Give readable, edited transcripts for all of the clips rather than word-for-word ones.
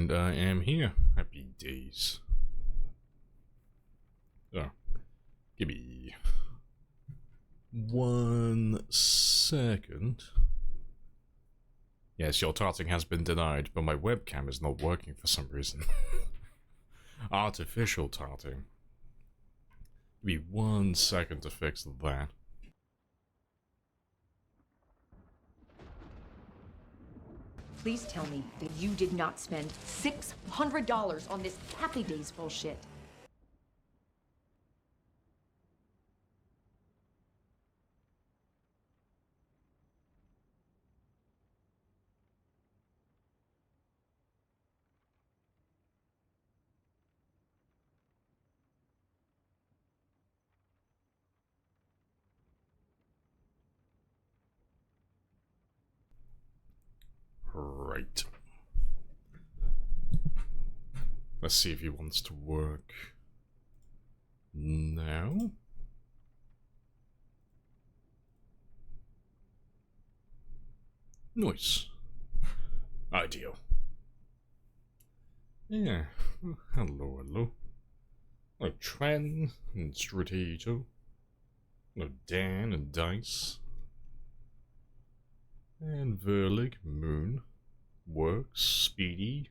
And I am here. Happy days. Oh, give me 1 second. Yes, your tarting has been denied, but my webcam is not working for some reason. Artificial tarting. Give me 1 second to fix that. Please tell me that you did not spend $600 on this Happy Days bullshit. Right. Let's see if he wants to work now. Nice. Ideal. Yeah. Hello, hello. Hello, Tren and Strateto. Hello, Dan and Dice. And Verlig, Moon. Works, Speedy.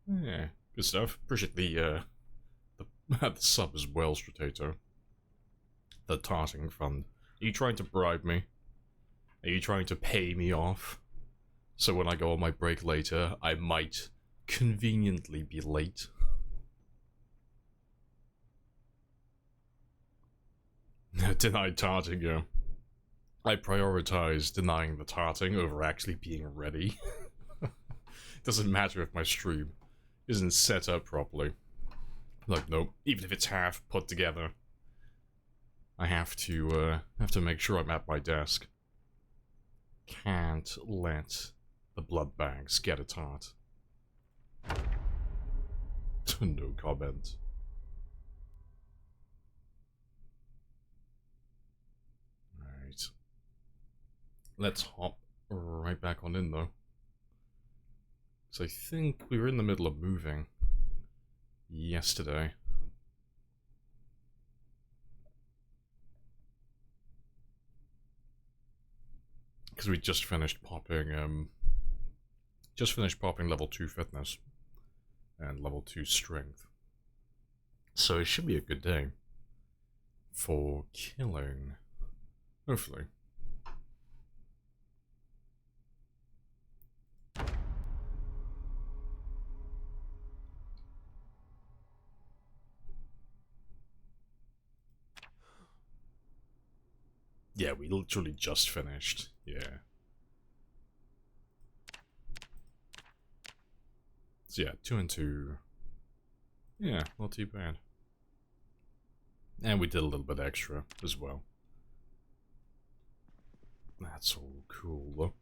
Yeah, good stuff. Appreciate the sub as well, Strateto. The tarting fund. Are you trying to bribe me? Are you trying to pay me off? So when I go on my break later, I might conveniently be late. Denied tarting, yeah. I prioritize denying the tarting over actually being ready. Doesn't matter if my stream isn't set up properly. Like, nope, even if it's half put together, I have to make sure I'm at my desk. Can't let the blood bags get a tart. No comment. Right. Let's hop right back on in though. So I think we were in the middle of moving yesterday. Because we just finished popping level 2 fitness and level 2 strength. So it should be a good day for killing. Hopefully. Yeah, we literally just finished. Yeah. So yeah, 2 and 2. Yeah, not too bad. And we did a little bit extra as well. That's all cool though.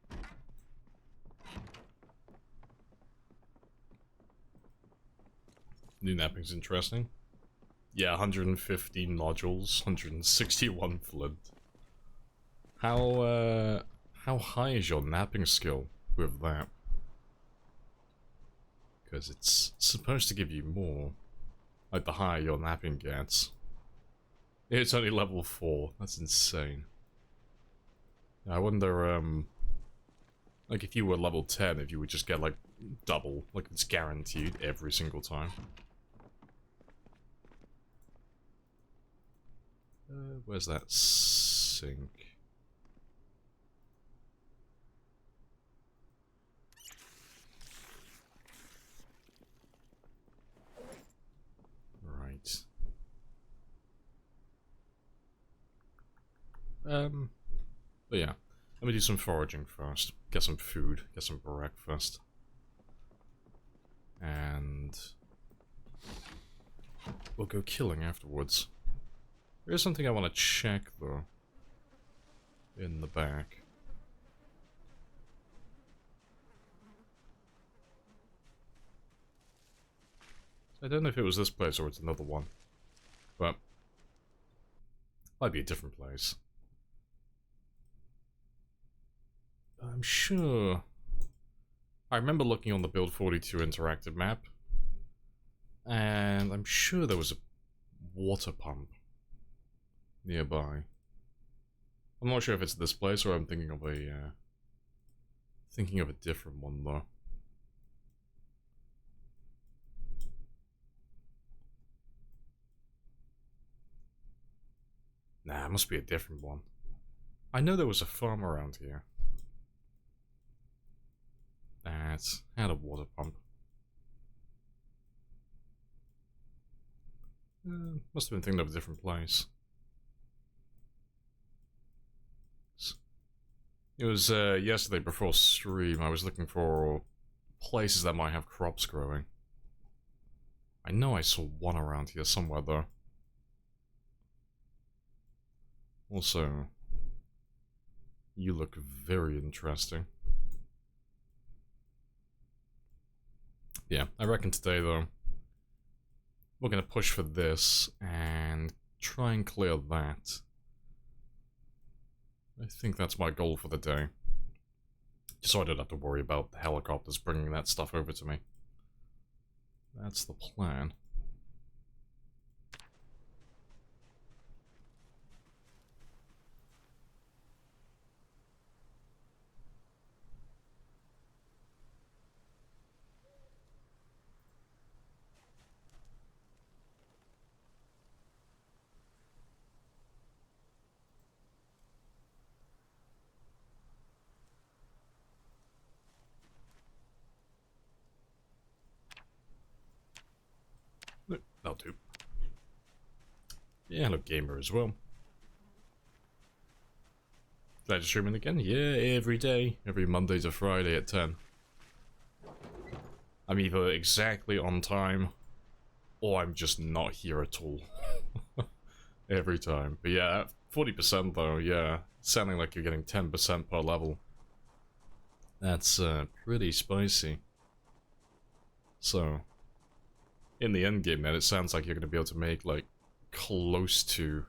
New napping's interesting. Yeah, 115 nodules, 161 flint. How high is your napping skill with that? Because it's supposed to give you more. Like, the higher your napping gets. It's only level 4. That's insane. I wonder, like, if you were level 10, if you would just get, like, double. Like, it's guaranteed every single time. Where's that sink? Right. But yeah, let me do some foraging first. Get some food, get some breakfast. And we'll go killing afterwards. There is something I want to check, though. In the back. I don't know if it was this place or it's another one. But might be a different place. I'm sure I remember looking on the Build 42 interactive map, and I'm sure there was a water pump nearby. I'm not sure if it's this place or I'm thinking of a different one though. Nah, it must be a different one. I know there was a farm around here that had a water pump. Must have been thinking of a different place. It was yesterday before stream. I was looking for places that might have crops growing. I know I saw one around here somewhere though. Also, you look very interesting. Yeah, I reckon today though, we're gonna push for this and try and clear that. I think that's my goal for the day. Just so I don't have to worry about the helicopters bringing that stuff over to me. That's the plan. That'll do. Yeah, hello gamer as well. Glad you're streaming again? Yeah, every day. Every Monday to Friday at 10. I'm either exactly on time, or I'm just not here at all. Every time. But yeah, 40% though, yeah. Sounding like you're getting 10% per level. That's pretty spicy. So, in the end game then, it sounds like you're going to be able to make like close to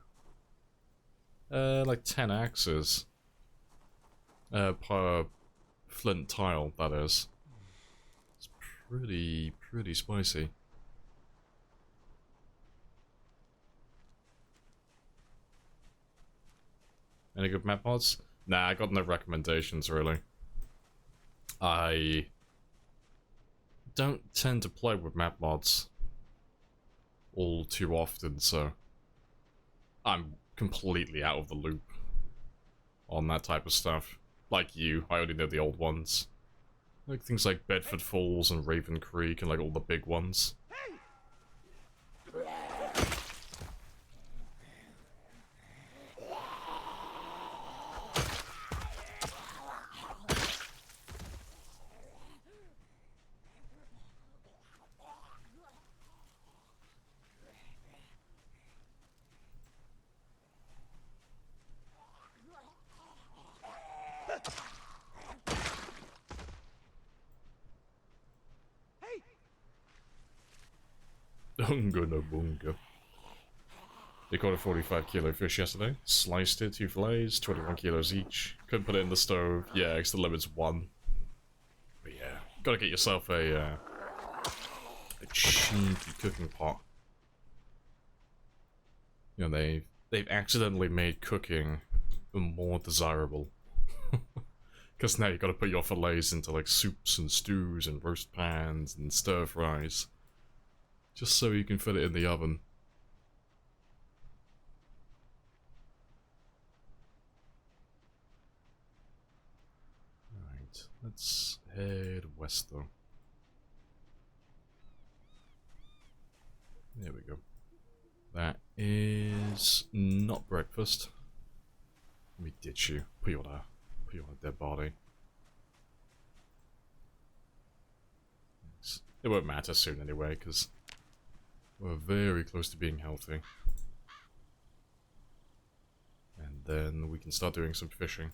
like 10 axes per flint tile, that is. It's pretty spicy. Any good map mods? Nah, I got no recommendations really. I don't tend to play with map mods all too often, so I'm completely out of the loop on that type of stuff. Like you, I only know the old ones. Like things like Bedford Falls and Raven Creek and like all the big ones. Unga no bunga. They caught a 45 kilo fish yesterday. Sliced it, 2 fillets, 21 kilos each. Couldn't put it in the stove. Yeah, because the limit's 1. But yeah, gotta get yourself a cheapy cooking pot. You know, they've accidentally made cooking more desirable. Because now you gotta put your fillets into like soups and stews and roast pans and stir fries. Just so you can fit it in the oven. Alright, let's head west though. There we go. That is not breakfast. Let me ditch you. Put you on a dead body. It won't matter soon anyway, because we're very close to being healthy. And then we can start doing some fishing.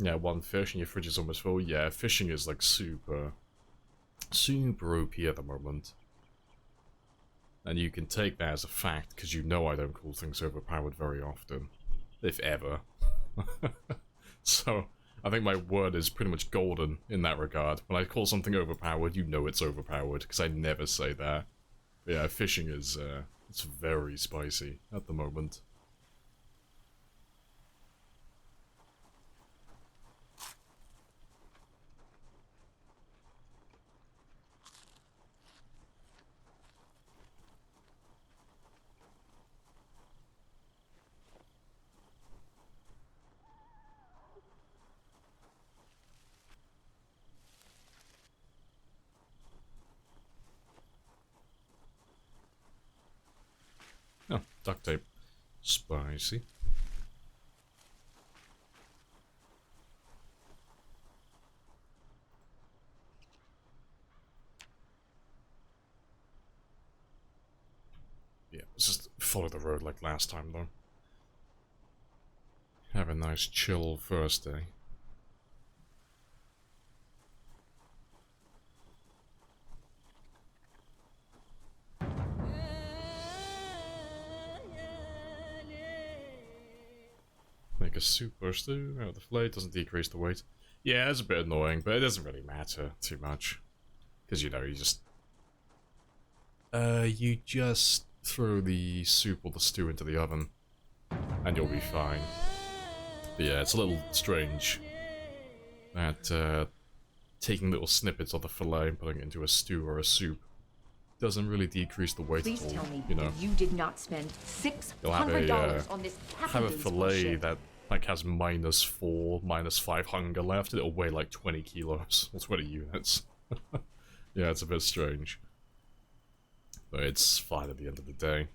Yeah, one fish and your fridge is almost full. Yeah, fishing is like super OP at the moment. And you can take that as a fact, because you know I don't call things overpowered very often. If ever. So, I think my word is pretty much golden in that regard. When I call something overpowered, you know it's overpowered, because I never say that. But yeah, fishing is, it's very spicy at the moment. Oh, duct tape. Spicy. Yeah, let's just follow the road like last time, though. Have a nice chill first day. Make a soup or stew out of the fillet, doesn't decrease the weight. Yeah, it's a bit annoying, but it doesn't really matter too much. Because, you know, you just throw the soup or the stew into the oven, and you'll be fine. But yeah, it's a little strange that taking little snippets of the fillet and putting it into a stew or a soup doesn't really decrease the weight Please at all. tell me you know, that you did not spend $600 on this have happy a days fillet bullshit. that like has -4, -5 hunger left. It'll weigh like 20 kilos or 20 units. Yeah, it's a bit strange. But it's fine at the end of the day.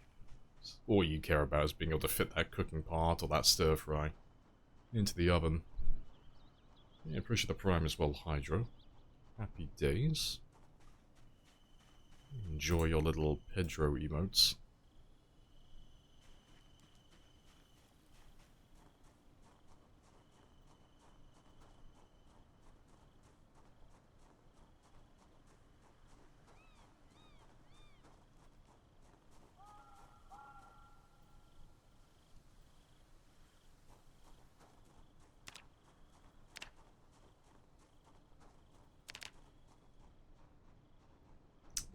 All you care about is being able to fit that cooking part or that stir fry into the oven. Yeah, pretty sure the prime is well hydro. Happy days. Enjoy your little Pedro emotes.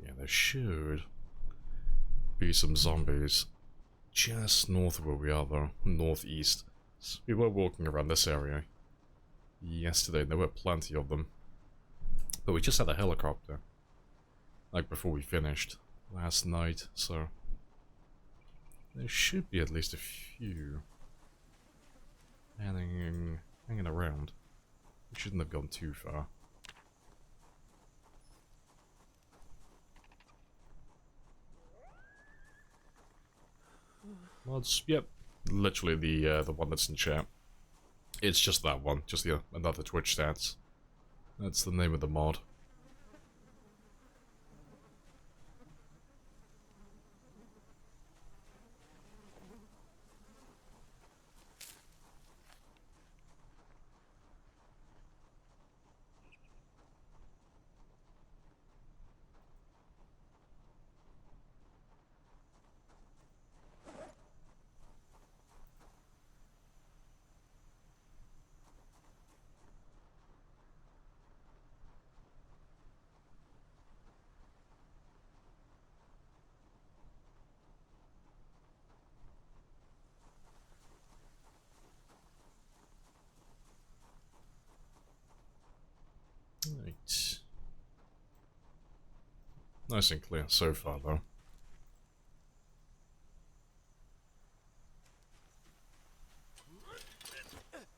Yeah, there should be some zombies just north of where we are, though. Northeast. We were walking around this area yesterday, and there were plenty of them. But we just had a helicopter, like before we finished last night, so there should be at least a few hanging around. We shouldn't have gone too far. Mods, yep, literally the one that's in chat. It's just that one, just the another Twitch stats. That's the name of the mod. Right. Nice and clear so far, though.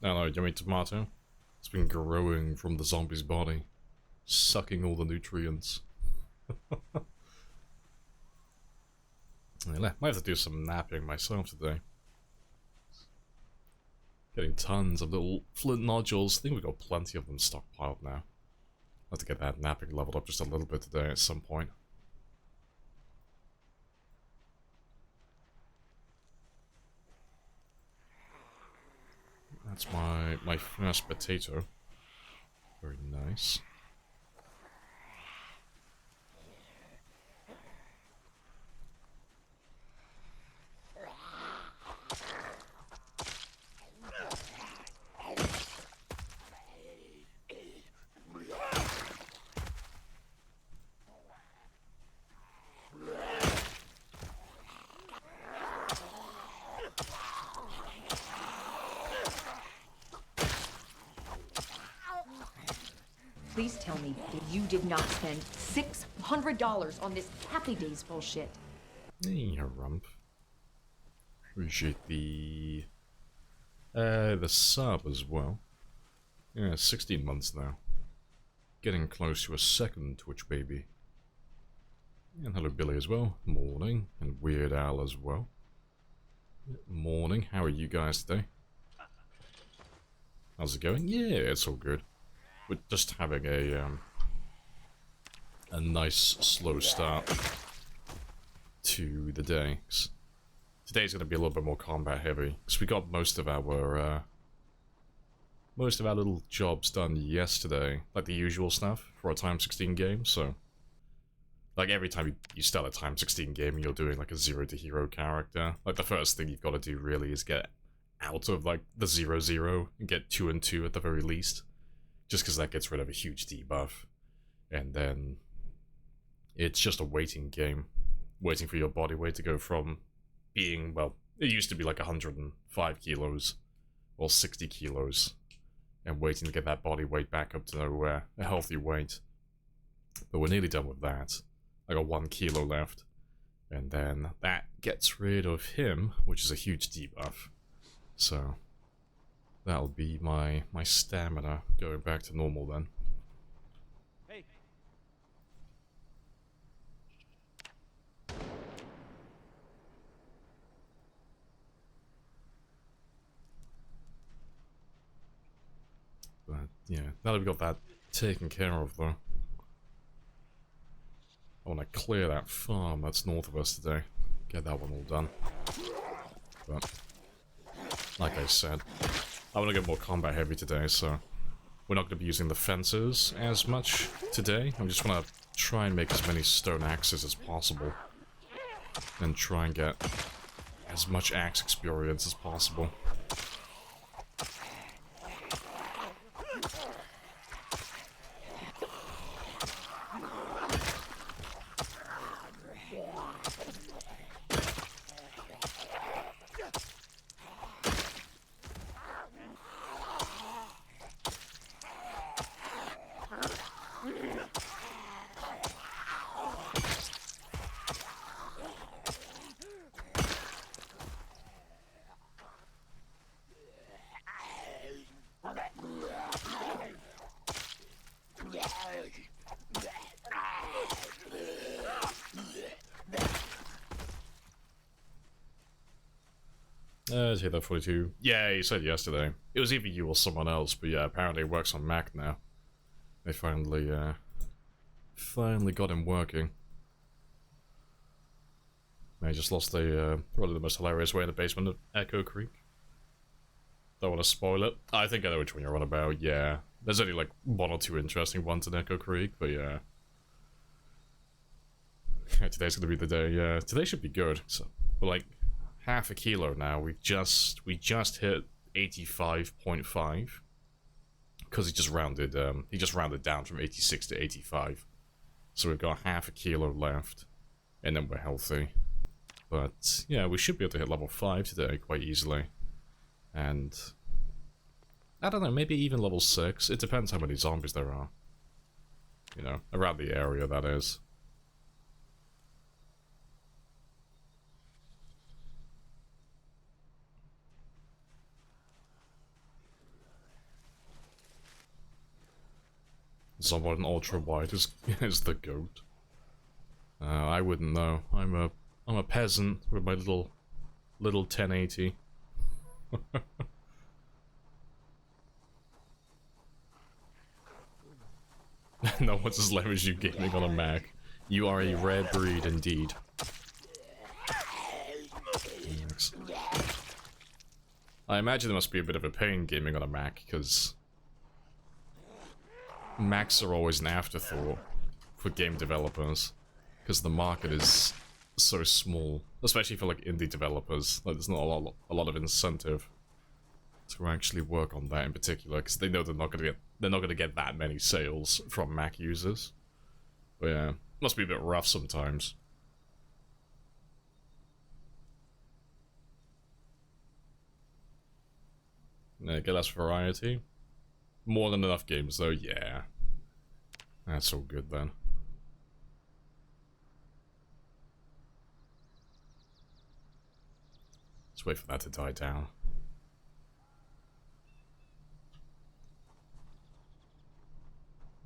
No, yummy tomato. It's been growing from the zombie's body, sucking all the nutrients. I might have to do some napping myself today. Getting tons of little flint nodules. I think we've got plenty of them stockpiled now. I'll have to get that napping leveled up just a little bit today at some point. That's my first potato. Very nice. Please tell me that you did not spend $600 on this Happy Days bullshit. Hey, rump. Appreciate the sub as well. Yeah, 16 months now. Getting close to a second Twitch baby. And hello Billy as well. Morning. And Weird Al as well. Morning. How are you guys today? How's it going? Yeah, it's all good. We're just having a nice slow start to the day. Today's gonna be a little bit more combat heavy because we got most of our little jobs done yesterday, like the usual stuff for a time 16 game. So, like every time you start a time 16 game, and you're doing like a 0 to hero character. Like the first thing you've got to do really is get out of like the 0-0 and get 2 and 2 at the very least. Just because that gets rid of a huge debuff. And then it's just a waiting game. Waiting for your body weight to go from being, well, it used to be like 105 kilos or 60 kilos. And waiting to get that body weight back up to a healthy weight. But we're nearly done with that. I got 1 kilo left. And then that gets rid of him, which is a huge debuff. So that'll be my stamina going back to normal then. Hey. But yeah, now that we got that taken care of though. I want to clear that farm that's north of us today. Get that one all done. But like I said, I want to get more combat heavy today, so we're not going to be using the fences as much today. I just want to try and make as many stone axes as possible. And try and get as much axe experience as possible. Take that 42. Yeah, you said yesterday. It was either you or someone else, but yeah, apparently it works on Mac now. They finally got him working. I just lost probably the most hilarious way in the basement of Echo Creek. Don't want to spoil it. I think I know which one you're on about, yeah. There's only like 1 or 2 interesting ones in Echo Creek, but yeah. Today's gonna be the day, yeah. Today should be good. So, we're like half a kilo now. We just hit 85.5. Because he just rounded down from 86 to 85. So we've got half a kilo left. And then we're healthy. But yeah, we should be able to hit level 5 today quite easily. And I don't know, maybe even level 6. It depends how many zombies there are. You know, around the area, that is. Someone ultra wide is the goat. I wouldn't know. I'm a peasant with my little 1080. No one's as lame as you gaming on a Mac. You are a rare breed indeed. Thanks. I imagine it must be a bit of a pain gaming on a Mac, because Macs are always an afterthought for game developers, because the market is so small, especially for like indie developers. Like, there's not a lot of incentive to actually work on that in particular, because they know they're not gonna get that many sales from Mac users. But yeah, must be a bit rough sometimes. Yeah, get less variety. More than enough games though, yeah. That's all good then. Let's wait for that to die down.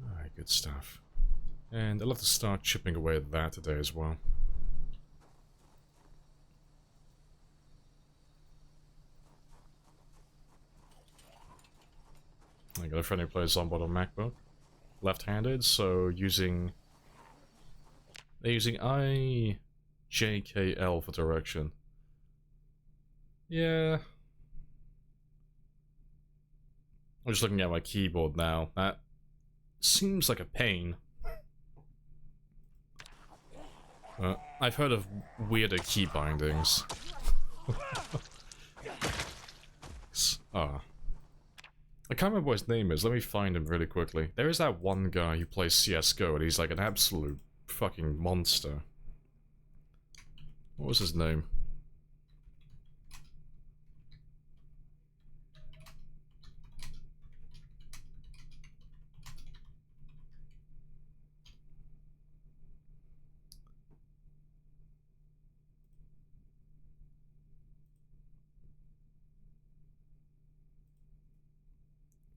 Alright, good stuff. And I'll have to start chipping away at that today as well. I got a friend who plays onboard on MacBook. Left-handed, so they're using IJKL for direction. Yeah. I'm just looking at my keyboard now. That seems like a pain. I've heard of weirder key bindings. I can't remember what his name is. Let me find him really quickly. There is that one guy who plays CSGO and he's like an absolute fucking monster. What was his name?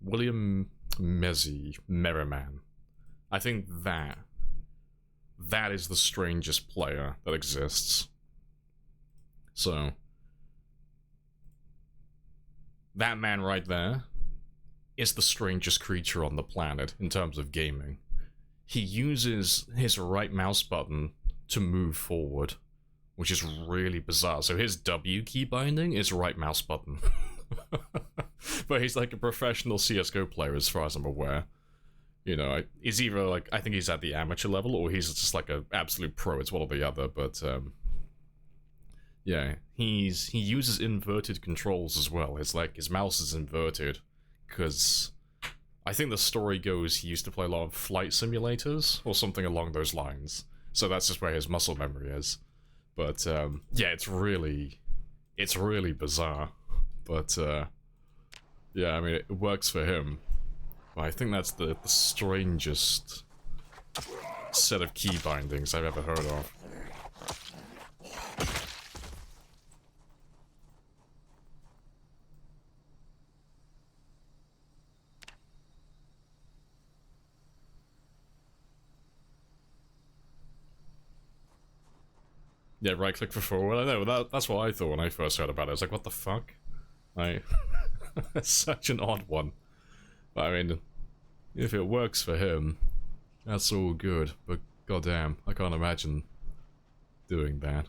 William Merriman. I think that is the strangest player that exists. So that man right there is the strangest creature on the planet in terms of gaming. He uses his right mouse button to move forward, which is really bizarre. So his W key binding is right mouse button. But he's like a professional CSGO player as far as I'm aware. You know, he's either like, I think he's at the amateur level or he's just like an absolute pro. It's one or the other, but yeah, he uses inverted controls as well. It's like his mouse is inverted because I think the story goes he used to play a lot of flight simulators or something along those lines. So that's just where his muscle memory is. But yeah, it's really bizarre. But yeah, I mean, it works for him. But I think that's the strangest set of key bindings I've ever heard of. Yeah, right click for forward. I know, that's what I thought when I first heard about it. I was like, what the fuck? Like, it's such an odd one. But I mean, if it works for him, that's all good. But goddamn, I can't imagine doing that.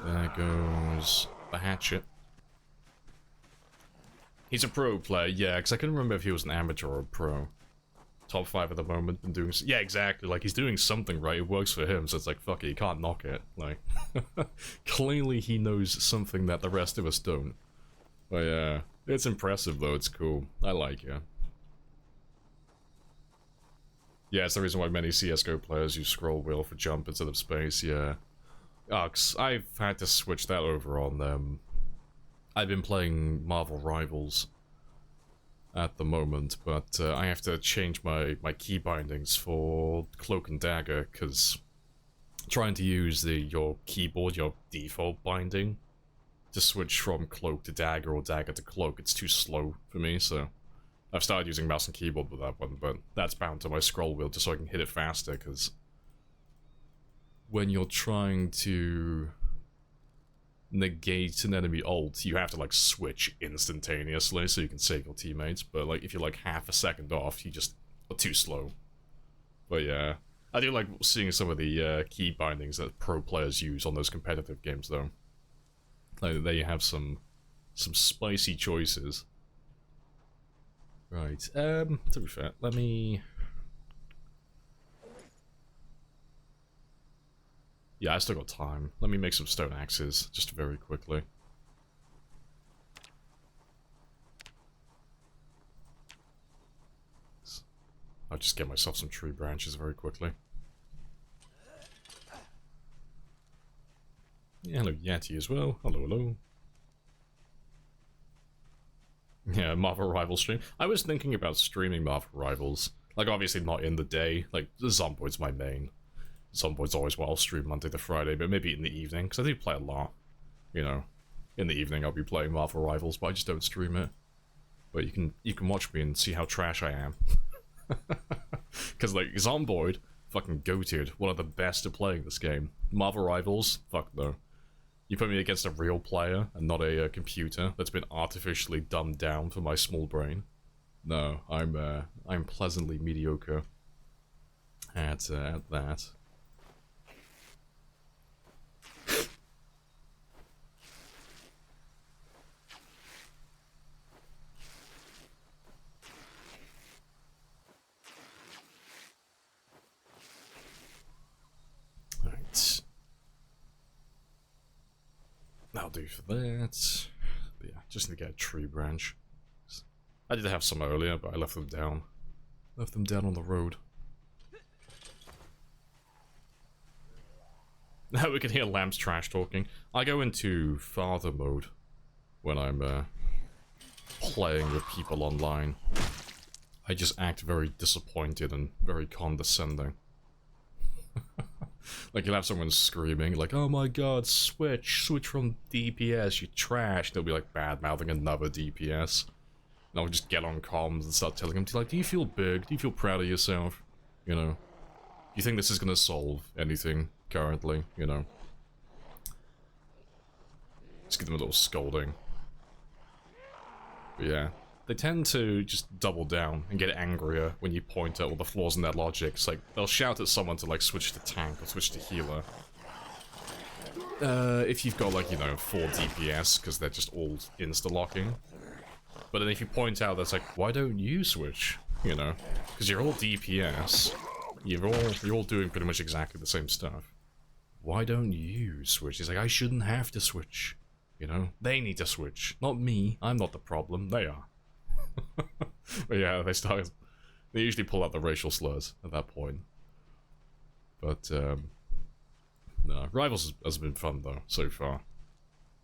There goes the hatchet. He's a pro player, yeah, because I couldn't remember if he was an amateur or a pro. Top 5 at the moment, and doing... Yeah, exactly, like, he's doing something right, it works for him, so it's like, fuck it, you can't knock it. Like, clearly he knows something that the rest of us don't. But yeah, it's impressive though, it's cool. I like it. Yeah, it's the reason why many CSGO players use scroll wheel for jump instead of space, yeah. I've had to switch that over on, I've been playing Marvel Rivals at the moment, but I have to change my key bindings for Cloak and Dagger, because trying to use your keyboard, your default binding, to switch from Cloak to Dagger or Dagger to Cloak, it's too slow for me, so I've started using mouse and keyboard with that one, but that's bound to my scroll wheel just so I can hit it faster, because when you're trying to negate an enemy ult, you have to like switch instantaneously so you can save your teammates, but like if you're like half a second off, you just are too slow. But yeah, I do like seeing some of the key bindings that pro players use on those competitive games though. Like they have some spicy choices. Right, to be fair, let me... Yeah, I still got time. Let me make some stone axes, just very quickly. I'll just get myself some tree branches very quickly. Yeah, hello Yeti as well. Hello, hello. Yeah, Marvel Rivals stream. I was thinking about streaming Marvel Rivals. Like, obviously not in the day. Like, Zomboid's my main. Zomboid's always what I'll stream Monday to Friday, but maybe in the evening, because I do play a lot. You know, in the evening I'll be playing Marvel Rivals, but I just don't stream it. But you can watch me and see how trash I am. Because, like, Zomboid, fucking goated. One of the best at playing this game. Marvel Rivals, fuck no. You put me against a real player and not a computer that's been artificially dumbed down for my small brain. No, I'm pleasantly mediocre at that. Right. That'll do for that. But yeah, just need to get a tree branch. I did have some earlier, but I left them down. Left them down on the road. Now we can hear Lamb's trash talking. I go into father mode when I'm playing with people online. I just act very disappointed and very condescending. Like, you'll have someone screaming, like, oh my god, switch from DPS, you trash. They'll be like bad-mouthing another DPS. And I'll just get on comms and start telling them, like, do you feel big? Do you feel proud of yourself? You know? Do you think this is gonna solve anything currently? You know? Just give them a little scolding. But yeah. They tend to just double down and get angrier when you point out all the flaws in their logic. It's like, they'll shout at someone to, like, switch to tank or switch to healer. If you've got, like, you know, 4 DPS, because they're just all insta-locking. But then if you point out, that's like, why don't you switch? You know? Because you're all DPS. You're all doing pretty much exactly the same stuff. Why don't you switch? He's like, I shouldn't have to switch. You know? They need to switch. Not me. I'm not the problem. They are. But yeah, they usually pull out the racial slurs at that point. But, no, Rivals has been fun, though, so far.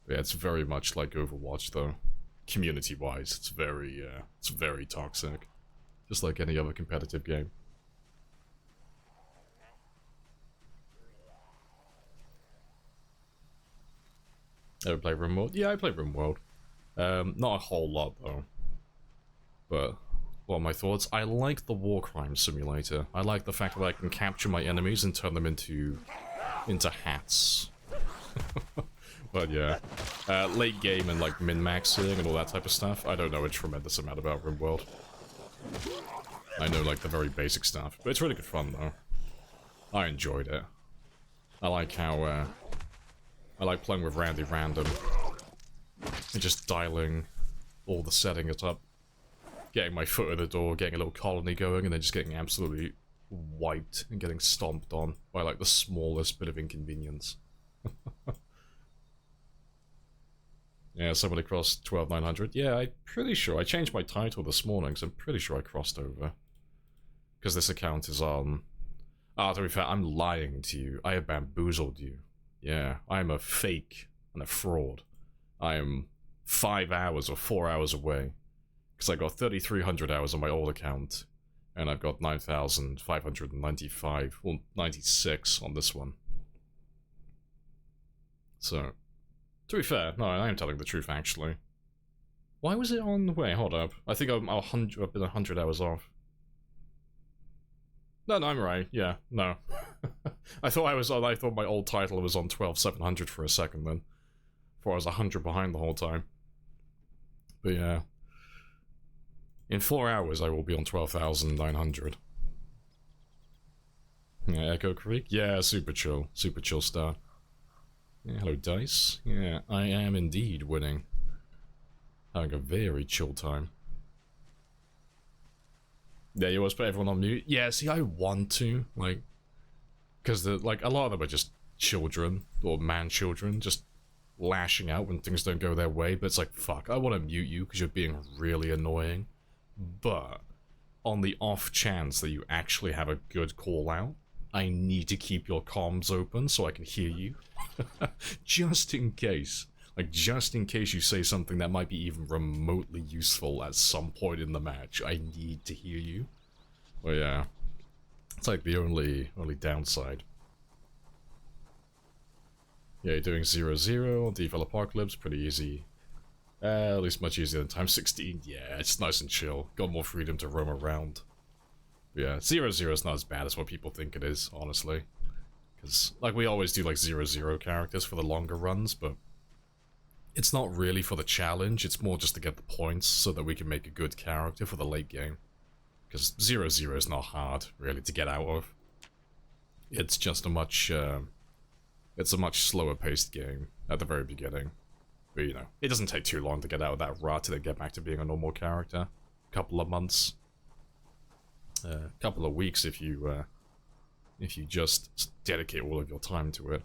But yeah, it's very much like Overwatch, though. Community-wise, it's very toxic. Just like any other competitive game. Ever play RimWorld? Yeah, I play RimWorld. Not a whole lot, though. But, what are my thoughts? I like the war crime simulator. I like the fact that I can capture my enemies and turn them into hats. But yeah, late game and like min-maxing and all that type of stuff, I don't know a tremendous amount about RimWorld. I know like the very basic stuff, but it's really good fun though. I enjoyed it. I like how, I like playing with Randy Random. And just dialing all the settings up. Getting my foot in the door, getting a little colony going, and then just getting absolutely wiped and getting stomped on by like the smallest bit of inconvenience. Yeah, somebody crossed 12,900. Yeah, I'm pretty sure. I changed my title this morning, so I'm pretty sure I crossed over. Because this account is on... Ah, to be fair, I'm lying to you. I have bamboozled you. Yeah, I'm a fake and a fraud. I am 5 hours or 4 hours away. Because I got 3,300 hours on my old account. And I've got 9,595, well, 96 on this one. So... To be fair, no, I am telling the truth, actually. Why was it on... Wait, hold up. I think I've been 100 hours off. No, I'm right. Yeah, no. I thought I thought my old title was on 12,700 for a second then. Before I was 100 behind the whole time. But yeah. In 4 hours, I will be on 12,900. Yeah, Echo Creek? Yeah, super chill. Super chill start. Yeah, hello, Dice. Yeah, I am indeed winning. Having a very chill time. Yeah, you always put everyone on mute? Yeah, see, I want to. Like, because, like, a lot of them are just children, or man-children, just lashing out when things don't go their way, but it's like, fuck, I want to mute you because you're being really annoying. But, on the off chance that you actually have a good call-out, I need to keep your comms open so I can hear you. Just in case. Like, just in case you say something that might be even remotely useful at some point in the match, I need to hear you. Well, yeah. It's like the only downside. Yeah, you're doing 0-0 on Devel Apocalypse, pretty easy. At least much easier than Time 16. Yeah, it's nice and chill. Got more freedom to roam around. But yeah, 0-0 is not as bad as what people think it is, honestly. Because, like, we always do, like, 0-0 characters for the longer runs, but it's not really for the challenge, it's more just to get the points so that we can make a good character for the late game. Because 0-0 is not hard, really, to get out of. It's just a much, it's a much slower paced game at the very beginning. But, you know, it doesn't take too long to get out of that rut to then get back to being a normal character. A couple of months. A couple of weeks if you just dedicate all of your time to it.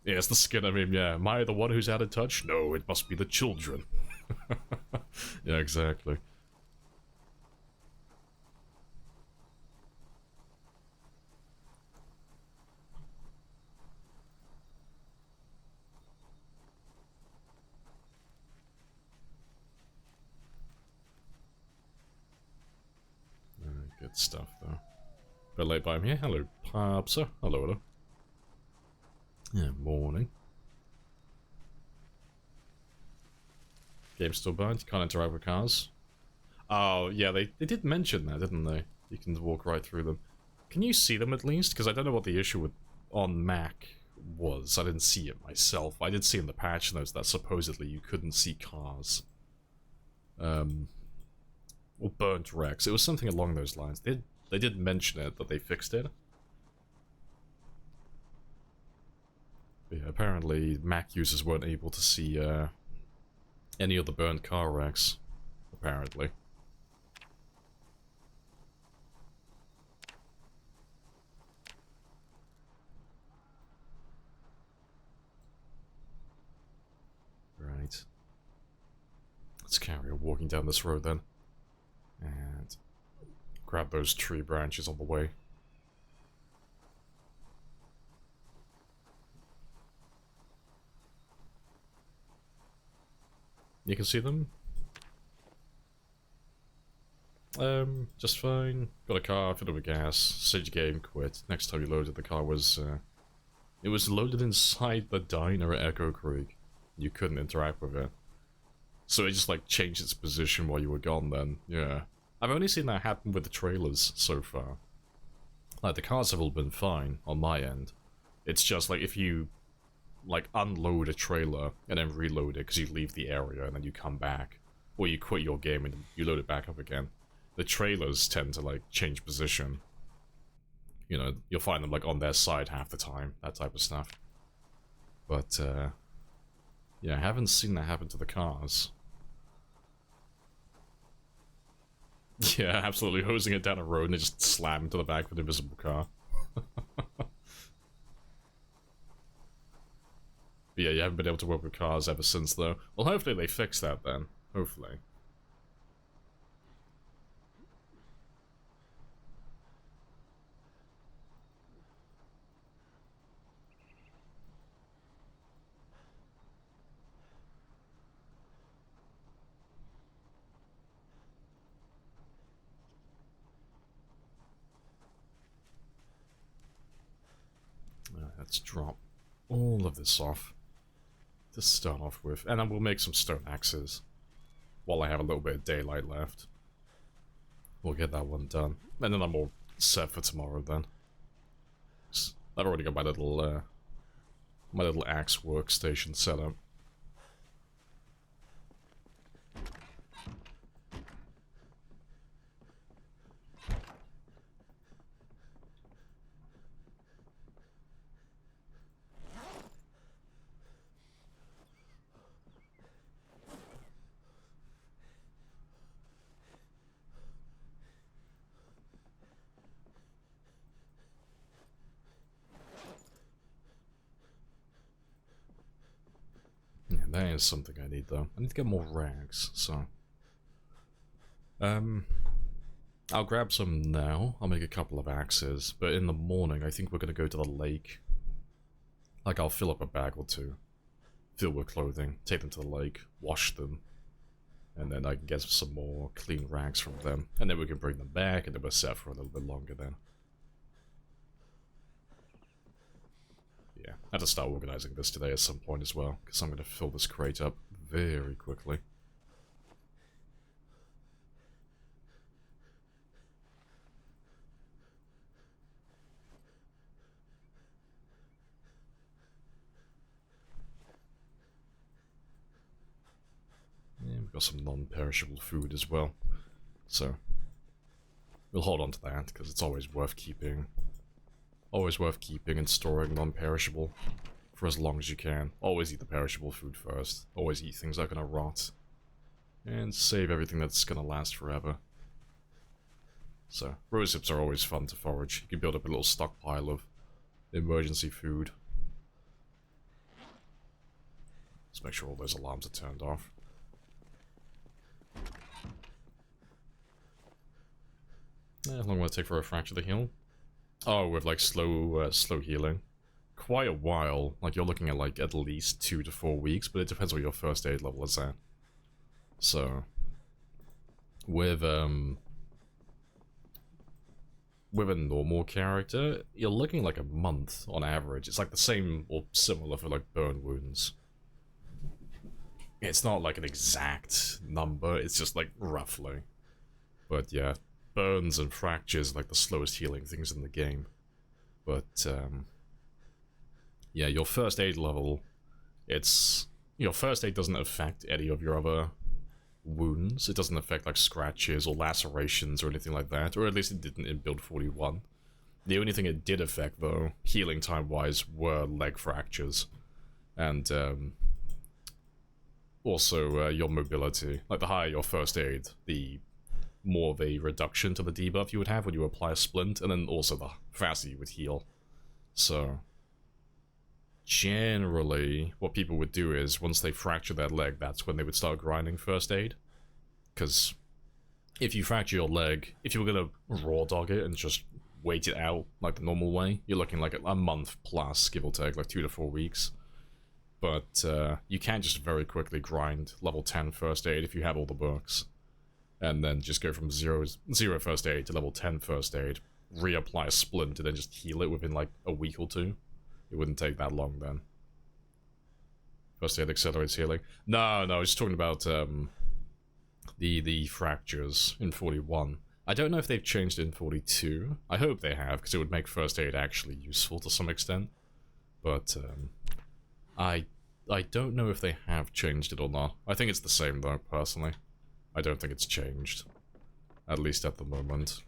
Yeah, it's the skin, I mean, yeah. Am I the one who's out of touch? No, it must be the children. Yeah, exactly. Good stuff, though. Bit late by me here. Hello, Popsa. Hello, hello. Yeah, morning. Game still burned. You can't interact with cars. Oh, yeah, they did mention that, didn't they? You can walk right through them. Can you see them at least? Because I don't know what the issue with on Mac was. I didn't see it myself. I did see in the patch notes that supposedly you couldn't see cars. Or burnt wrecks. It was something along those lines. They did mention it, that they fixed it. But yeah, apparently Mac users weren't able to see any of the burnt car wrecks. Apparently. Right. Let's carry on walking down this road then. And grab those tree branches on the way. You can see them? Just fine. Got a car, filled it with gas, saved the game, quit. Next time you loaded, the car was, it was loaded inside the diner at Echo Creek. You couldn't interact with it. So it just, like, changed its position while you were gone then, yeah. I've only seen that happen with the trailers so far. Like, the cars have all been fine on my end. It's just, like, if you, like, unload a trailer and then reload it because you leave the area and then you come back, or you quit your game and you load it back up again, the trailers tend to, like, change position. You know, you'll find them, like, on their side half the time, that type of stuff. But, yeah, I haven't seen that happen to the cars. Yeah, absolutely, hosing it down a road and it just slammed into the back of an invisible car. But yeah, you haven't been able to work with cars ever since, though. Well, hopefully they fix that then. Hopefully. Let's drop all of this off to start off with, and then we'll make some stone axes while I have a little bit of daylight left. We'll get that one done, and then I'm all set for tomorrow then. I've already got my little axe workstation set up. Yeah, that is something I need though. I need to get more rags, so... I'll grab some now. I'll make a couple of axes, but in the morning I think we're gonna go to the lake. Like, I'll fill up a bag or two, fill with clothing, take them to the lake, wash them, and then I can get some more clean rags from them, and then we can bring them back, and then we're set for a little bit longer then. Yeah, I have to start organizing this today at some point as well, because I'm going to fill this crate up very quickly. Yeah, we've got some non-perishable food as well, so we'll hold on to that, because it's always worth keeping. Always worth keeping and storing non-perishable for as long as you can. Always eat the perishable food first. Always eat things that are gonna rot. And save everything that's gonna last forever. So, rose hips are always fun to forage. You can build up a little stockpile of emergency food. Let's make sure all those alarms are turned off. How long will it take for a fracture to heal? Oh, with like slow healing. Quite a while. Like, you're looking at like at least 2 to 4 weeks, but it depends what your first aid level is at. So, with a normal character, you're looking like a month on average. It's like the same or similar for like burn wounds. It's not like an exact number, it's just like roughly. But yeah, burns and fractures are like the slowest healing things in the game. But yeah, your first aid level, your first aid doesn't affect any of your other wounds. It doesn't affect like scratches or lacerations or anything like that, or at least it didn't in build 41. The only thing it did affect though, healing time wise, were leg fractures. And also your mobility. Like, the higher your first aid, the more of a reduction to the debuff you would have when you apply a splint, and then also the faster you would heal. So, generally, what people would do is, once they fracture their leg, that's when they would start grinding first aid. Because if you fracture your leg, if you were going to raw dog it and just wait it out like the normal way, you're looking like a month plus, give or take, like 2 to 4 weeks. But you can just very quickly grind level 10 first aid if you have all the books. And then just go from zero first aid to level 10 first aid, reapply a splint, and then just heal it within like a week or two. It wouldn't take that long then. First aid accelerates healing. No, I was just talking about the fractures in 41. I don't know if they've changed it in 42. I hope they have, because it would make first aid actually useful to some extent. But I don't know if they have changed it or not. I think it's the same though, personally. I don't think it's changed. At least at the moment.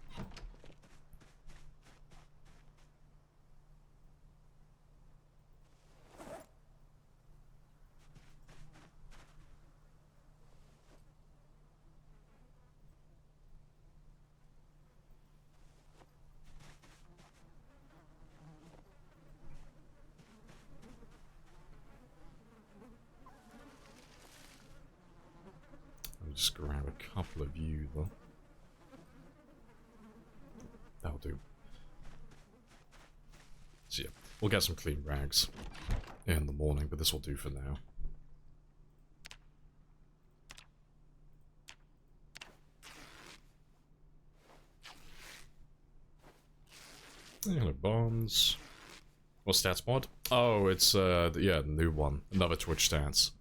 Just grab a couple of you, though. That'll do. So yeah, we'll get some clean rags in the morning, but this will do for now. Hello, bonds. What stats mod? Oh, it's, yeah, the new one. Another Twitch stats.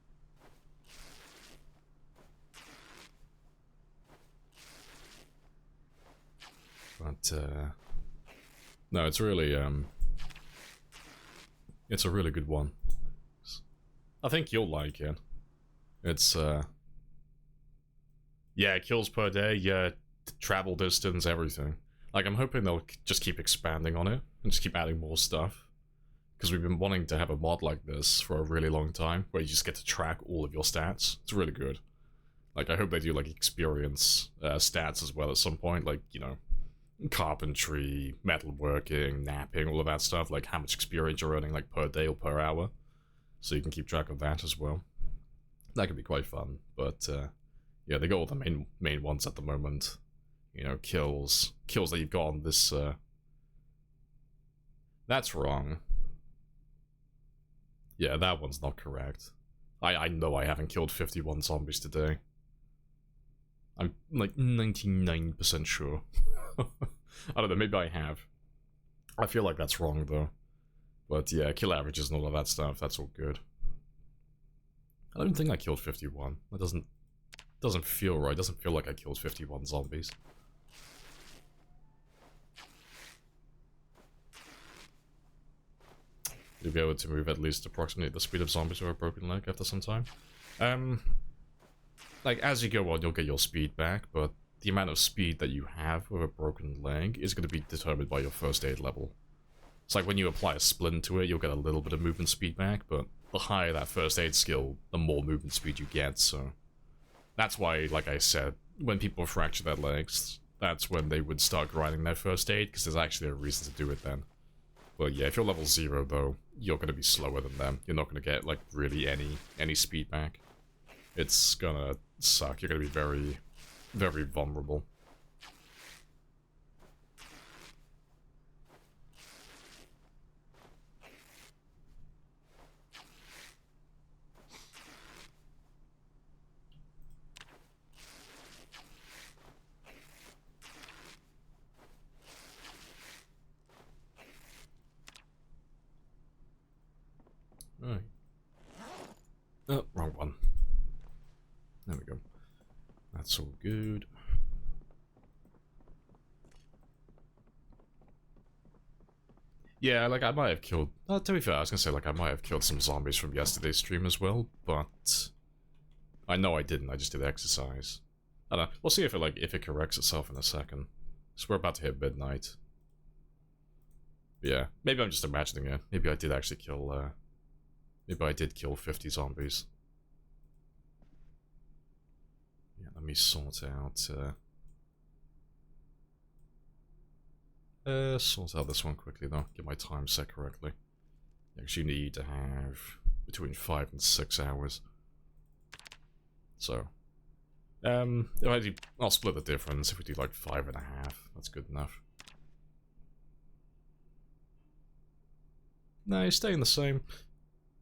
But, no, it's really, It's a really good one. I think you'll like it. It's, yeah, kills per day, yeah, travel distance, everything. Like, I'm hoping they'll just keep expanding on it, and just keep adding more stuff. Because we've been wanting to have a mod like this for a really long time, where you just get to track all of your stats. It's really good. Like, I hope they do, like, experience stats as well at some point, like, you know, carpentry, metalworking, napping, all of that stuff, like how much experience you're earning, like, per day or per hour. So you can keep track of that as well. That could be quite fun, but, yeah, they got all the main ones at the moment. You know, kills that you've got on this, That's wrong. Yeah, that one's not correct. I know I haven't killed 51 zombies today. I'm, like, 99% sure. I don't know, maybe I have. I feel like that's wrong, though. But yeah, kill averages and all of that stuff, that's all good. I don't think I killed 51. That doesn't feel right. It doesn't feel like I killed 51 zombies. You'll be able to move at least approximately the speed of zombies with a broken leg after some time. Like, as you go on, you'll get your speed back, but the amount of speed that you have with a broken leg is going to be determined by your first aid level. It's like when you apply a splint to it, you'll get a little bit of movement speed back, but the higher that first aid skill, the more movement speed you get, so... That's why, like I said, when people fracture their legs, that's when they would start grinding their first aid, because there's actually a reason to do it then. But yeah, if you're level 0 though, you're going to be slower than them. You're not going to get, like, really any speed back. It's gonna suck. You're going to be very, very vulnerable. Right. Oh, wrong one. There we go. That's all good. Yeah, like, I might have killed... to be fair, I was gonna say, like, I might have killed some zombies from yesterday's stream as well, but... I know I didn't, I just did exercise. I don't know, we'll see if it corrects itself in a second. So we're about to hit midnight. But yeah, maybe I'm just imagining it. Maybe I did actually kill, maybe I did kill 50 zombies. Yeah, let me sort out, sort out this one quickly though, get my time set correctly. You actually need to have between 5 and 6 hours. So, I'll split the difference. If we do like 5.5, that's good enough. No, he's staying the same.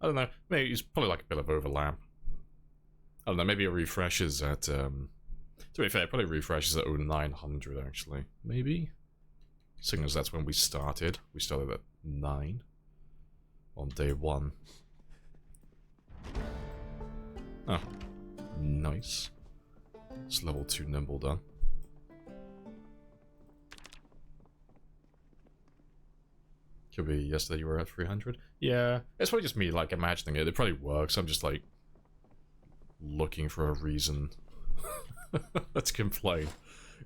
I don't know, maybe it's probably like a bit of overlap. I don't know, maybe it refreshes at, to be fair, it probably refreshes at 0900 actually, maybe? Seeing as that's when we started. We started at 9 on day 1. Oh, nice. It's level 2 nimble done. Could be yesterday you were at 300. Yeah, it's probably just me, like, imagining it. It probably works. I'm just, like, looking for a reason to complain.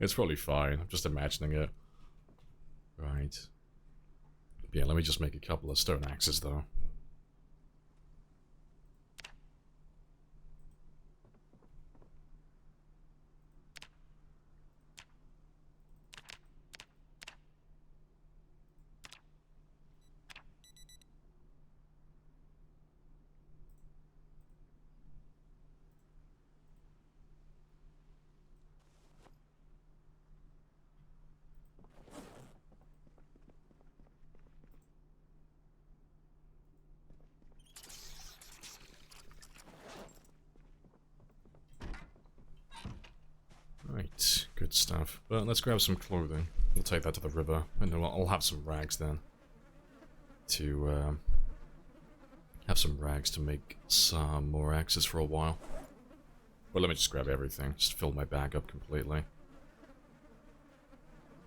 It's probably fine. I'm just imagining it. Right. Yeah, let me just make a couple of stone axes, though. Right, good stuff. But let's grab some clothing. We'll take that to the river, and then I'll have some rags then. To, have some rags to make some more axes for a while. Well, let me just grab everything, just fill my bag up completely.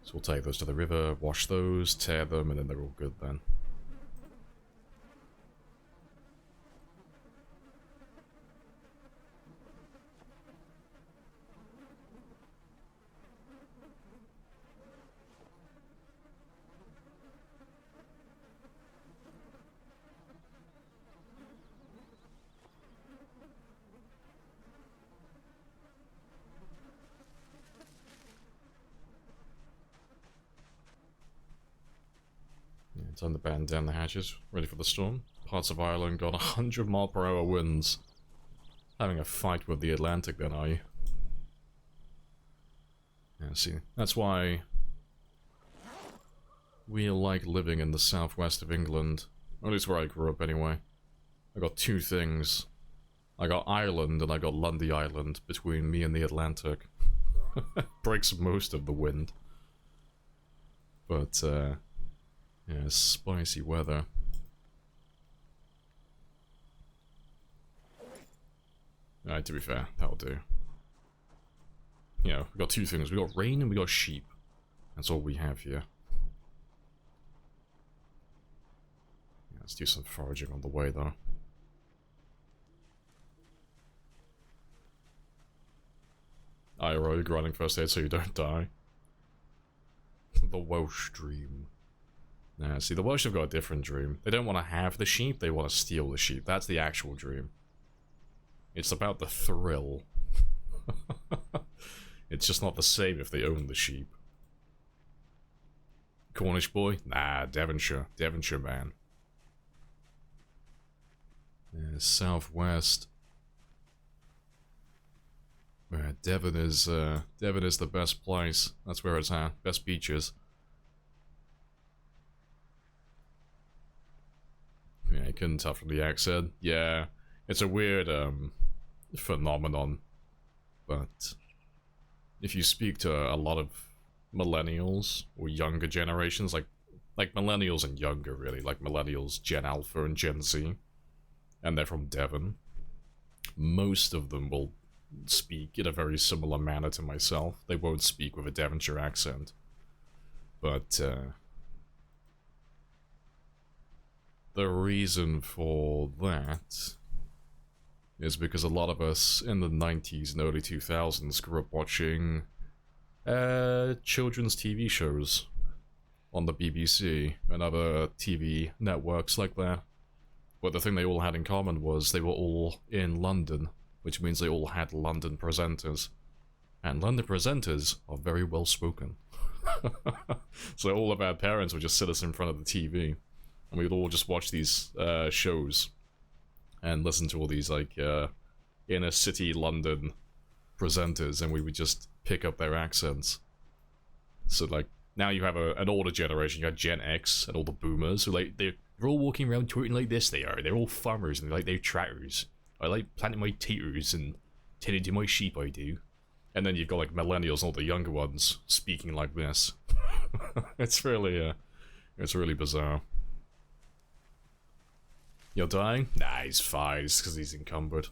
So we'll take those to the river, wash those, tear them, and then they're all good then. Time to batten down the hatches. Ready for the storm. Parts of Ireland got 100-mile-per-hour winds. Having a fight with the Atlantic then, are you? Yeah, see, that's why we like living in the southwest of England. Or at least where I grew up anyway. I got two things. I got Ireland and I got Lundy Island between me and the Atlantic. Breaks most of the wind. But, yeah, spicy weather. Alright, to be fair, that'll do. You know, we got two things. We got rain and we got sheep. That's all we have here. Yeah, let's do some foraging on the way, though. IRO, grinding first aid so you don't die. The Welsh dream. Nah, see, the Welsh have got a different dream. They don't want to have the sheep, they want to steal the sheep. That's the actual dream. It's about the thrill. It's just not the same if they own the sheep. Cornish boy? Nah, Devonshire. Devonshire, man. Yeah, southwest. Yeah, Devon is the best place. That's where it's at. Best beaches. Yeah, I couldn't tell from the accent. Yeah, it's a weird phenomenon. But if you speak to a lot of millennials or younger generations, like millennials and younger really, like millennials, Gen Alpha and Gen Z, and they're from Devon, most of them will speak in a very similar manner to myself. They won't speak with a Devonshire accent. But the reason for that is because a lot of us in the 90s and early 2000s grew up watching children's TV shows on the BBC and other TV networks like that. But the thing they all had in common was they were all in London, which means they all had London presenters. And London presenters are very well spoken. So all of our parents would just sit us in front of the TV, and we'd all just watch these shows and listen to all these like inner city London presenters, and we would just pick up their accents. So like now you have an older generation. You got Gen X and all the boomers who like they're all walking around tweeting like this. They're all farmers and they're tractors. I like planting my taters and tending to my sheep, I do. And then you've got like millennials and all the younger ones speaking like this. It's really bizarre. You're dying? Nah, he's fine. It's because he's encumbered.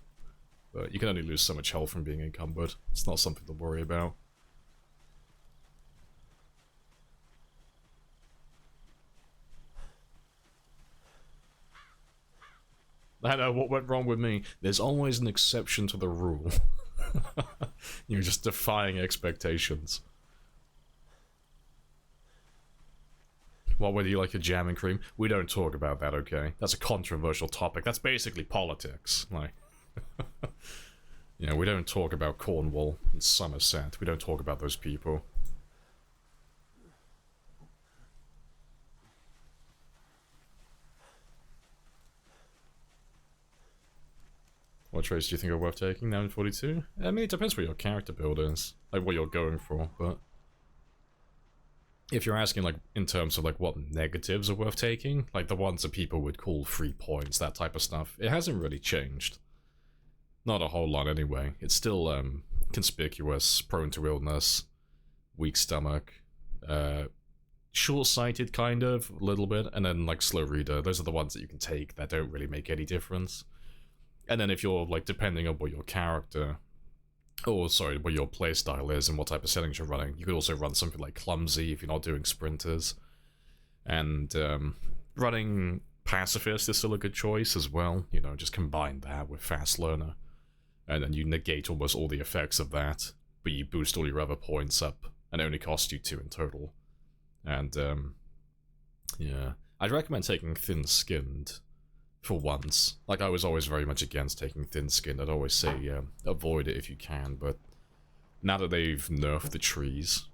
But you can only lose so much health from being encumbered. It's not something to worry about. I know what went wrong with me. There's always an exception to the rule. You're just defying expectations. Well, whether you like your jam and cream, we don't talk about that, okay? That's a controversial topic. That's basically politics. Like, you know, we don't talk about Cornwall and Somerset. We don't talk about those people. What traits do you think are worth taking now in 42? I mean, it depends what your character build is. Like, what you're going for, but... if you're asking, like, in terms of, like, what negatives are worth taking, like the ones that people would call free points, that type of stuff, it hasn't really changed. Not a whole lot, anyway. It's still, conspicuous, prone to illness, weak stomach, short-sighted, kind of, a little bit, and then, like, slow reader. Those are the ones that you can take that don't really make any difference. And then if you're, like, depending on what your character... oh, sorry, what your playstyle is and what type of settings you're running. You could also run something like Clumsy if you're not doing sprinters. And running Pacifist is still a good choice as well. You know, just combine that with Fast Learner. And then you negate almost all the effects of that, but you boost all your other points up, and it only costs you 2 in total. And, yeah. I'd recommend taking Thin-Skinned for once. Like, I was always very much against taking Thin-Skinned. I'd always say, avoid it if you can, but now that they've nerfed the trees,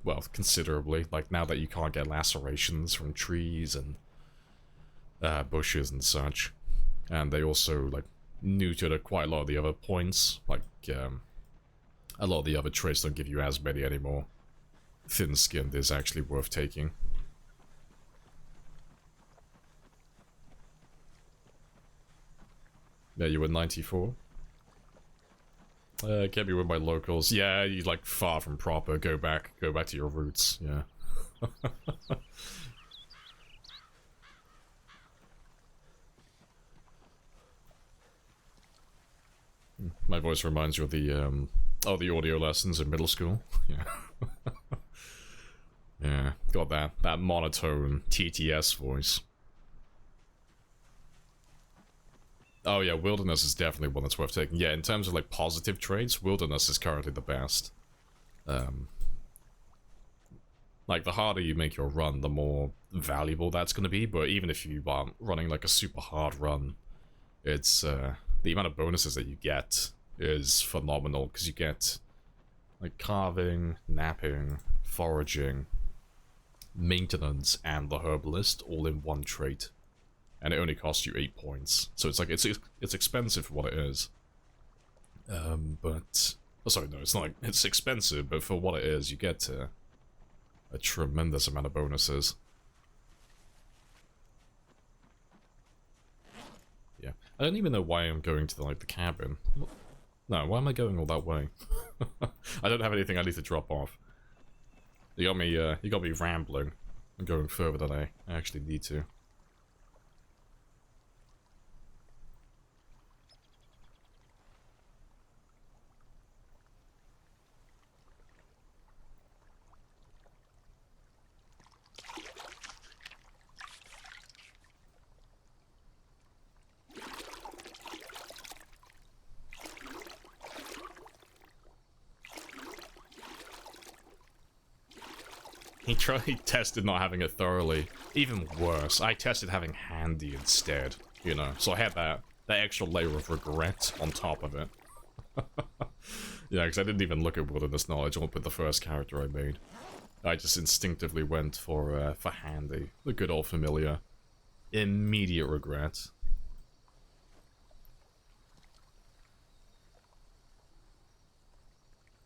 well, considerably, like, now that you can't get lacerations from trees, and bushes and such. And they also, like, neutered quite a lot of the other points. Like, a lot of the other traits don't give you as many anymore. Thin-skinned is actually worth taking. Yeah, you were 94? Can't be with my locals. Yeah, you like far from proper. Go back to your roots. Yeah. My voice reminds you of the the audio lessons in middle school. Yeah. Yeah, got that monotone TTS voice. Oh yeah, Wilderness is definitely one that's worth taking. Yeah, in terms of like positive traits, Wilderness is currently the best. Like the harder you make your run, the more valuable that's going to be. But even if you aren't running like a super hard run, it's the amount of bonuses that you get is phenomenal because you get like carving, napping, foraging, maintenance, and the herbalist all in one trait. And it only costs you 8 points. So it's like, it's expensive for what it is. But... Oh, sorry, no, it's not like, it's expensive, but for what it is, you get a tremendous amount of bonuses. Yeah. I don't even know why I'm going to, the cabin. No, why am I going all that way? I don't have anything I need to drop off. You got me rambling. I'm going further than I actually need to. He tested not having it thoroughly. Even worse, I tested having handy instead, you know. So I had that extra layer of regret on top of it. Yeah, because I didn't even look at Wilderness Knowledge with the first character I made. I just instinctively went for handy. The good old familiar. Immediate regret.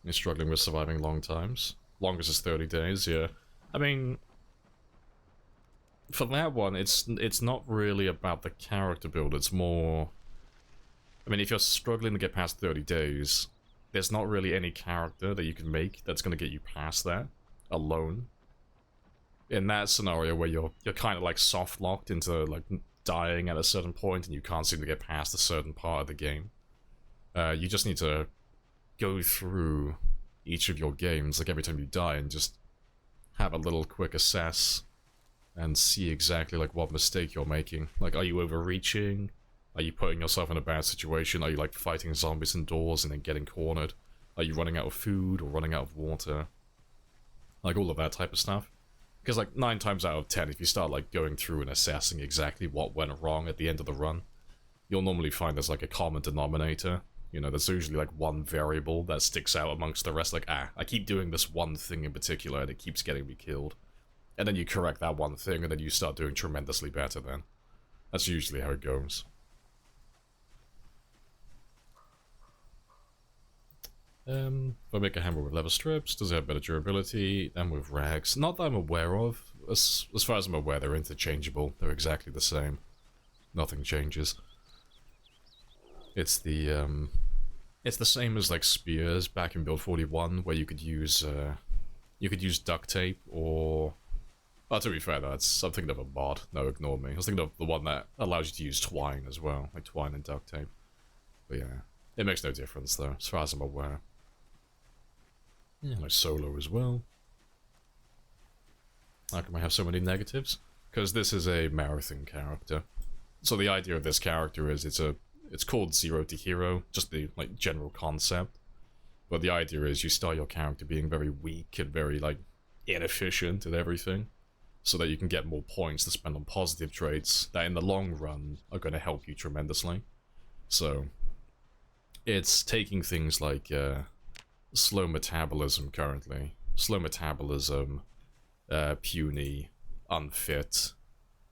You're struggling with surviving long times? Longest is 30 days, yeah. I mean, for that one, it's not really about the character build, it's more... I mean, if you're struggling to get past 30 days, there's not really any character that you can make that's going to get you past that, alone. In that scenario where you're kind of like soft-locked into like dying at a certain point and you can't seem to get past a certain part of the game, you just need to go through each of your games, like every time you die, and just have a little quick assess and see exactly like what mistake you're making. Like, are you overreaching? Are you putting yourself in a bad situation? Are you like fighting zombies indoors and then getting cornered? Are you running out of food or running out of water? Like all of that type of stuff. Because like 9 times out of 10, if you start like going through and assessing exactly what went wrong at the end of the run, you'll normally find there's like a common denominator. You know, there's usually like one variable that sticks out amongst the rest, like, I keep doing this one thing in particular and it keeps getting me killed. And then you correct that one thing and then you start doing tremendously better then. That's usually how it goes. If I make a hammer with leather strips, does it have better durability than with rags? Not that I'm aware of. As far as I'm aware, they're interchangeable. They're exactly the same. Nothing changes. It's the same as like spears back in build 41, where you could use duct tape or... Oh, to be fair, I'm thinking of a mod. No, ignore me. I was thinking of the one that allows you to use twine as well, like twine and duct tape. But yeah, it makes no difference though, as far as I'm aware. Yeah, like solo as well. How come I have so many negatives? Because this is a marathon character. So the idea of this character is it's called Zero to Hero, just the like general concept. But the idea is you start your character being very weak and very like inefficient at everything, so that you can get more points to spend on positive traits that in the long run are going to help you tremendously. So it's taking things like slow metabolism currently, slow metabolism, puny, unfit,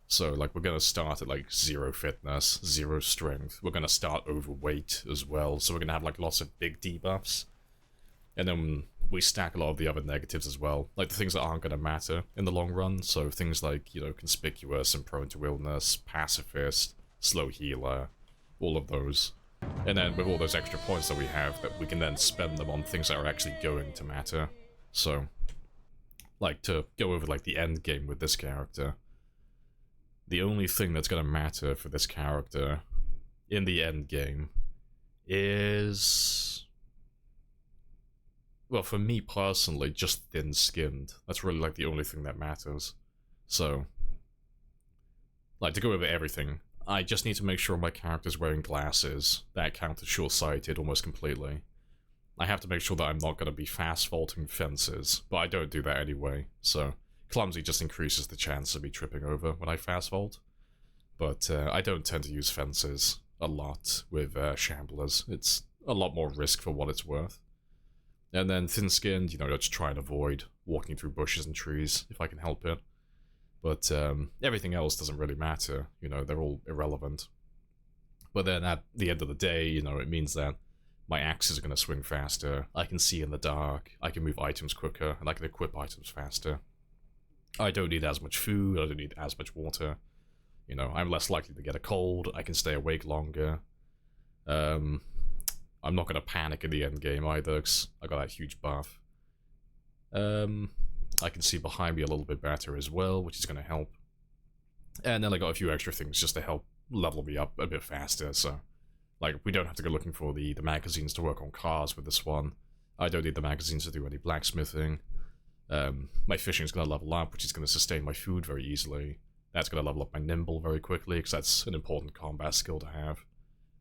So, like, we're gonna start at, like, 0 fitness, 0 strength. We're gonna start overweight as well, so we're gonna have, like, lots of big debuffs. And then we stack a lot of the other negatives as well, like the things that aren't gonna matter in the long run, so things like, you know, conspicuous and prone to illness, pacifist, slow healer, all of those. And then with all those extra points that we have, that we can then spend them on things that are actually going to matter. So, like, to go over, like, the end game with this character, the only thing that's gonna matter for this character in the end game is... well, for me personally, just thin-skinned. That's really, like, the only thing that matters. So, like, to go over everything, I just need to make sure my character's wearing glasses. That count as short-sighted almost completely. I have to make sure that I'm not going to be fast-vaulting fences, but I don't do that anyway, so clumsy just increases the chance of me tripping over when I fast-vault. But I don't tend to use fences a lot with Shamblers. It's a lot more risk for what it's worth. And then thin-skinned, you know, I just try and avoid walking through bushes and trees if I can help it. But everything else doesn't really matter, you know, they're all irrelevant. But then at the end of the day, you know, it means that my axe is going to swing faster, I can see in the dark, I can move items quicker, and I can equip items faster. I don't need as much food, I don't need as much water. You know, I'm less likely to get a cold, I can stay awake longer. I'm not going to panic in the end game either, because I got that huge buff. I can see behind me a little bit better as well, which is going to help. And then I got a few extra things just to help level me up a bit faster, so... like, we don't have to go looking for the magazines to work on cars with this one. I don't need the magazines to do any blacksmithing. My fishing is going to level up, which is going to sustain my food very easily. That's going to level up my nimble very quickly, because that's an important combat skill to have.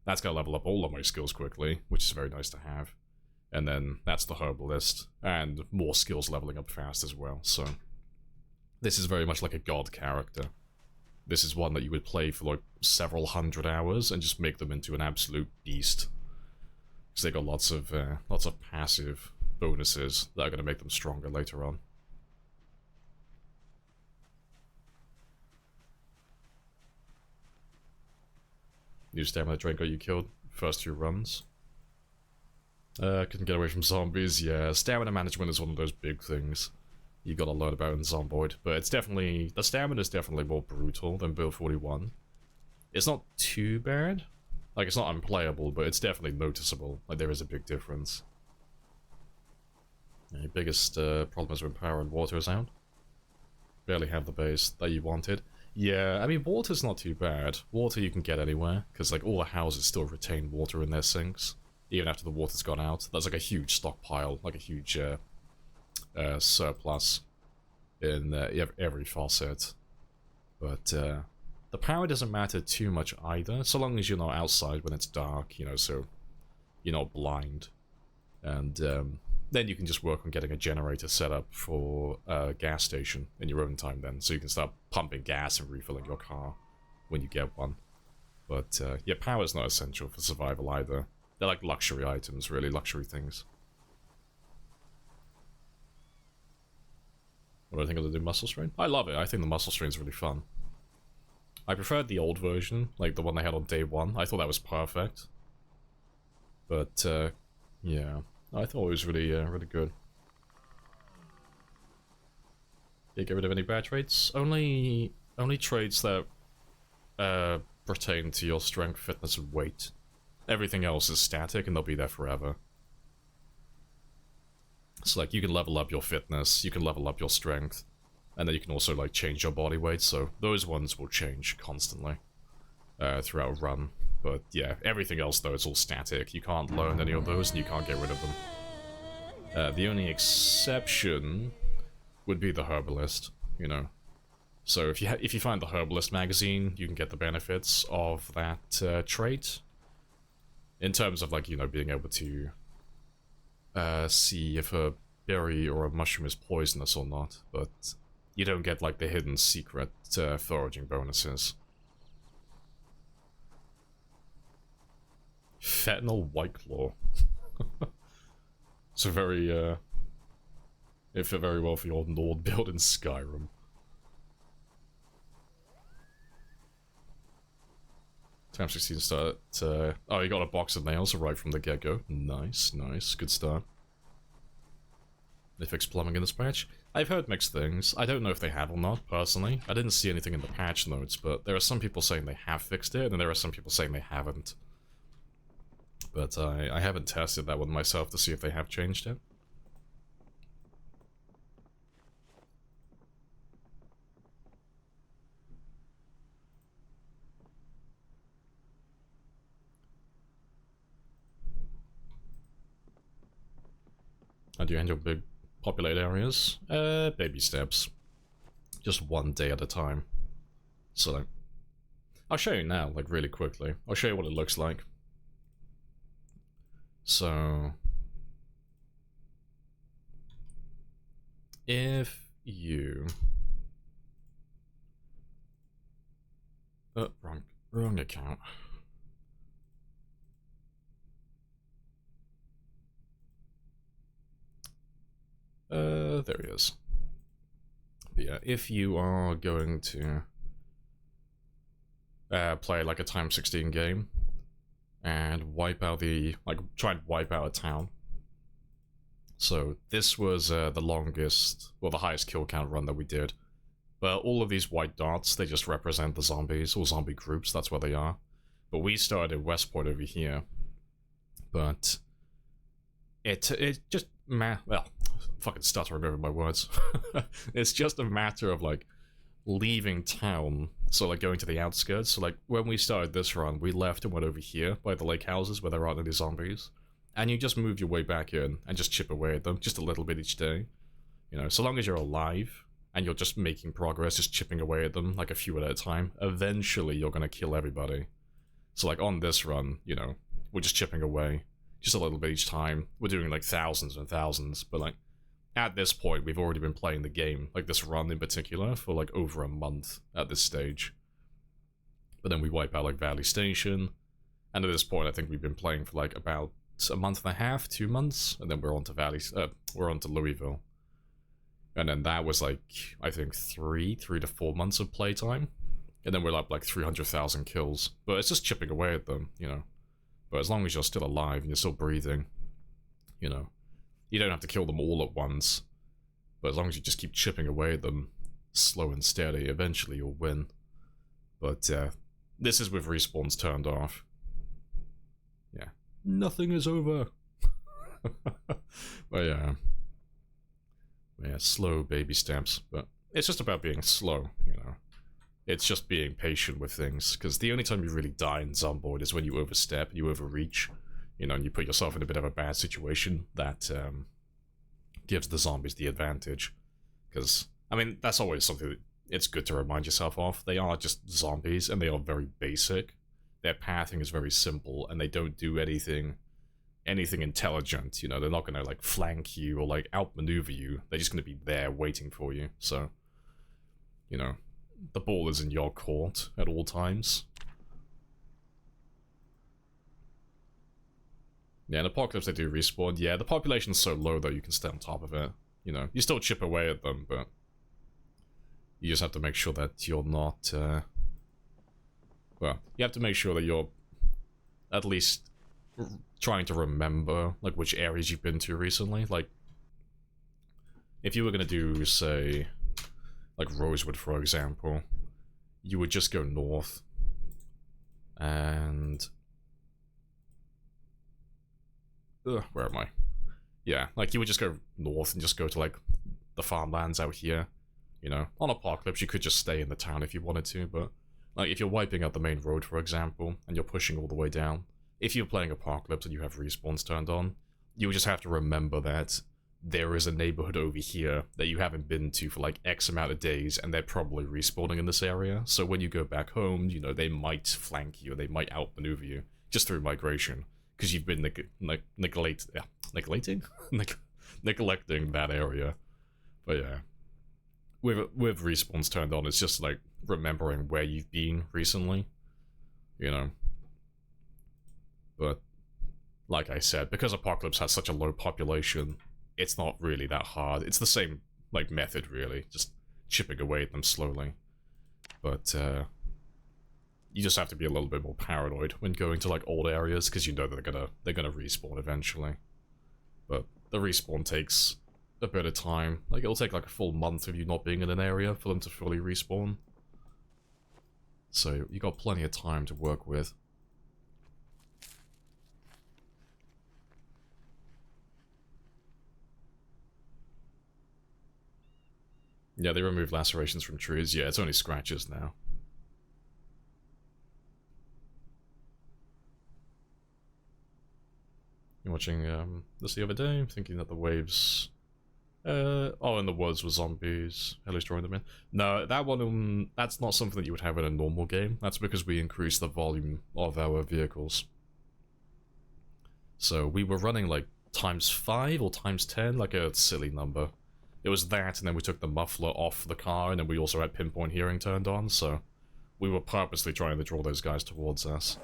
That's going to level up all of my skills quickly, which is very nice to have. And then that's the herbalist, and more skills leveling up fast as well, so... this is very much like a god character. This is one that you would play for like several hundred hours and just make them into an absolute beast. Because they got lots of passive bonuses that are going to make them stronger later on. New stamina drain got you killed first 2 runs. Couldn't get away from zombies, yeah. Stamina management is one of those big things you gotta learn about in Zomboid, but it's definitely... the stamina is definitely more brutal than Build 41. It's not too bad. Like, it's not unplayable, but it's definitely noticeable. Like, there is a big difference. The biggest problem is when power and water is out. Barely have the base that you wanted. Yeah, I mean, water's not too bad. Water you can get anywhere, because, like, all the houses still retain water in their sinks, even after the water's gone out. That's like a huge stockpile, like a huge... surplus in every faucet. But the power doesn't matter too much either, so long as you're not outside when it's dark, you know, so you're not blind. And then you can just work on getting a generator set up for a gas station in your own time then, so you can start pumping gas and refilling your car when you get one. But yeah, power's not essential for survival either. They're like luxury items, really, luxury things. What do I think of the new muscle strain? I love it. I think the muscle strain is really fun. I preferred the old version, like the one they had on day 1. I thought that was perfect. But, yeah. I thought it was really, really good. Did you get rid of any bad traits? Only traits that, pertain to your strength, fitness, and weight. Everything else is static and they'll be there forever. So, like, you can level up your fitness, you can level up your strength, and then you can also, like, change your body weight, so those ones will change constantly throughout a run. But, yeah, everything else, though, it's all static. You can't learn any of those, and you can't get rid of them. The only exception would be the herbalist, you know. So, if you find the herbalist magazine, you can get the benefits of that trait. In terms of, like, you know, being able to... see if a berry or a mushroom is poisonous or not, but you don't get, like, the hidden secret foraging bonuses. Fentanyl White Claw. It's a very, it fit very well for your Nord build in Skyrim. Time 16 start. Oh, you got a box of nails right from the get-go. Nice, nice. Good start. They fixed plumbing in this patch? I've heard mixed things. I don't know if they have or not, personally. I didn't see anything in the patch notes, but there are some people saying they have fixed it, and there are some people saying they haven't. But I haven't tested that one myself to see if they have changed it. How do you handle big populated areas? Baby steps. Just one day at a time. So, like, I'll show you now, like, really quickly. I'll show you what it looks like. So, if you... wrong account. There he is. But yeah, if you are going to play like a time 16 game and wipe out try and wipe out a town. So this was the longest, well, the highest kill count run that we did. But all of these white dots, they just represent the zombies, or zombie groups, that's what they are. But we started at West Point over here. But it just, well, fucking stuttering over my words. It's just a matter of, like, leaving town, so, like, going to the outskirts. So, like, when we started this run, we left and went over here by the lake houses where there aren't any zombies. And you just move your way back in and just chip away at them, just a little bit each day. You know, so long as you're alive, and you're just making progress, just chipping away at them, like, a few at a time, eventually you're gonna kill everybody. So, like, on this run, you know, we're just chipping away, just a little bit each time. We're doing, like, thousands and thousands, but, like, at this point, we've already been playing the game, like this run in particular, for, like, over a month at this stage. But then we wipe out, like, Valley Station, and at this point, I think we've been playing for, like, about a month and a half, 2 months, and then we're on to we're on to Louisville. And then that was, like, I think 3 to 4 months of playtime. And then we're up, like, 300,000 kills. But it's just chipping away at them, you know. But as long as you're still alive and you're still breathing, you know, you don't have to kill them all at once. But as long as you just keep chipping away at them, slow and steady, eventually you'll win. But, this is with respawns turned off. Yeah. Nothing is over. But yeah. Yeah, slow baby steps, but it's just about being slow, you know. It's just being patient with things, because the only time you really die in Zomboid is when you overstep, you overreach, you know, and you put yourself in a bit of a bad situation that gives the zombies the advantage. Because, I mean, that's always something that it's good to remind yourself of. They are just zombies, and they are very basic. Their pathing is very simple, and they don't do anything intelligent, you know. They're not gonna, like, flank you or, like, outmaneuver you. They're just gonna be there waiting for you. So, you know, the ball is in your court at all times. Yeah, in Apocalypse they do respawn. Yeah, the population's so low though you can stay on top of it. You know, you still chip away at them, but you just have to make sure that you're not, well, you have to make sure that you're at least trying to remember, like, which areas you've been to recently. Like, if you were gonna do, say, like Rosewood, for example, you would just go north, and... where am I? Yeah, like, you would just go north and just go to, like, the farmlands out here, you know. On Apocalypse, you could just stay in the town if you wanted to, but, like, if you're wiping out the main road, for example, and you're pushing all the way down, if you're playing Apocalypse and you have respawns turned on, you just have to remember that there is a neighborhood over here that you haven't been to for, like, X amount of days, and they're probably respawning in this area. So when you go back home, you know, they might flank you, they might outmaneuver you, just through migration, because you've been neglecting that area. But yeah, with respawns turned on, it's just, like, remembering where you've been recently, you know. But, like I said, because Apocalypse has such a low population, it's not really that hard. It's the same, like, method, really, just chipping away at them slowly. But, You just have to be a little bit more paranoid when going to like old areas, because you know that they're gonna respawn eventually. But the respawn takes a bit of time. Like, it'll take like a full month of you not being in an area for them to fully respawn. So you got plenty of time to work with. Yeah, they remove lacerations from trees. Yeah, it's only scratches now. You're watching this the other day, thinking that the waves... oh, in the woods were zombies. Hello's drawing them in. No, that one, that's not something that you would have in a normal game. That's because we increased the volume of our vehicles. So we were running like ×5 or ×10, like a silly number. It was that, and then we took the muffler off the car, and then we also had pinpoint hearing turned on, so we were purposely trying to draw those guys towards us.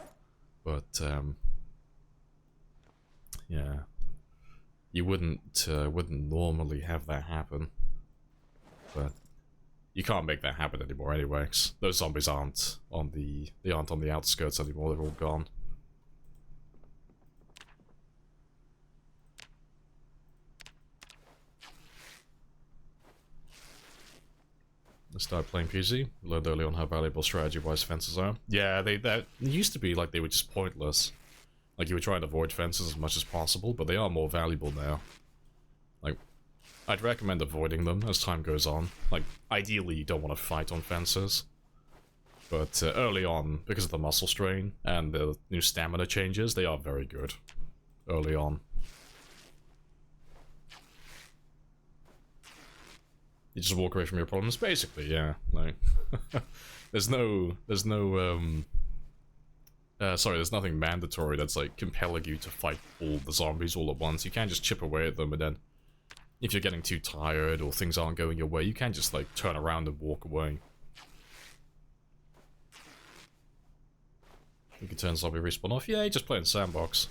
But, yeah. You wouldn't normally have that happen. But you can't make that happen anymore anyway, 'cause those zombies aren't on the outskirts anymore, they're all gone. I started playing PZ, learned early on how valuable strategy-wise fences are. Yeah, they used to be like they were just pointless. Like, you were trying to avoid fences as much as possible, but they are more valuable now. Like, I'd recommend avoiding them as time goes on. Like, ideally you don't want to fight on fences. But early on, because of the muscle strain and the new stamina changes, they are very good early on. You just walk away from your problems, basically, yeah. Like, there's nothing mandatory that's like compelling you to fight all the zombies all at once. You can't just chip away at them, and then if you're getting too tired or things aren't going your way, you can just like turn around and walk away. You can turn zombie respawn off. Yeah, you just play in sandbox.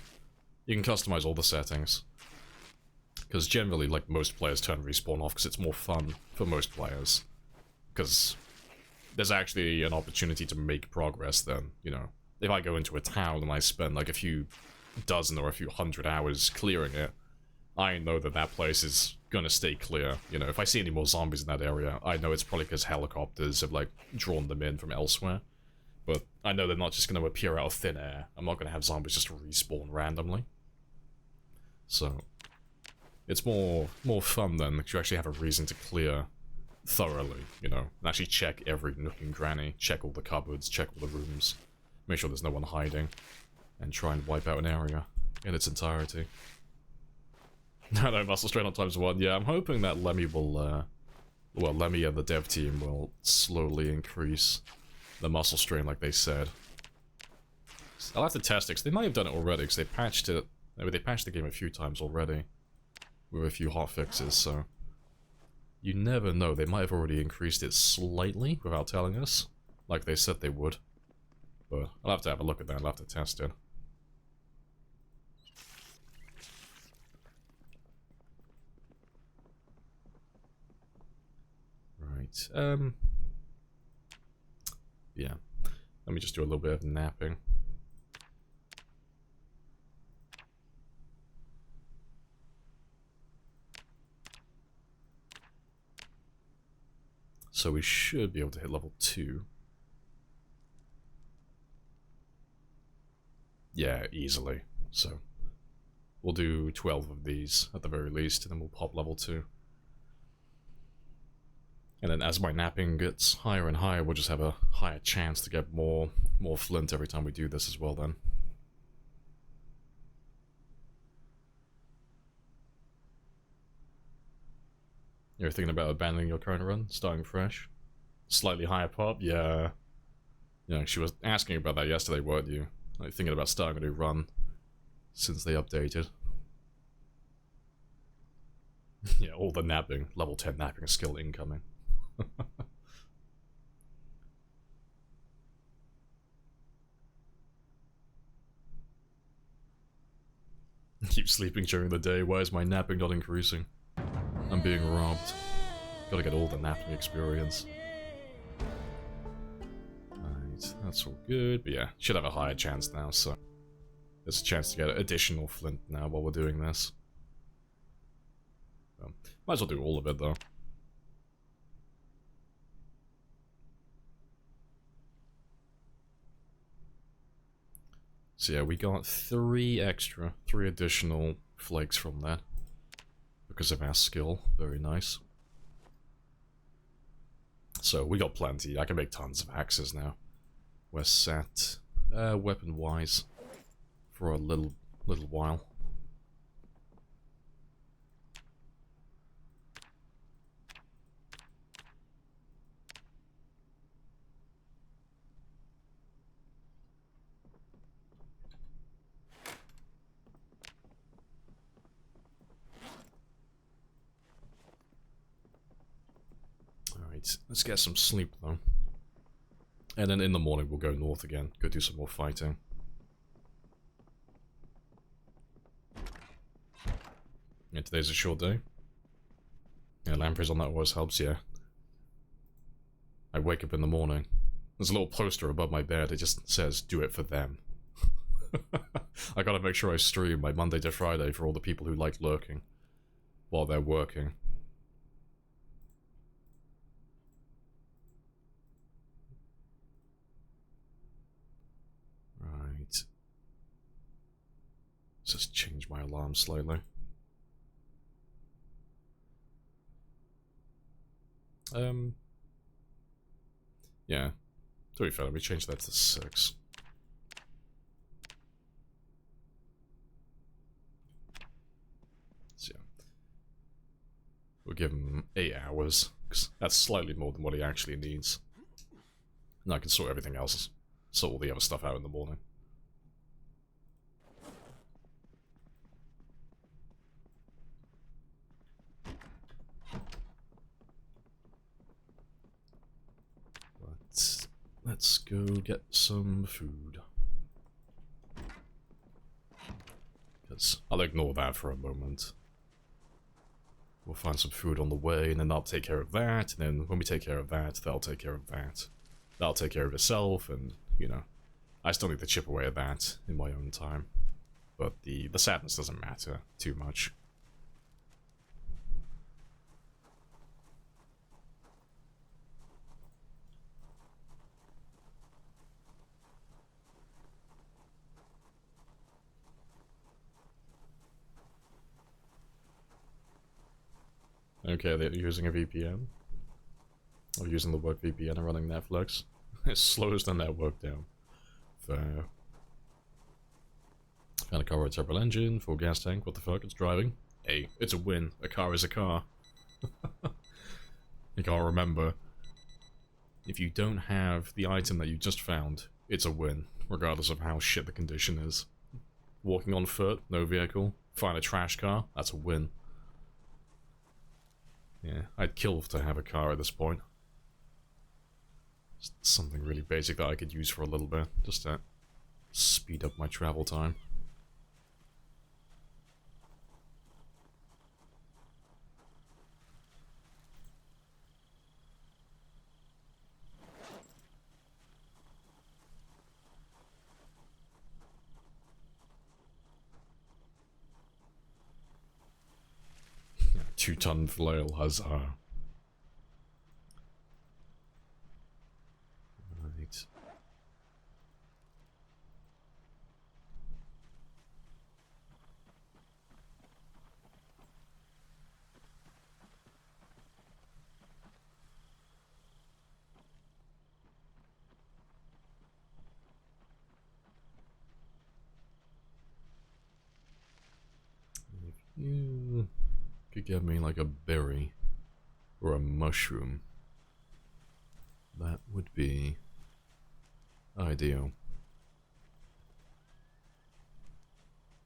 You can customize all the settings. Because generally, like, most players turn respawn off because it's more fun for most players. Because there's actually an opportunity to make progress then, you know. If I go into a town and I spend like a few dozen or a few hundred hours clearing it, I know that that place is gonna stay clear. You know, if I see any more zombies in that area, I know it's probably because helicopters have like drawn them in from elsewhere. But I know they're not just gonna appear out of thin air. I'm not gonna have zombies just respawn randomly. So it's more fun then, because you actually have a reason to clear thoroughly, you know, and actually check every nook and cranny, check all the cupboards, check all the rooms, make sure there's no one hiding, and try and wipe out an area in its entirety. No, muscle strain on ×1. Yeah, I'm hoping that Lemmy will, well, Lemmy and the dev team will slowly increase the muscle strain like they said. I'll have to test it, 'cause they might have done it already, because they patched it, maybe they patched the game a few times already, with a few hotfixes, so you never know, they might have already increased it slightly without telling us, like they said they would. But I'll have to have a look at that, I'll have to test it. Right, yeah. Let me just do a little bit of napping. So we should be able to hit level 2. Yeah, easily. So we'll do 12 of these at the very least, and then we'll pop level 2. And then as my napping gets higher and higher, we'll just have a higher chance to get more flint every time we do this as well then. You're thinking about abandoning your current run, starting fresh? Slightly higher pop? Yeah. Yeah, she was asking about that yesterday, weren't you? Like, thinking about starting a new run since they updated. Yeah, all the napping. Level 10 napping skill incoming. Keep sleeping during the day. Why is my napping not increasing? I'm being robbed. Gotta get all the napping experience. Right, that's all good, but yeah, should have a higher chance now, so there's a chance to get additional flint now while we're doing this. Might as well do all of it, though. So yeah, we got 3 additional flakes from that. Because of our skill. Very nice. So we got plenty. I can make tons of axes now. We're set, weapon-wise, for a little while. Alright, let's get some sleep though. And then in the morning we'll go north again, go do some more fighting. Yeah, today's a short day. Yeah, Lamprey's on that always helps, yeah. I wake up in the morning. There's a little poster above my bed, it just says, do it for them. I gotta make sure I stream my Monday to Friday for all the people who like lurking while they're working. Right. Let's just change my alarm slightly. Yeah. To be fair, let me change that to 6. So yeah. We'll give him 8 hours, because that's slightly more than what he actually needs. And I can sort everything else, sort all the other stuff out in the morning. Let's go get some food. Because I'll ignore that for a moment. We'll find some food on the way, and then I'll take care of that, and then when we take care of that, they'll take care of that. That'll take care of itself, and, you know, I still need to chip away at that in my own time. But the sadness doesn't matter too much. Okay, they're using a VPN. Or using the work VPN and running Netflix. It slows the network down. Fair. Found a car with a turbo engine, full gas tank, what the fuck, it's driving. Hey, it's a win. A car is a car. You can't remember. If you don't have the item that you just found, it's a win, regardless of how shit the condition is. Walking on foot, no vehicle. Find a trash car, that's a win. Yeah, I'd kill to have a car at this point. Just something really basic that I could use for a little bit, just to speed up my travel time. Yeah, 2-ton flail, huzzah. Right. If you could get me like a berry or a mushroom, that would be ideal.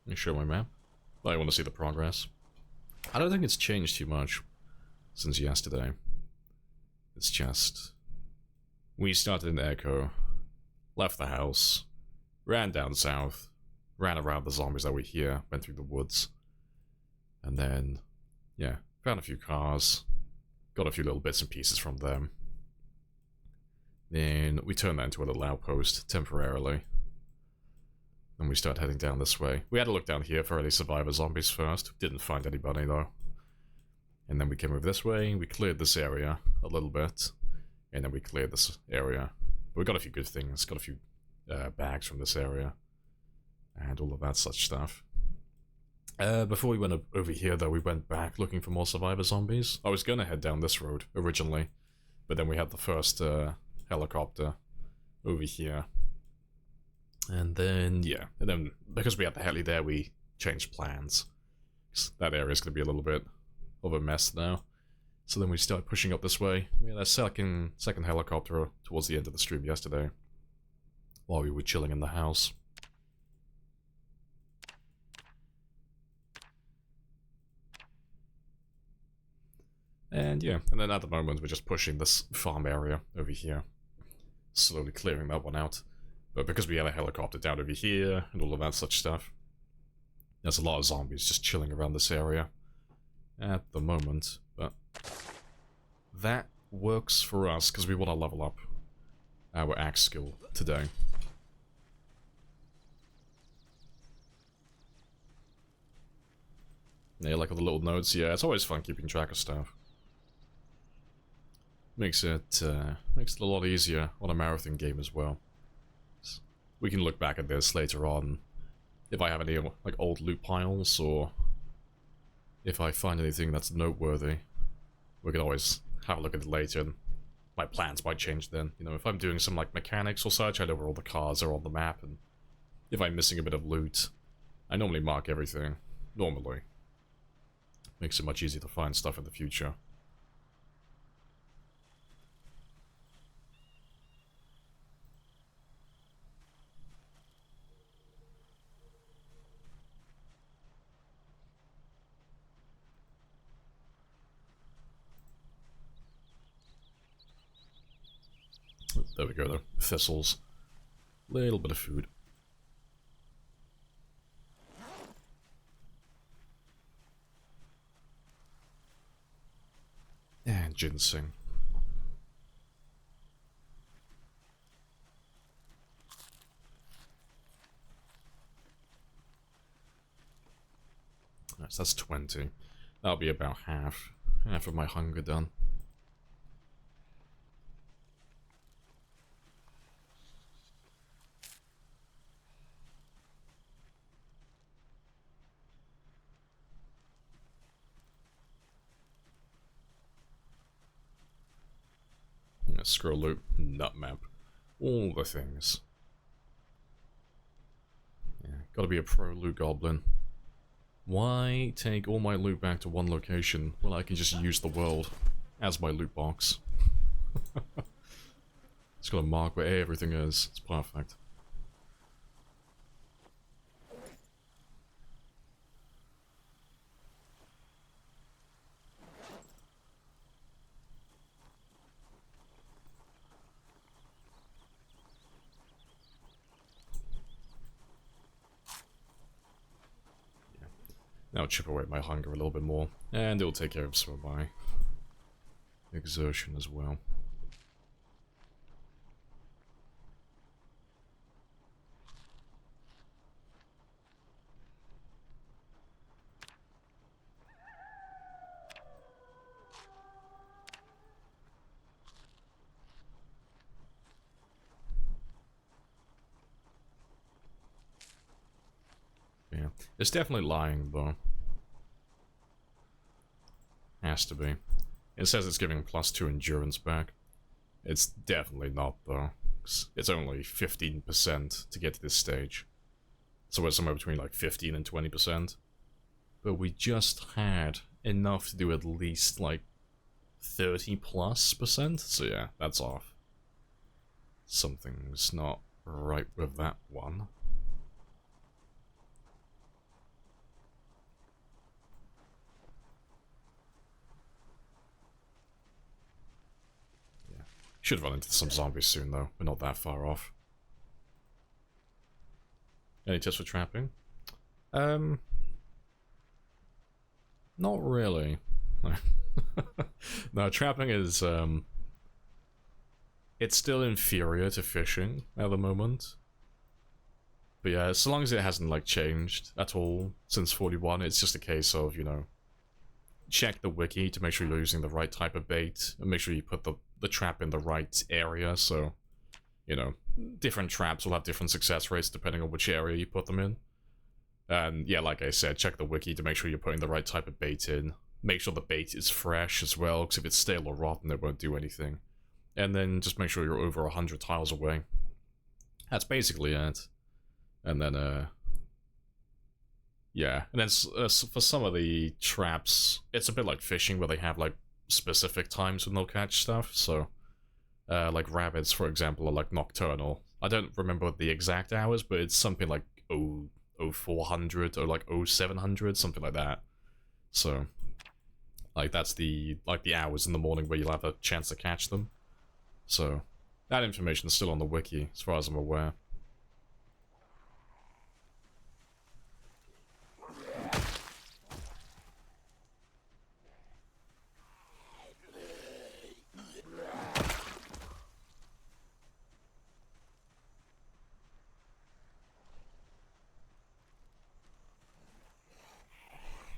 Let me show my map. I want to see the progress. I don't think it's changed too much since yesterday. It's just... we started in Echo, left the house, ran down south, ran around the zombies that were here, went through the woods, and then, yeah, found a few cars, got a few little bits and pieces from them. Then we turn that into a little outpost temporarily. Then we start heading down this way. We had a look down here for any survivor zombies first. Didn't find anybody though. And then we came over this way, we cleared this area a little bit. And then we cleared this area. But we got a few good things, got a few bags from this area. And all of that such stuff. Before we went over here though, we went back looking for more survivor zombies. I was gonna head down this road originally. But then we had the first helicopter over here. And then, yeah. And then, because we had the heli there, we changed plans. That area is going to be a little bit of a mess now. So then we started pushing up this way. We had a second helicopter towards the end of the stream yesterday. While we were chilling in the house. And yeah, and then at the moment we're just pushing this farm area over here. Slowly clearing that one out. But because we had a helicopter down over here, and all of that such stuff, there's a lot of zombies just chilling around this area at the moment. But that works for us, because we want to level up our axe skill today. Yeah, like all the little notes, yeah, it's always fun keeping track of stuff. Makes it a lot easier on a marathon game as well. We can look back at this later on, if I have any like old loot piles, or if I find anything that's noteworthy. We can always have a look at it later, and my plans might change then. You know, if I'm doing some like mechanics or such, I know where all the cars are on the map, and if I'm missing a bit of loot, I normally mark everything, normally. Makes it much easier to find stuff in the future. There we go, though. Thistles. Little bit of food. And ginseng. Right, so that's 20. That'll be about half of my hunger done. Scroll loop, nut map, all the things. Yeah, gotta be a pro loot goblin. Why take all my loot back to one location when I can just use the world as my loot box? It's got to mark where everything is. It's perfect. Now chip away at my hunger a little bit more, and it'll take care of some of my exertion as well. Yeah, it's definitely lying though. Has to be. It says it's giving +2 endurance back. It's definitely not though. It's only 15% to get to this stage. So we're somewhere between like 15 and 20%. But we just had enough to do at least like 30+%. So yeah, that's off. Something's not right with that one. Should run into some zombies soon, though. We're not that far off. Any tips for trapping? Not really. No, trapping is, It's still inferior to fishing at the moment. But yeah, as long as it hasn't like changed at all since 41, it's just a case of, you know, check the wiki to make sure you're using the right type of bait, and make sure you put the trap in the right area, so, you know, different traps will have different success rates depending on which area you put them in. And yeah, like I said, check the wiki to make sure you're putting the right type of bait in. Make sure the bait is fresh as well, because if it's stale or rotten, it won't do anything. And then just make sure you're over 100 tiles away. That's basically it. And then, yeah. And then for some of the traps, it's a bit like fishing, where they have, like, specific times when they'll catch stuff, so... like rabbits, for example, are like nocturnal. I don't remember the exact hours, but it's something like 0400 or like 0700, something like that. So, like that's the hours in the morning where you'll have a chance to catch them. So, that information is still on the wiki, as far as I'm aware.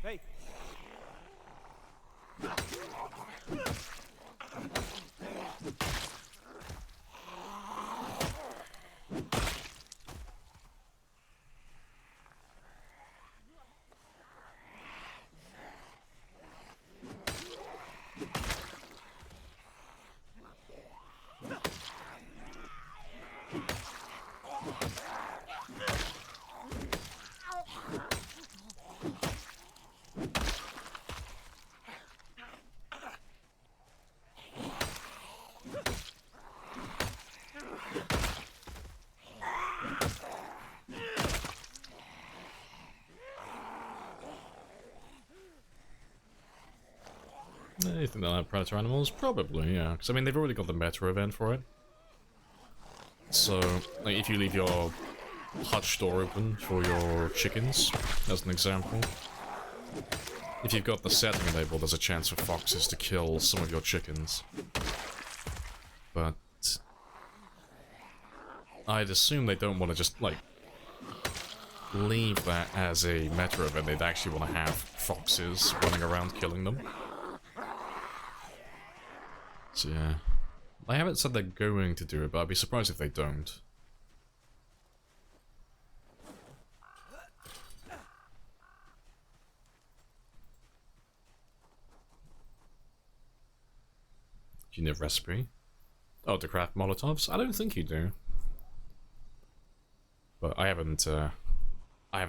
Hey. You think they'll have predator animals? Probably, yeah. Because, I mean, they've already got the meta event for it. So, like, if you leave your hutch door open for your chickens, as an example, if you've got the setting enabled, there's a chance for foxes to kill some of your chickens. But... I'd assume they don't want to just, like, leave that as a meta event. They'd actually want to have foxes running around killing them. So yeah, I haven't said they're going to do it, but I'd be surprised if they don't. Do you need a recipe? Oh, to craft Molotovs? I don't think you do. But I haven't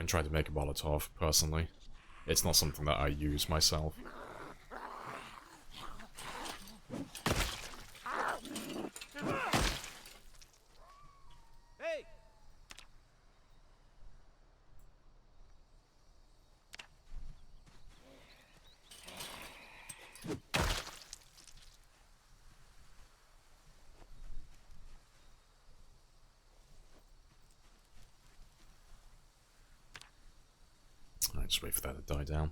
tried to make a Molotov, personally. It's not something that I use myself. Hey. Alright, just wait for that to die down.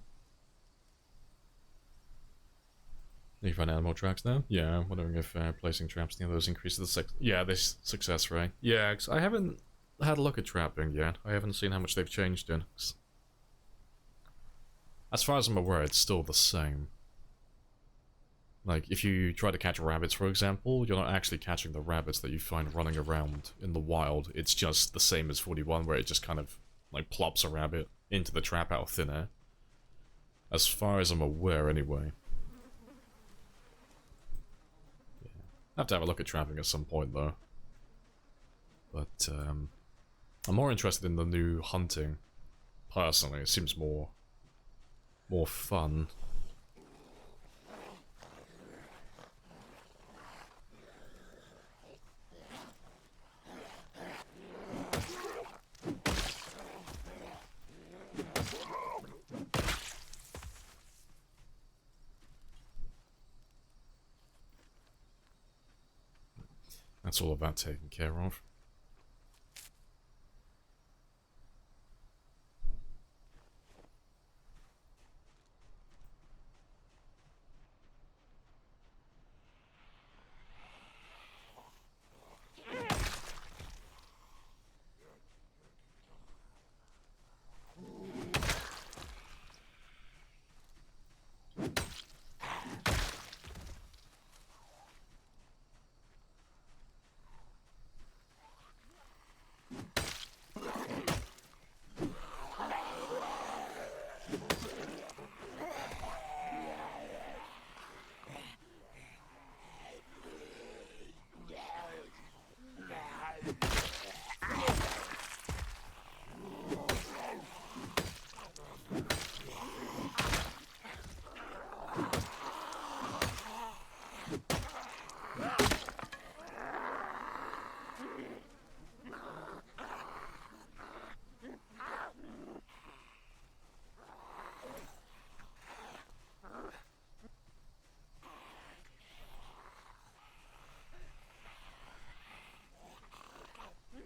You find animal tracks now? Yeah, I'm wondering if placing traps near those increases the success rate. Yeah, 'cause I haven't had a look at trapping yet. I haven't seen how much they've changed in. As far as I'm aware, it's still the same. Like, if you try to catch rabbits, for example, you're not actually catching the rabbits that you find running around in the wild. It's just the same as 41, where it just kind of, like, plops a rabbit into the trap out of thin air. As far as I'm aware, anyway. I have to have a look at trapping at some point, though. But, I'm more interested in the new hunting. Personally, it seems more fun. That's all about taken care of.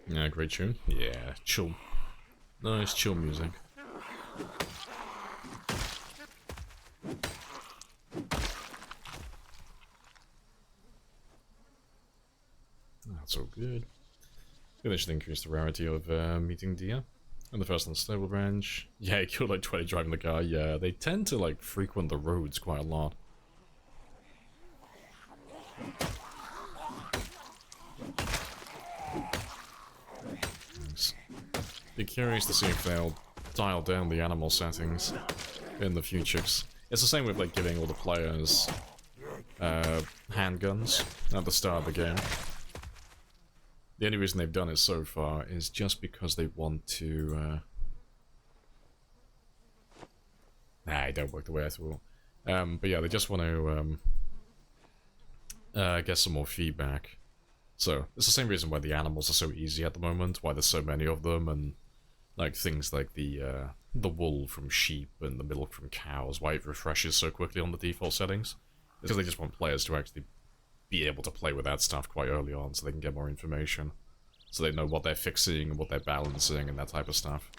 Yeah, great tune. Yeah, chill. Nice chill music. That's all good. They should increase the rarity of meeting deer. And the first unstable ranch. Yeah, he killed like 20 driving the car. Yeah, they tend to like frequent the roads quite a lot. Thanks. Be curious to see if they'll dial down the animal settings in the future. It's the same with like giving all the players handguns at the start of the game. The only reason they've done it so far is just because they want to... Nah, it don't work the way I thought. But yeah, they just want to get some more feedback. So, it's the same reason why the animals are so easy at the moment, why there's so many of them, and like things like the wool from sheep and the milk from cows, why it refreshes so quickly on the default settings. It's because they just want players to actually be able to play with that stuff quite early on so they can get more information. So they know what they're fixing and what they're balancing and that type of stuff.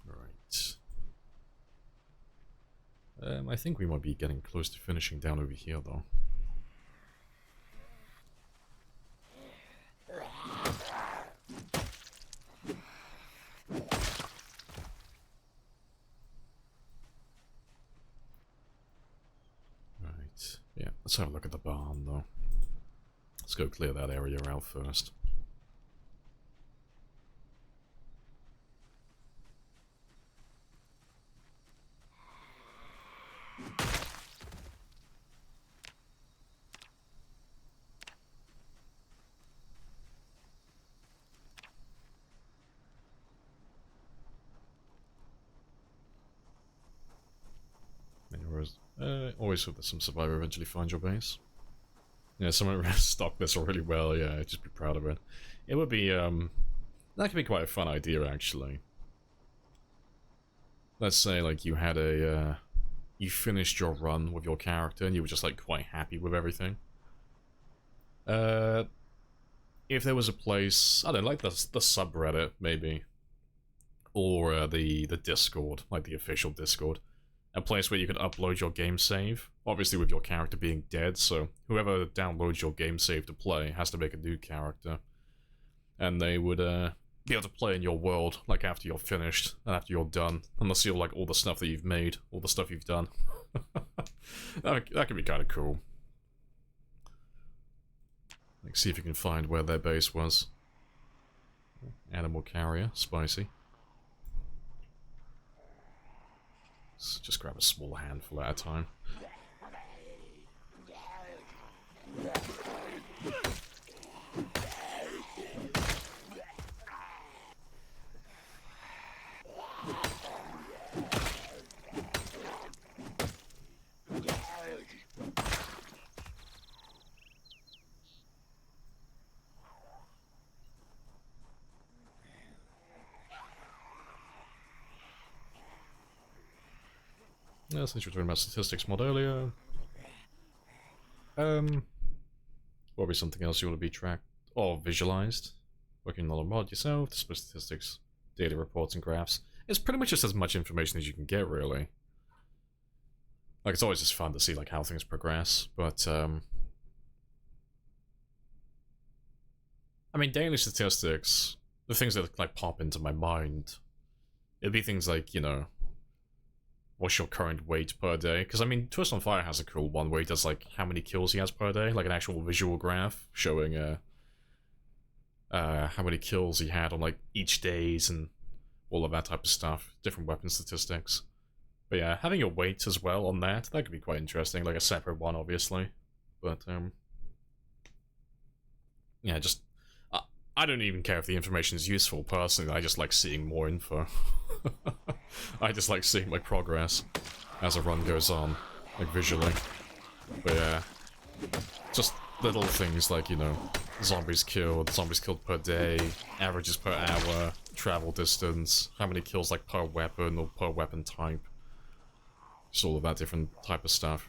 Right. I think we might be getting close to finishing down over here though. Yeah, let's have a look at the barn, though. Let's go clear that area out first. Always hope that some survivor eventually finds your base. Yeah, someone stocked this really well, yeah, I'd just be proud of it. It would be, that could be quite a fun idea, actually. Let's say, like, you had a, you finished your run with your character and you were just, like, quite happy with everything. If there was a place, I don't know, like the subreddit, maybe. Or the Discord, like the official Discord. A place where you could upload your game save, obviously with your character being dead, so whoever downloads your game save to play has to make a new character. And they would be able to play in your world, like after you're finished, and after you're done, and they'll see like all the stuff that you've made, all the stuff you've done. that could be kind of cool. Like, see if you can find where their base was. Animal carrier, spicy. Let's just grab a small handful at a time. Yeah, since you were talking about statistics mod earlier. What would be something else you want to be tracked or visualized? Working on a mod yourself, display statistics, data reports and graphs. It's pretty much just as much information as you can get, really. Like, it's always just fun to see like how things progress, but I mean, daily statistics, the things that like pop into my mind, it'd be things like, you know, what's your current weight per day? Because, I mean, Twist on Fire has a cool one where he does, like, how many kills he has per day. Like, an actual visual graph showing, how many kills he had on like each days and all of that type of stuff, different weapon statistics. But yeah, having a weight as well on that could be quite interesting, like a separate one, obviously. But, yeah, just... I don't even care if the information is useful, personally, I just like seeing more info. I just like seeing my progress as a run goes on, like visually. But yeah, just little things like, you know, zombies killed per day, averages per hour, travel distance, how many kills like per weapon or per weapon type. Just all of that different type of stuff.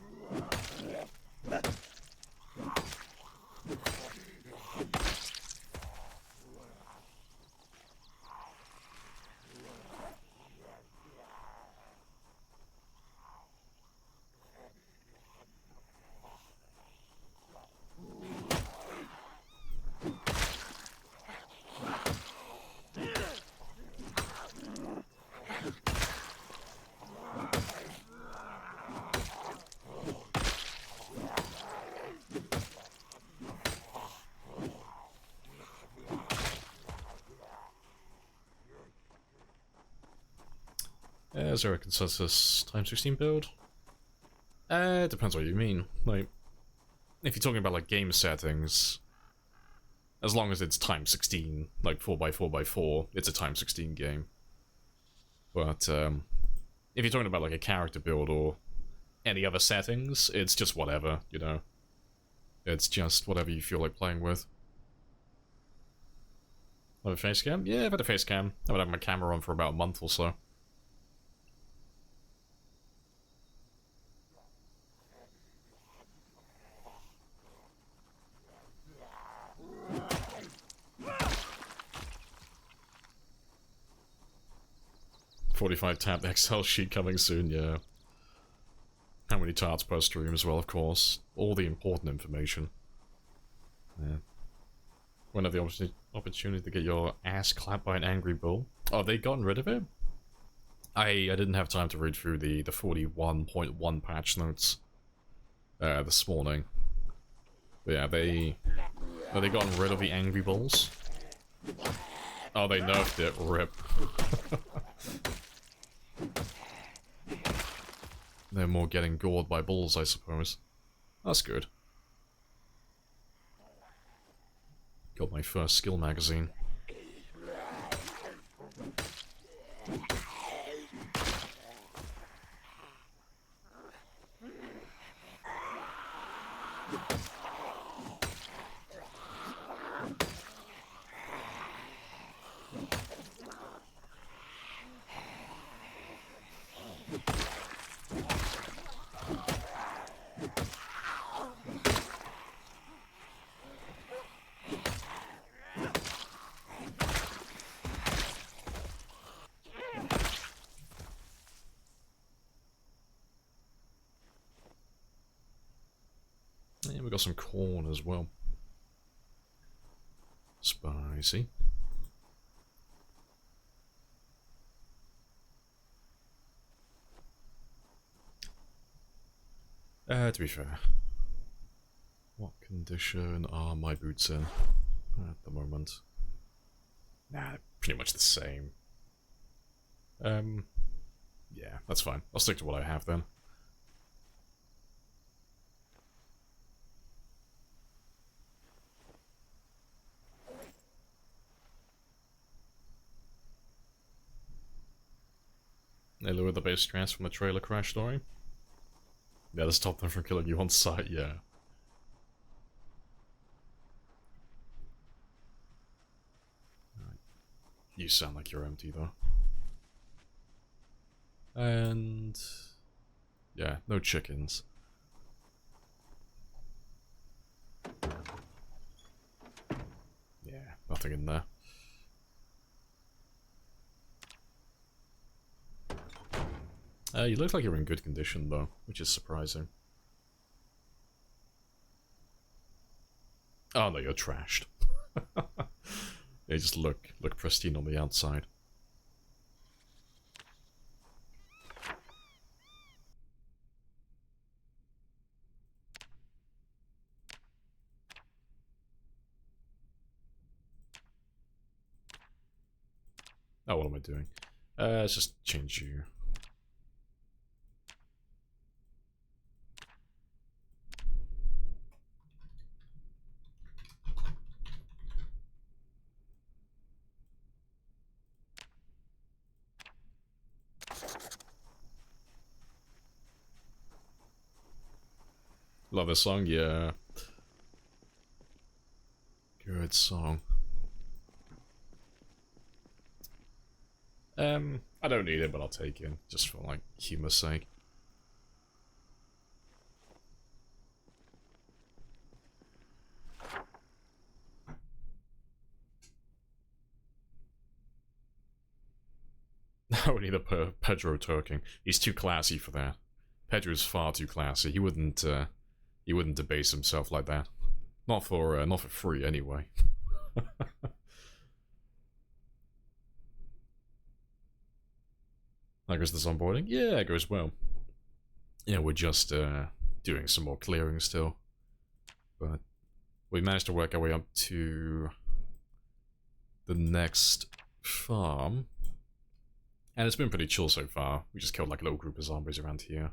Is there a consensus times 16 build? It depends what you mean. Like, if you're talking about like game settings, as long as it's times 16, like 4x4x4, it's a times 16 game. But if you're talking about like a character build or any other settings, it's just whatever, you know. It's just whatever you feel like playing with. Have a face cam? Yeah, I've had a face cam. I've had my camera on for about a month or so. .45 tab Excel sheet coming soon, yeah. How many tarts per stream as well, of course. All the important information. Yeah. When have the opportunity to get your ass clapped by an angry bull? Oh, they gotten rid of it? I didn't have time to read through the 41.1 patch notes this morning. But yeah, have they gotten rid of the angry bulls? Oh, they nerfed it. Rip. They're more getting gored by bulls, I suppose. That's good. Got my first skill magazine. Yeah, we got some corn as well. Spicy. To be fair, what condition are my boots in at the moment? Nah, pretty much the same. Yeah, that's fine. I'll stick to what I have then. They lowered the base stress from the trailer crash story. Yeah, to stop them from killing you on sight, yeah. Right. You sound like you're empty, though. And... yeah, no chickens. Yeah, nothing in there. You look like you're in good condition, though, which is surprising. Oh no, you're trashed. They just look pristine on the outside. Oh, what am I doing? Let's just change you. Love this song, yeah. Good song. I don't need it, but I'll take it, just for, like, humor's sake. We need a Pedro Turking. He's too classy for that. Pedro's far too classy. He wouldn't debase himself like that. Not for free, anyway. How goes this onboarding? Yeah, it goes well. Yeah, we're just doing some more clearing still. But we managed to work our way up to the next farm. And it's been pretty chill so far. We just killed like a little group of zombies around here.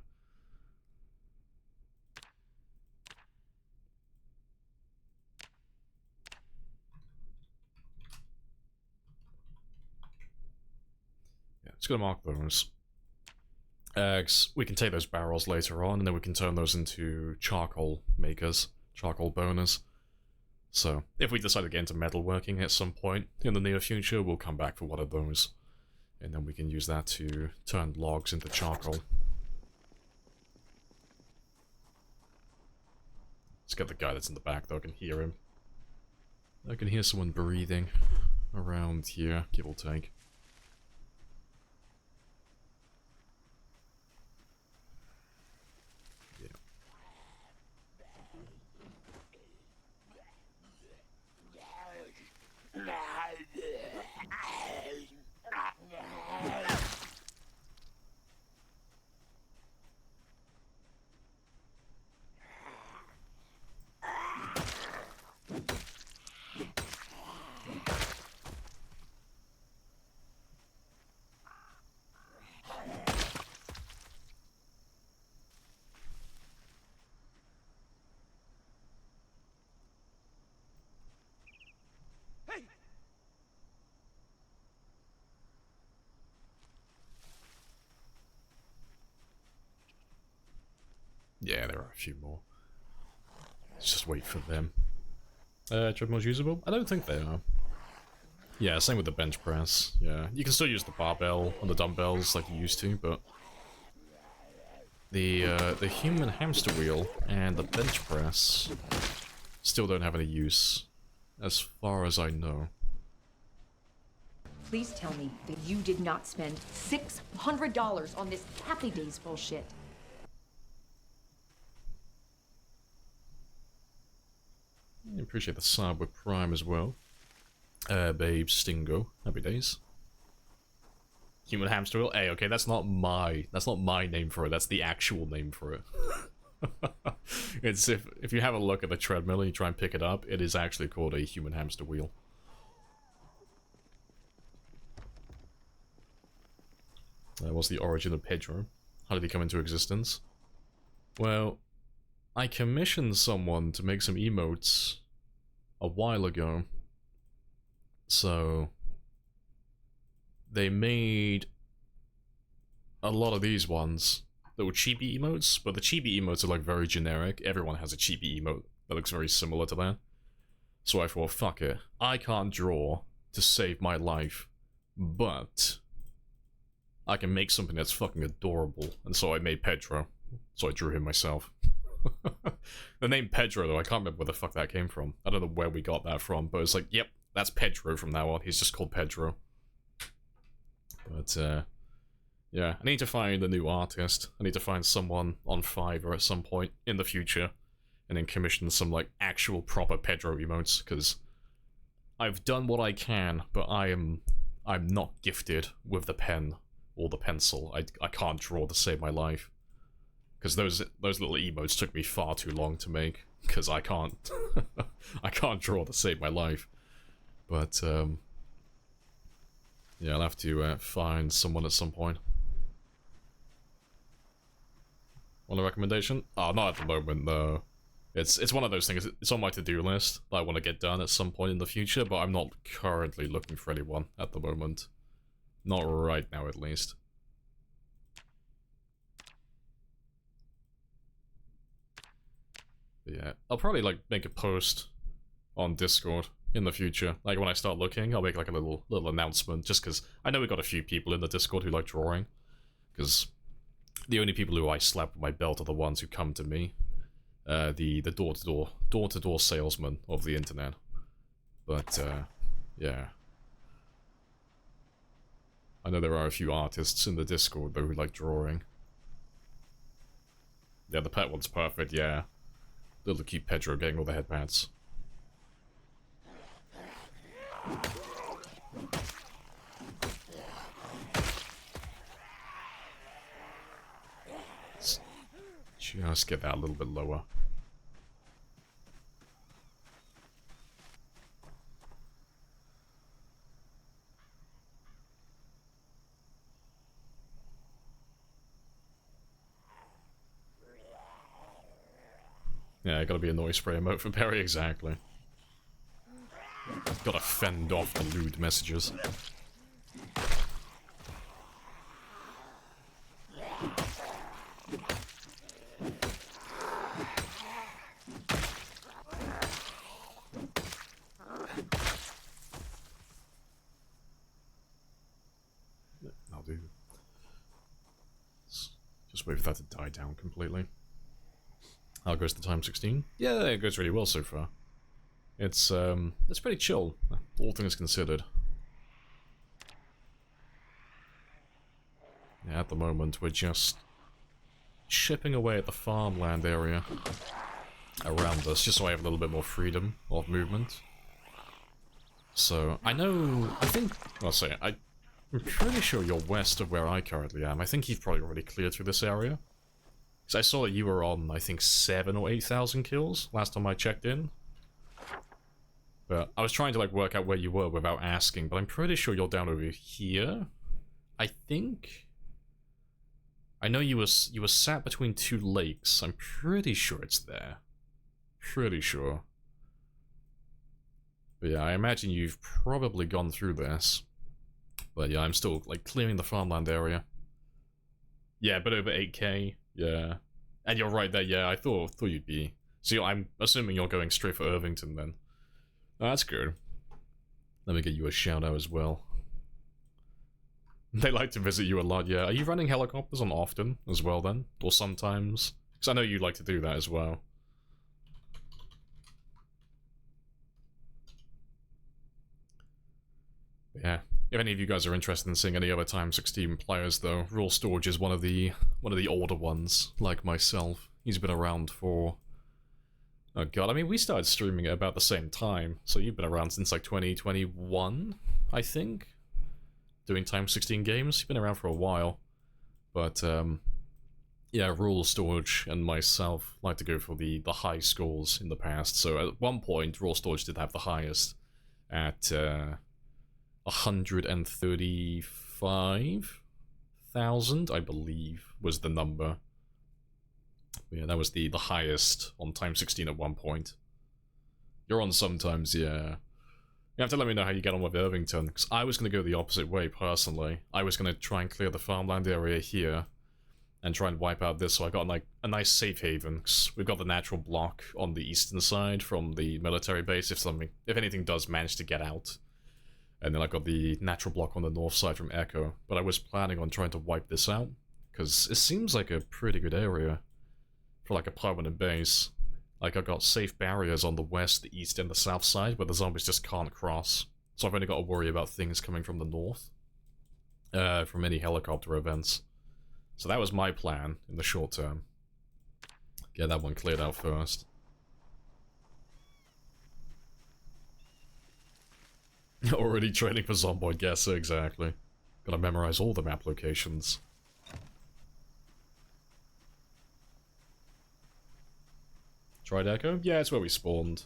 Yeah, just gonna mark those. We can take those barrels later on, and then we can turn those into charcoal makers, charcoal burners. So, if we decide to get into metalworking at some point in the near future, we'll come back for one of those. And then we can use that to turn logs into charcoal. Let's get the guy that's in the back, though. I can hear him. I can hear someone breathing around here, give or take. Yeah, there are a few more. Let's just wait for them. Treadmills usable? I don't think they are. Yeah, same with the bench press. Yeah, you can still use the barbell and the dumbbells like you used to, but the human hamster wheel and the bench press still don't have any use, as far as I know. Please tell me that you did not spend $600 on this Happy Days bullshit. I appreciate the sub with Prime as well. Babe Stingo, happy days. Human hamster wheel? Hey, okay, that's not my name for it, that's the actual name for it. It's if you have a look at the treadmill and you try and pick it up, it is actually called a human hamster wheel. What's the origin of Pedro? How did he come into existence? Well, I commissioned someone to make some emotes a while ago. So they made a lot of these ones that were chibi emotes, but the chibi emotes are like very generic. Everyone has a chibi emote that looks very similar to that. So I thought, fuck it. I can't draw to save my life, but I can make something that's fucking adorable. And so I made Pedro. So I drew him myself. The name Pedro, though, I can't remember where the fuck that came from. I don't know where we got that from, but it's like, yep, that's Pedro from now on. He's just called Pedro. But, yeah, I need to find a new artist. I need to find someone on Fiverr at some point in the future, and then commission some, like, actual proper Pedro emotes, because I've done what I can, but I'm not gifted with the pen or the pencil. I can't draw to save my life. Because those little emotes took me far too long to make, because I can't I can't draw to save my life. But Yeah, I'll have to find someone at some point. Want a recommendation? Oh, not at the moment, though. It's one of those things, it's on my to-do list that I want to get done at some point in the future, but I'm not currently looking for anyone at the moment. Not right now, at least. But yeah, I'll probably, like, make a post on Discord in the future. Like, when I start looking, I'll make, like, a little announcement, just because I know we've got a few people in the Discord who like drawing. Because the only people who I slap with my belt are the ones who come to me. The door-to-door salesman of the internet. But, yeah. I know there are a few artists in the Discord, though, who like drawing. Yeah, the pet one's perfect, yeah. Little cute Pedro getting all the headbands. Let's just get that a little bit lower. Yeah, gotta be a noise spray emote for Perry, exactly. Gotta fend off the lewd messages. I'll do. Just wait for that to die down completely. How goes the time 16? Yeah, it goes really well so far. It's pretty chill, all things considered. Yeah, at the moment we're just chipping away at the farmland area around us, just so I have a little bit more freedom of movement. So, I'm pretty sure you're west of where I currently am. I think you've probably already cleared through this area. Because I saw that you were on, I think, 7,000 or 8,000 kills last time I checked in. But I was trying to, like, work out where you were without asking, but I'm pretty sure you're down over here. I think? I know you were sat between two lakes. I'm pretty sure it's there. Pretty sure. But yeah, I imagine you've probably gone through this. But yeah, I'm still, like, clearing the farmland area. Yeah, but over 8k. Yeah. And you're right there, yeah, I thought you'd be. So I'm assuming you're going straight for Irvington then. Oh, that's good. Let me get you a shout out as well. They like to visit you a lot, yeah. Are you running helicopters on often as well then? Or sometimes? Because I know you like to do that as well. But yeah. If any of you guys are interested in seeing any other Time 16 players though, Rule Storage is one of the older ones, like myself. He's been around for... Oh god, I mean, we started streaming at about the same time, so you've been around since like 2021, I think? Doing Time 16 games, you've been around for a while. But, yeah, Rule Storage and myself like to go for the high scores in the past, so at one point, Rule Storage did have the highest at, 135,000, I believe, was the number. Yeah, that was the highest on Time 16 at one point. You're on sometimes, yeah. You have to let me know how you get on with Irvington, because I was going to go the opposite way, personally. I was going to try and clear the farmland area here, and try and wipe out this, so I got like a nice safe haven, because we've got the natural block on the eastern side from the military base if anything does manage to get out. And then I got the natural block on the north side from Echo. But I was planning on trying to wipe this out, because it seems like a pretty good area for like a permanent base. Like, I've got safe barriers on the west, the east, and the south side, where the zombies just can't cross. So I've only got to worry about things coming from the north. From any helicopter events. So that was my plan in the short term. Get that one cleared out first. Already training for Zomboid Guesser, exactly. Gotta memorize all the map locations. Tried Echo? Yeah, it's where we spawned.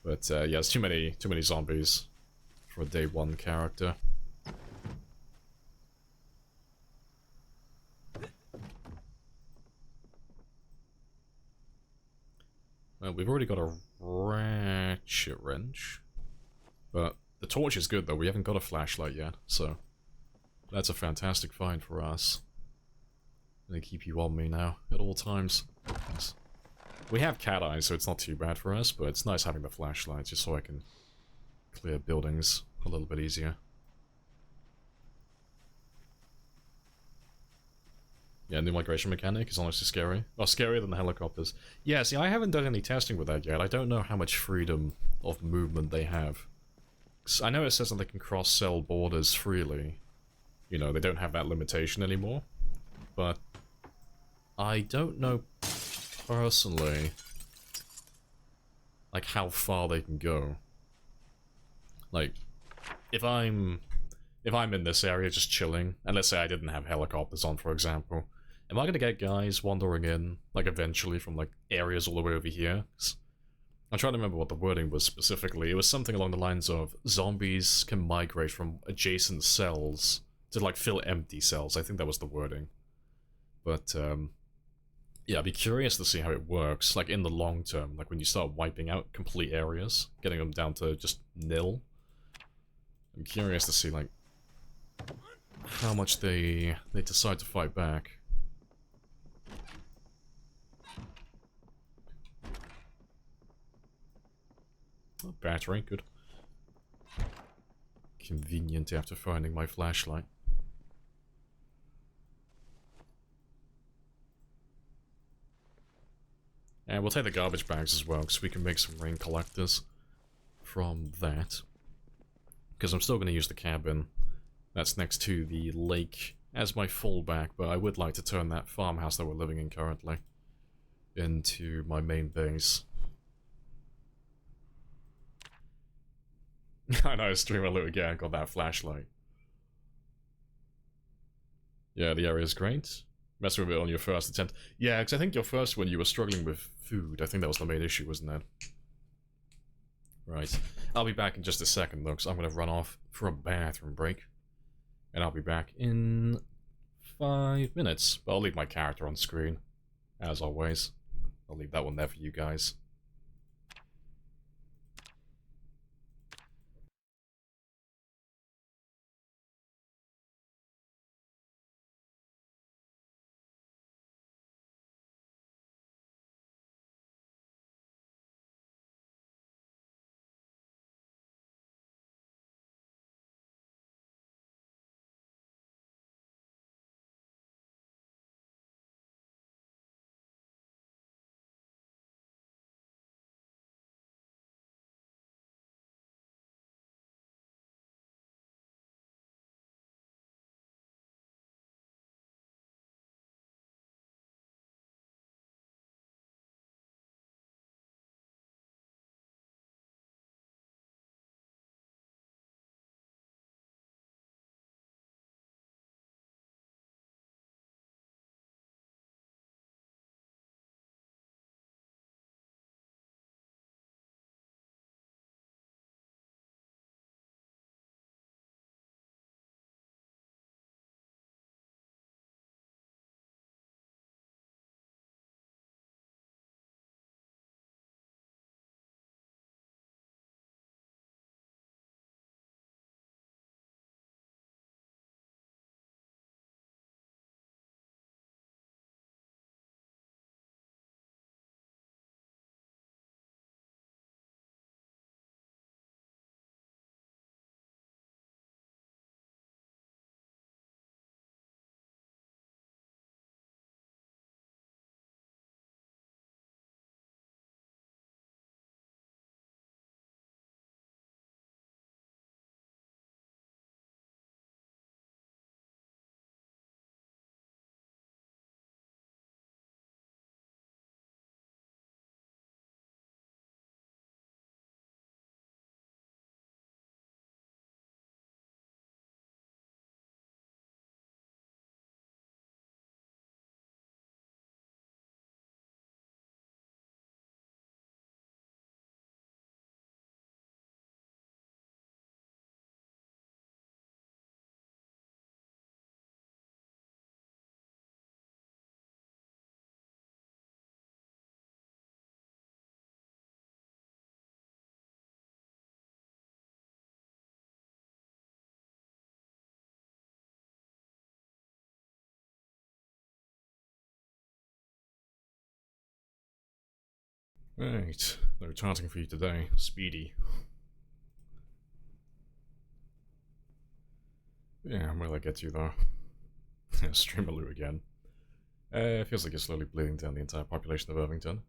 But yeah, it's too many zombies for a day one character. we've already got a ratchet wrench. But the torch is good, though. We haven't got a flashlight yet, so that's a fantastic find for us. I'm gonna keep you on me now, at all times. Thanks. We have cat eyes, so it's not too bad for us, but it's nice having the flashlight, just so I can clear buildings a little bit easier. Yeah, new migration mechanic is honestly scary. Oh, scarier than the helicopters. Yeah, see, I haven't done any testing with that yet. I don't know how much freedom of movement they have. I know it says that they can cross-sell borders freely. You know, they don't have that limitation anymore. But I don't know personally, like, how far they can go. Like, if I'm in this area just chilling, and let's say I didn't have helicopters on, for example, am I gonna get guys wandering in, like, eventually from, like, areas all the way over here? 'Cause I'm trying to remember what the wording was specifically. It was something along the lines of zombies can migrate from adjacent cells to, like, fill empty cells. I think that was the wording. But, yeah, I'd be curious to see how it works, like, in the long term. Like, when you start wiping out complete areas, getting them down to just nil. I'm curious to see, like, how much they decide to fight back. Oh, battery, good. Convenient after finding my flashlight. And we'll take the garbage bags as well, because we can make some rain collectors from that. Because I'm still going to use the cabin that's next to the lake as my fallback, but I would like to turn that farmhouse that we're living in currently into my main base. I know, streamer loot again, got that flashlight. Yeah, the area is great. Mess with it on your first attempt. Yeah, because I think your first one you were struggling with food. I think that was the main issue, wasn't it? Right. I'll be back in just a second, though, because I'm going to run off for a bathroom break. And I'll be back in 5 minutes. But I'll leave my character on screen, as always. I'll leave that one there for you guys. Right, no tarting for you today. Speedy. Yeah, where'll I get you though? Streamaloo again. Feels like you're slowly bleeding down the entire population of Irvington.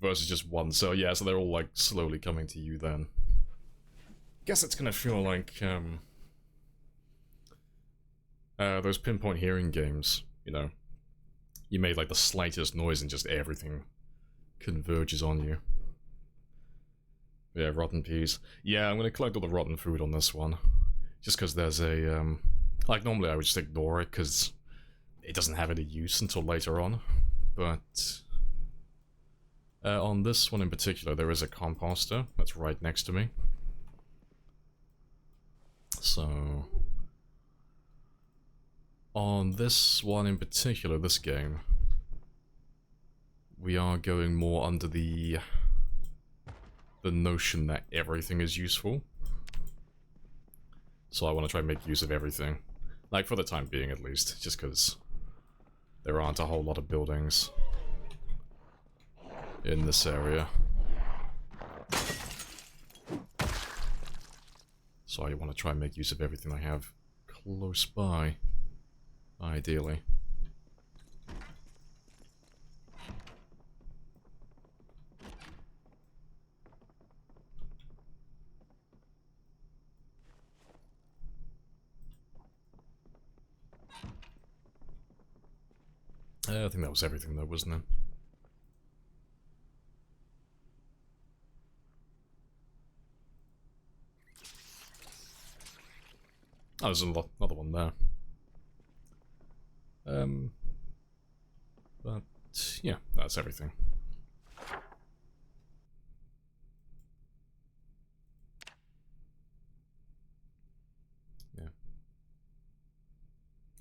Versus just one, so yeah, so they're all like slowly coming to you then. Guess it's gonna feel like, those pinpoint hearing games, you know. You made like the slightest noise and just everything converges on you. Yeah, rotten peas. Yeah, I'm gonna collect all the rotten food on this one. Just because there's a, like normally I would just ignore it because it doesn't have any use until later on. But on this one in particular, there is a composter that's right next to me. So on this one in particular, this game, we are going more under the notion that everything is useful. So I want to try and make use of everything. Like, for the time being at least, just because there aren't a whole lot of buildings in this area. So I want to try and make use of everything I have close by, ideally. I think that was everything though, wasn't it? Oh, there's another one there. But yeah, that's everything. Yeah.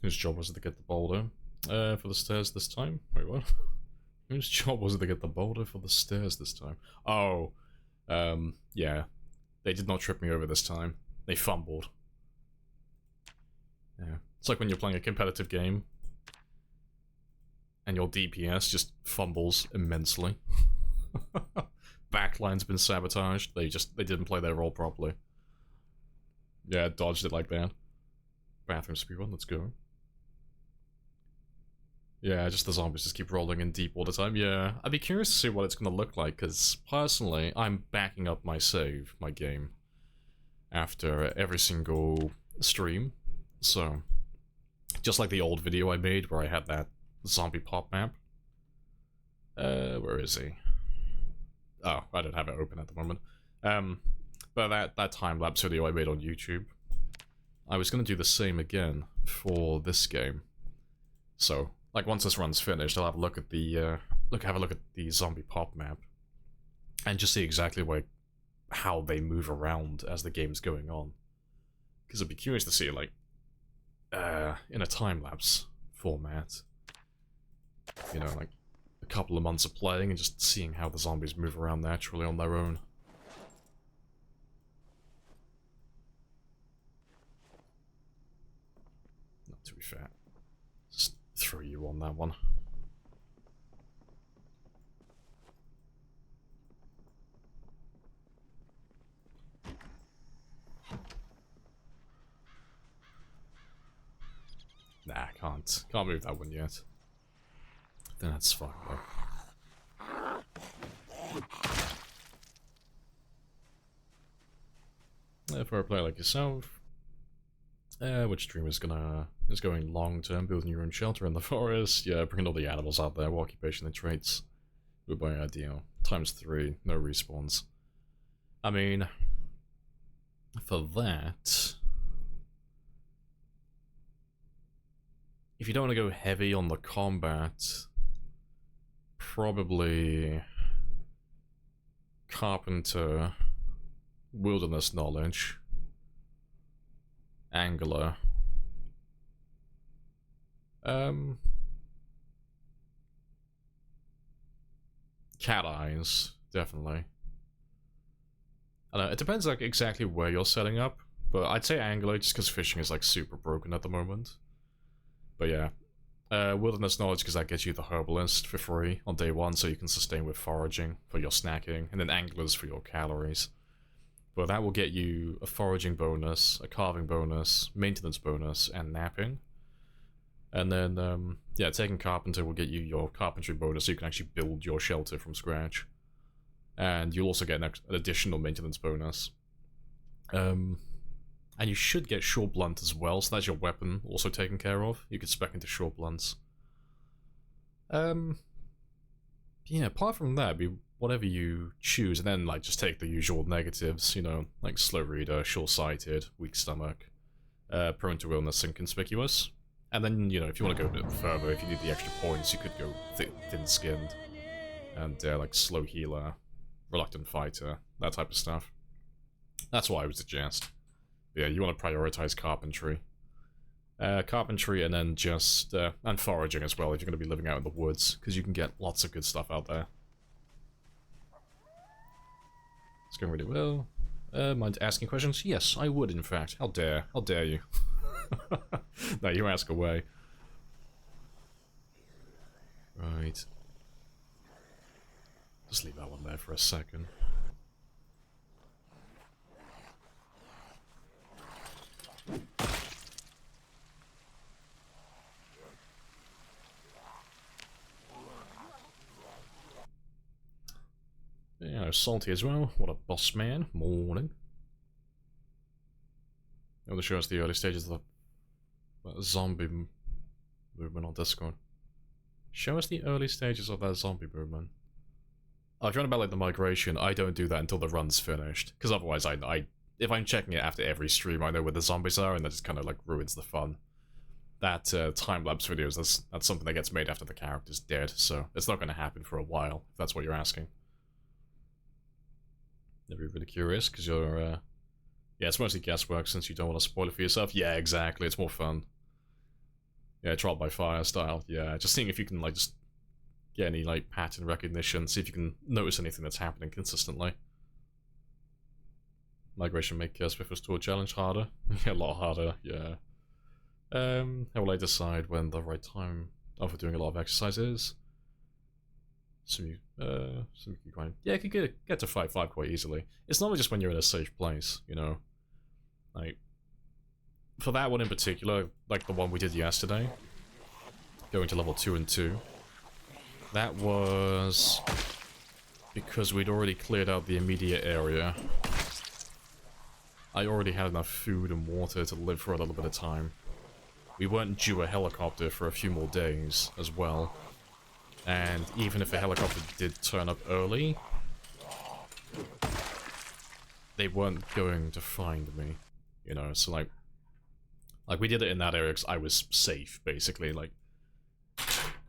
Whose job was it to get the boulder? For the stairs this time? Wait, what? Whose job was it to get the boulder for the stairs this time? Oh, yeah. They did not trip me over this time. They fumbled. Yeah. It's like when you're playing a competitive game and your DPS just fumbles immensely. Backline's been sabotaged. They didn't play their role properly. Yeah, dodged it like that. Bathroom speedrun, let's go. Yeah, just the zombies just keep rolling in deep all the time. Yeah, I'd be curious to see what it's gonna look like, because personally, I'm backing up my save, my game, after every single stream. So, just like the old video I made where I had that zombie pop map. Where is he? Oh, I don't have it open at the moment. But that time-lapse video I made on YouTube, I was gonna do the same again for this game. So, like, once this run's finished, I'll have a look at the, have a look at the zombie pop map, and just see exactly how they move around as the game's going on. Because I'd be curious to see, like, in a time-lapse format, you know, like, a couple of months of playing and just seeing how the zombies move around naturally on their own. Not to be fair. Just throw you on that one. Nah, can't move that one yet. Then that's fine though. For a player like yourself, which dream is going long term, building your own shelter in the forest, yeah, bringing all the animals out there, occupation and traits would be ideal. ×3, no respawns. I mean, for that, if you don't want to go heavy on the combat, probably Carpenter, Wilderness Knowledge, Angler, Cat Eyes, definitely. I don't know, it depends like exactly where you're setting up, but I'd say Angler just because fishing is like super broken at the moment. But yeah, Wilderness knowledge, because that gets you the herbalist for free on day 1, so you can sustain with foraging for your snacking, and then anglers for your calories. But that will get you a foraging bonus, a carving bonus, maintenance bonus, and napping. And then, yeah, taking carpenter will get you your carpentry bonus, so you can actually build your shelter from scratch. And you'll also get an additional maintenance bonus. And you should get short blunt as well, so that's your weapon also taken care of. You could spec into short blunts. Yeah, apart from that, be whatever you choose, and then like just take the usual negatives, you know, like slow reader, short-sighted, weak stomach, prone to illness, and conspicuous. And then, you know, if you want to go a bit further, if you need the extra points, you could go thin-skinned, and like slow healer, reluctant fighter, that type of stuff. That's what I would suggest. Yeah, you want to prioritize carpentry. Carpentry, and then just, and foraging as well, if you're going to be living out in the woods, because you can get lots of good stuff out there. It's going really well. Mind asking questions? Yes, I would, in fact. How dare you. No, you ask away. Right. Just leave that one there for a second. Yeah, salty as well. What a boss man. Morning. You want to show us the early stages of the zombie movement on Discord? Show us the early stages of that zombie movement. Oh, if you're on about like the migration, I don't do that until the run's finished, because otherwise if I'm checking it after every stream, I know where the zombies are, and that just kind of like ruins the fun. That time-lapse videos, that's something that gets made after the character's dead, so it's not going to happen for a while, if that's what you're asking. If you're really curious, because you're, yeah, it's mostly guesswork since you don't want to spoil it for yourself. Yeah, exactly, it's more fun. Yeah, trial by fire style, yeah, just seeing if you can, like, just get any, like, pattern recognition, see if you can notice anything that's happening consistently. Migration make Swiftest Tour challenge harder? Yeah, a lot harder, yeah. How will I decide when the right time for doing a lot of exercise is? Some grind. Yeah, you can get to 5-5 quite easily. It's normally just when you're in a safe place, you know? Like, for that one in particular, like the one we did yesterday, going to level 2 and 2, that was because we'd already cleared out the immediate area. I already had enough food and water to live for a little bit of time. We weren't due a helicopter for a few more days as well. And even if a helicopter did turn up early, they weren't going to find me, you know, so like we did it in that area because I was safe, basically. Like,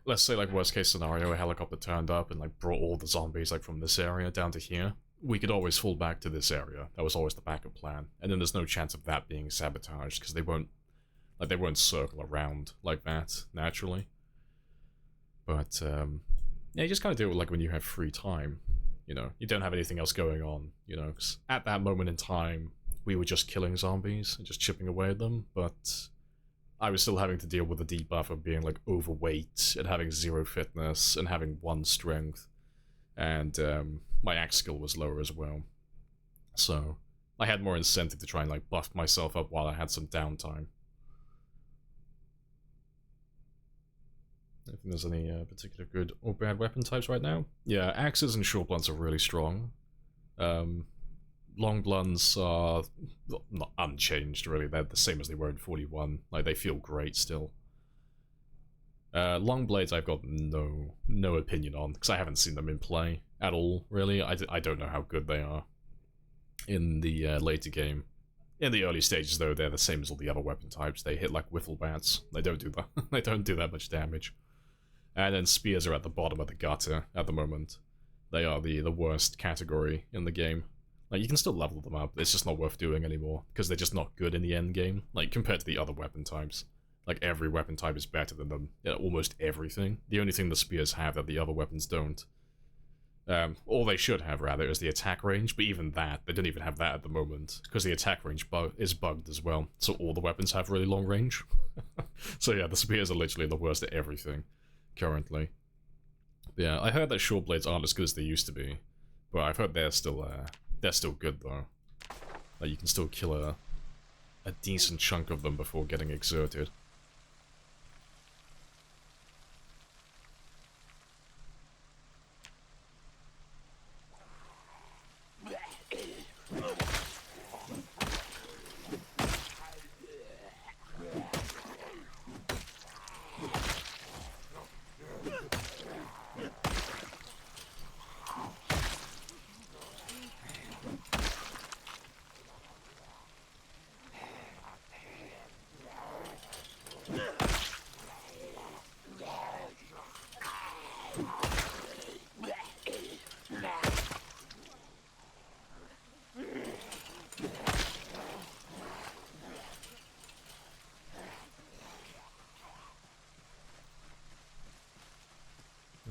let's say, like, worst case scenario, a helicopter turned up and like brought all the zombies like from this area down to here. We could always fall back to this area. That was always the backup plan. And then there's no chance of that being sabotaged because they won't circle around like that naturally. But, yeah, you just kind of do it like when you have free time, you know, you don't have anything else going on, you know, 'cause at that moment in time, we were just killing zombies and just chipping away at them, but I was still having to deal with the debuff of being, like, overweight and having 0 fitness and having 1 strength, and, my axe skill was lower as well, so I had more incentive to try and, like, buff myself up while I had some downtime. I don't think there's any particular good or bad weapon types right now. Yeah, axes and short blunts are really strong. Long blunts are not unchanged, really. They're the same as they were in 41. Like, they feel great still. Long blades I've got no opinion on, because I haven't seen them in play at all, really. I don't know how good they are in the later game. In the early stages, though, they're the same as all the other weapon types. They hit like wiffle bats. They don't do that. They don't do that much damage. And then spears are at the bottom of the gutter at the moment. They are the worst category in the game. Like, you can still level them up, it's just not worth doing anymore, because they're just not good in the end game, like, compared to the other weapon types. Like, every weapon type is better than them, almost everything. The only thing the spears have that the other weapons don't All they should have, rather, is the attack range, but even that, they don't even have that at the moment, because the attack range is bugged as well, so all the weapons have really long range. So yeah, the spears are literally the worst at everything, currently. Yeah, I heard that short blades aren't as good as they used to be, but I've heard they're still good, though. Like, you can still kill a decent chunk of them before getting exerted.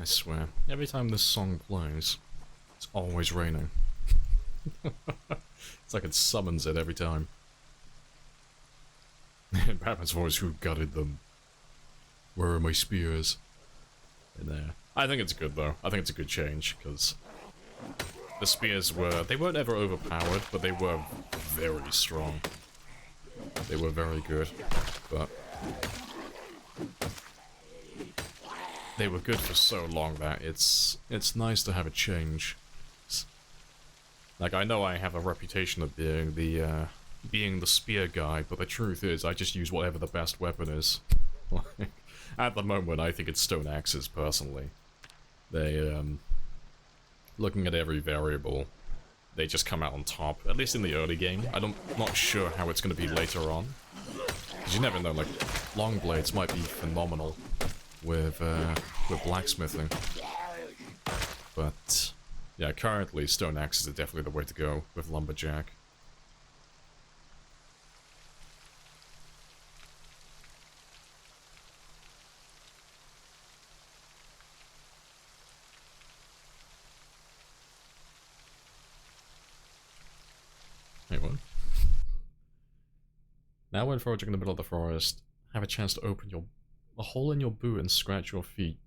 I swear, every time this song plays, it's always raining. It's like it summons it every time. And Batman's voice, who gutted them? Where are my spears? In there. I think it's good, though. I think it's a good change, because the spears they weren't ever overpowered, but they were very strong. They were very good, but they were good for so long that it's nice to have a change. Like, I know I have a reputation of being the spear guy, but the truth is, I just use whatever the best weapon is. Like, at the moment, I think it's stone axes, personally. They, looking at every variable, they just come out on top, at least in the early game. I'm not sure how it's going to be later on. Because you never know, like, long blades might be phenomenal with blacksmithing. But yeah, currently stone axes are definitely the way to go with lumberjack. Wait, what? Now when foraging in the middle of the forest, have a chance to open a hole in your boot and scratch your feet.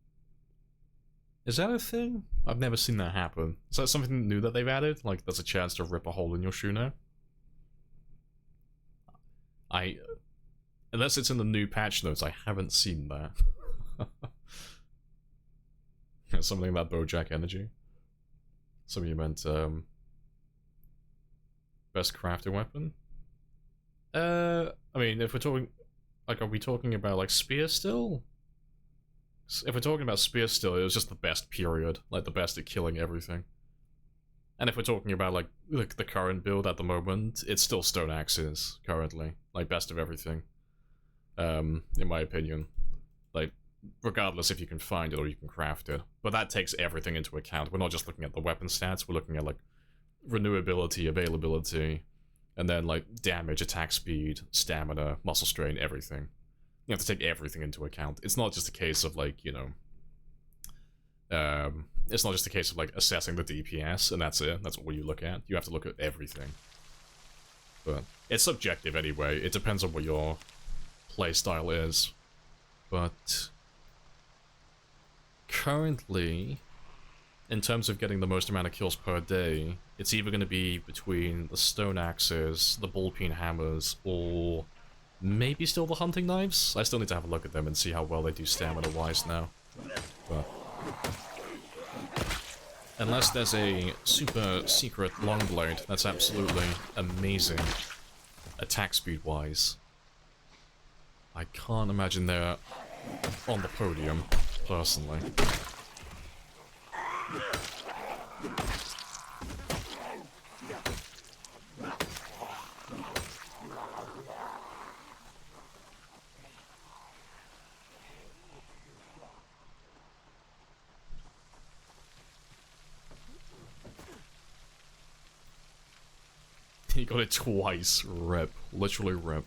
Is that a thing? I've never seen that happen. Is that something new that they've added? Like, there's a chance to rip a hole in your shoe now? Unless it's in the new patch notes, I haven't seen that. Something about Bojack energy. Some of you meant, best crafting weapon? I mean, if we're talking... Like, are we talking about, like, spear still? If we're talking about spear still, it was just the best, period. Like, the best at killing everything. And if we're talking about, like the current build at the moment, it's still stone axes, currently. Like, best of everything. In my opinion. Like, regardless if you can find it or you can craft it. But that takes everything into account. We're not just looking at the weapon stats, we're looking at, like, renewability, availability, and then, like, damage, attack speed, stamina, muscle strain, everything. You have to take everything into account. It's not just a case of, like, you know... it's not just a case of, like, assessing the DPS, and that's it. That's all you look at. You have to look at everything. But it's subjective anyway. It depends on what your playstyle is. But... currently, in terms of getting the most amount of kills per day, it's either going to be between the stone axes, the ball-peen hammers, or maybe still the hunting knives? I still need to have a look at them and see how well they do stamina-wise now. But unless there's a super secret long blade that's absolutely amazing attack speed-wise, I can't imagine they're on the podium, personally. He got it twice. Rip. Literally rip.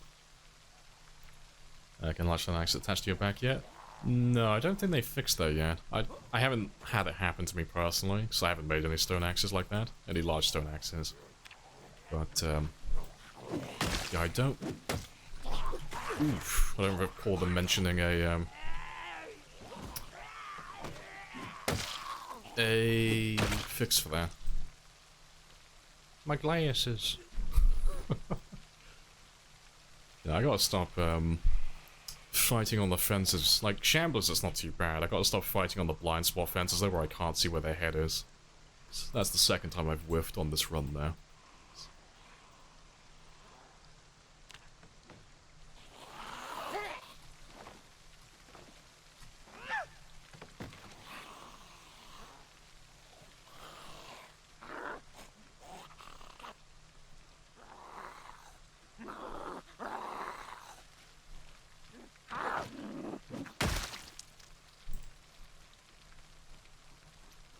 Can latch an axe attached to your back yet? No, I don't think they fixed that yet. I haven't had it happen to me personally, because I haven't made any stone axes like that. Any large stone axes. But, yeah, I don't... Oof, I don't recall them mentioning a fix for that. My glasses. Yeah, I gotta stop, fighting on the fences. Like, Shamblers, it's not too bad. I gotta stop fighting on the blind spot fences though, where I can't see where their head is. So that's the second time I've whiffed on this run now.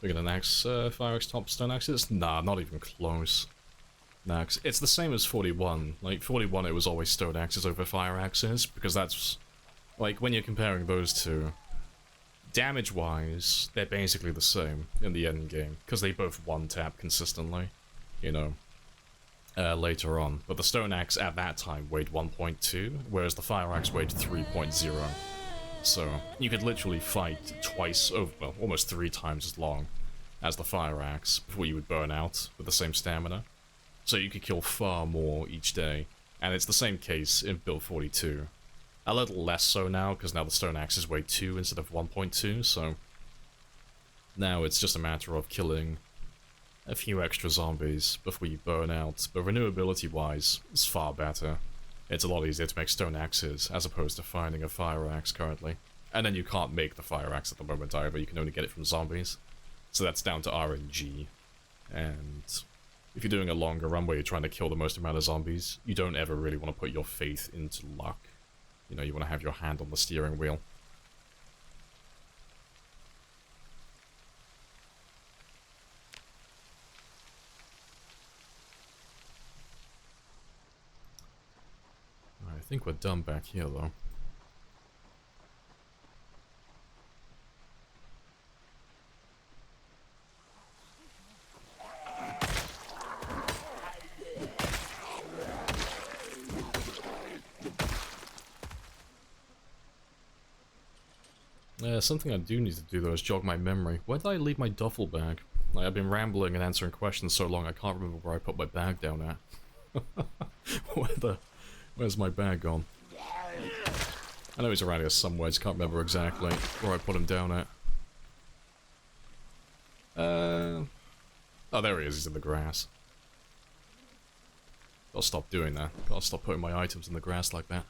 We're gonna axe fire axe top stone axes? Nah, not even close. Nah, it's the same as 41. Like, 41 it was always stone axes over fire axes, because that's... Like, when you're comparing those two, damage-wise, they're basically the same in the end game, because they both one-tap consistently, you know, later on. But the stone axe at that time weighed 1.2, whereas the fire axe weighed 3.0. So, you could literally fight twice over, well, almost 3 times as long as the fire axe before you would burn out with the same stamina. So you could kill far more each day, and it's the same case in build 42. A little less so now, because now the stone axes weigh 2 instead of 1.2, so now it's just a matter of killing a few extra zombies before you burn out, but renewability-wise, it's far better. It's a lot easier to make stone axes, as opposed to finding a fire axe currently. And then you can't make the fire axe at the moment either, you can only get it from zombies. So that's down to RNG. And if you're doing a longer run where you're trying to kill the most amount of zombies, you don't ever really want to put your faith into luck. You know, you want to have your hand on the steering wheel. I think we're done back here, though. Something I do need to do, though, is jog my memory. Where did I leave my duffel bag? Like, I've been rambling and answering questions so long I can't remember where I put my bag down at. Where's my bag gone? I know he's around here somewhere, I just can't remember exactly where I put him down at. Oh, there he is, he's in the grass. Gotta stop doing that. Gotta stop putting my items in the grass like that.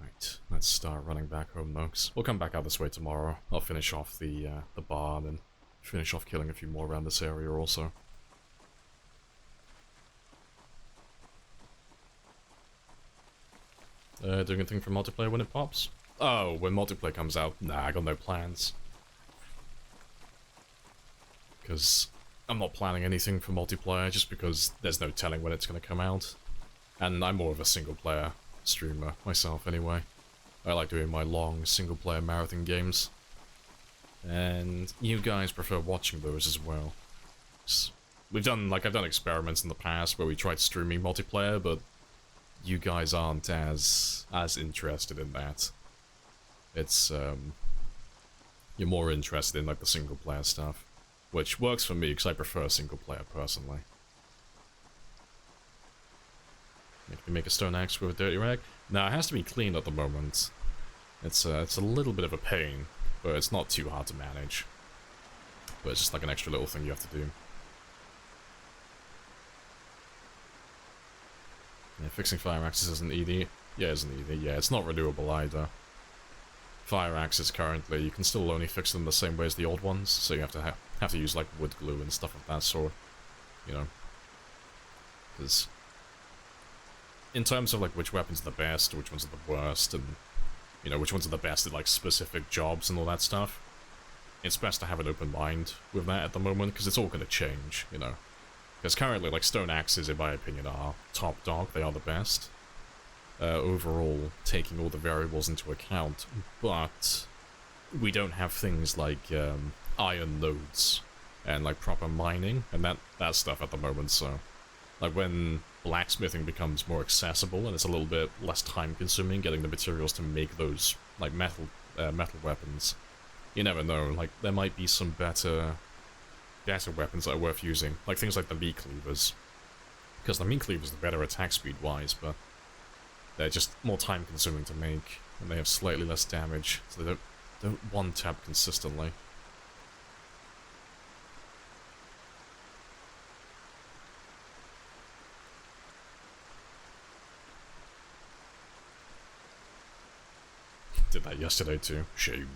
Right, let's start running back home, though. We'll come back out this way tomorrow. I'll finish off the barn and finish off killing a few more around this area also. Doing anything for multiplayer when it pops? Oh, when multiplayer comes out? Nah, I got no plans. Because I'm not planning anything for multiplayer, just because there's no telling when it's going to come out. And I'm more of a single-player streamer myself anyway. I like doing my long single-player marathon games. And you guys prefer watching those as well. I've done experiments in the past where we tried streaming multiplayer, but you guys aren't as interested in that. It's, you're more interested in, like, the single-player stuff. Which works for me, because I prefer single-player, personally. Can you make a stone axe with a dirty rag? No, it has to be clean at the moment. It's a little bit of a pain, but it's not too hard to manage. But it's just like an extra little thing you have to do. Yeah, fixing fire axes isn't easy. Yeah, isn't easy. Yeah, it's not renewable either. Fire axes currently, you can still only fix them the same way as the old ones, so you have to use like wood glue and stuff of that sort. You know, because in terms of like which weapons are the best, which ones are the worst, and you know which ones are the best at like specific jobs and all that stuff, it's best to have an open mind with that at the moment because it's all going to change. You know, Because currently, like, stone axes, in my opinion, are top dog. They are the best. Overall, taking all the variables into account, but we don't have things like iron nodes and like proper mining and that stuff at the moment. So, like when blacksmithing becomes more accessible and it's a little bit less time consuming getting the materials to make those like metal weapons, you never know. Like there might be some better weapons that are worth using, like things like the meat cleavers, because the meat cleavers are better attack speed wise, but they're just more time consuming to make, and they have slightly less damage, so they don't one-tap consistently. Did that yesterday too. Shame.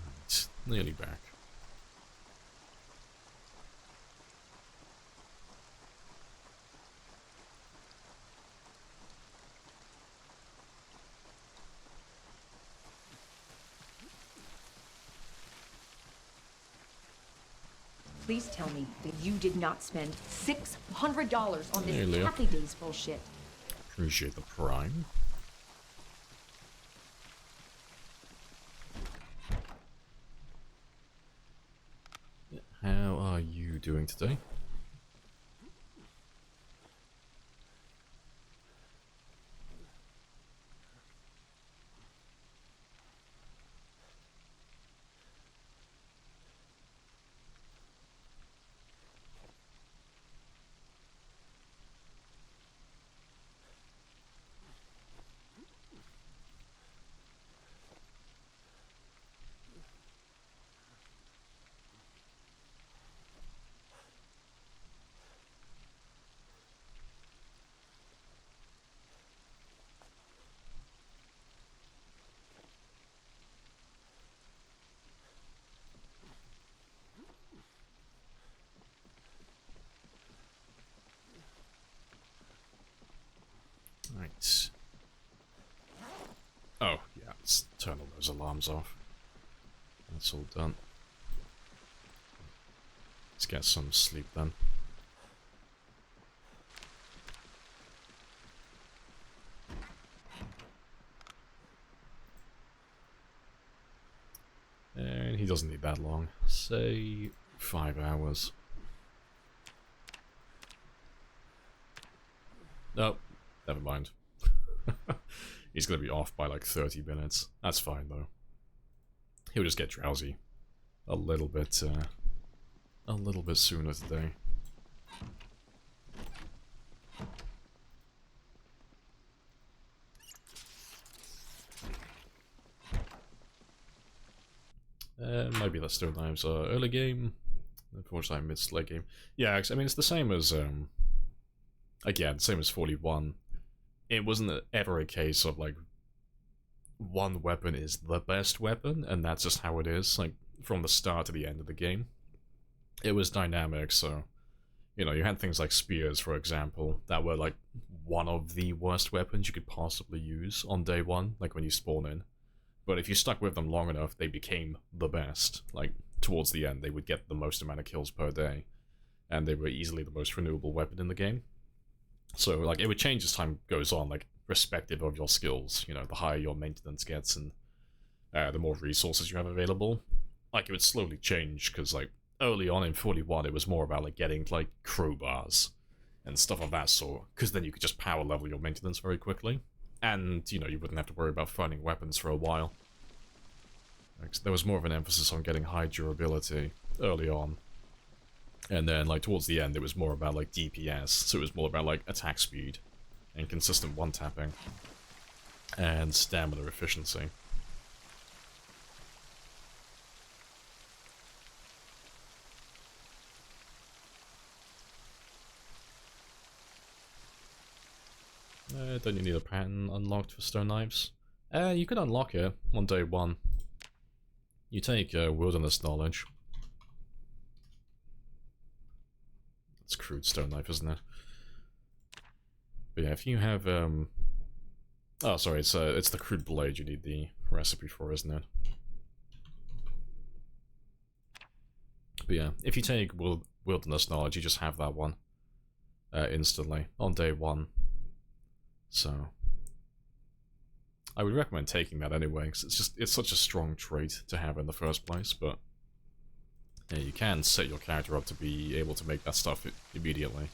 Right, nearly back. Please tell me that you did not spend $600 on Hey, this Leo. Happy Days bullshit. Appreciate the prime. How are you doing today? Right. Oh, yeah, let's turn all those alarms off. That's all done. Let's get some sleep then. And he doesn't need that long. Say 5 hours. Nope, never mind. He's gonna be off by like 30 minutes. That's fine though. He'll just get drowsy a little bit sooner today. Maybe let's do knives early game. Unfortunately, I missed late game. Yeah, I mean it's the same as again, same as 41. It wasn't ever a case of like one weapon is the best weapon, and that's just how it is. Like from the start to the end of the game, it was dynamic. So you know, you had things like spears, for example, that were like one of the worst weapons you could possibly use on day one, like when you spawn in. But if you stuck with them long enough, they became the best. Like, towards the end, they would get the most amount of kills per day. And they were easily the most renewable weapon in the game. So, like, it would change as time goes on, like, respective of your skills. You know, the higher your maintenance gets and the more resources you have available. Like, it would slowly change, because, like, early on in 41, it was more about, like, getting, like, crowbars and stuff of that sort. Because then you could just power level your maintenance very quickly. And, you know, you wouldn't have to worry about finding weapons for a while. Like, so there was more of an emphasis on getting high durability early on. And then, like, towards the end, it was more about, like, DPS. So it was more about, like, attack speed and consistent one-tapping. And stamina efficiency. Don't you need a pattern unlocked for stone knives? You can unlock it on day one. You take wilderness knowledge. It's crude stone knife, isn't it? But yeah, if you have oh, sorry, it's the crude blade you need the recipe for, isn't it? But yeah, if you take Wilderness Knowledge, you just have that one instantly on day 1. So I would recommend taking that anyway, because it's such a strong trait to have in the first place. But yeah, you can set your character up to be able to make that stuff immediately.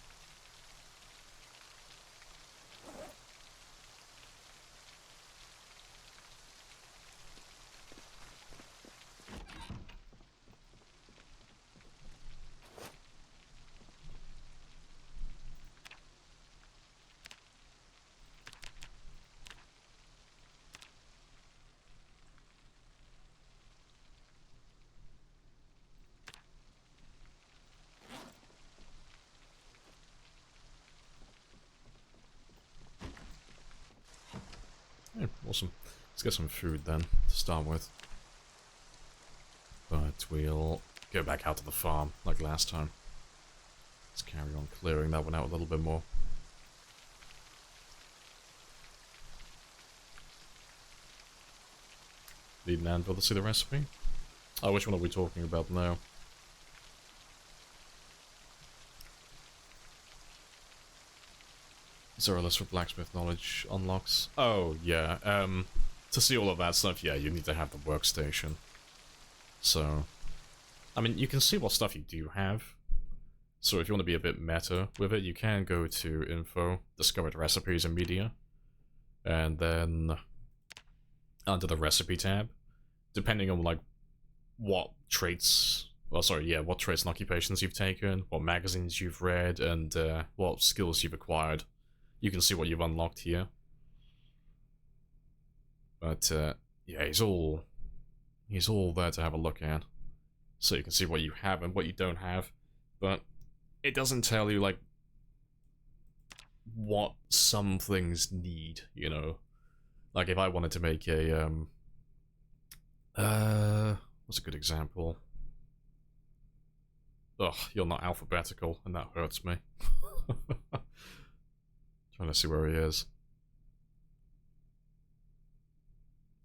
Yeah, awesome. Let's get some food then, to start with. But we'll go back out to the farm, like last time. Let's carry on clearing that one out a little bit more. Need an anvil to see the recipe? Oh, which one are we talking about now? Zero list for blacksmith knowledge unlocks. Oh, yeah. To see all of that stuff, yeah, you need to have the workstation. So, I mean, you can see what stuff you do have. So if you want to be a bit meta with it, you can go to Info, Discovered Recipes and Media, and then under the Recipe tab, depending on, like, what traits... Well, sorry, yeah, what traits and occupations you've taken, what magazines you've read, and what skills you've acquired. You can see what you've unlocked here. But, yeah, he's all there to have a look at. So you can see what you have and what you don't have. But it doesn't tell you, like, what some things need, you know? Like, if I wanted to make a, what's a good example? Ugh, you're not alphabetical, and that hurts me. Trying to see where he is.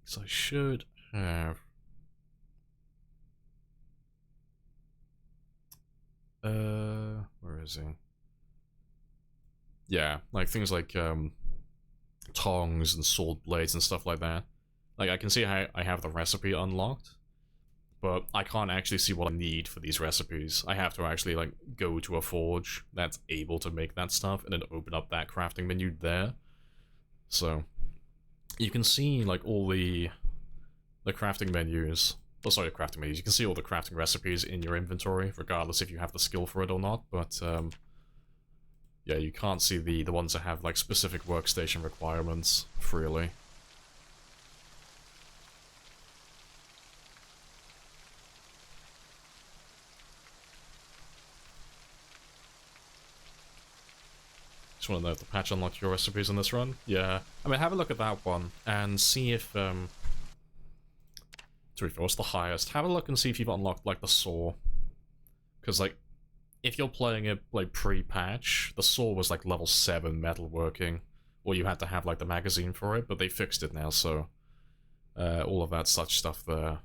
So I should have... where is he? Yeah, like things like, tongs and sword blades and stuff like that. Like, I can see how I have the recipe unlocked, but I can't actually see what I need for these recipes. I have to actually, like, go to a forge that's able to make that stuff, and then open up that crafting menu there. So, you can see, like, all the crafting menus. Oh, sorry, crafting menus. You can see all the crafting recipes in your inventory, regardless if you have the skill for it or not, but, yeah, you can't see the ones that have, like, specific workstation requirements freely. Just want to know if the patch unlocked your recipes in this run. Yeah, I mean, have a look at that one and see if, what's the highest? Have a look and see if you've unlocked, like, the saw. Because, like, if you're playing it, like, pre-patch, the saw was, like, level 7 metalworking, or you had to have, like, the magazine for it, but they fixed it now, so all of that such stuff there.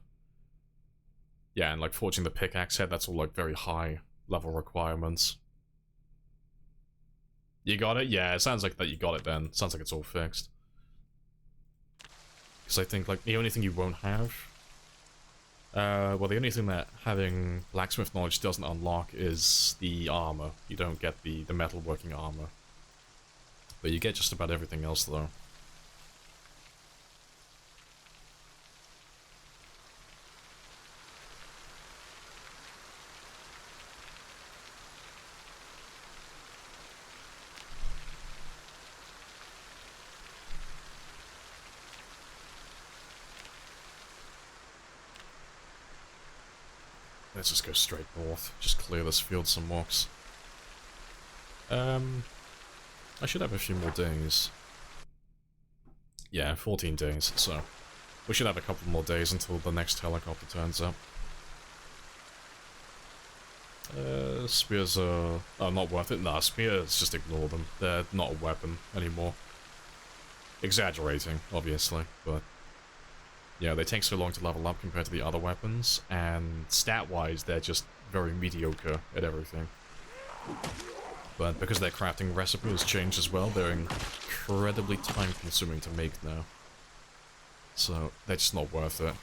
Yeah, and, like, forging the pickaxe head, that's all, like, very high level requirements. You got it? Yeah, it sounds like that you got it then. Sounds like it's all fixed. Because I think, like, the only thing you won't have... well, the only thing that having blacksmith knowledge doesn't unlock is the armor. You don't get the metalworking armor. But you get just about everything else, though. Let's just go straight north. Just clear this field some mocks. I should have a few more days. Yeah, 14 days, so... we should have a couple more days until the next helicopter turns up. Spears are not worth it. Nah, spears, just ignore them. They're not a weapon anymore. Exaggerating, obviously, but... Yeah, they take so long to level up compared to the other weapons, and stat-wise, they're just very mediocre at everything. But because their crafting recipe has changed as well, they're incredibly time-consuming to make now. So, they're just not worth it.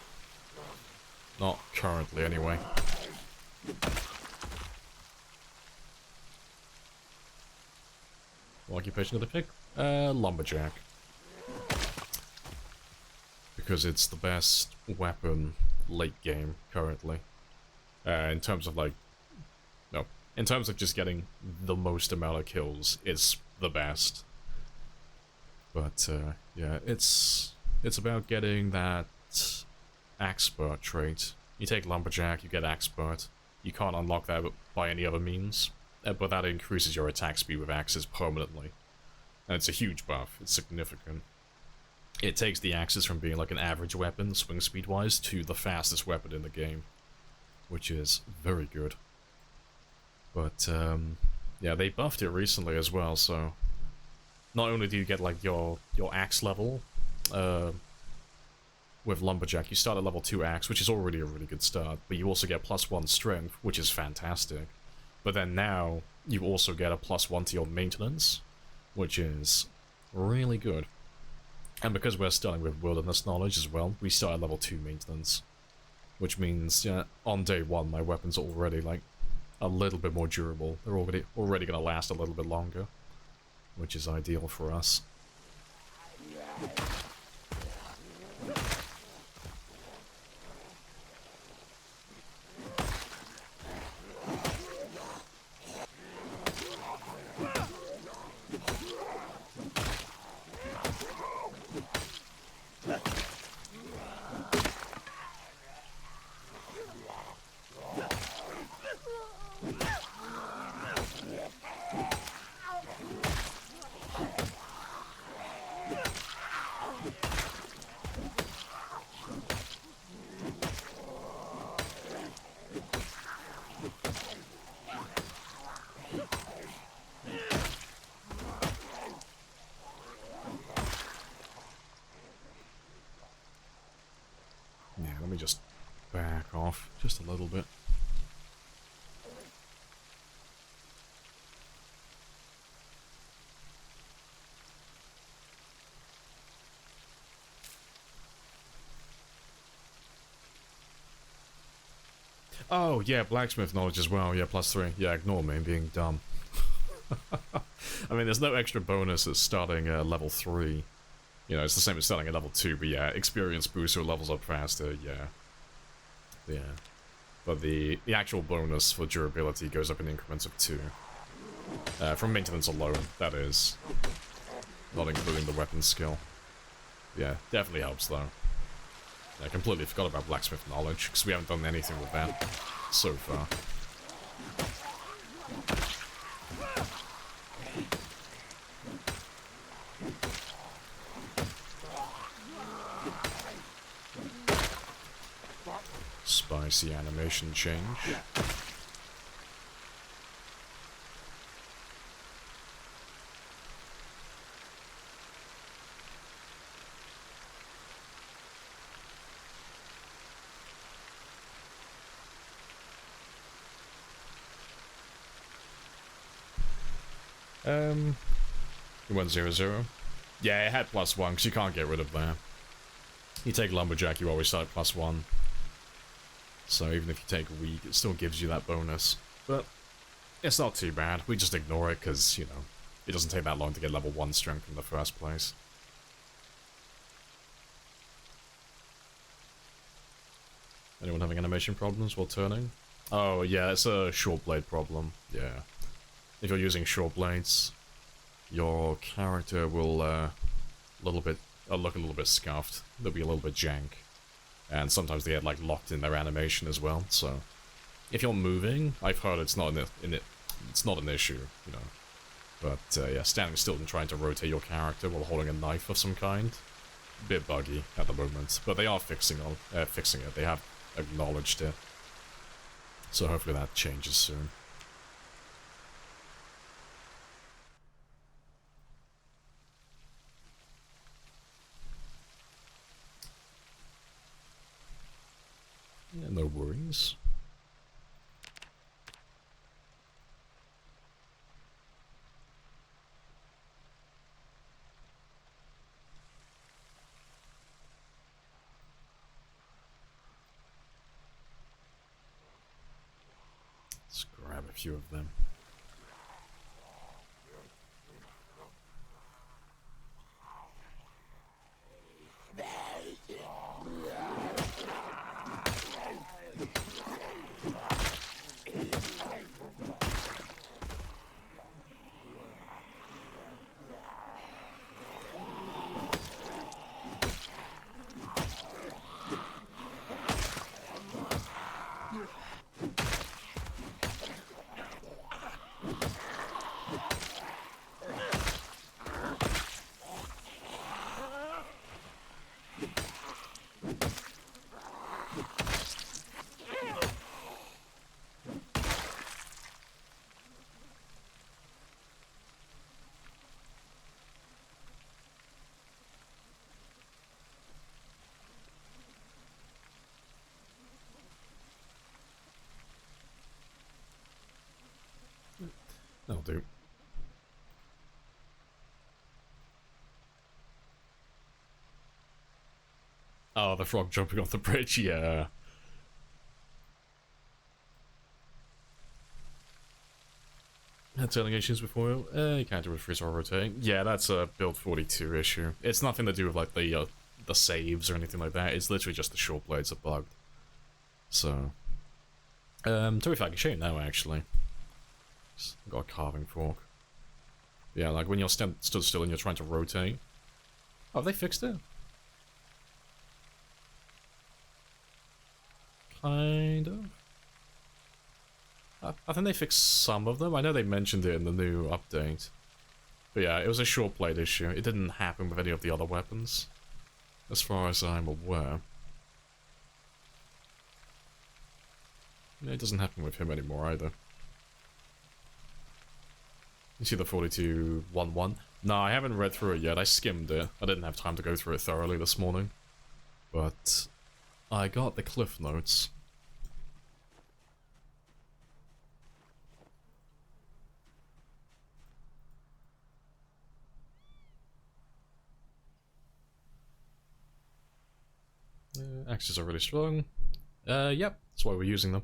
Not currently, anyway. What occupation did I pick? Lumberjack. Because it's the best weapon late game, currently. In terms of, like... No. In terms of just getting the most amount of kills, it's the best. But, yeah, it's about getting that Ax-Pert trait. You take Lumberjack, you get Ax-Pert. You can't unlock that by any other means, but that increases your attack speed with axes permanently. And it's a huge buff, it's significant. It takes the axes from being like an average weapon, swing speed-wise, to the fastest weapon in the game. Which is very good. But, yeah, they buffed it recently as well, so... Not only do you get, like, your axe level, with Lumberjack, you start at level 2 axe, which is already a really good start, but you also get +1 strength, which is fantastic. But then now, you also get a +1 to your maintenance, which is really good. And because we're starting with wilderness knowledge as well, we start at level 2 maintenance. Which means, yeah, on day 1, my weapons are already, like, a little bit more durable. They're already gonna last a little bit longer, which is ideal for us. Yeah, let me just back off just a little bit. Oh, yeah, blacksmith knowledge as well. Yeah, +3. Yeah, ignore me being dumb. I mean, there's no extra bonus at starting at level 3. You know, it's the same as starting at level 2, but yeah, experience boost or levels up faster, yeah. Yeah. But the actual bonus for durability goes up in increments of 2. From maintenance alone, that is. Not including the weapon skill. Yeah, definitely helps though. I completely forgot about blacksmith knowledge, because we haven't done anything with that so far. Spicy animation change. You went 0-0? Yeah, it had +1, because you can't get rid of that. You take Lumberjack, you always start at +1. So even if you take weak, it still gives you that bonus. But it's not too bad. We just ignore it, because, you know, it doesn't take that long to get level 1 strength in the first place. Anyone having animation problems while turning? Oh, yeah, it's a short blade problem. Yeah. If you're using short blades, your character will look a little bit scuffed. They'll be a little bit jank, and sometimes they get like locked in their animation as well. So, if you're moving, I've heard it's not it's not an issue, you know. But yeah, standing still and trying to rotate your character while holding a knife of some kind, a bit buggy at the moment. But they are fixing it. They have acknowledged it. So hopefully that changes soon. Yeah, no worries. Let's grab a few of them. That'll do. Oh, the frog jumping off the bridge, yeah. Had turning issues before. You can't do it with freeze or rotating. Yeah, that's a build 42 issue. It's nothing to do with like the saves or anything like that. It's literally just the short blades are bugged. So, to be fair, I can show you now actually. Got a carving fork. Yeah, like when you're stood still and you're trying to rotate. Oh, have they fixed it? Kind of. I think they fixed some of them. I know they mentioned it in the new update. But yeah, it was a short blade issue. It didn't happen with any of the other weapons, as far as I'm aware. It doesn't happen with him anymore either. You see the 4211? No, I haven't read through it yet. I skimmed it. I didn't have time to go through it thoroughly this morning. But I got the cliff notes. Axes are really strong. Yep, that's why we're using them.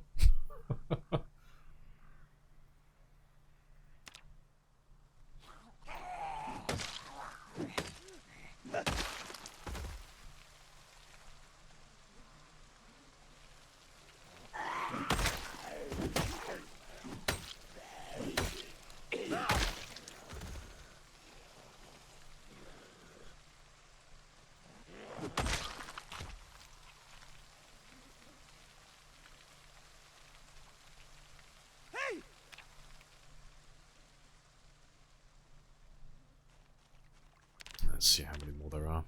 Let's see how many more there are.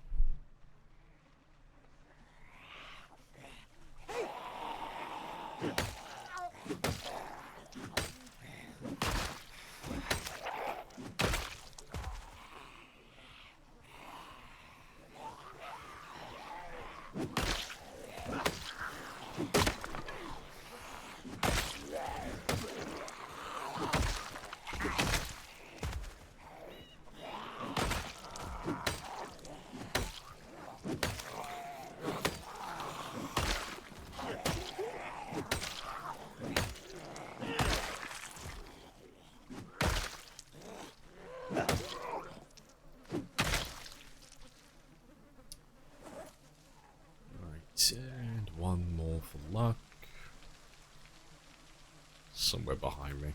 And one more for luck. Somewhere behind me.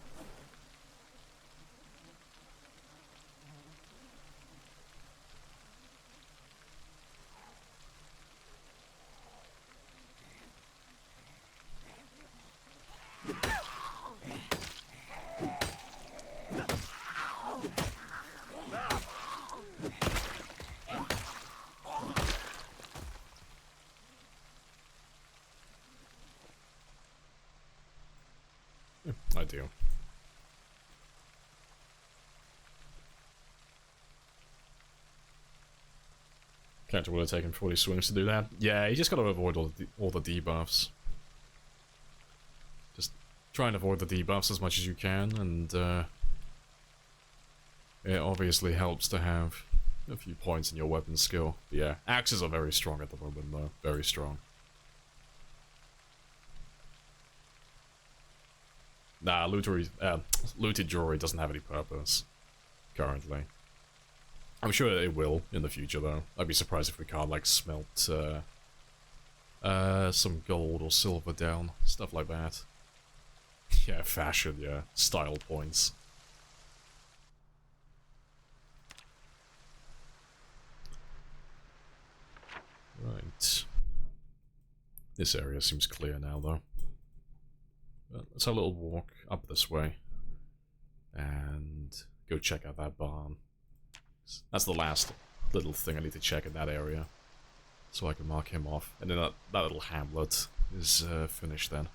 I do. Character would have taken 40 swings to do that. Yeah, you just gotta avoid all the debuffs. try and avoid the debuffs as much as you can, and it obviously helps to have a few points in your weapon skill. But yeah, axes are very strong at the moment though, very strong. Nah, looted jewelry doesn't have any purpose, currently. I'm sure it will in the future though. I'd be surprised if we can't like smelt some gold or silver down, stuff like that. Yeah, fashion, yeah, style points. Right. This area seems clear now though. Let's have a little walk up this way and go check out that barn. That's the last little thing I need to check in that area, so I can mark him off. And then that little hamlet is finished then.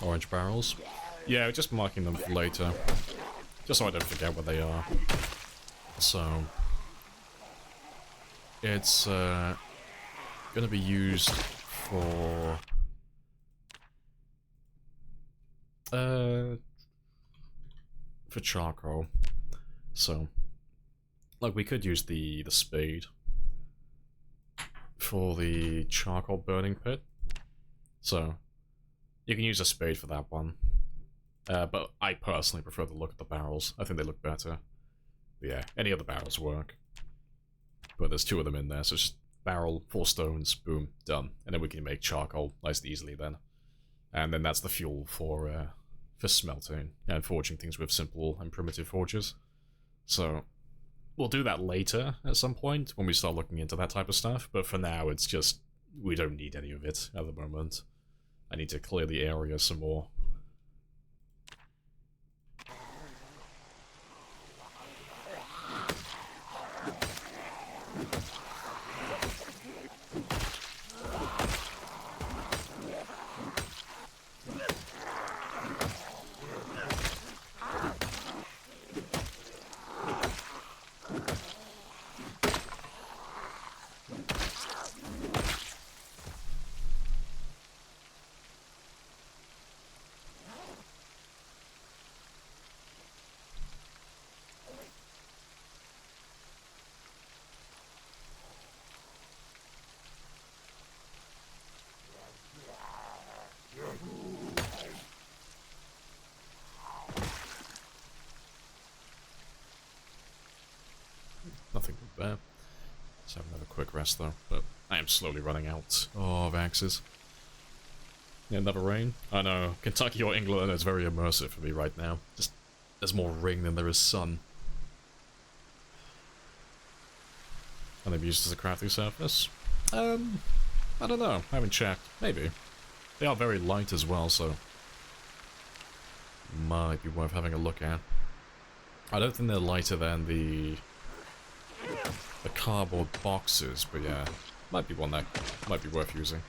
Orange barrels. Yeah, just marking them for later. Just so I don't forget where they are. So it's gonna be used for charcoal. So like we could use the spade for the charcoal burning pit. So you can use a spade for that one. But I personally prefer the look of the barrels. I think they look better. But yeah, any other barrels work. But there's 2 of them in there, so it's just barrel, 4 stones, boom, done. And then we can make charcoal nice and easily then. And then that's the fuel for smelting and forging things with simple and primitive forges. So we'll do that later at some point when we start looking into that type of stuff. But for now, it's just, we don't need any of it at the moment. I need to clear the area some more. Nothing good there. Let's have another quick rest though, but I am slowly running out of axes. Yeah, another rain? I know, Kentucky or England is very immersive for me right now. Just, there's more rain than there is sun. Are they used as a crafting surface? I don't know, I haven't checked. Maybe. They are very light as well, so might be worth having a look at. I don't think they're lighter than the cardboard boxes, but yeah, might be one that might be worth using.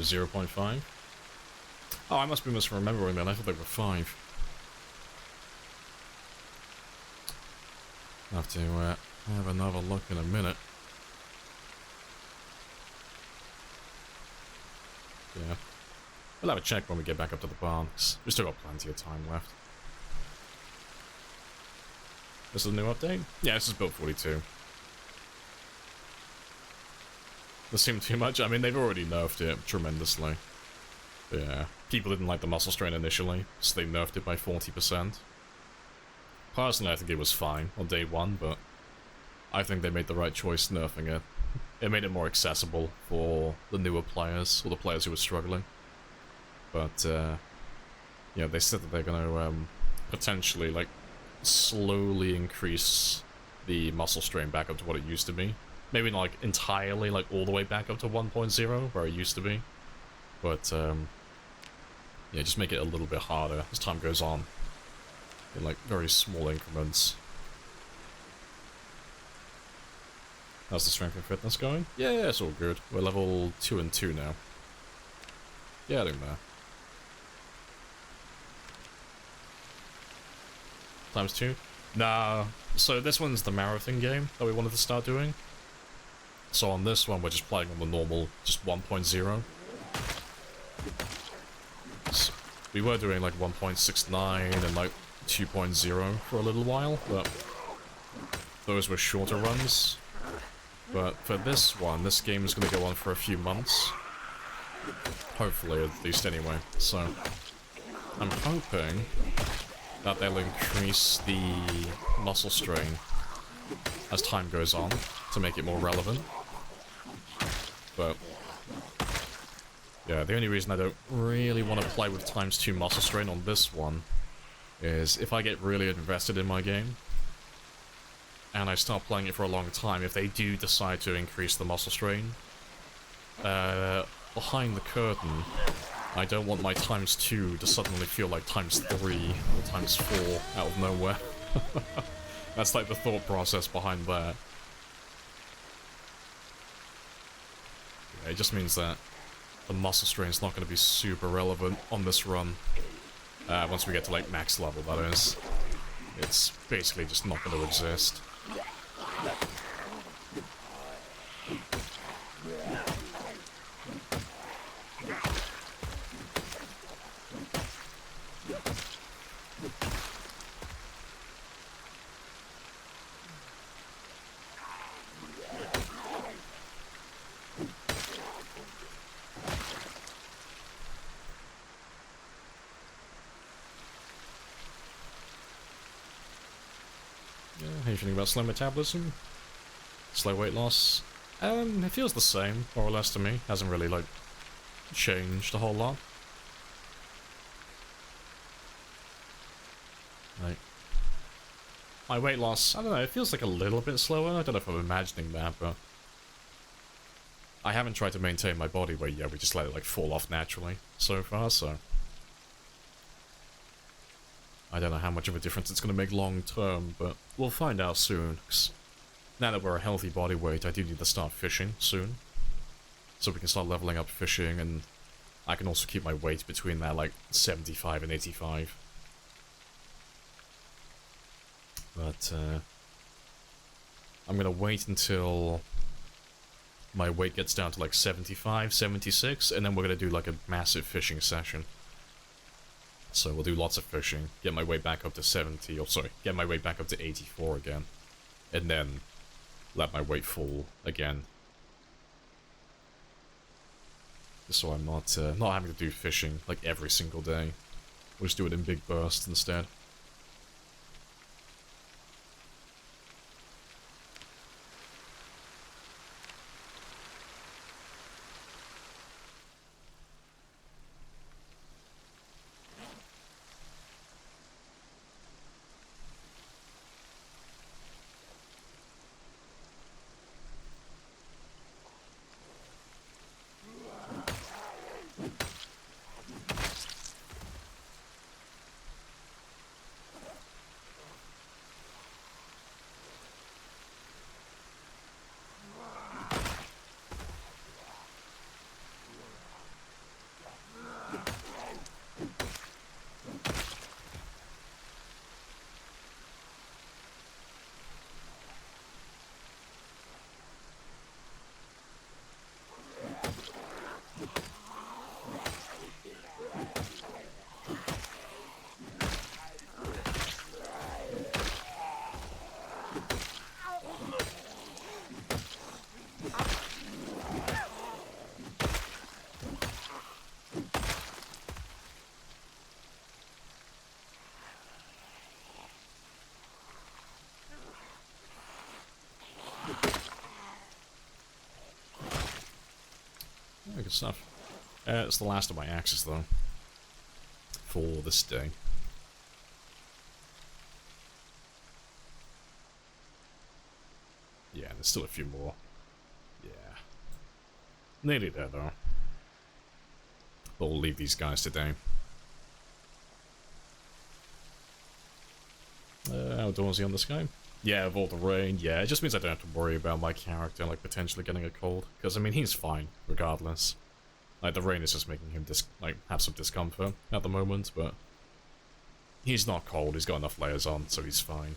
was 0.5. Oh, I must be misremembering then. I thought they were 5. I'll have to have another look in a minute. Yeah. We'll have a check when we get back up to the barn, 'cause we've still got plenty of time left. This is a new update? Yeah, this is build 42. This seemed too much? I mean, they've already nerfed it tremendously. Yeah. People didn't like the muscle strain initially, so they nerfed it by 40%. Personally, I think it was fine on day 1, but I think they made the right choice nerfing it. It made it more accessible for the newer players, or the players who were struggling. But, yeah, they said that they're gonna, potentially, like, slowly increase the muscle strain back up to what it used to be. Maybe not, like, entirely, like, all the way back up to 1.0, where it used to be. But, yeah, just make it a little bit harder as time goes on. In, like, very small increments. How's the strength and fitness going? Yeah, it's all good. We're level 2 and 2 now. Yeah, doing there. Times 2? Nah. So this one's the marathon game that we wanted to start doing. So on this one, we're just playing on the normal, just 1.0. So we were doing like 1.69 and like 2.0 for a little while, but those were shorter runs. But for this one, this game is going to go on for a few months. Hopefully, at least anyway. So, I'm hoping that they'll increase the muscle strain as time goes on to make it more relevant. But, yeah, the only reason I don't really want to play with ×2 muscle strain on this one is if I get really invested in my game, and I start playing it for a long time, if they do decide to increase the muscle strain, behind the curtain, I don't want my ×2 to suddenly feel like ×3 or ×4 out of nowhere. That's like the thought process behind that. Yeah, it just means that the muscle strain is not going to be super relevant on this run. Once we get to like max level, that is. It's basically just not going to exist. How are you feeling about slow metabolism? Slow weight loss? It feels the same, more or less to me. Hasn't really, like, changed a whole lot. Like, my weight loss, I don't know, it feels like a little bit slower. I don't know if I'm imagining that, but I haven't tried to maintain my body weight yet. We just let it, like, fall off naturally so far, so I don't know how much of a difference it's going to make long term, but we'll find out soon. 'Cause now that we're a healthy body weight, I do need to start fishing soon. So we can start leveling up fishing, and I can also keep my weight between that, like, 75 and 85. But, I'm going to wait until my weight gets down to, like, 75, 76, and then we're going to do, like, a massive fishing session. So we'll do lots of fishing, get my weight back up to 70, or sorry, get my weight back up to 84 again, and then let my weight fall again. Just so I'm not having to do fishing like every single day. We'll just do it in big bursts instead. Oh, good stuff. It's the last of my axes, though. For this day. Yeah, there's still a few more. Yeah. Nearly there, though. But we'll leave these guys today. Outdoorsy on this guy. Yeah, with all the rain, yeah, it just means I don't have to worry about my character, like, potentially getting a cold. Because, I mean, he's fine, regardless. Like, the rain is just making him, have some discomfort at the moment, but... he's not cold, he's got enough layers on, so he's fine.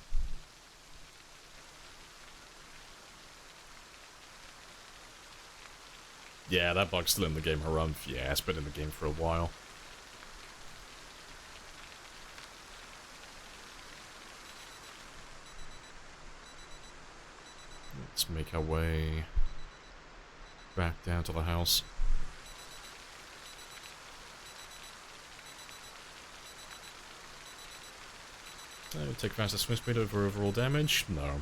Yeah, that bug's still in the game, Harumph. Yeah, it's been in the game for a while. Let's make our way back down to the house. Take faster swim speed over overall damage? No.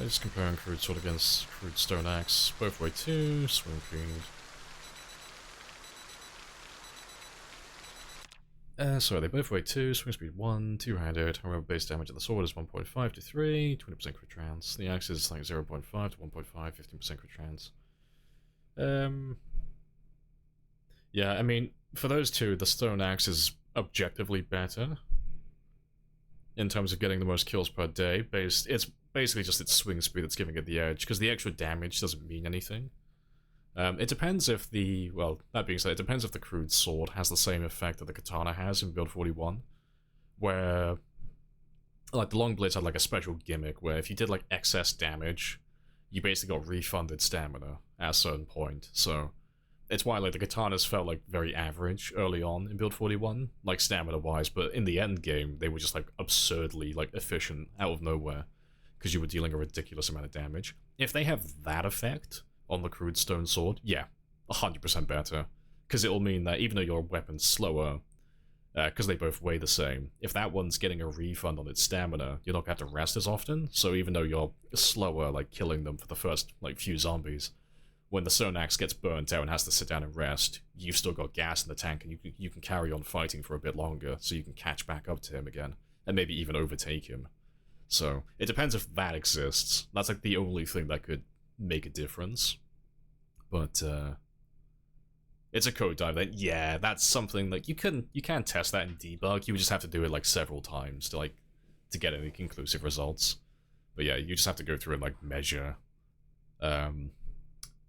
Just comparing crude sword against crude stone axe. Both weigh 2, swim speed. Sorry, they both weigh 2, swing speed 1, two-handed. However, base damage of the sword is 1.5 to 3, 20% crit chance. The axe is like 0.5 to 1.5, 15% crit chance. Yeah, I mean, for those two, the stone axe is objectively better in terms of getting the most kills per day. It's basically just its swing speed that's giving it the edge, because the extra damage doesn't mean anything. It depends if well, that being said, it depends if the crude sword has the same effect that the katana has in build 41, where, like, the long blades had, like, a special gimmick where if you did, like, excess damage, you basically got refunded stamina at a certain point, so it's why, like, the katanas felt, like, very average early on in build 41, like, stamina-wise, but in the end game, they were just, like, absurdly, like, efficient out of nowhere, because you were dealing a ridiculous amount of damage. If they have that effect on the crude stone sword, yeah, 100% better. Because it'll mean that even though your weapon's slower, because they both weigh the same, if that one's getting a refund on its stamina, you're not going to have to rest as often, so even though you're slower, like, killing them for the first, like, few zombies, when the stone axe gets burnt out and has to sit down and rest, you've still got gas in the tank, and you can carry on fighting for a bit longer, so you can catch back up to him again, and maybe even overtake him. So, it depends if that exists. That's, like, the only thing that could make a difference. But it's a code dive that, yeah, that's something like you can test that in debug. You would just have to do it like several times to get any conclusive results. But yeah, you just have to go through and like measure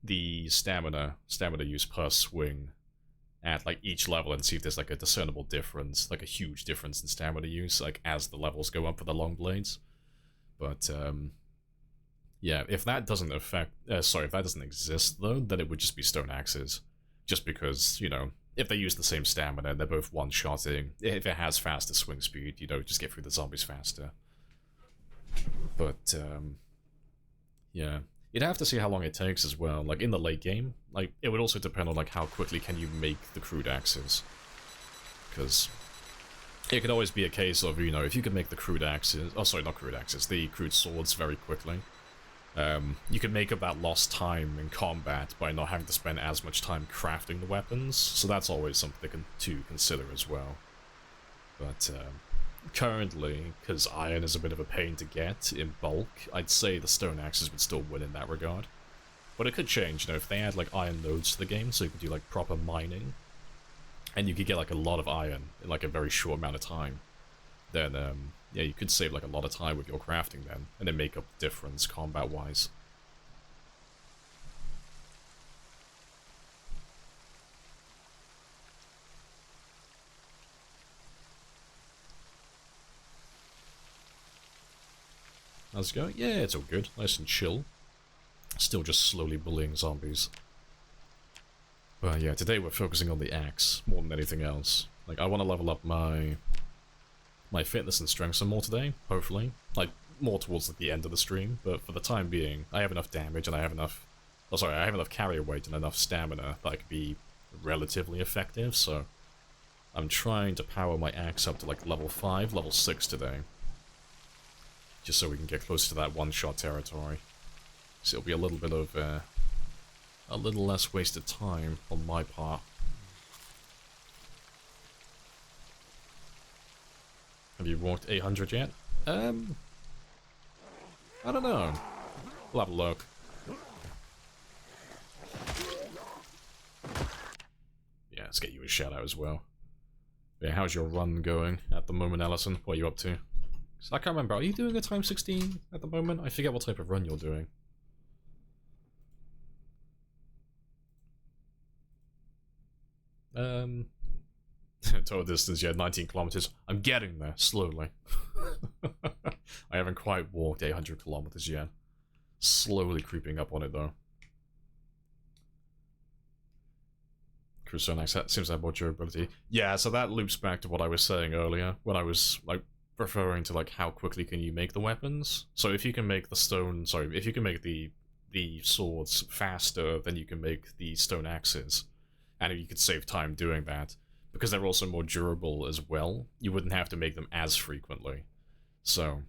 the stamina use per swing at like each level and see if there's like a discernible difference, like a huge difference in stamina use, like as the levels go up for the long blades. But yeah, if that doesn't if that doesn't exist though, then it would just be stone axes. Just because, you know, if they use the same stamina, they're both one-shotting. If it has faster swing speed, you know, just get through the zombies faster. But yeah, you'd have to see how long it takes as well. Like in the late game, like it would also depend on like how quickly can you make the crude axes, because it could always be a case of, you know, if you could make the crude axes, oh sorry, not crude axes, the crude swords very quickly, you can make up that lost time in combat by not having to spend as much time crafting the weapons, so that's always something to consider as well. But currently, because iron is a bit of a pain to get in bulk, I'd say the stone axes would still win in that regard. But it could change, you know, if they add like iron nodes to the game, so you could do like proper mining, and you could get like a lot of iron in like a very short amount of time, then yeah, you could save like a lot of time with your crafting then, and then make up the difference combat-wise. How's it going? Yeah, it's all good. Nice and chill. Still just slowly bullying zombies. But yeah, today we're focusing on the axe more than anything else. Like, I want to level up my fitness and strength some more today, hopefully. Like, more towards like, the end of the stream, but for the time being, I have enough damage and I have enough... Oh, sorry, I have enough carrier weight and enough stamina that I could be relatively effective, so... I'm trying to power my axe up to like level 5, level 6 today. Just so we can get closer to that one-shot territory. So it'll be a little bit of, a little less wasted time on my part. Have you walked 800 yet? I don't know. We'll have a look. Yeah, let's get you a shout out as well. Yeah, how's your run going at the moment, Allison? What are you up to? So I can't remember. Are you doing a time 16 at the moment? I forget what type of run you're doing. Total distance, yeah, 19 kilometers. I'm getting there, slowly. I haven't quite walked 800 kilometers yet. Slowly creeping up on it, though. Crusoe Next seems to have more durability. Yeah, so that loops back to what I was saying earlier, when I was, like, referring to, like, how quickly can you make the weapons. So if you can make the stone... Sorry, if you can make the swords faster than you can make the stone axes, and if you could save time doing that, because they're also more durable as well, you wouldn't have to make them as frequently. So,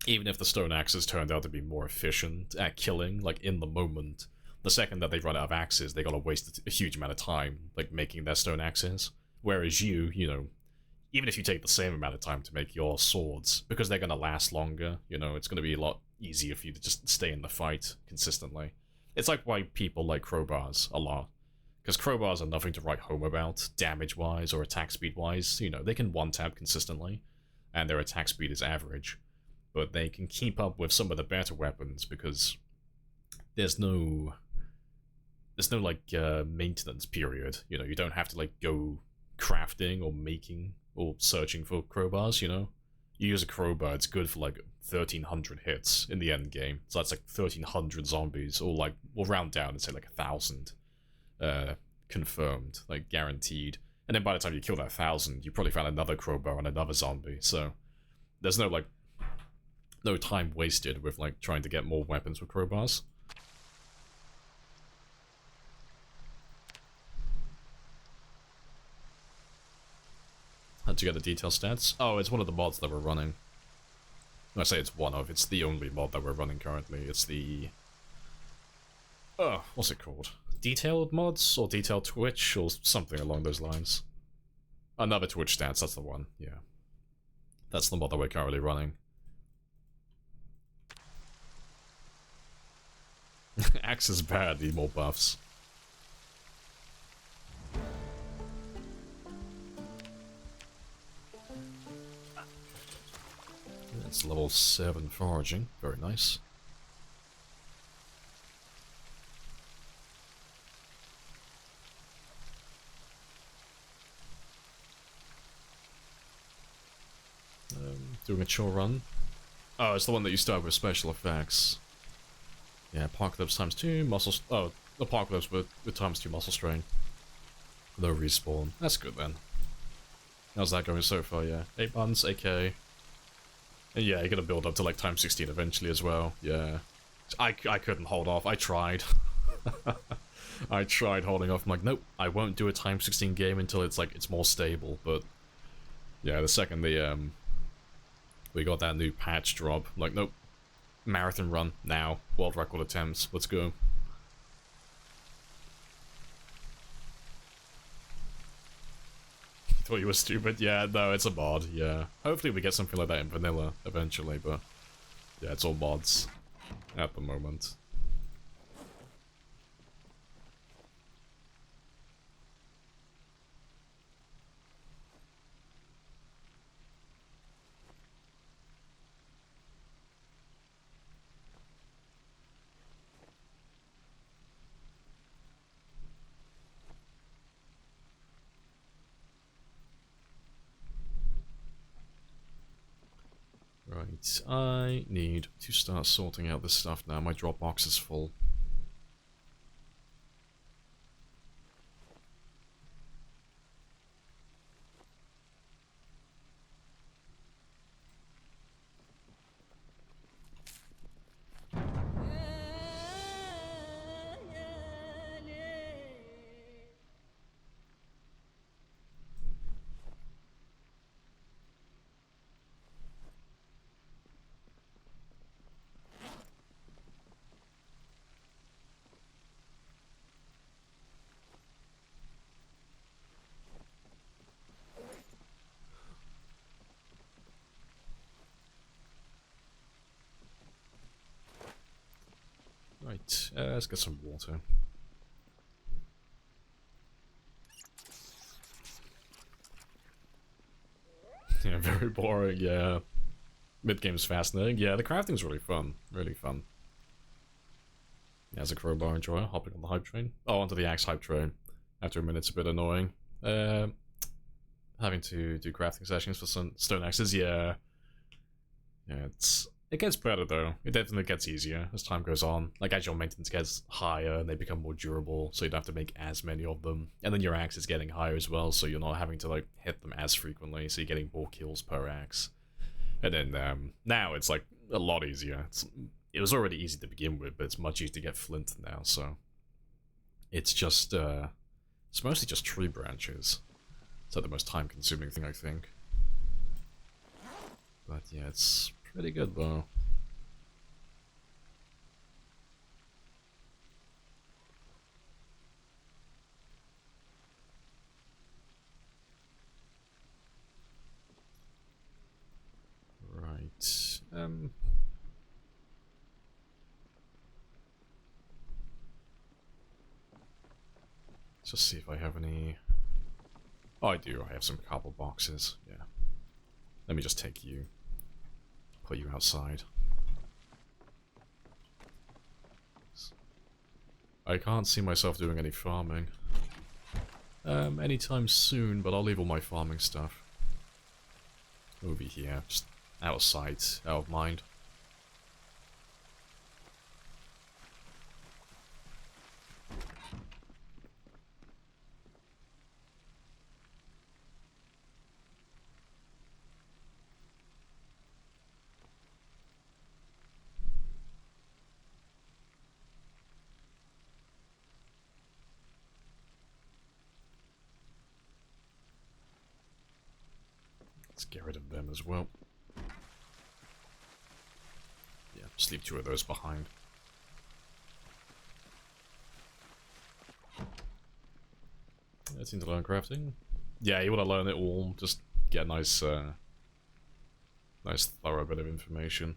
even if the stone axes turned out to be more efficient at killing, like, in the moment, the second that they run out of axes, they gotta waste a huge amount of time, like, making their stone axes. Whereas you know, even if you take the same amount of time to make your swords, because they're gonna last longer, you know, it's gonna be a lot easier for you to just stay in the fight consistently. It's like why people like crowbars a lot. Because crowbars are nothing to write home about, damage-wise or attack speed-wise. You know, they can one-tap consistently, and their attack speed is average. But they can keep up with some of the better weapons because there's no like, maintenance period. You know, you don't have to, like, go crafting or making or searching for crowbars, you know? You use a crowbar, it's good for, like, 1,300 hits in the end game. So that's, like, 1,300 zombies, or, like, we'll round down and say, like, 1,000. Confirmed, like, guaranteed. And then by the time you kill that 1,000, you probably found another crowbar and another zombie, so there's no, like, no time wasted with, like, trying to get more weapons with crowbars. How'd you get the detail stats? Oh, it's one of the mods that we're running. I say it's one of, it's the only mod that we're running currently. It's the... Oh, what's it called? Detailed mods, or detailed Twitch, or something along those lines. Another Twitch stats, that's the one, yeah. That's the mod that we're currently running. Axe is bad, need more buffs. That's level 7 foraging, very nice. Doing a chill run. Oh, it's the one that you start with special effects. Yeah, Apocalypse ×2, muscle... Oh, Apocalypse with ×2 muscle strain. No respawn. That's good then. How's that going so far, yeah? 8 months, AK. And yeah, you're gonna build up to like time 16 eventually as well, yeah. I couldn't hold off, I tried. I tried holding off, I'm like, nope, I won't do a time 16 game until it's like, it's more stable, but... Yeah, the second we got that new patch drop, I'm like, nope. Marathon run, now. World record attempts, let's go. Thought you were stupid? Yeah, no, it's a mod, yeah. Hopefully we get something like that in vanilla eventually, but... Yeah, it's all mods at the moment. Right, I need to start sorting out this stuff now. My Dropbox is full. Right, let's get some water. Yeah, very boring, yeah. Mid-game's fascinating. Yeah, the crafting's really fun. Really fun. Yeah, as a crowbar enjoyer, hopping on the hype train. Oh, onto the axe hype train. After a minute's a bit annoying. Having to do crafting sessions for some stone axes, yeah. Yeah, it gets better though. It definitely gets easier as time goes on. Like as your maintenance gets higher and they become more durable, so you don't have to make as many of them. And then your axe is getting higher as well, so you're not having to like hit them as frequently, so you're getting more kills per axe. And then now it's like a lot easier. It was already easy to begin with, but it's much easier to get flint now, so it's just it's mostly just tree branches. It's like the most time consuming thing, I think. But yeah, it's pretty good though. Right. Let's just see if I have any. Oh, I do. I have some cardboard boxes. Yeah. Let me just take you. Put you outside. I can't see myself doing any farming. Anytime soon, but I'll leave all my farming stuff over here. Just out of sight, out of mind. Let's get rid of them as well. Yeah, just leave 2 of those behind. That seems to learn crafting. Yeah, you want to learn it all. Just get a nice, nice thorough bit of information.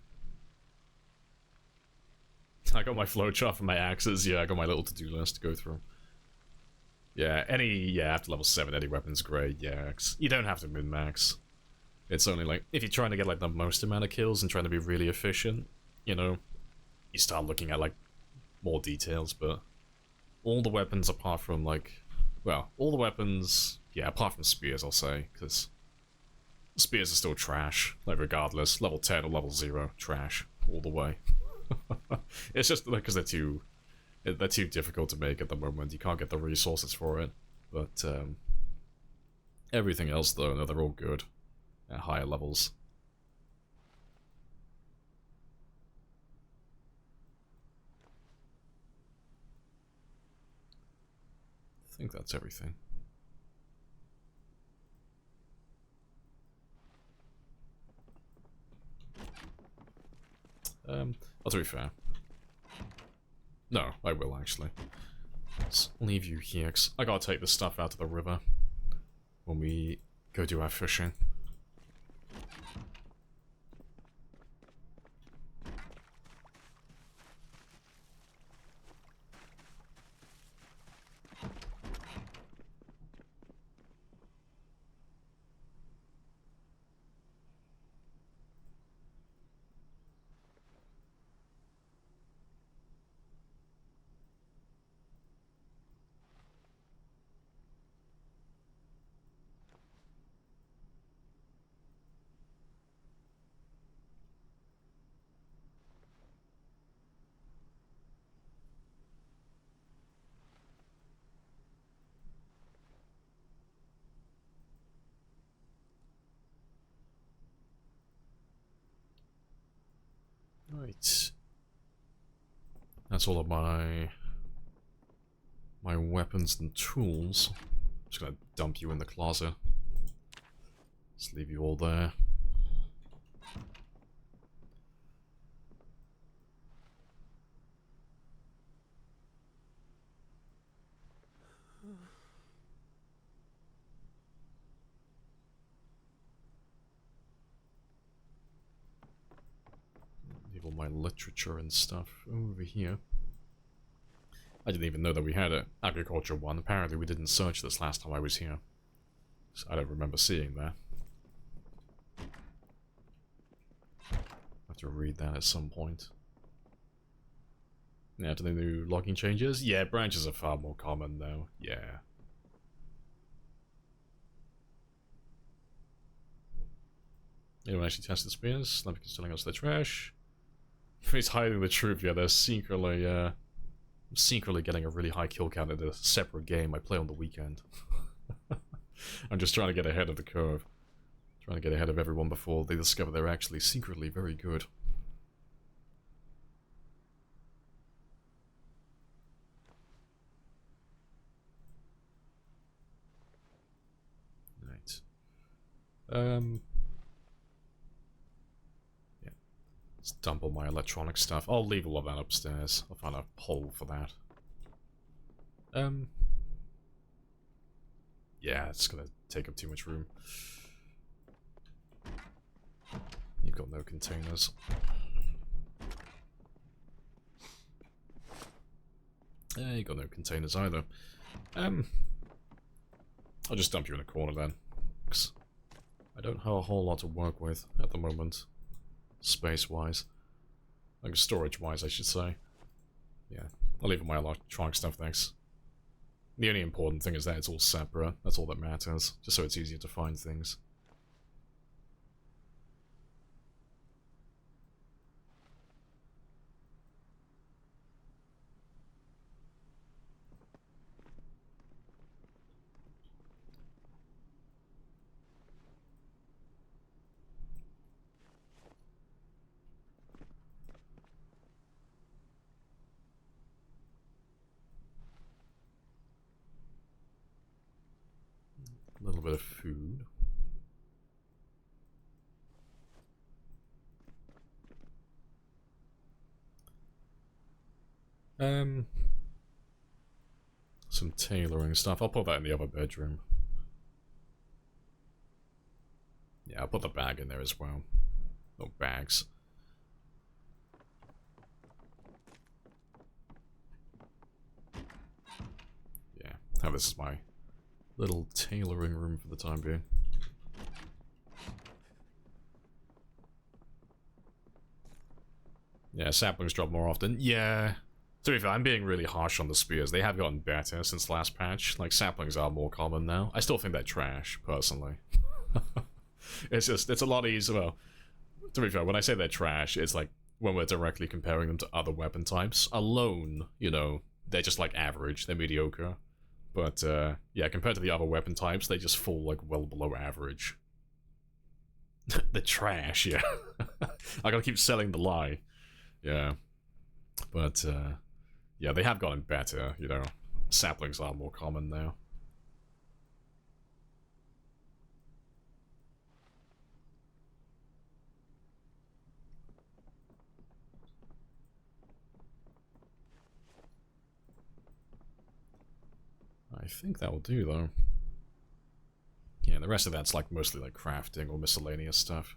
I got my flowchart for my axes. Yeah, I got my little to-do list to go through. Yeah, after level 7, any weapon's great. Yeah, you don't have to min-max. It's only like, if you're trying to get like the most amount of kills and trying to be really efficient, you know, you start looking at like more details, but all the weapons apart from like, well, all the weapons, yeah, apart from spears, I'll say, because spears are still trash, like regardless, level 10 or level 0, trash, all the way. It's just because they're too difficult to make at the moment, you can't get the resources for it, but everything else though, no, they're all good. At higher levels. I think that's everything. I'll be fair. No, I will actually. Let's leave you here, because I gotta take this stuff out of the river when we go do our fishing. Right. That's all of my weapons and tools. I'm just gonna dump you in the closet. Just leave you all there. Leave all my literature and stuff over here. I didn't even know that we had an agriculture one. Apparently we didn't search this last time I was here. So I don't remember seeing that. I have to read that at some point. Yeah, to the new logging changes? Yeah, branches are far more common now. Yeah. Anyone actually test the spears? Lamprey is telling us they're trash. He's hiding the truth. Yeah, they're secretly getting a really high kill count in a separate game I play on the weekend. I'm just trying to get ahead of the curve. Trying to get ahead of everyone before they discover they're actually secretly very good. Right. Yeah. Let's dump all my electronic stuff. I'll leave all of that upstairs. I'll find a hole for that. Yeah, it's gonna take up too much room. You've got no containers. You got no containers either. I'll just dump you in a corner then. 'Cause I don't have a whole lot to work with at the moment. Space-wise. Like storage-wise, I should say. Yeah, I'll leave my electronic stuff, thanks. The only important thing is that it's all separate. That's all that matters. Just so it's easier to find things. A little bit of food. Some tailoring stuff. I'll put that in the other bedroom. Yeah, I'll put the bag in there as well. No bags. Yeah, now this is my little tailoring room for the time being. Yeah, saplings drop more often. Yeah. To be fair, I'm being really harsh on the spears. They have gotten better since last patch. Like, saplings are more common now. I still think they're trash, personally. It's a lot easier. Well, to be fair, when I say they're trash, it's like when we're directly comparing them to other weapon types. Alone, you know, they're just like average. They're mediocre. But, yeah, compared to the other weapon types, they just fall, like, well below average. They're trash, yeah. I gotta keep selling the lie. Yeah. But, yeah, they have gotten better, you know. Saplings are more common now. I think that will do, though. Yeah, the rest of that's like mostly like crafting or miscellaneous stuff.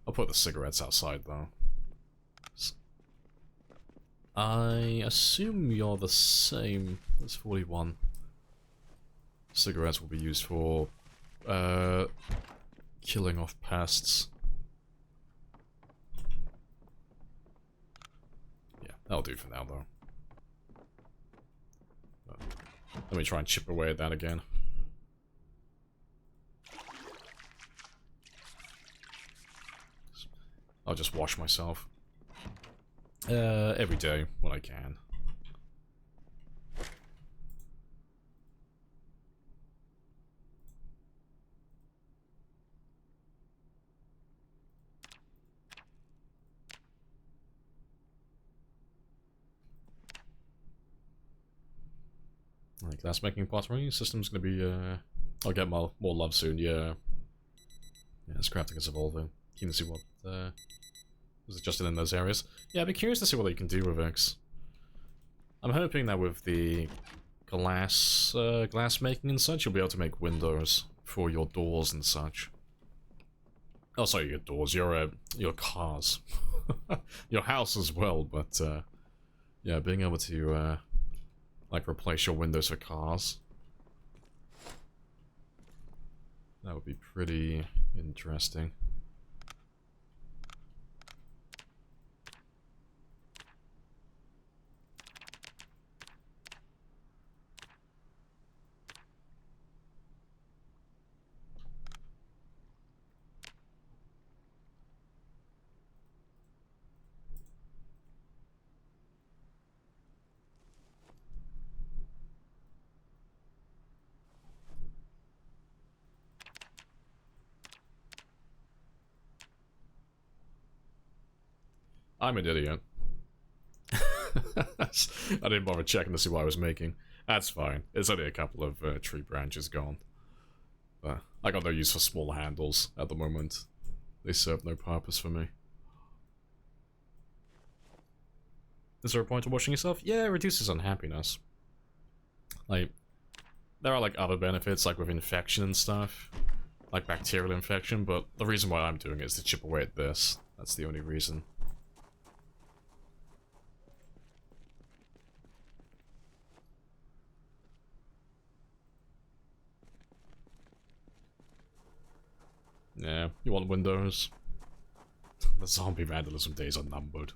I'll put the cigarettes outside, though. I assume you're the same. That's 41. Cigarettes will be used for killing off pests. Yeah, that'll do for now, though. Let me try and chip away at that again. I'll just wash myself. Every day when I can. Like, glass making pottery system's gonna be, I'll get more love soon, yeah. Yeah, this crafting is evolving. Keen to see what, was adjusted in those areas. Yeah, I'd be curious to see what you can do with X. I'm hoping that with the glass making and such, you'll be able to make windows for your doors and such. Oh, sorry, your doors, your cars. Your house as well, but, Yeah, being able to, like, replace your windows for cars. That would be pretty interesting. I'm an idiot. I didn't bother checking to see what I was making. That's fine. It's only a couple of tree branches gone. But I got no use for small handles at the moment. They serve no purpose for me. Is there a point to washing yourself? Yeah, it reduces unhappiness. Like, there are like other benefits, like with infection and stuff. Like bacterial infection, but the reason why I'm doing it is to chip away at this. That's the only reason. Yeah, you want windows? The zombie vandalism days are numbered.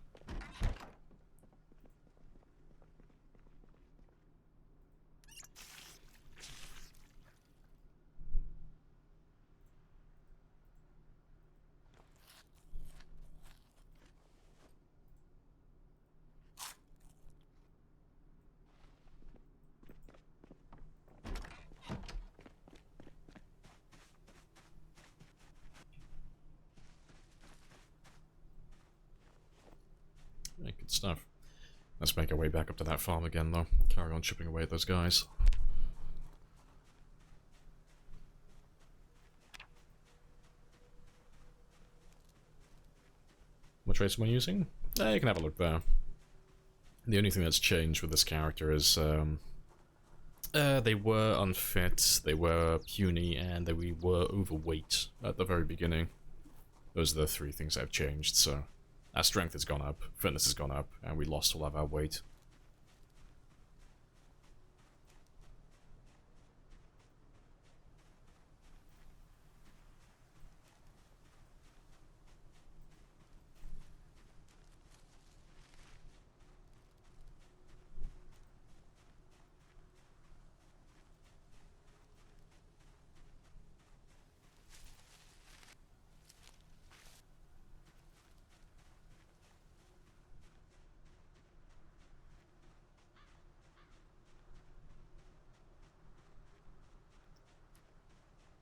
Yeah, good stuff. Let's make our way back up to that farm again, though. Carry on chipping away at those guys. What traits am I using? You can have a look there. The only thing that's changed with this character is, they were unfit, they were puny, and they were overweight at the very beginning. Those are the three things that have changed, so... Our strength has gone up, fitness has gone up, and we lost all of our weight.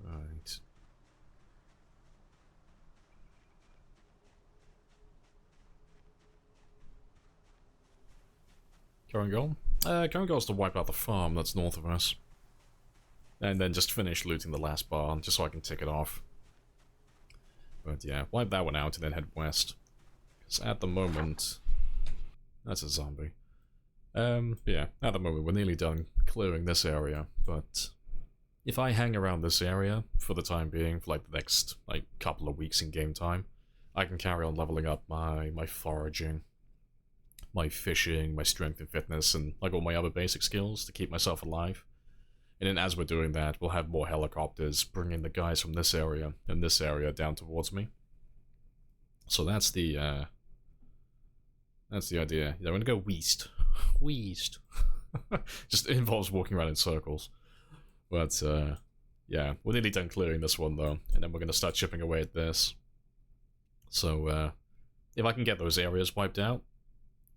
Right. Current goal? Current goal is to wipe out the farm that's north of us. And then just finish looting the last barn, just so I can tick it off. But yeah, wipe that one out and then head west. Because at the moment... That's a zombie. Yeah, at the moment we're nearly done clearing this area, but... If I hang around this area for the time being, for like the next like couple of weeks in game time, I can carry on leveling up my foraging, my fishing, my strength and fitness, and like all my other basic skills to keep myself alive. And then as we're doing that, we'll have more helicopters bringing the guys from this area and this area down towards me. So that's the idea. Yeah, I'm gonna go west. West. Just it involves walking around in circles. But, yeah, we're nearly done clearing this one, though, and then we're going to start chipping away at this. So, if I can get those areas wiped out,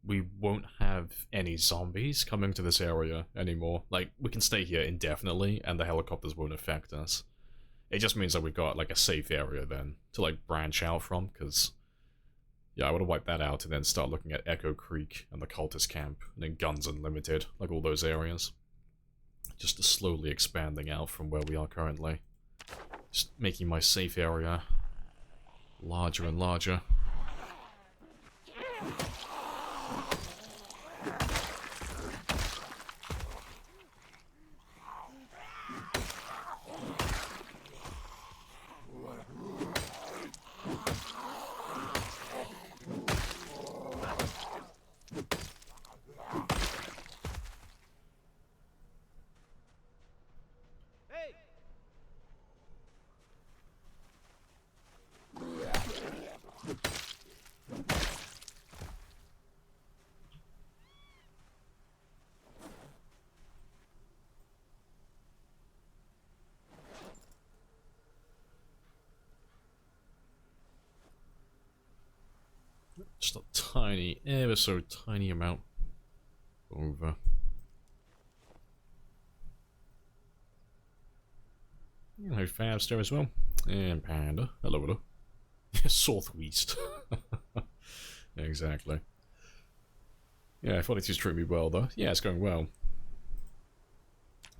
we won't have any zombies coming to this area anymore. Like, we can stay here indefinitely, and the helicopters won't affect us. It just means that we've got, like, a safe area, then, to, like, branch out from, because, yeah, I want to wipe that out and then start looking at Echo Creek and the Cultist Camp, and then Guns Unlimited, like all those areas. Just slowly expanding out from where we are currently. Just making my safe area larger and larger. Just a tiny, ever so tiny amount over. Hello, Fabster as well. And Panda. Hello, hello. Southwest. Exactly. Yeah, 42's treating me well, though. Yeah, it's going well.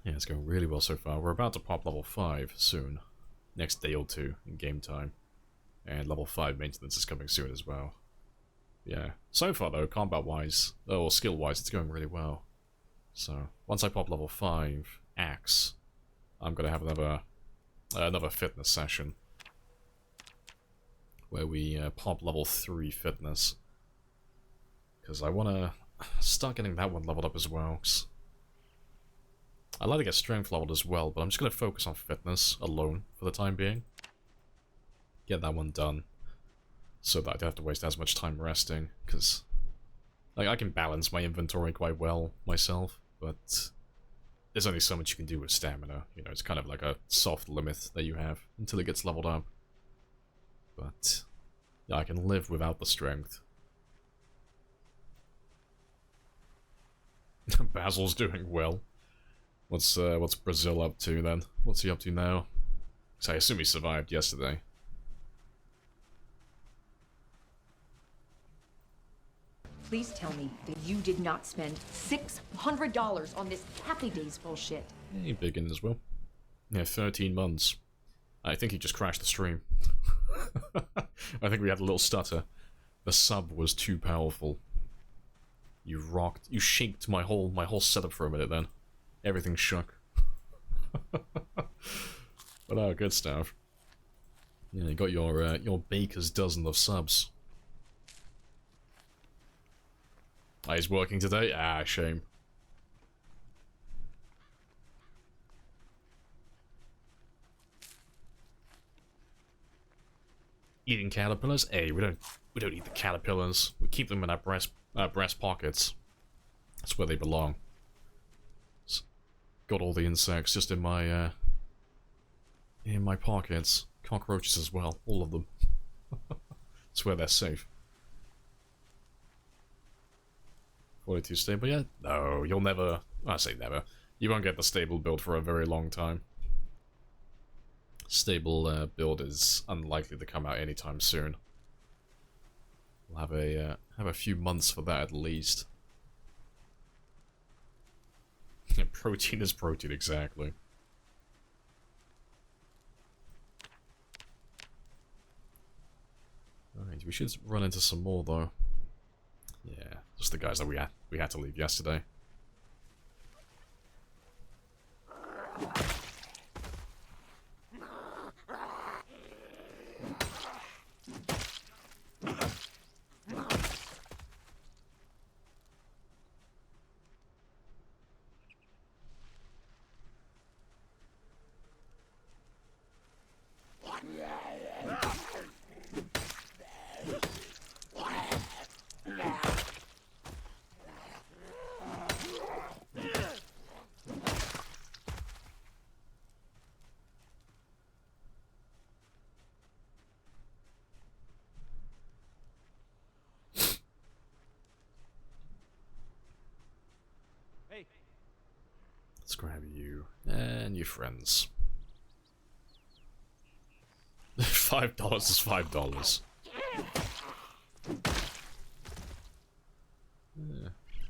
Yeah, it's going really well so far. We're about to pop level 5 soon. Next day or two in game time. And level 5 maintenance is coming soon as well. Yeah. So far, though, combat-wise, or skill-wise, it's going really well. So, once I pop level 5 Axe, I'm gonna have another fitness session. Where we pop level 3 fitness. Because I want to start getting that one leveled up as well. I'd like to get strength leveled as well, but I'm just going to focus on fitness alone for the time being. Get that one done. So that I don't have to waste as much time resting. Because like, I can balance my inventory quite well myself, but there's only so much you can do with stamina. You know, it's kind of like a soft limit that you have until it gets leveled up. But yeah, I can live without the strength. Basil's doing well. What's Brazil up to then? What's he up to now? So I assume he survived yesterday. Please tell me that you did not spend $600 on this Happy Days bullshit. Hey, big in as well. Yeah, 13 months. I think he just crashed the stream. I think we had a little stutter. The sub was too powerful. You rocked. You shaked my whole setup for a minute then. Everything shook. But oh, good stuff. Yeah, you got your baker's dozen of subs. Ah, he's working today? Ah, shame. Eating caterpillars? Hey, we don't eat the caterpillars. We keep them in our breast pockets. That's where they belong. Got all the insects just in my pockets. Cockroaches as well, all of them. That's where they're safe. 42 stable yet? No, you'll never. I say never. You won't get the stable build for a very long time. Stable build is unlikely to come out anytime soon. We'll have a few months for that at least. Protein is protein, exactly. Alright, we should run into some more though. Yeah, just the guys that we had to leave yesterday. Hey. Let's grab you and your friends. $5 is $5.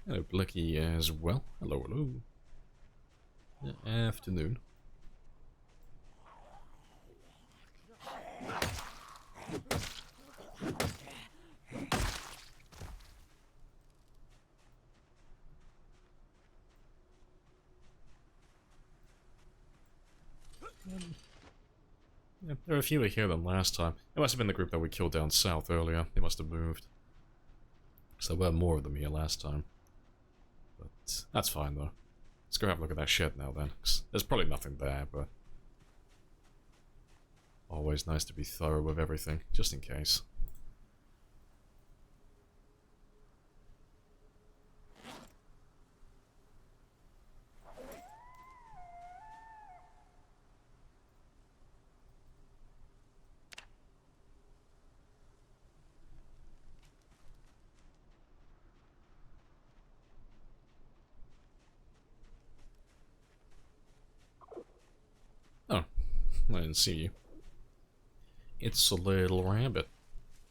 Hello, Blicky as well. Hello, hello. Afternoon. Yeah, there are fewer here than last time. It must have been the group that we killed down south earlier. They must have moved. So there were more of them here last time. But that's fine though. Let's go have a look at that shed now then. 'Cause there's probably nothing there, but always nice to be thorough with everything, just in case. didn't see you. It's a little rabbit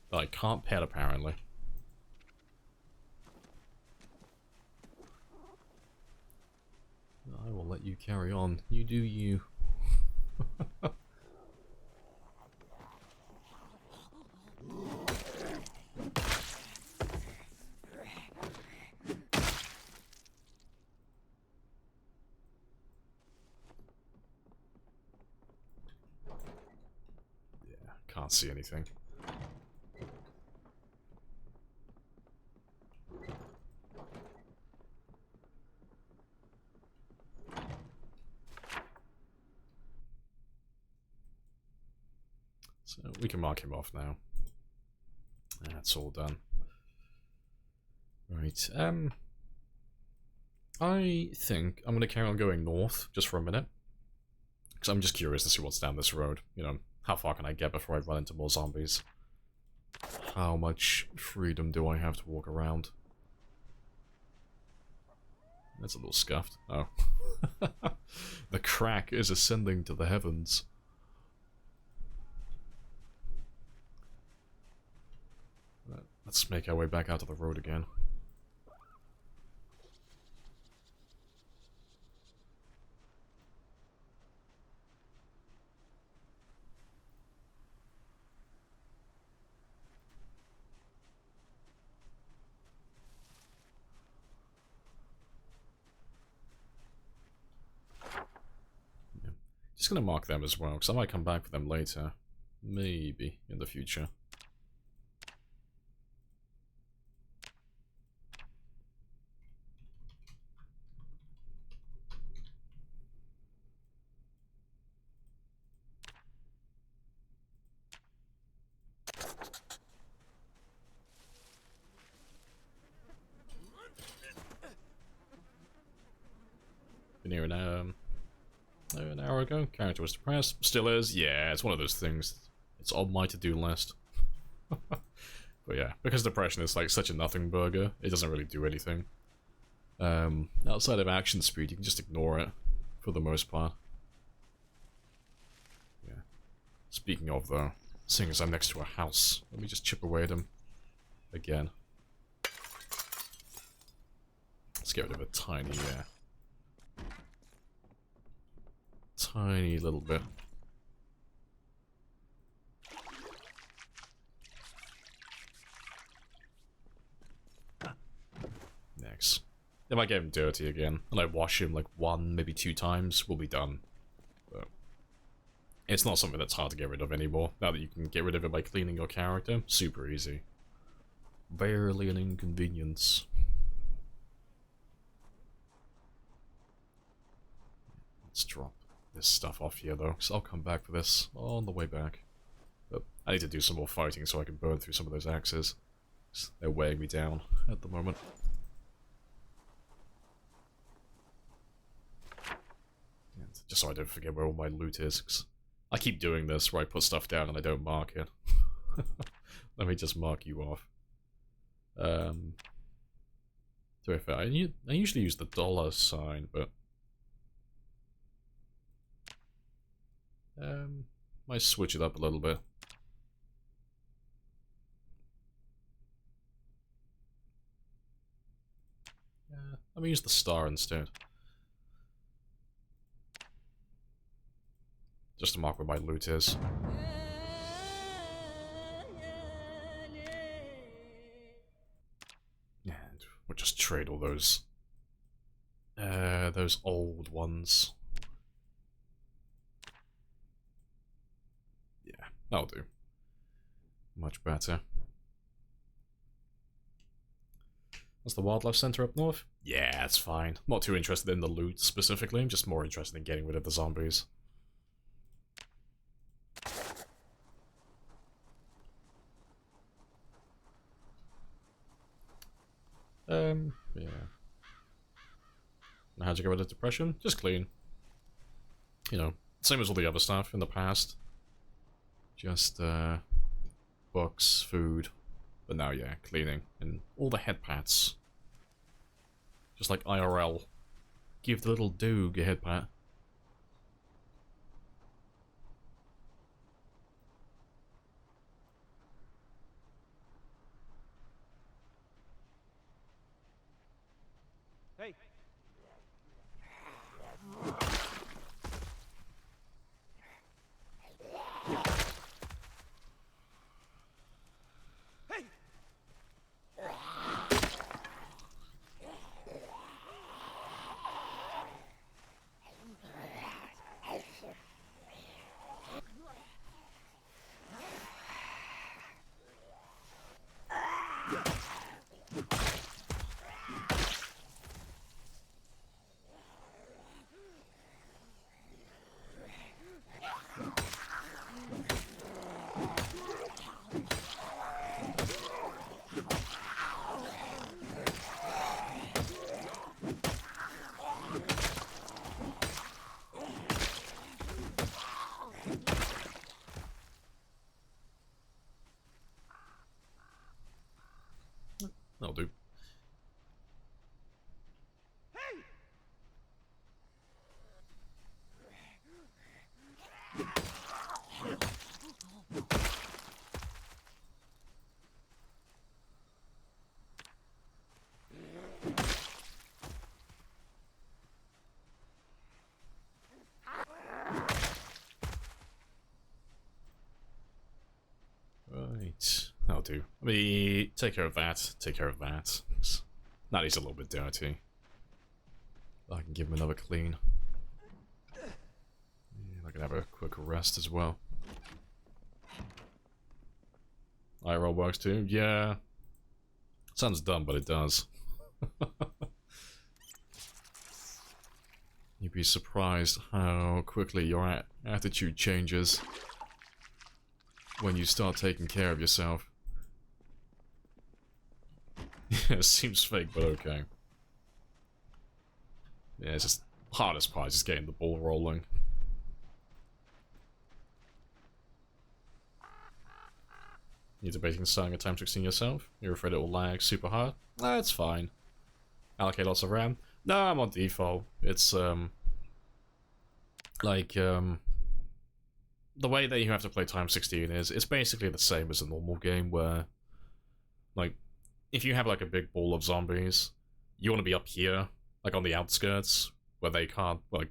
that I can't pet, apparently. I will let you carry on. You do you. Yeah, can't see anything. So we can mark him off now. That's all done. Right, I think I'm gonna carry on going north just for a minute. Because I'm just curious to see what's down this road. You know, how far can I get before I run into more zombies? How much freedom do I have to walk around? That's a little scuffed. Oh. The crack is ascending to the heavens. Let's make our way back out to the road again. Yeah. Just gonna mark them as well, because I might come back for them later. Maybe in the future. Been here an hour ago. Character was depressed. Still is. Yeah, it's one of those things. It's on my to-do list. But yeah, because depression is like such a nothing burger, it doesn't really do anything. Outside of action speed, you can just ignore it for the most part. Yeah. Speaking of though, seeing as I'm next to a house, let me just chip away at him again. Let's get rid of a tiny little bit. Next. If I get him dirty again, and I wash him like 1, maybe 2 times, we'll be done. But it's not something that's hard to get rid of anymore. Now that you can get rid of it by cleaning your character, super easy. Barely an inconvenience. Let's drop this stuff off here though, because I'll come back for this on the way back. But I need to do some more fighting so I can burn through some of those axes. They're weighing me down at the moment. And just so I don't forget where all my loot is, 'cause I keep doing this where I put stuff down and I don't mark it. Let me just mark you off. To be fair, I usually use the $sign, but might switch it up a little bit. Let me use the star instead. Just to mark where my loot is. And we'll just trade all those old ones. Yeah, that'll do. Much better. That's the wildlife center up north? Yeah, it's fine. Not too interested in the loot specifically, I'm just more interested in getting rid of the zombies. Yeah. And how'd you get rid of depression? Just clean. You know, same as all the other stuff in the past. Just, books, food. But now, yeah, cleaning. And all the head pats. Just like IRL. Give the little Doog a head pat. Hey! Hey! That'll do. Right, that'll do. Let me take care of that, take care of that. That is a little bit dirty. I can give him another clean. Yeah, I can have a quick rest as well. IRL works too? Yeah. Sounds dumb, but it does. You'd be surprised how quickly your attitude changes when you start taking care of yourself. Yeah, it seems fake, but okay. Yeah, it's just hardest part is just getting the ball rolling. You're debating starting a time 16 yourself? You're afraid it will lag super hard? That's fine. Allocate lots of RAM? No, I'm on default. It's, the way that you have to play time 16 is, it's basically the same as a normal game where, like, if you have, like, a big ball of zombies, you want to be up here, like, on the outskirts, where they can't, like,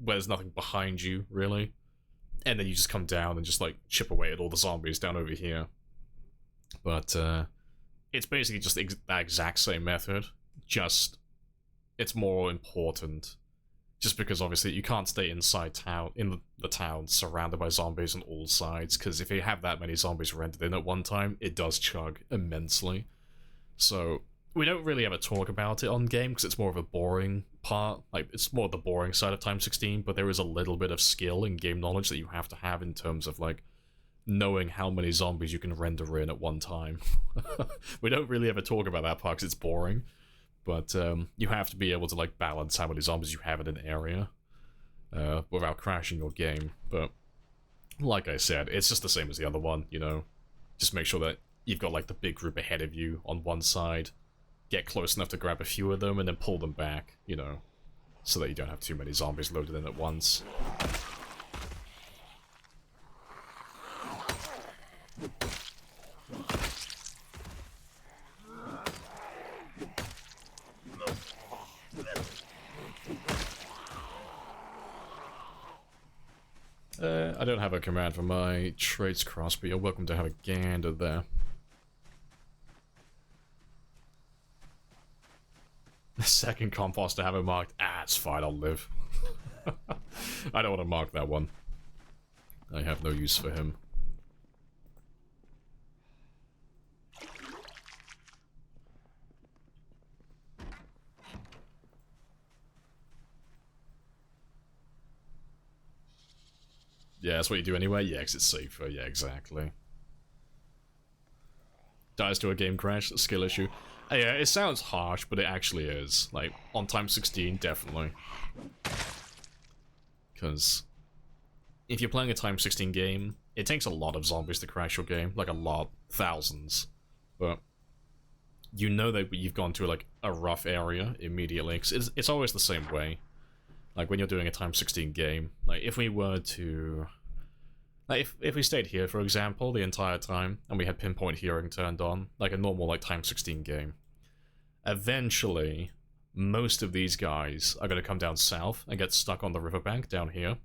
where there's nothing behind you, really. And then you just come down and just, like, chip away at all the zombies down over here. But, it's basically just that exact same method, just it's more important. Just because, obviously, you can't stay inside town, in the town, surrounded by zombies on all sides, because if you have that many zombies rendered in at one time, it does chug immensely. So, we don't really ever talk about it on game, because it's more of a boring part. Like, it's more the boring side of Time 16, but there is a little bit of skill and game knowledge that you have to have in terms of, like, knowing how many zombies you can render in at one time. We don't really ever talk about that part, because it's boring. But you have to be able to, like, balance how many zombies you have in an area without crashing your game. But like I said, it's just the same as the other one, you know? Just make sure that you've got, like, the big group ahead of you on one side, get close enough to grab a few of them, and then pull them back, you know? So that you don't have too many zombies loaded in at once. I don't have a command for my trades cross, but you're welcome to have a gander there. The second compost to have it marked. Ah, it's fine, I'll live. I don't want to mark that one. I have no use for him. Yeah, that's what you do anyway. Yeah, 'cause it's safer. Yeah, exactly. Dies to a game crash, a skill issue. Yeah, it sounds harsh, but it actually is. Like, on time 16, definitely. Because if you're playing a time 16 game, it takes a lot of zombies to crash your game. Like, a lot. Thousands. But you know that you've gone to, like, a rough area immediately. 'Cause it's always the same way. Like, when you're doing a time 16 game, like, if we were to... Like, if we stayed here, for example, the entire time, and we had pinpoint hearing turned on, like a normal, like, time 16 game, eventually, most of these guys are going to come down south and get stuck on the riverbank down here.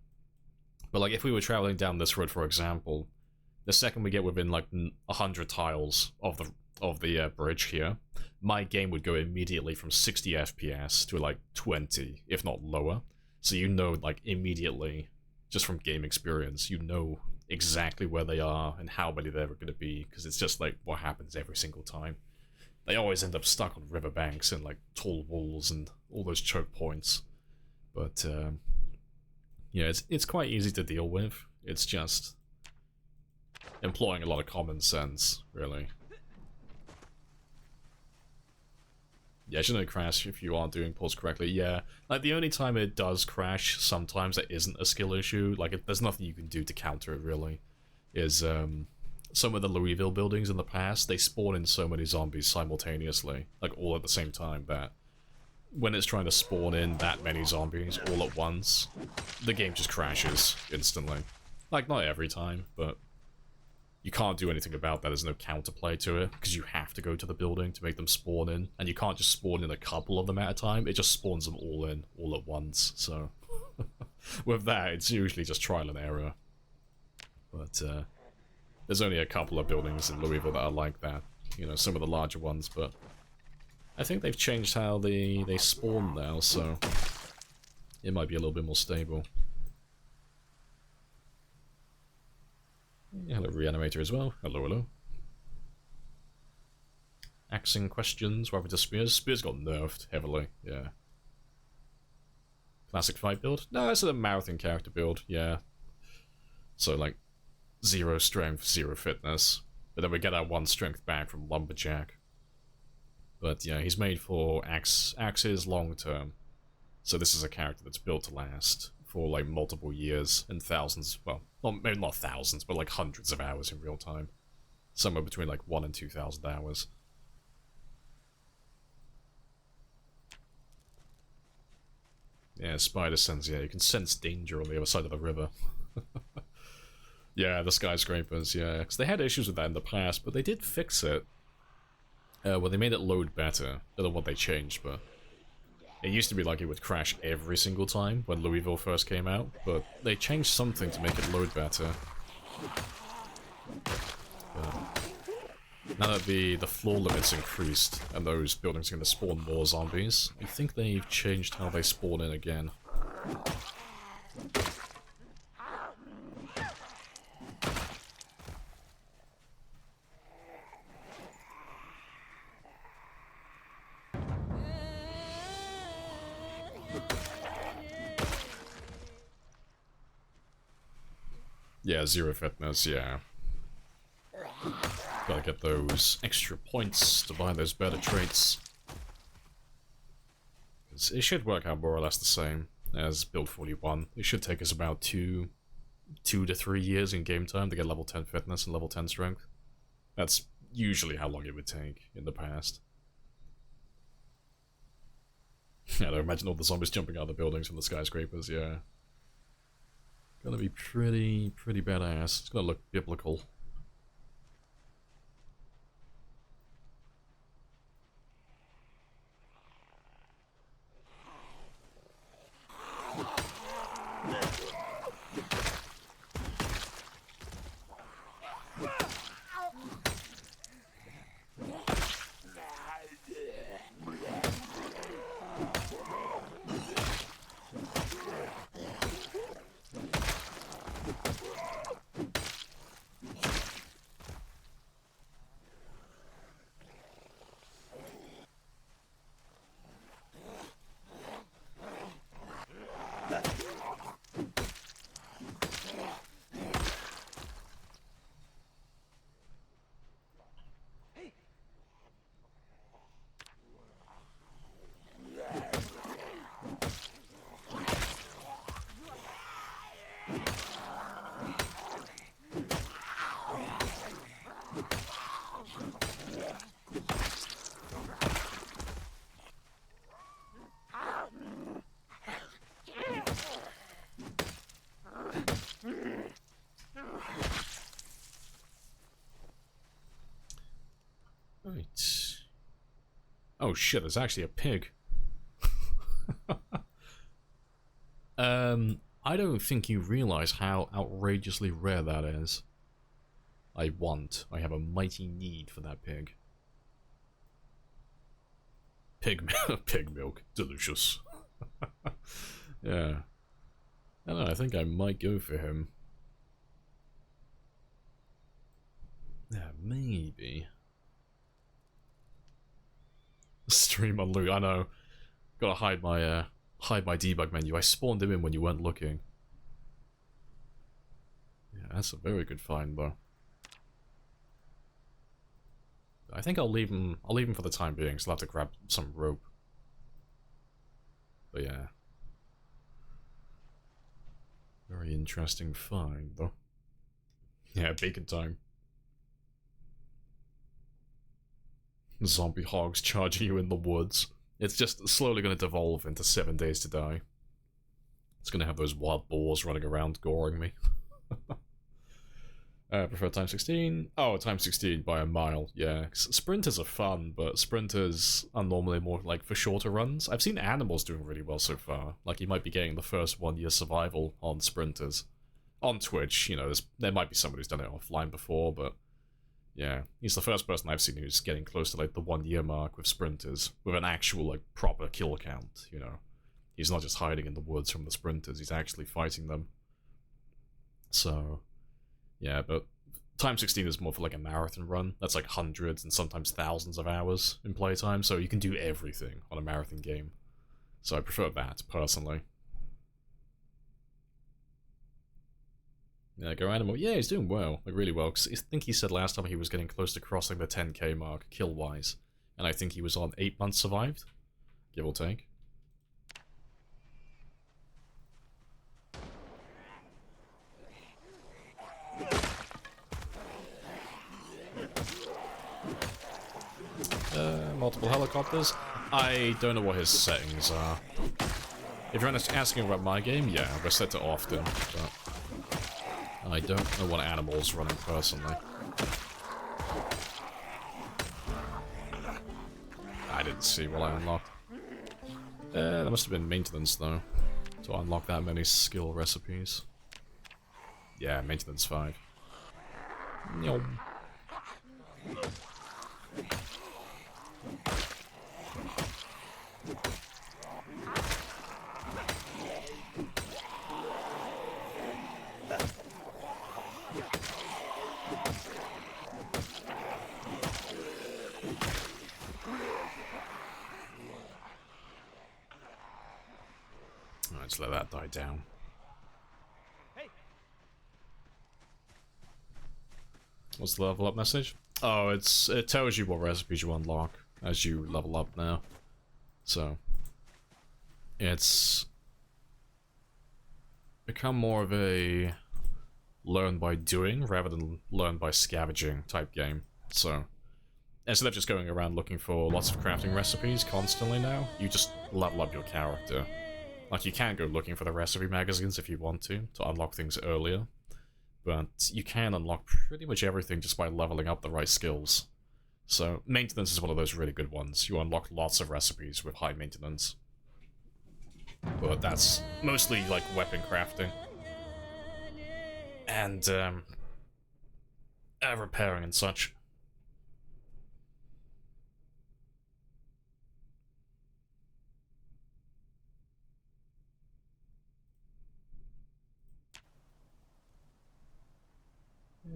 But like if we were traveling down this road, for example, the second we get within like 100 tiles of the bridge here, my game would go immediately from 60 FPS to like 20, if not lower. So you know, like immediately, just from game experience, you know exactly where they are and how many they're going to be, because it's just like what happens every single time. They always end up stuck on riverbanks and like tall walls and all those choke points. But yeah, it's quite easy to deal with. It's just employing a lot of common sense, really. Yeah, shouldn't it crash if you aren't doing pulls correctly? Yeah, like the only time it does crash, sometimes it isn't a skill issue. Like there's nothing you can do to counter it, really. Is some of the Louisville buildings in the past, they spawn in so many zombies simultaneously, like all at the same time, that when it's trying to spawn in that many zombies all at once, the game just crashes instantly. Like, not every time, but you can't do anything about that. There's no counterplay to it, because you have to go to the building to make them spawn in, and you can't just spawn in a couple of them at a time. It just spawns them all in, all at once, so with that, it's usually just trial and error. But there's only a couple of buildings in Louisville that are like that, you know, some of the larger ones, but I think they've changed how they spawn now, so it might be a little bit more stable. Yeah, hello, Reanimator as well. Hello, hello. Axing questions, what happened to Spears? Spears got nerfed heavily, yeah. Classic fight build? No, it's a marathon character build, yeah. So, like, 0 strength, 0 fitness. But then we get our 1 strength back from Lumberjack. But yeah, he's made for axes long term. So this is a character that's built to last for like multiple years and thousands, well, maybe not thousands, but like hundreds of hours in real time. Somewhere between like 1,000 and 2,000 hours. Yeah, spider sense, yeah, you can sense danger on the other side of the river. Yeah, the skyscrapers, yeah. Because they had issues with that in the past, but they did fix it. Well, they made it load better. I don't know what they changed, but it used to be like it would crash every single time when Louisville first came out, but they changed something to make it load better. Now that the floor limit's increased and those buildings are going to spawn more zombies, I think they've changed how they spawn in again. Yeah, 0 fitness, yeah. Gotta get those extra points to buy those better traits. It should work out more or less the same as Build 41. It should take us about 2 to 3 years in game time to get level 10 fitness and level 10 strength. That's usually how long it would take in the past. Yeah, imagine all the zombies jumping out of the buildings from the skyscrapers, yeah. Gonna be pretty badass. It's gonna look biblical. Right. Oh shit, there's actually a pig. I don't think you realize how outrageously rare that is. I have a mighty need for that pig. Pig milk, delicious. Yeah. I don't know, I think I might go for him. Yeah, maybe. Stream on loot, I know. Gotta hide my debug menu. I spawned him in when you weren't looking. Yeah, that's a very good find though. I think I'll leave him for the time being, so I'll have to grab some rope. But yeah. Very interesting find though. Yeah, bacon time. Zombie hogs charging you in the woods. It's just slowly going to devolve into 7 Days to Die. It's going to have those wild boars running around goring me. Prefer time 16? Oh, time 16 by a mile, yeah. Sprinters are fun, but sprinters are normally more like for shorter runs. I've seen animals doing really well so far. Like, you might be getting the first 1 year survival on sprinters. On Twitch, you know, there might be somebody who's done it offline before, but yeah, he's the first person I've seen who's getting close to like the 1 year mark with sprinters, with an actual like proper kill count, you know. He's not just hiding in the woods from the sprinters, he's actually fighting them. So, yeah, but time 16 is more for like a marathon run. That's like hundreds and sometimes thousands of hours in playtime, so you can do everything on a marathon game. So I prefer that, personally. Yeah, go animal. Yeah, he's doing well, like really well. Cause I think he said last time he was getting close to crossing the 10k mark, kill-wise. And I think he was on 8 months survived, give or take. Multiple helicopters. I don't know what his settings are. If you're asking about my game, yeah, we're set to often, but I don't know what animal's running personally. I didn't see what I unlocked. That must have been maintenance though, to unlock that many skill recipes. Yeah, maintenance 5. Yum. Let's let that die down. Hey. What's the level up message? Oh, it tells you what recipes you unlock as you level up now. So it's become more of a learn by doing rather than learn by scavenging type game. So instead of just going around looking for lots of crafting recipes constantly now, you just level up your character. Like, you can go looking for the recipe magazines if you want to unlock things earlier, but you can unlock pretty much everything just by leveling up the right skills. So, maintenance is one of those really good ones. You unlock lots of recipes with high maintenance. But that's mostly, like, weapon crafting. And, repairing and such.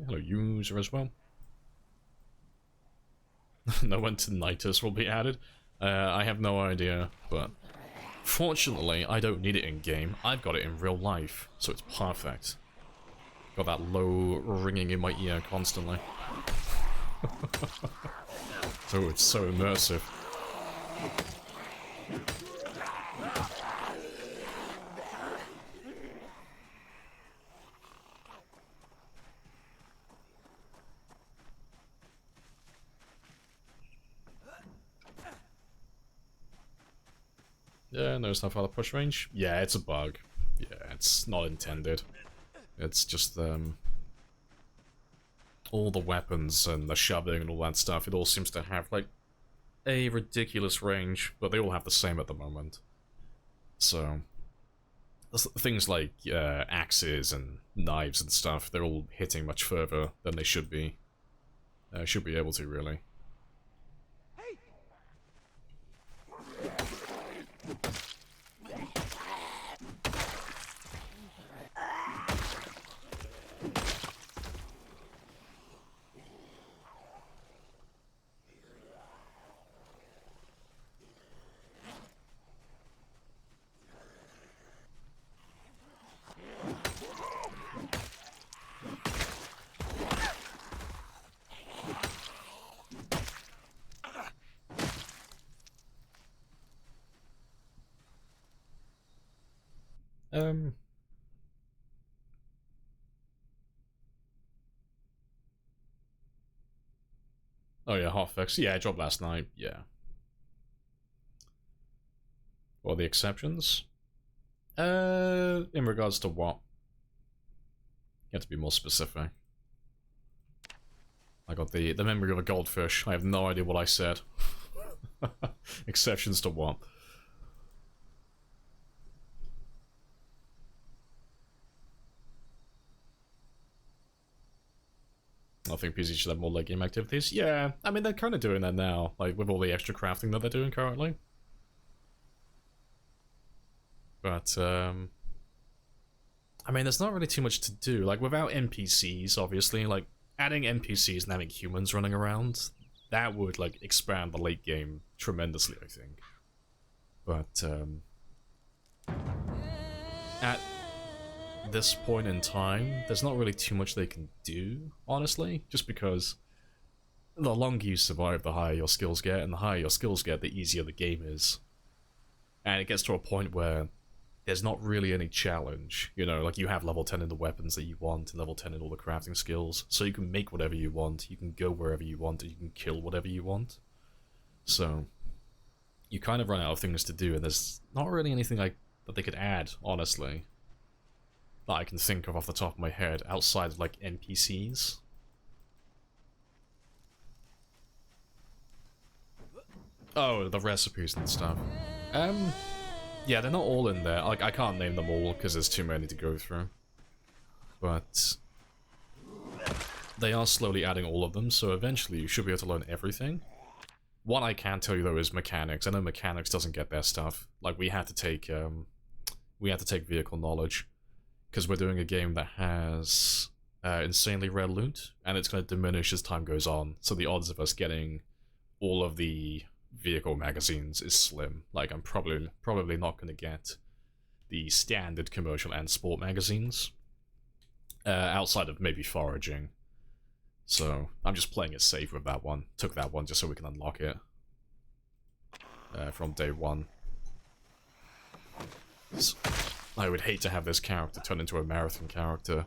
Hello, user as well. No one tinnitus will be added. I have no idea, but fortunately, I don't need it in game. I've got it in real life, so it's perfect. Got that low ringing in my ear constantly. So it's so immersive. Yeah, no stuff out of push range. Yeah, it's a bug. Yeah, it's not intended. It's just, all the weapons and the shoving and all that stuff, it all seems to have, like, a ridiculous range, but they all have the same at the moment. So things like axes and knives and stuff, they're all hitting much further than they should be. Should be able to, really. Hey! Oh yeah, Half-X. Yeah, I dropped last night. Yeah. What are the exceptions? In regards to what? You have to be more specific. I got the memory of a goldfish. I have no idea what I said. Exceptions to what? I think PC should have more late game activities. Yeah, I mean, they're kind of doing that now, like with all the extra crafting that they're doing currently. But, I mean, there's not really too much to do. Like, without NPCs, obviously, like, adding NPCs and having humans running around, that would, like, expand the late game tremendously, I think. But, at this point in time, there's not really too much they can do, honestly, just because the longer you survive, the higher your skills get, and the higher your skills get, the easier the game is. And it gets to a point where there's not really any challenge, you know, like you have level 10 in the weapons that you want, and level 10 in all the crafting skills, so you can make whatever you want, you can go wherever you want, and you can kill whatever you want. So, you kind of run out of things to do, and there's not really anything that they could add, honestly, that I can think of off the top of my head, outside of, like, NPCs. Oh, the recipes and stuff. Yeah, they're not all in there. Like, I can't name them all, because there's too many to go through. But they are slowly adding all of them, so eventually you should be able to learn everything. What I can tell you, though, is mechanics. I know mechanics doesn't get their stuff. Like, we had to take vehicle knowledge, because we're doing a game that has insanely rare loot, and it's going to diminish as time goes on, so the odds of us getting all of the vehicle magazines is slim. Like, I'm probably not going to get the standard commercial and sport magazines, outside of maybe foraging. So, I'm just playing it safe with that one. Took that one just so we can unlock it from day one. So, I would hate to have this character turn into a marathon character,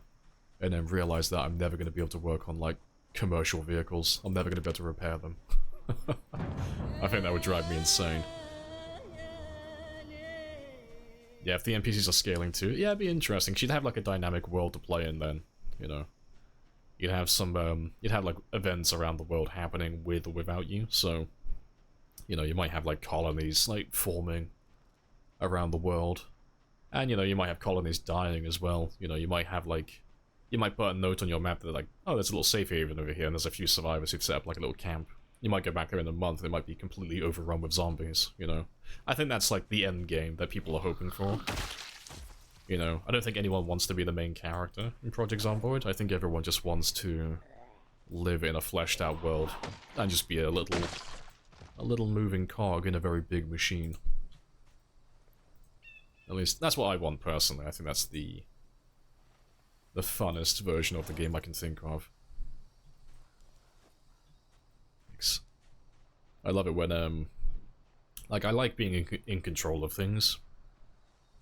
and then realize that I'm never going to be able to work on, like, commercial vehicles. I'm never going to be able to repair them. I think that would drive me insane. Yeah, if the NPCs are scaling too, yeah, it'd be interesting. She'd have, like, a dynamic world to play in then, you know. You'd have some, you'd have, like, events around the world happening with or without you, so, you know, you might have, like, colonies, like, forming around the world. And, you know, you might have colonies dying as well. You know, you might have, like, you might put a note on your map that, like, oh, there's a little safe haven over here, and there's a few survivors who've set up, like, a little camp. You might go back there in a month, and it might be completely overrun with zombies, you know? I think that's, like, the end game that people are hoping for. You know, I don't think anyone wants to be the main character in Project Zomboid. I think everyone just wants to live in a fleshed-out world and just be a little moving cog in a very big machine. At least, that's what I want personally. I think that's the funnest version of the game I can think of. I love it when, like, I like being in control of things,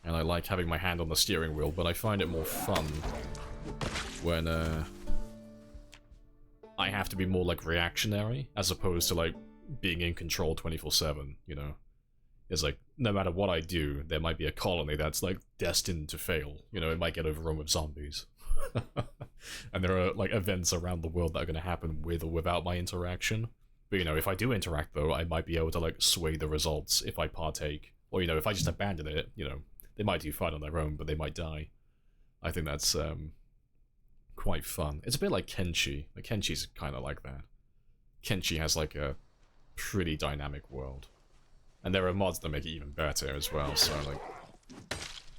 and I like having my hand on the steering wheel, but I find it more fun when, I have to be more, like, reactionary, as opposed to, like, being in control 24/7, you know? It's like, no matter what I do, there might be a colony that's, like, destined to fail. You know, it might get overrun with zombies. And there are, like, events around the world that are going to happen with or without my interaction. But, you know, if I do interact, though, I might be able to, like, sway the results if I partake. Or, you know, if I just abandon it, you know, they might do fine on their own, but they might die. I think that's quite fun. It's a bit like Kenshi. Like, Kenshi's kind of like that. Kenshi has like a pretty dynamic world. And there are mods that make it even better as well, so like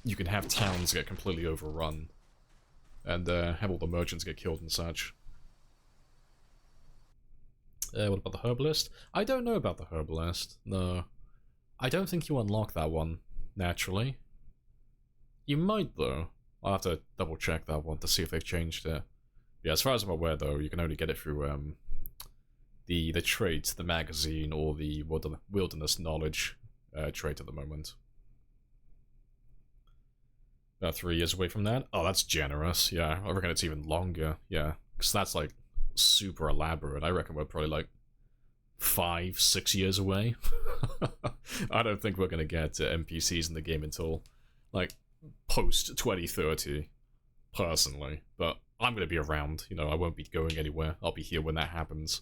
you can have towns get completely overrun and have all the merchants get killed and such. What about the herbalist? I don't know about the herbalist. No. I don't think you unlock that one naturally. You might though. I'll have to double check that one to see if they've changed it. Yeah, as far as I'm aware though, you can only get it through the trait, the magazine, or the wilderness knowledge trait at the moment. About 3 years away from that? Oh, that's generous. Yeah, I reckon it's even longer. Yeah, because that's like super elaborate. I reckon we're probably like 5-6 years away. I don't think we're gonna get NPCs in the game until like post 2030, personally. But I'm gonna be around. You know, I won't be going anywhere. I'll be here when that happens.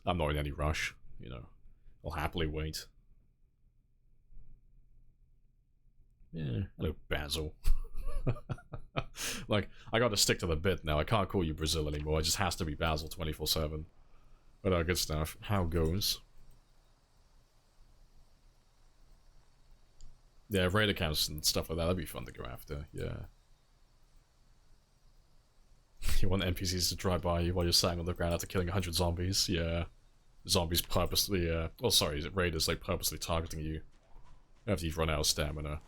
I'm not in any rush, you know. I'll happily wait. Yeah, hello, Basil. Like, I gotta stick to the bit now. I can't call you Brazil anymore. It just has to be Basil 24/7. But good stuff. How goes? Yeah, raid accounts and stuff like that. That'd be fun to go after. Yeah. You want NPCs to drive by you while you're sitting on the ground after killing 100 zombies? Yeah. Zombies purposely, oh sorry, raiders like purposely targeting you after you've run out of stamina.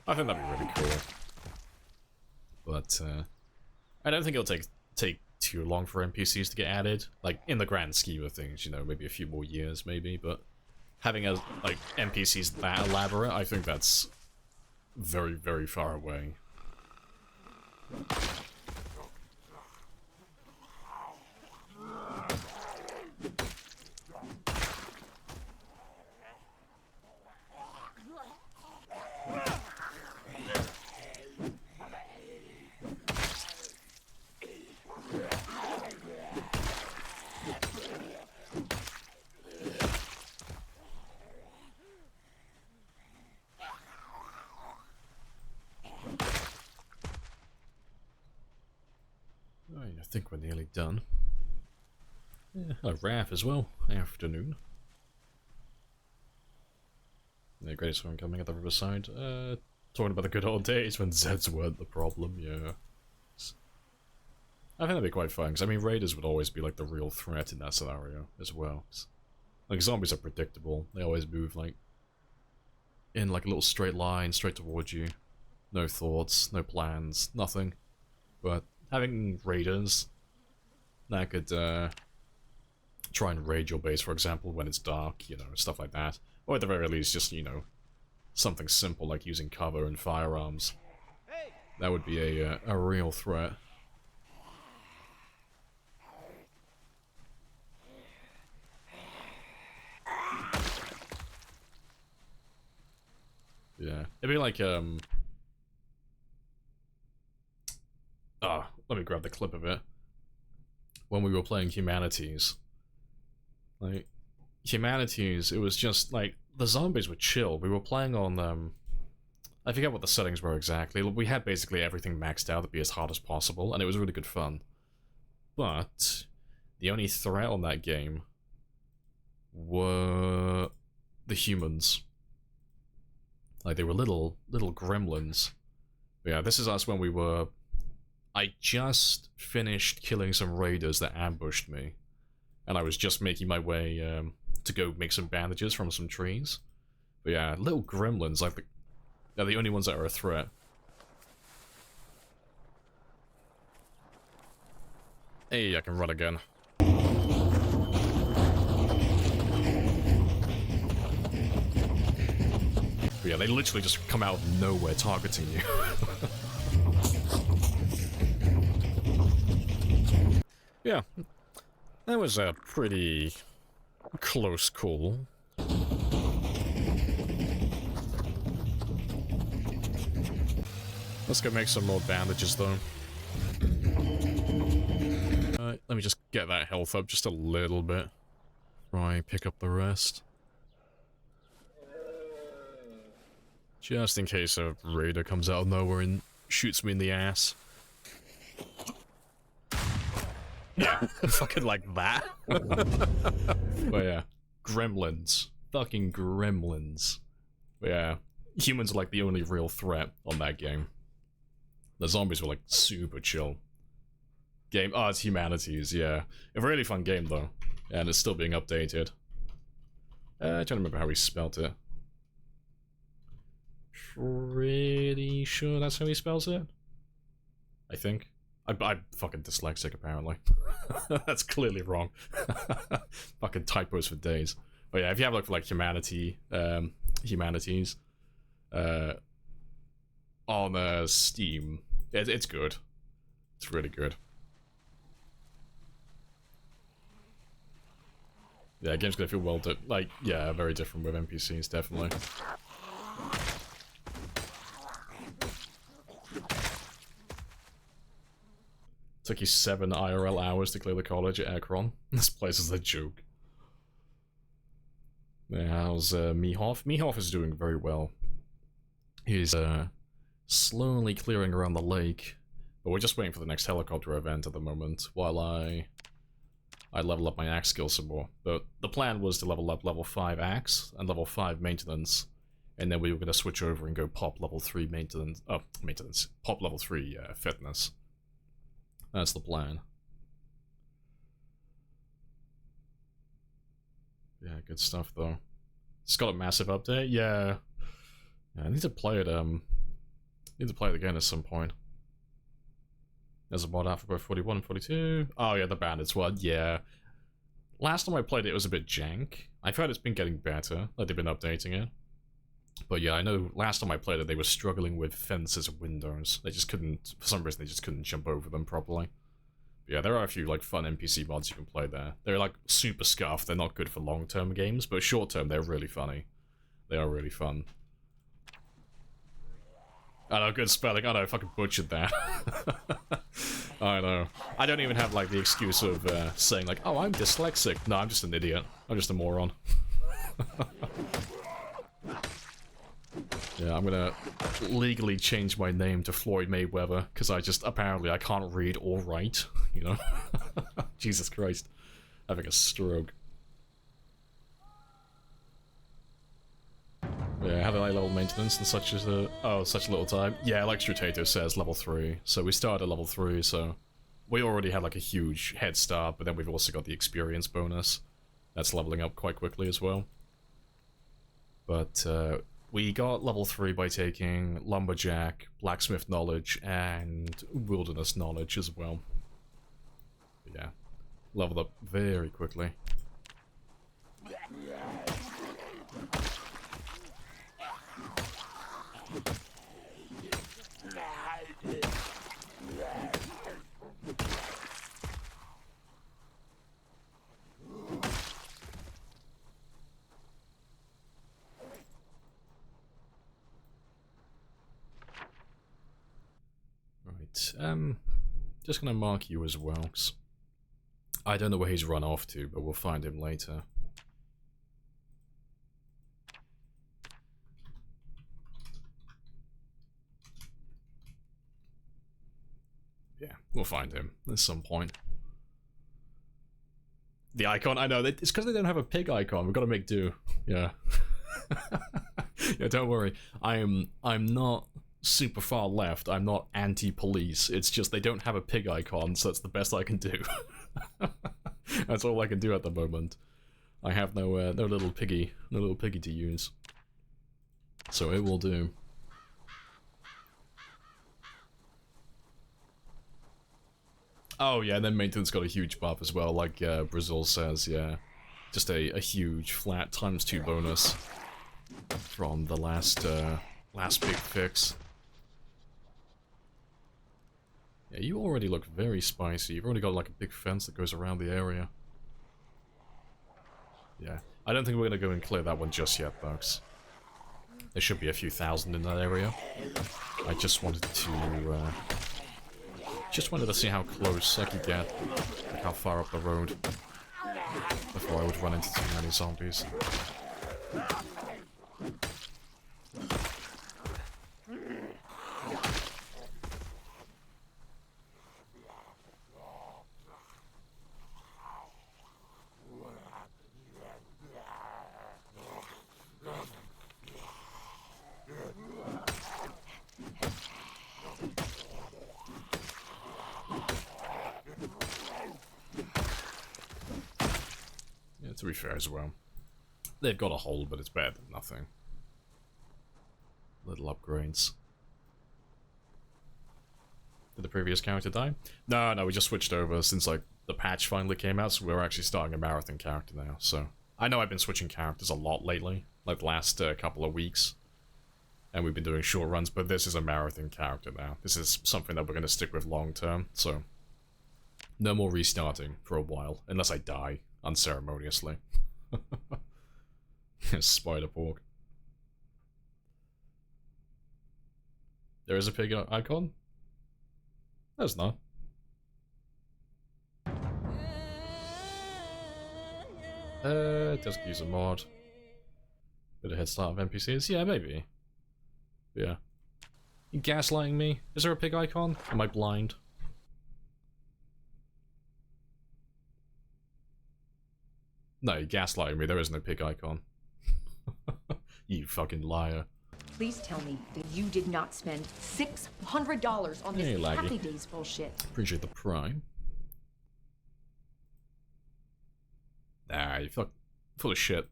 I think that'd be really cool. But, I don't think it'll take too long for NPCs to get added. Like, in the grand scheme of things, you know, maybe a few more years, maybe, but having a, like, NPCs that elaborate, I think that's very, very far away. I think we're nearly done. Yeah, hello, Raph as well. Afternoon. The greatest one coming at the riverside. Talking about the good old days when Zeds weren't the problem, yeah. I think that'd be quite fun, because I mean, raiders would always be like the real threat in that scenario as well. Like, zombies are predictable. They always move, like, in like a little straight line, straight towards you. No thoughts, no plans, nothing. But having raiders that could try and raid your base, for example, when it's dark, you know, stuff like that. Or at the very least, just, you know, something simple like using cover and firearms. That would be a real threat. Yeah, it'd be like, let me grab the clip of it. When we were playing Humanities. Like, Humanities, it was just, like, the zombies were chill. We were playing on, I forget what the settings were exactly. We had basically everything maxed out to be as hard as possible, and it was really good fun. But the only threat on that game were the humans. Like, they were little gremlins. But yeah, this is us when we were... I just finished killing some raiders that ambushed me. And I was just making my way to go make some bandages from some trees. But yeah, little gremlins, like, they're the only ones that are a threat. Hey, I can run again. But yeah, they literally just come out of nowhere targeting you. Yeah, that was a pretty close call. Let's go make some more bandages, though. Let me just get that health up just a little bit. Try pick up the rest. Just in case a raider comes out of nowhere and shoots me in the ass. Yeah, fucking like that. But yeah, gremlins. Fucking gremlins. But yeah, humans are like the only real threat on that game. The zombies were like super chill. Game, oh, it's Humanities, yeah. A really fun game though, and it's still being updated. I'm trying to remember how he spelt it. Pretty sure that's how he spells it. I think. I'm fucking dyslexic, apparently. That's clearly wrong. Fucking typos for days. But yeah, if you have like Humanities, on Steam, it's good. It's really good. Yeah, game's gonna feel well like, yeah, very different with NPCs, definitely. Took you 7 IRL hours to clear the college at Akron. This place is a joke. Yeah, how's MiHoff? MiHoff is doing very well. He's slowly clearing around the lake, but we're just waiting for the next helicopter event at the moment while I level up my axe skill some more. But the plan was to level up level 5 axe and level 5 maintenance, and then we were going to switch over and go pop level 3 maintenance. Oh, maintenance. Pop level 3 fitness. That's the plan. Yeah, good stuff though. It's got a massive update. Yeah. I need to play it. Need to play it again at some point. There's a mod out for both 41 and 42. Oh yeah, the bandits one. Yeah. Last time I played it, it was a bit jank. I've heard it's been getting better. Like they've been updating it. But yeah, I know last time I played it, they were struggling with fences and windows. They just couldn't, for some reason, they just couldn't jump over them properly. But yeah, there are a few like fun NPC mods you can play there. They're like super scuffed. They're not good for long-term games, but short-term, they're really funny. They are really fun. I know, good spelling. I know, I fucking butchered that. I know. I don't even have like the excuse of saying like, oh, I'm dyslexic. No, I'm just an idiot. I'm just a moron. Yeah, I'm gonna legally change my name to Floyd Mayweather, because apparently I can't read or write, you know? Jesus Christ. Having a stroke. Yeah, having high level maintenance and such as such little time. Yeah, like Strutato says, level 3. So we started at level 3, so we already had like a huge head start, but then we've also got the experience bonus. That's leveling up quite quickly as well. But, we got level 3 by taking Lumberjack, Blacksmith Knowledge, and Wilderness Knowledge as well. But yeah, leveled up very quickly. Just gonna mark you as well, 'cause I don't know where he's run off to, but we'll find him later. Yeah, we'll find him at some point. The icon, I know, it's because they don't have a pig icon, we've got to make do. Yeah. Yeah, don't worry. I'm not super far left. I'm not anti-police. It's just they don't have a pig icon, so that's the best I can do. That's all I can do at the moment. I have no little piggy to use. So it will do. Oh yeah, and then maintenance got a huge buff as well, like Brazil says, yeah. Just a huge flat ×2 bonus from the last big fix. Yeah, you already look very spicy. You've already got like a big fence that goes around the area. Yeah, I don't think we're gonna go and clear that one just yet, folks. There should be a few thousand in that area. I just wanted to see how close I could get, like how far up the road, before I would run into too many zombies. Yeah, to be fair as well. They've got a hole, but it's better than nothing. Little upgrades. Did the previous character die? No, we just switched over since, like, the patch finally came out, so we're actually starting a marathon character now, so... I know I've been switching characters a lot lately, like the last couple of weeks. And we've been doing short runs, but this is a marathon character now. This is something that we're going to stick with long term, so... No more restarting for a while, unless I die unceremoniously. Spider pork. There is a pig icon? There's not. Does use a mod. Bit of head start of NPCs? Yeah, maybe. Yeah. You gaslighting me? Is there a pig icon? Am I blind? No, you're gaslighting me. There is no pig icon. You fucking liar. Please tell me that you did not spend $600 on this Hey, laggy. Happy Days bullshit. Appreciate the prime. Nah, you full of shit.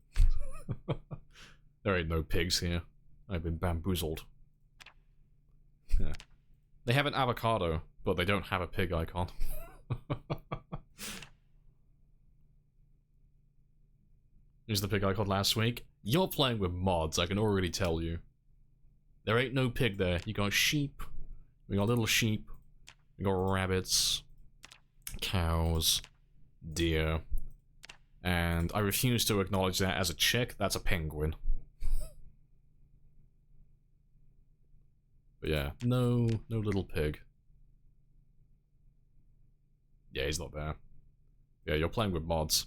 There ain't no pigs here. I've been bamboozled. Yeah. They have an avocado, but they don't have a pig icon. Here's the pig icon last week. You're playing with mods, I can already tell you. There ain't no pig there. You got sheep. We got little sheep. We got rabbits. Cows. Deer. And I refuse to acknowledge that as a chick. That's a penguin. But yeah, no little pig. Yeah, he's not there. Yeah, you're playing with mods.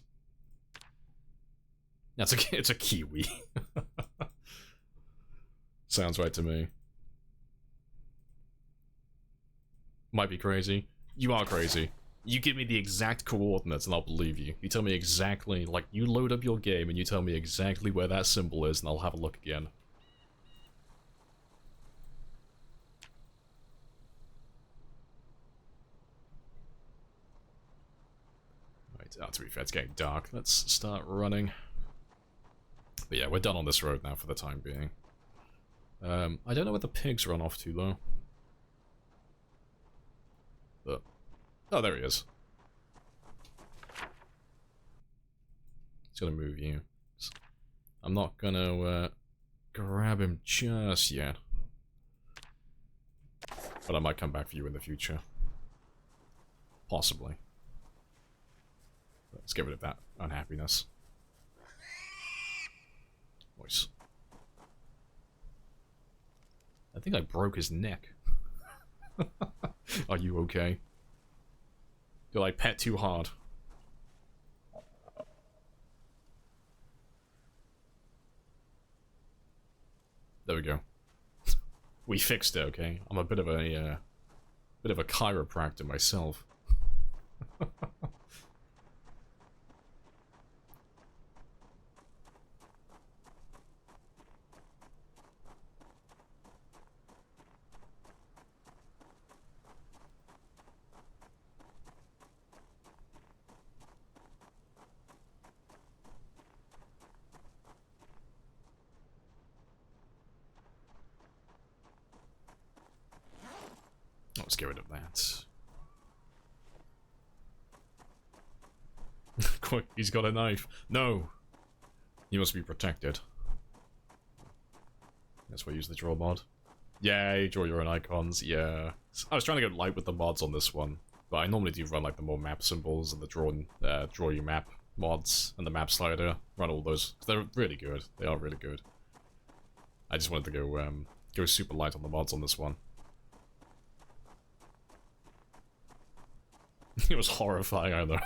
It's a kiwi. Sounds right to me. Might be crazy. You are crazy. You give me the exact coordinates and I'll believe you. You tell me exactly, like, you load up your game and you tell me exactly where that symbol is and I'll have a look again. Right, to be fair, it's getting dark. Let's start running. But yeah, we're done on this road now for the time being. I don't know where the pigs run off to, though. But... oh, there he is. Just gonna move you. I'm not gonna, grab him just yet. But I might come back for you in the future. Possibly. Let's get rid of that unhappiness. Voice. I think I broke his neck. Are you okay? Did I pet too hard? There we go. We fixed it, okay? I'm a bit of a chiropractor myself. Let's get rid of that. Quick, he's got a knife. No! He must be protected. That's why I use the draw mod. Yay, draw your own icons, yeah. I was trying to go light with the mods on this one, but I normally do run like the more map symbols and the draw you map mods and the map slider. Run all those. They're really good. They are really good. I just wanted to go super light on the mods on this one. It was horrifying, I know.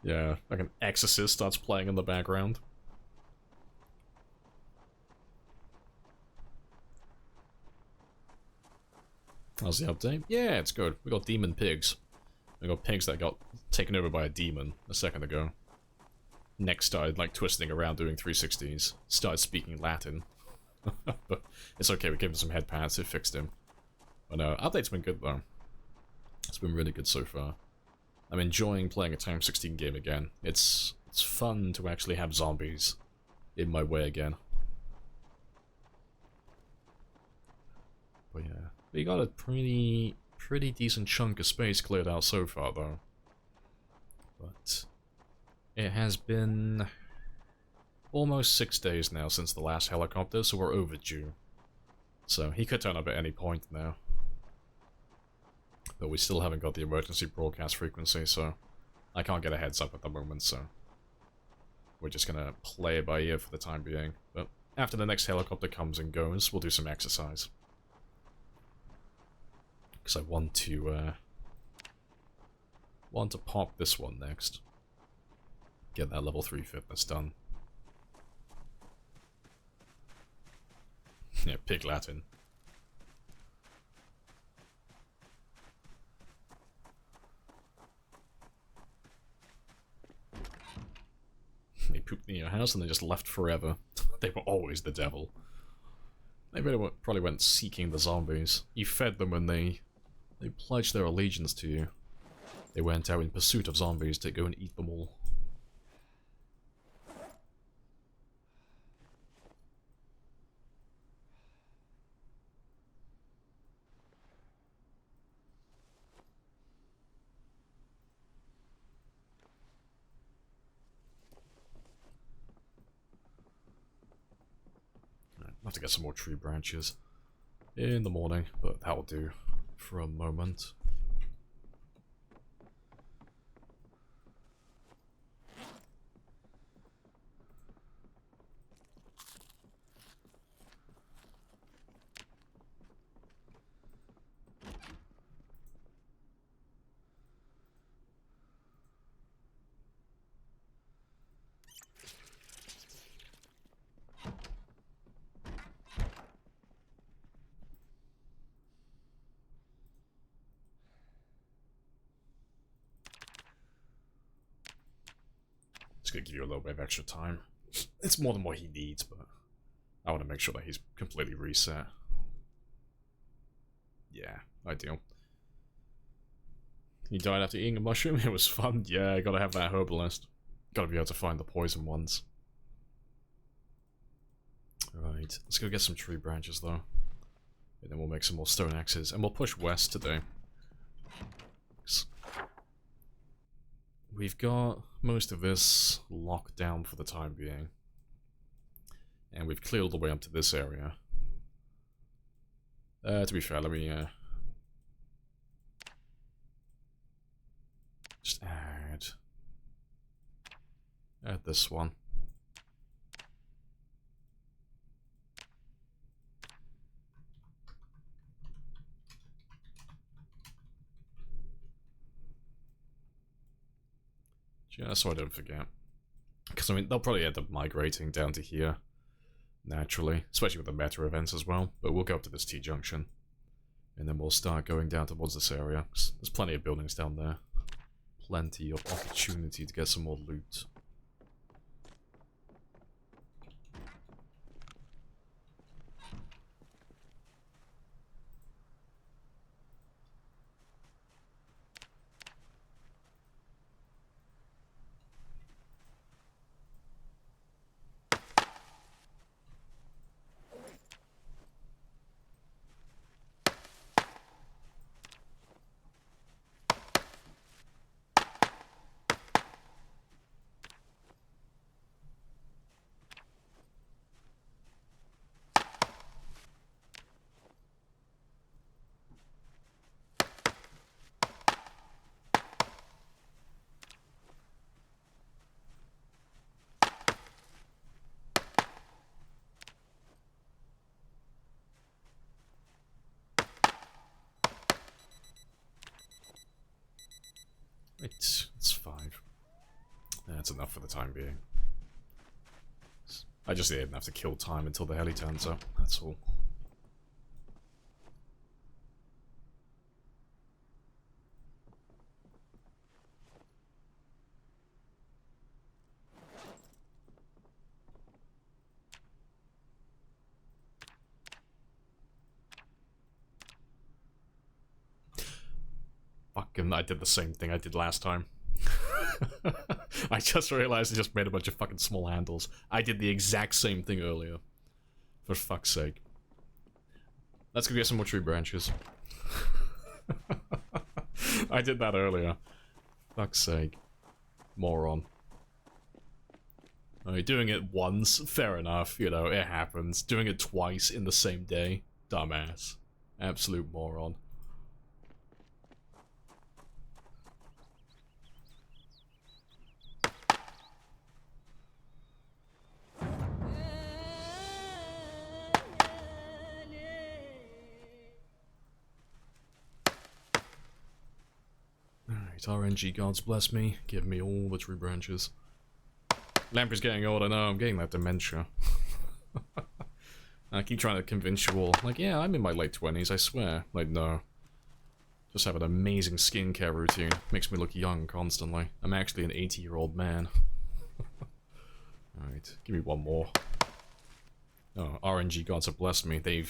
Yeah, like an Exorcist starts playing in the background. How's the update? Yeah, it's good. We got demon pigs. We got pigs that got taken over by a demon a second ago. Next started like twisting around doing 360s. Started speaking Latin. But it's okay, we gave him some head pads, it fixed him. But no, update's been good though. It's been really good so far. I'm enjoying playing a Time 16 game again. It's fun to actually have zombies in my way again. But yeah, we got a pretty decent chunk of space cleared out so far though. But it has been almost 6 days now since the last helicopter, so we're overdue. So he could turn up at any point now. But we still haven't got the emergency broadcast frequency, so I can't get a heads up at the moment, so we're just gonna play it by ear for the time being. But after the next helicopter comes and goes, we'll do some exercise. Because I want to pop this one next. Get that level 3 fitness done. Yeah, pig Latin. They pooped in your house and they just left forever. They were always the devil. They probably went seeking the zombies. You fed them when they pledged their allegiance to you. They went out in pursuit of zombies to go and eat them all. I'll have to get some more tree branches in the morning, but that will do for a moment. Just gonna give you a little bit of extra time. It's more than what he needs, but I want to make sure that he's completely reset. Yeah, ideal. He died after eating a mushroom? It was fun. Yeah, I gotta have that herbalist. Gotta be able to find the poison ones. Right, let's go get some tree branches though. And then we'll make some more stone axes. And we'll push west today. We've got most of this locked down for the time being. And we've cleared all the way up to this area. To be fair, let me just add this one. Just so I don't forget. Because, I mean, they'll probably end up migrating down to here. Naturally. Especially with the meta events as well. But we'll go up to this T-junction. And then we'll start going down towards this area. There's plenty of buildings down there. Plenty of opportunity to get some more loot. It's 5. That's enough for the time being. I just didn't have to kill time until the heli turns up, that's all. fucking... I did the same thing I did last time. I just realized I just made a bunch of fucking small handles. I did the exact same thing earlier. For fuck's sake. Let's go get some more tree branches. I did that earlier. Fuck's sake. Moron. I mean, doing it once, fair enough, you know, it happens. Doing it twice in the same day, dumbass. Absolute moron. Alright, RNG gods bless me, give me all the tree branches. Lamprey's getting old, I know, I'm getting that dementia. I keep trying to convince you all, like, yeah, I'm in my late 20s, I swear. Like, no. Just have an amazing skincare routine. Makes me look young constantly. I'm actually an 80-year-old man. Alright, give me one more. Oh, RNG gods have blessed me. The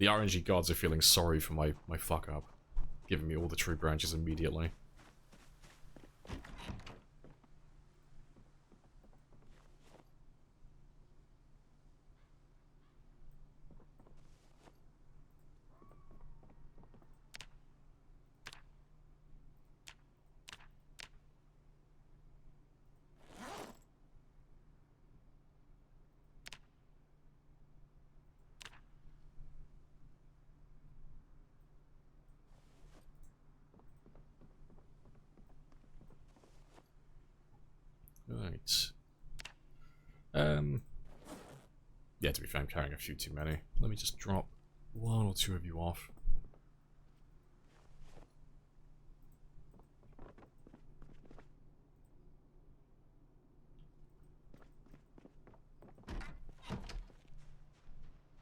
RNG gods are feeling sorry for my fuck-up. Giving me all the tree branches immediately. Right. Yeah, to be fair, I'm carrying a few too many. Let me just drop one or two of you off.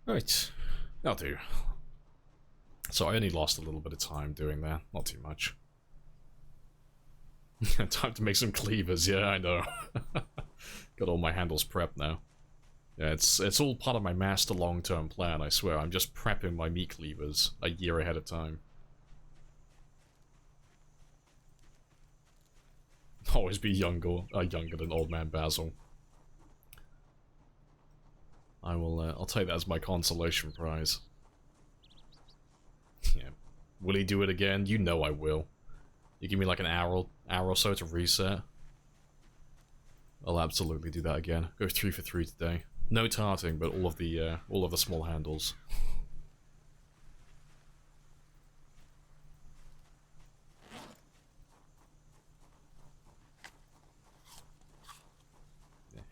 Right. That'll do. So I only lost a little bit of time doing that. Not too much. Time to make some cleavers, yeah, I know. Got all my handles prepped now. Yeah, it's all part of my master long-term plan, I swear. I'm just prepping my meat cleavers a year ahead of time. Always be younger than old man Basil. I'll take that as my consolation prize. Yeah. Will he do it again? You know I will. You give me like an hour or so to reset. I'll absolutely do that again. Go 3 for 3 today. No tarting, but all of the small handles.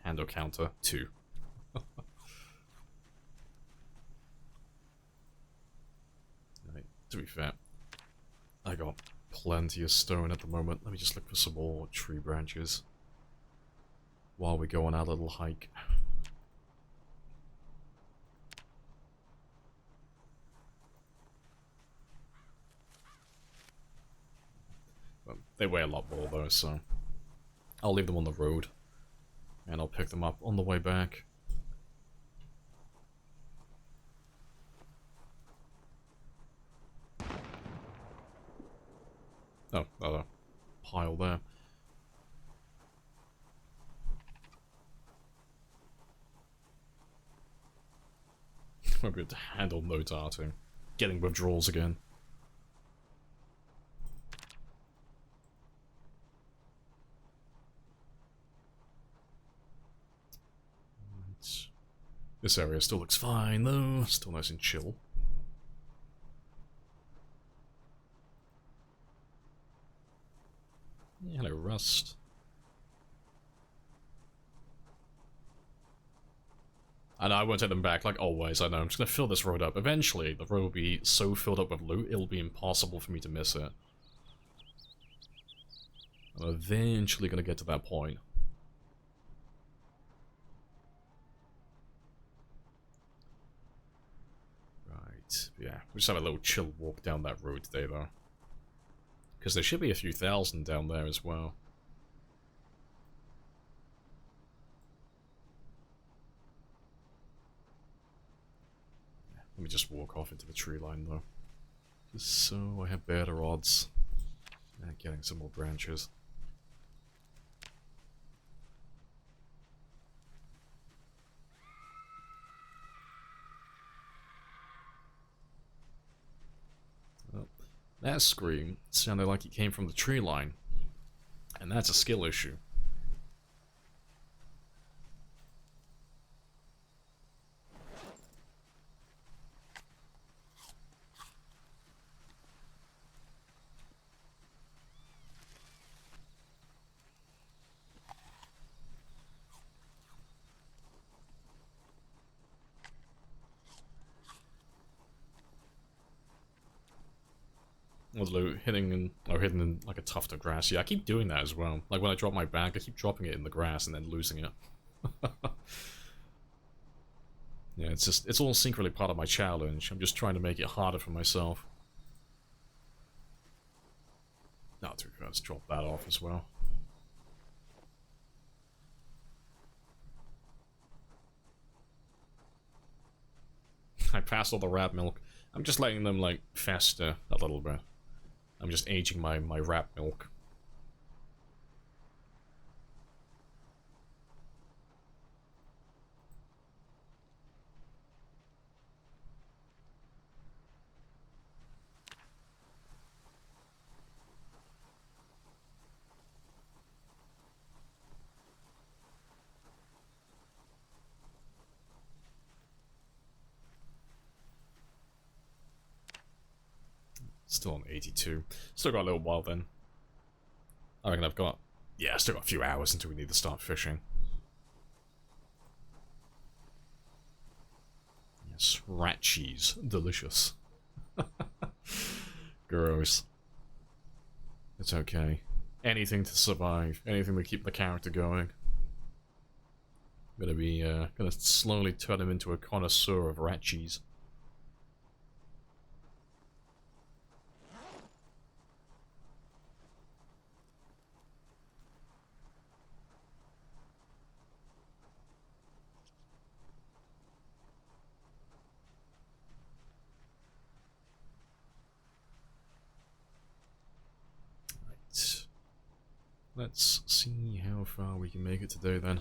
Handle counter 2. Right, to be fair, I got plenty of stone at the moment. Let me just look for some more tree branches while we go on our little hike. Well, they weigh a lot more though, so I'll leave them on the road and I'll pick them up on the way back. Oh, another pile there. Won't be able to handle no darting. Getting withdrawals again. Right. This area still looks fine though, still nice and chill. Yeah, hello, Rust. And I won't take them back, like always, I know. I'm just gonna fill this road up. Eventually, the road will be so filled up with loot, it'll be impossible for me to miss it. I'm eventually gonna get to that point. Right, yeah. We just have a little chill walk down that road today, though. Because there should be a few thousand down there as well. Let me just walk off into the tree line, though. Just so I have better odds. Getting some more branches. Well, that scream sounded like it came from the tree line. And that's a skill issue. Although hidden in like a tuft of grass. Yeah, I keep doing that as well. Like when I drop my bag, I keep dropping it in the grass and then losing it. Yeah, it's all secretly part of my challenge. I'm just trying to make it harder for myself. Not too fast. Drop that off as well. I passed all the rat milk. I'm just letting them like fester a little bit. I'm just aging my rat milk. Still on 82. Still got a little while then. I reckon I've got... Yeah, still got a few hours until we need to start fishing. Yes, rat cheese. Delicious. Gross. It's okay. Anything to survive. Anything to keep the character going. Gonna slowly turn him into a connoisseur of rat cheese. Let's see how far we can make it today then.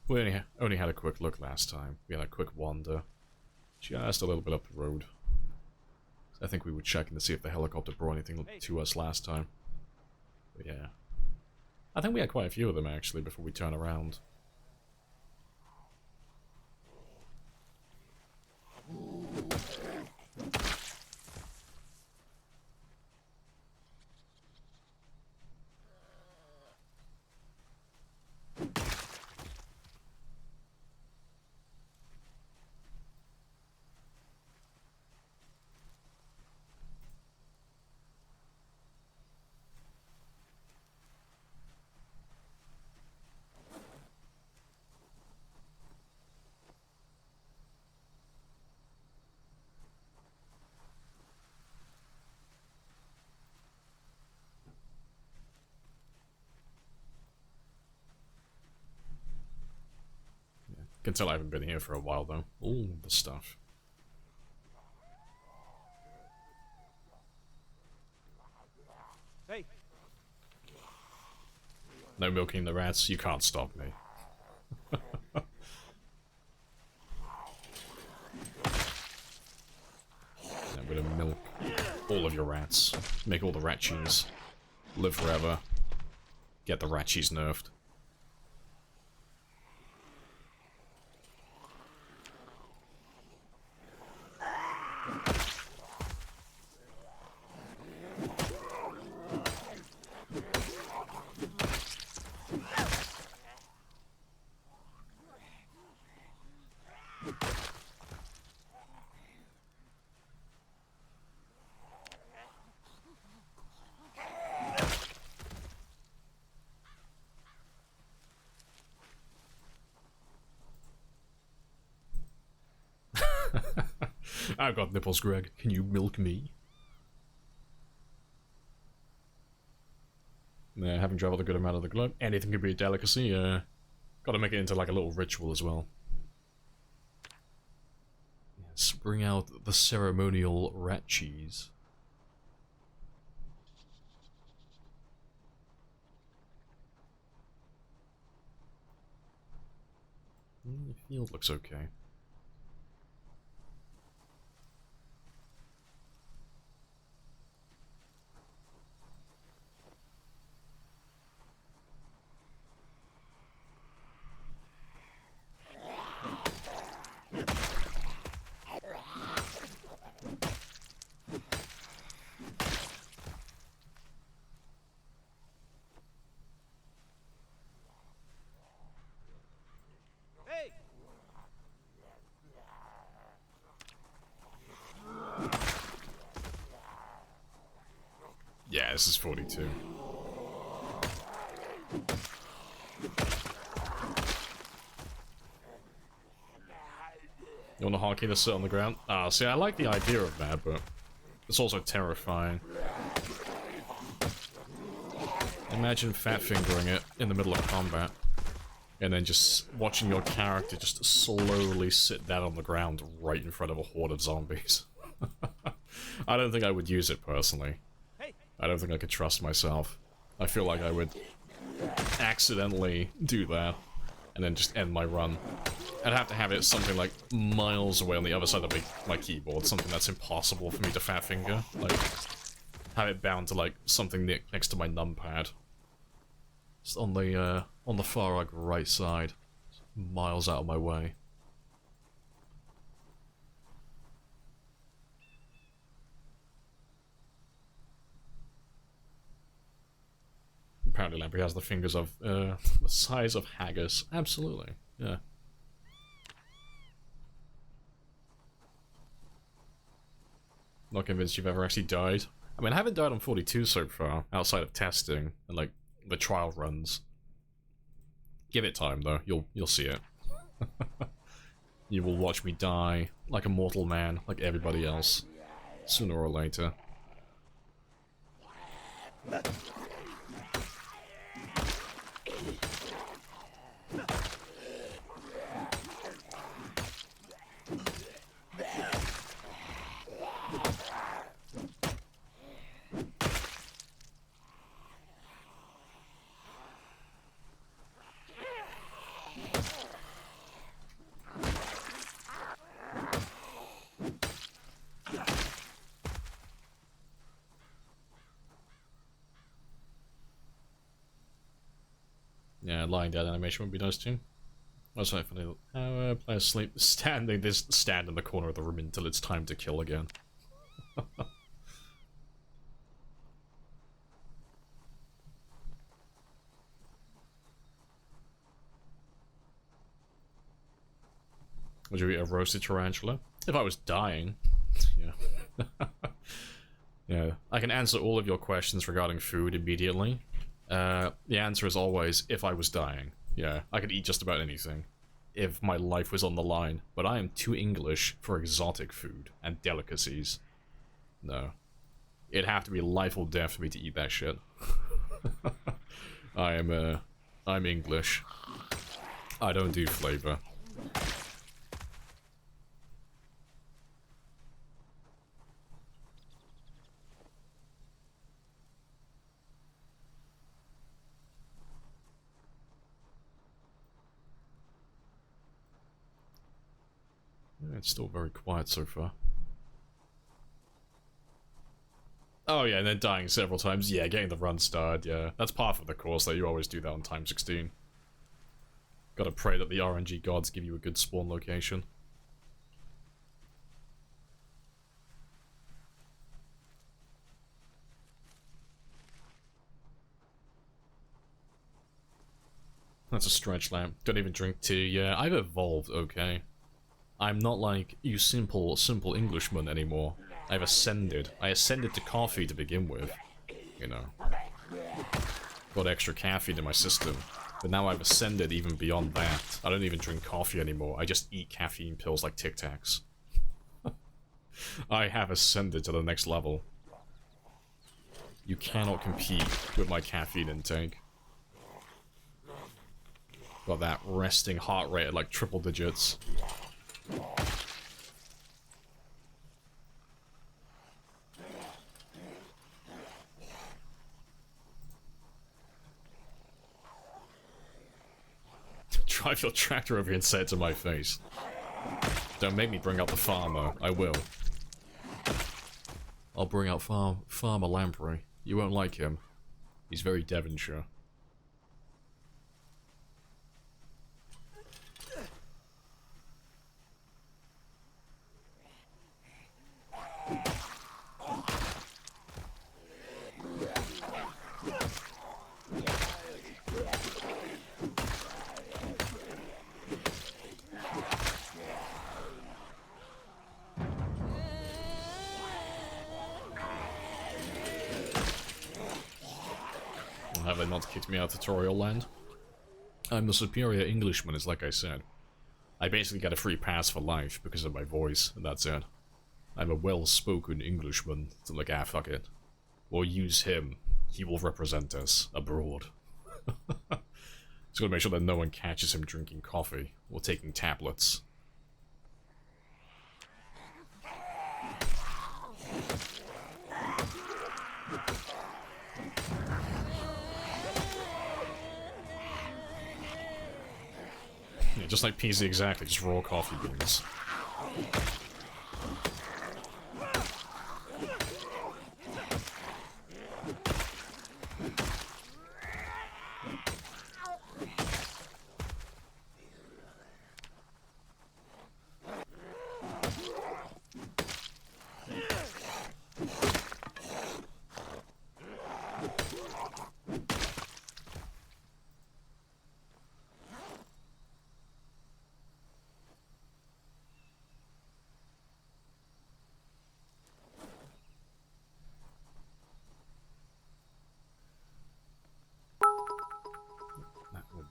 We only had a quick look last time. We had a quick wander. Just a little bit up the road. I think we were checking to see if the helicopter brought anything to us last time. But yeah. I think we had quite a few of them actually before we turn around. Can tell I haven't been here for a while though. All the stuff. Hey. No milking the rats, you can't stop me. I'm gonna milk all of your rats. Make all the rat cheese. Live forever. Get the rat cheese nerfed. I've got nipples, Greg. Can you milk me? Having traveled a good amount of the globe, anything can be a delicacy. Gotta make it into like a little ritual as well. Yes, bring out the ceremonial rat cheese. The field looks okay. Hey! Yeah, this is 42. You want a hotkey to sit on the ground? Ah, see, I like the idea of that, but it's also terrifying. Imagine fat fingering it in the middle of combat, and then just watching your character just slowly sit down on the ground right in front of a horde of zombies. I don't think I would use it personally. I don't think I could trust myself. I feel like I would accidentally do that, and then just end my run. I'd have to have it something like miles away on the other side of my keyboard, something that's impossible for me to fat finger. Like, have it bound to like something next to my numpad. Just on the far like right side, miles out of my way. Apparently Lamprey has the fingers of the size of haggis. Absolutely, yeah. Not convinced you've ever actually died. I mean, I haven't died on 42 so far, outside of testing and like the trial runs. Give it time though, you'll see it. You will watch me die like a mortal man, like everybody else, sooner or later. Yeah, lying down animation would be nice too. That's quite funny. How players sleep standing. They just stand in the corner of the room until it's time to kill again. Would you eat a roasted tarantula? If I was dying, yeah. Yeah, I can answer all of your questions regarding food immediately. The answer is always, if I was dying. Yeah, I could eat just about anything. If my life was on the line. But I am too English for exotic food and delicacies. No. It'd have to be life or death for me to eat that shit. I'm English. I don't do flavor. It's still very quiet so far. Oh yeah, and then dying several times. Yeah, getting the run started, yeah. That's part of the course, though. You always do that on time 16. Gotta pray that the RNG gods give you a good spawn location. That's a stretch lamp. Don't even drink tea. Yeah, I've evolved, okay. I'm not like you simple Englishman anymore. I've ascended. I ascended to coffee to begin with. You know. Got extra caffeine in my system. But now I've ascended even beyond that. I don't even drink coffee anymore. I just eat caffeine pills like Tic Tacs. I have ascended to the next level. You cannot compete with my caffeine intake. Got that resting heart rate at like triple digits. Drive your tractor over here and say it to my face. Don't make me bring out the farmer. I will. I'll bring out Farmer Lamprey. You won't like him. He's very Devonshire. Have they not kicked me out of tutorial land? I'm the superior Englishman, it's like I said. I basically get a free pass for life because of my voice, and that's it. I'm a well-spoken Englishman, so like, ah, fuck it. We'll use him. He will represent us abroad. Just gotta make sure that no one catches him drinking coffee or taking tablets. Yeah, just like PC exactly, just raw coffee beans.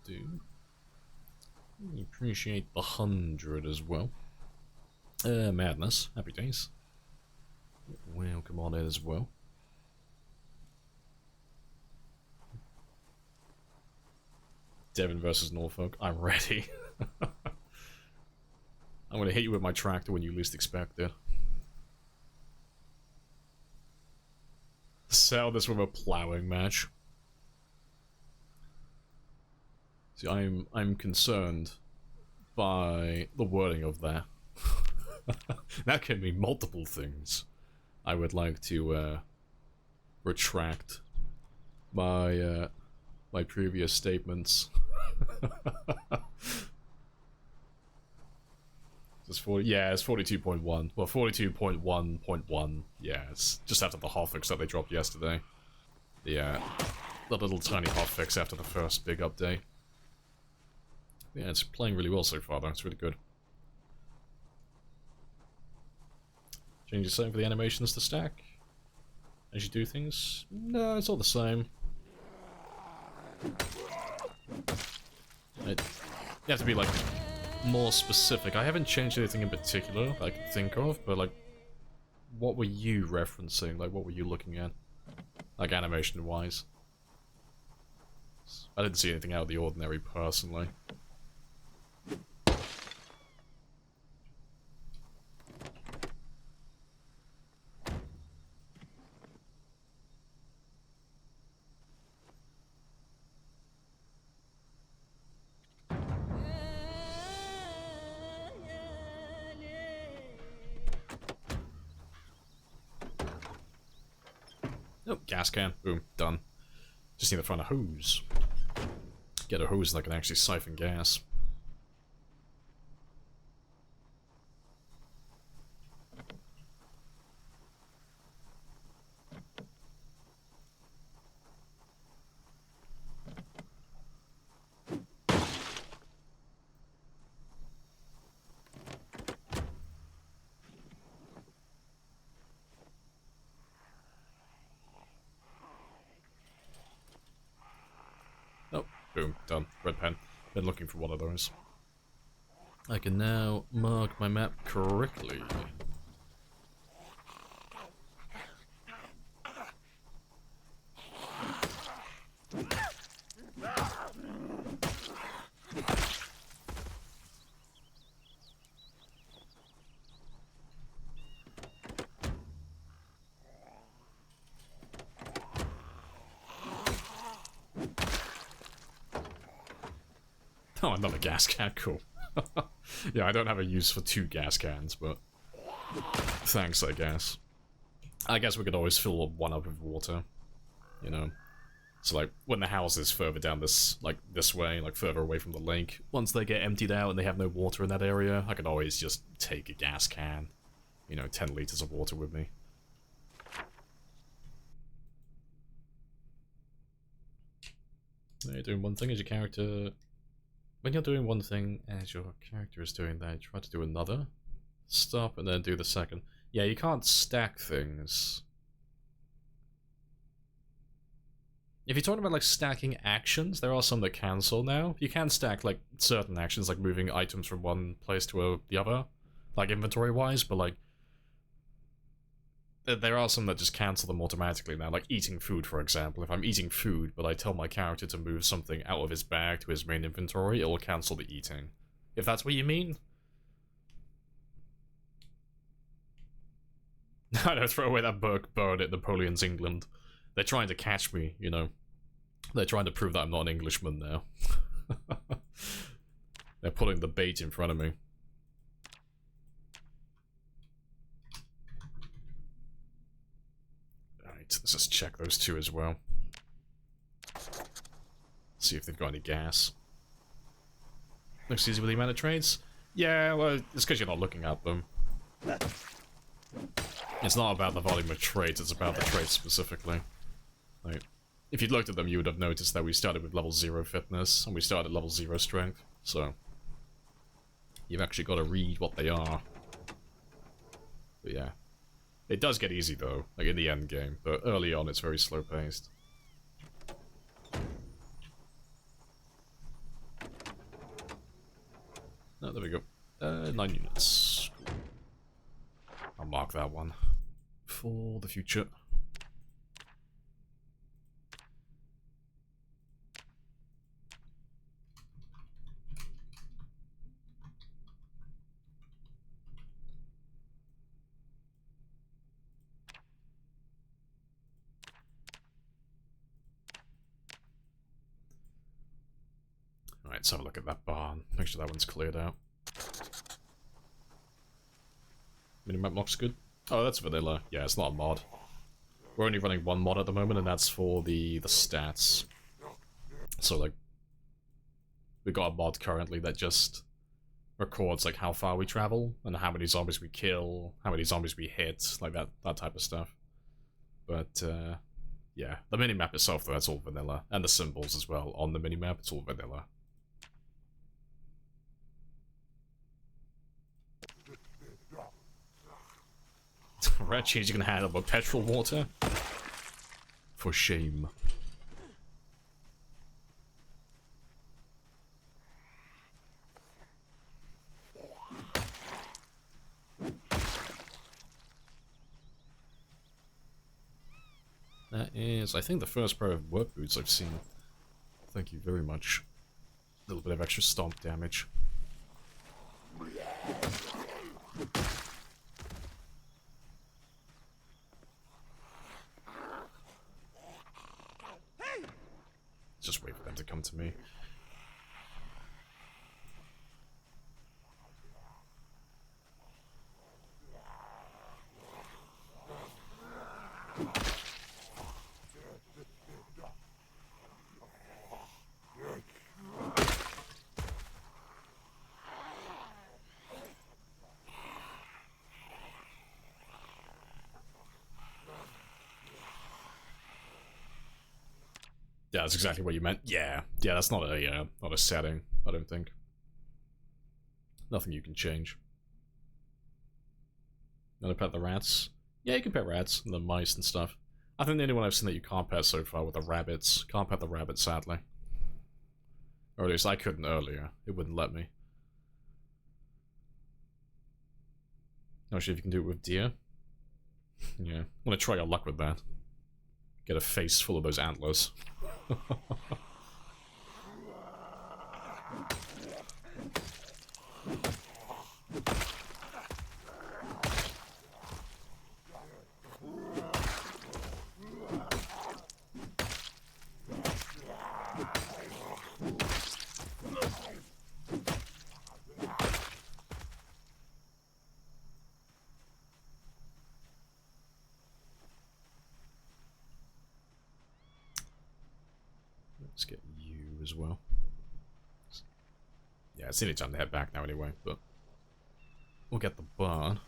Do. Appreciate the 100 as well. Madness. Happy days. Welcome on in as well. Devon versus Norfolk. I'm ready. I'm gonna hit you with my tractor when you least expect it. Sell this with a plowing match. See, I'm concerned by the wording of that. That can mean multiple things. I would like to retract my my previous statements. It's 40, yeah, it's 42.1. Well, 42.1.1. Yeah, it's just after the hotfix that they dropped yesterday. The little tiny hotfix after the first big update. Yeah, it's playing really well so far, though. It's really good. Change the same for the animations to stack as you do things? No, it's all the same. You have to be, like, more specific. I haven't changed anything in particular that I can think of, but, like, what were you referencing? Like, what were you looking at? Like, animation-wise? I didn't see anything out of the ordinary, personally. Oh, gas can. Boom. Done. Just need to find a hose. Get a hose that can actually siphon gas. Boom, done. Red pen. Been looking for one of those. I can now mark my map correctly. Oh, another gas can, cool. Yeah, I don't have a use for 2 gas cans, but thanks, I guess. I guess we could always fill one up with water, you know. So, like, when the house is further down this, like, this way, like, further away from the lake, once they get emptied out and they have no water in that area, I could always just take a gas can, you know, 10 liters of water with me. You're doing one thing as your character... When you're doing one thing as your character is doing that, try to do another. Stop and then do the second. Yeah, you can't stack things. If you're talking about, like, stacking actions, there are some that cancel now. You can stack, like, certain actions, like moving items from one place to the other, like, inventory-wise, but, like, there are some that just cancel them automatically now, like eating food, for example. If I'm eating food, but I tell my character to move something out of his bag to his main inventory, it will cancel the eating. If that's what you mean. I don't throw away that bird at Napoleon's England. They're trying to catch me, you know. They're trying to prove that I'm not an Englishman now. They're putting the bait in front of me. Alright, let's just check those 2 as well. See if they've got any gas. Looks easy with the amount of trades. Yeah, well, it's because you're not looking at them. It's not about the volume of trades, it's about the trades specifically. Like, if you'd looked at them, you would have noticed that we started with level 0 fitness, and we started at level 0 strength, so... You've actually got to read what they are. But yeah. It does get easy though, like in the end game, but early on it's very slow paced. Oh, there we go. 9 units. Cool. I'll mark that one for the future. Alright, let's have a look at that barn. Make sure that one's cleared out. Minimap looks good. Oh, that's vanilla. Yeah, it's not a mod. We're only running one mod at the moment, and that's for the stats. So, like, we got a mod currently that just records, like, how far we travel, and how many zombies we kill, how many zombies we hit, like that type of stuff. But, yeah. The minimap itself, though, that's all vanilla. And the symbols as well on the minimap, it's all vanilla. Rat cheese, you can handle but petrol water? For shame. That is, I think, the first pair of work boots I've seen. Thank you very much. A little bit of extra stomp damage. Just wait for them to come to me. Yeah, that's exactly what you meant. Yeah, that's not a setting, I don't think. Nothing you can change. You want to pet the rats? Yeah, you can pet rats and the mice and stuff. I think the only one I've seen that you can't pet so far were the rabbits. Can't pet the rabbits, sadly. Or at least I couldn't earlier. It wouldn't let me. Not sure if you can do it with deer. Yeah, I'm gonna try your luck with that. Get a face full of those antlers. Let's get you as well. Yeah, it's nearly time to head back now anyway, but we'll get the barn.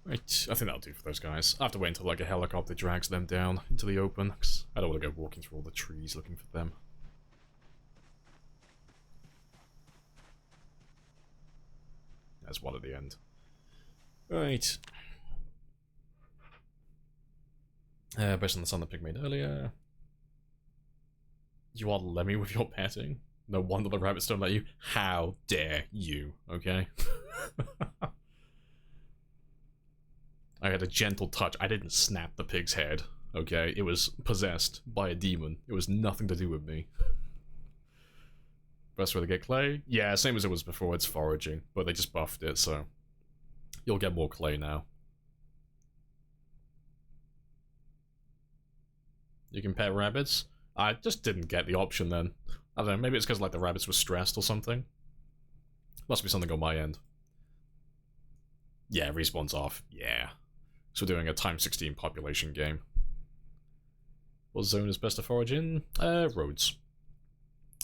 Right, I think that'll do for those guys. I have to wait until like a helicopter drags them down into the open, because I don't want to go walking through all the trees looking for them. There's one at the end. Right. Based on the sound the pig made earlier. You are Lemmy with your petting? No wonder the rabbits don't let you. How dare you, okay? I had a gentle touch. I didn't snap the pig's head, okay? It was possessed by a demon. It was nothing to do with me. Best way to get clay? Yeah, same as it was before. It's foraging, but they just buffed it, so you'll get more clay now. You can pet rabbits? I just didn't get the option then. I don't know, maybe it's because like the rabbits were stressed or something. Must be something on my end. Yeah, respawn's off. Yeah. So we're doing a times 16 population game. What zone is best to forage in? Roads.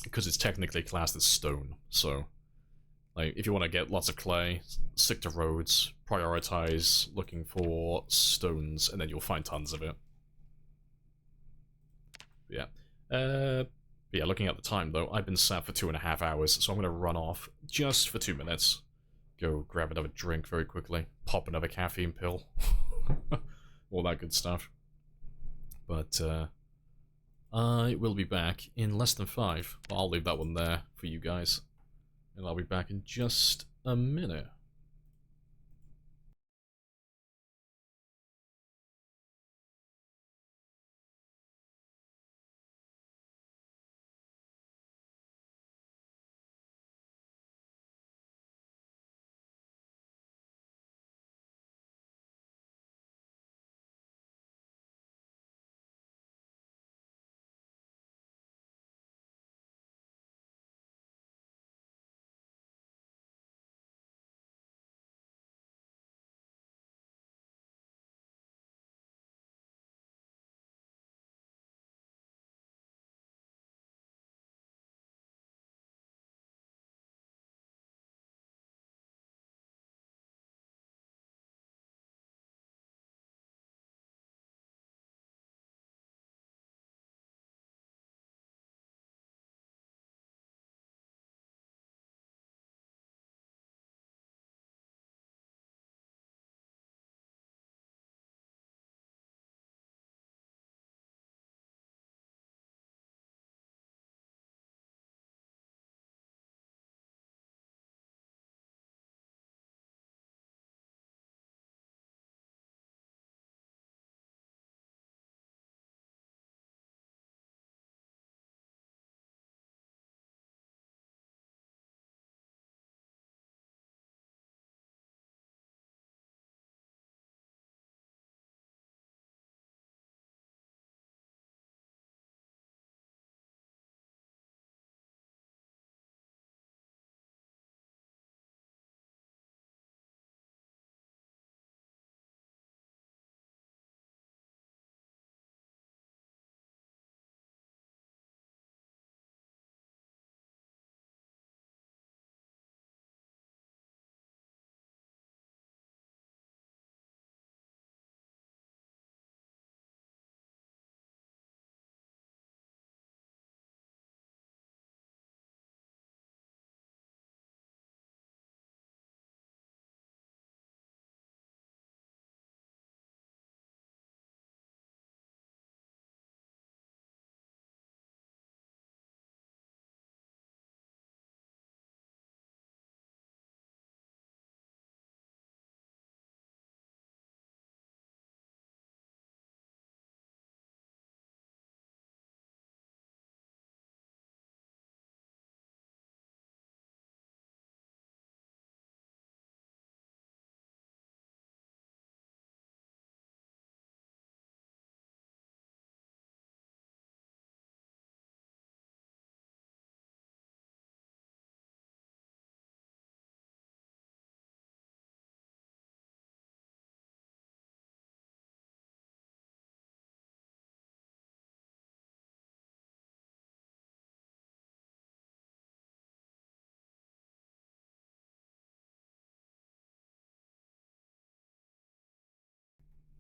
Because it's technically classed as stone, so... like, if you want to get lots of clay, stick to roads, prioritize looking for stones, and then you'll find tons of it. Yeah. Yeah, looking at the time though, I've been sat for 2.5 hours, so I'm gonna run off just for 2 minutes. Go grab another drink very quickly, pop another caffeine pill. All that good stuff. But, I will be back in less than 5. But I'll leave that one there for you guys. And I'll be back in just a minute.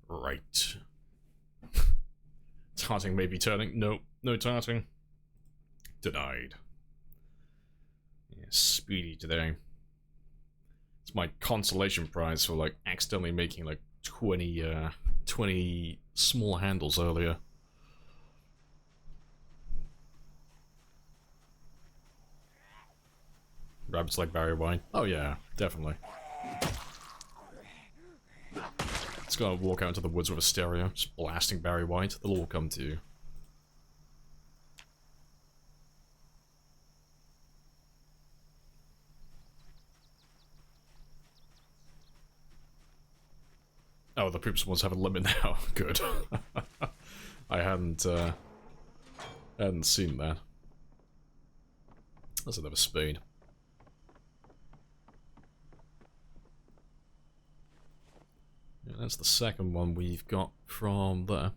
Right. Tarting may be turning. No, no tarting. Denied. Yeah, speedy today. It's my consolation prize for like accidentally making like 20 small handles earlier. Rabbits like Barry White. Oh yeah, definitely. Just gotta walk out into the woods with a stereo, just blasting Barry White. They'll all come to you. Oh, the poops ones have a limit now. Good. I hadn't seen that. That's another spade. Yeah, that's the second one we've got from there.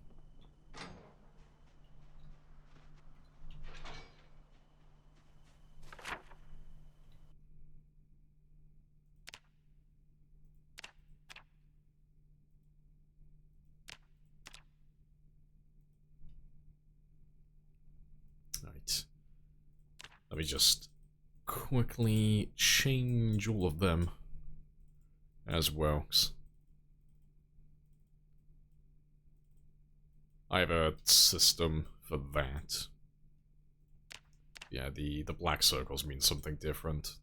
Right. Let me just quickly change all of them as well. I have a system for that. Yeah, the black circles mean something different.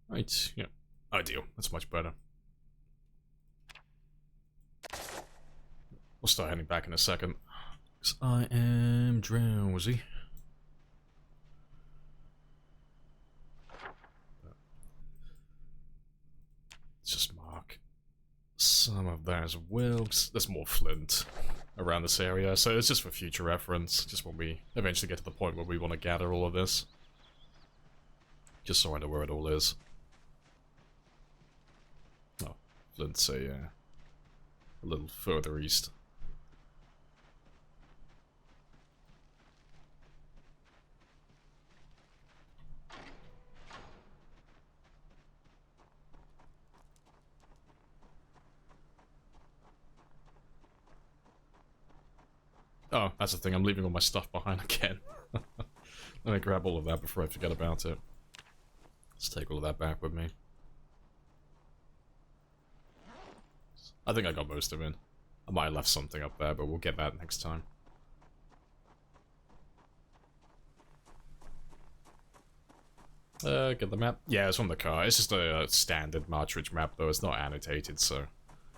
Right, yeah. Ideal. That's much better. We'll start heading back in a second. Because I am drowsy. Let's just mark some of that as well. There's more flint around this area, so it's just for future reference. Just when we eventually get to the point where we want to gather all of this. Just so I know where it all is. Oh, flint's a little further east. Oh, that's the thing, I'm leaving all my stuff behind again. Let me grab all of that before I forget about it. Let's take all of that back with me. I think I got most of it. I might have left something up there, but we'll get that next time. Get the map? Yeah, it's from the car. It's just a standard Marchridge map, though. It's not annotated, so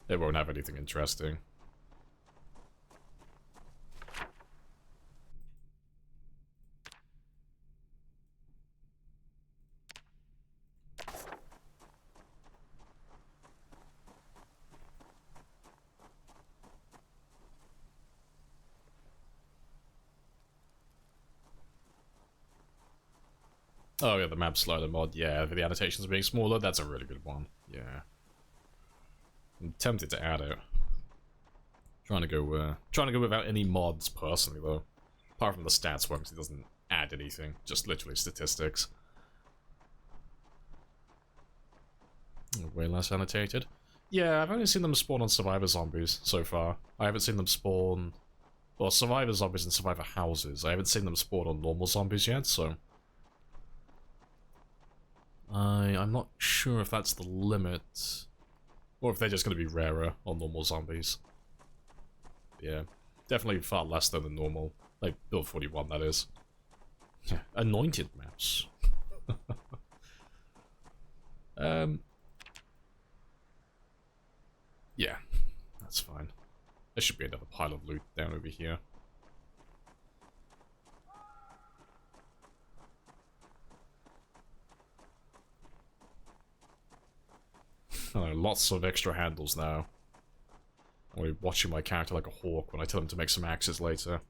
it won't have anything interesting. Oh yeah, the map slider mod. Yeah, the annotations being smaller, that's a really good one. Yeah. I'm tempted to add it. Trying to go without any mods personally though. Apart from the stats one, because it doesn't add anything. Just literally statistics. Way less annotated. Yeah, I've only seen them spawn on survivor zombies so far. I haven't seen them spawn... Well, survivor zombies and survivor houses. I haven't seen them spawn on normal zombies yet, so... I'm not sure if that's the limit, or if they're just going to be rarer on normal zombies. Yeah, definitely far less than the normal, like build 41 that is. Yeah, anointed maps. Yeah, that's fine. There should be another pile of loot down over here. Oh, lots of extra handles now. I'm gonna be watching my character like a hawk when I tell him to make some axes later.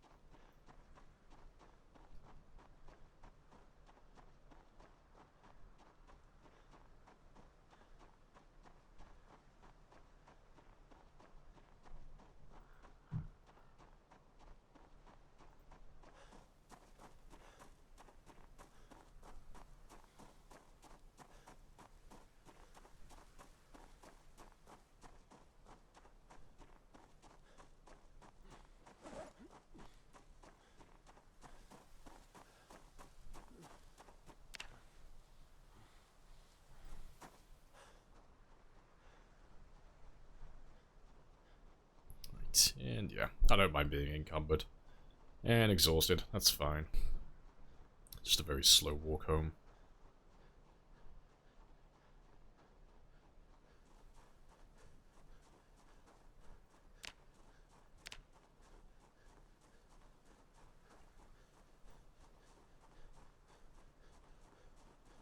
And yeah, I don't mind being encumbered. And exhausted, that's fine. Just a very slow walk home.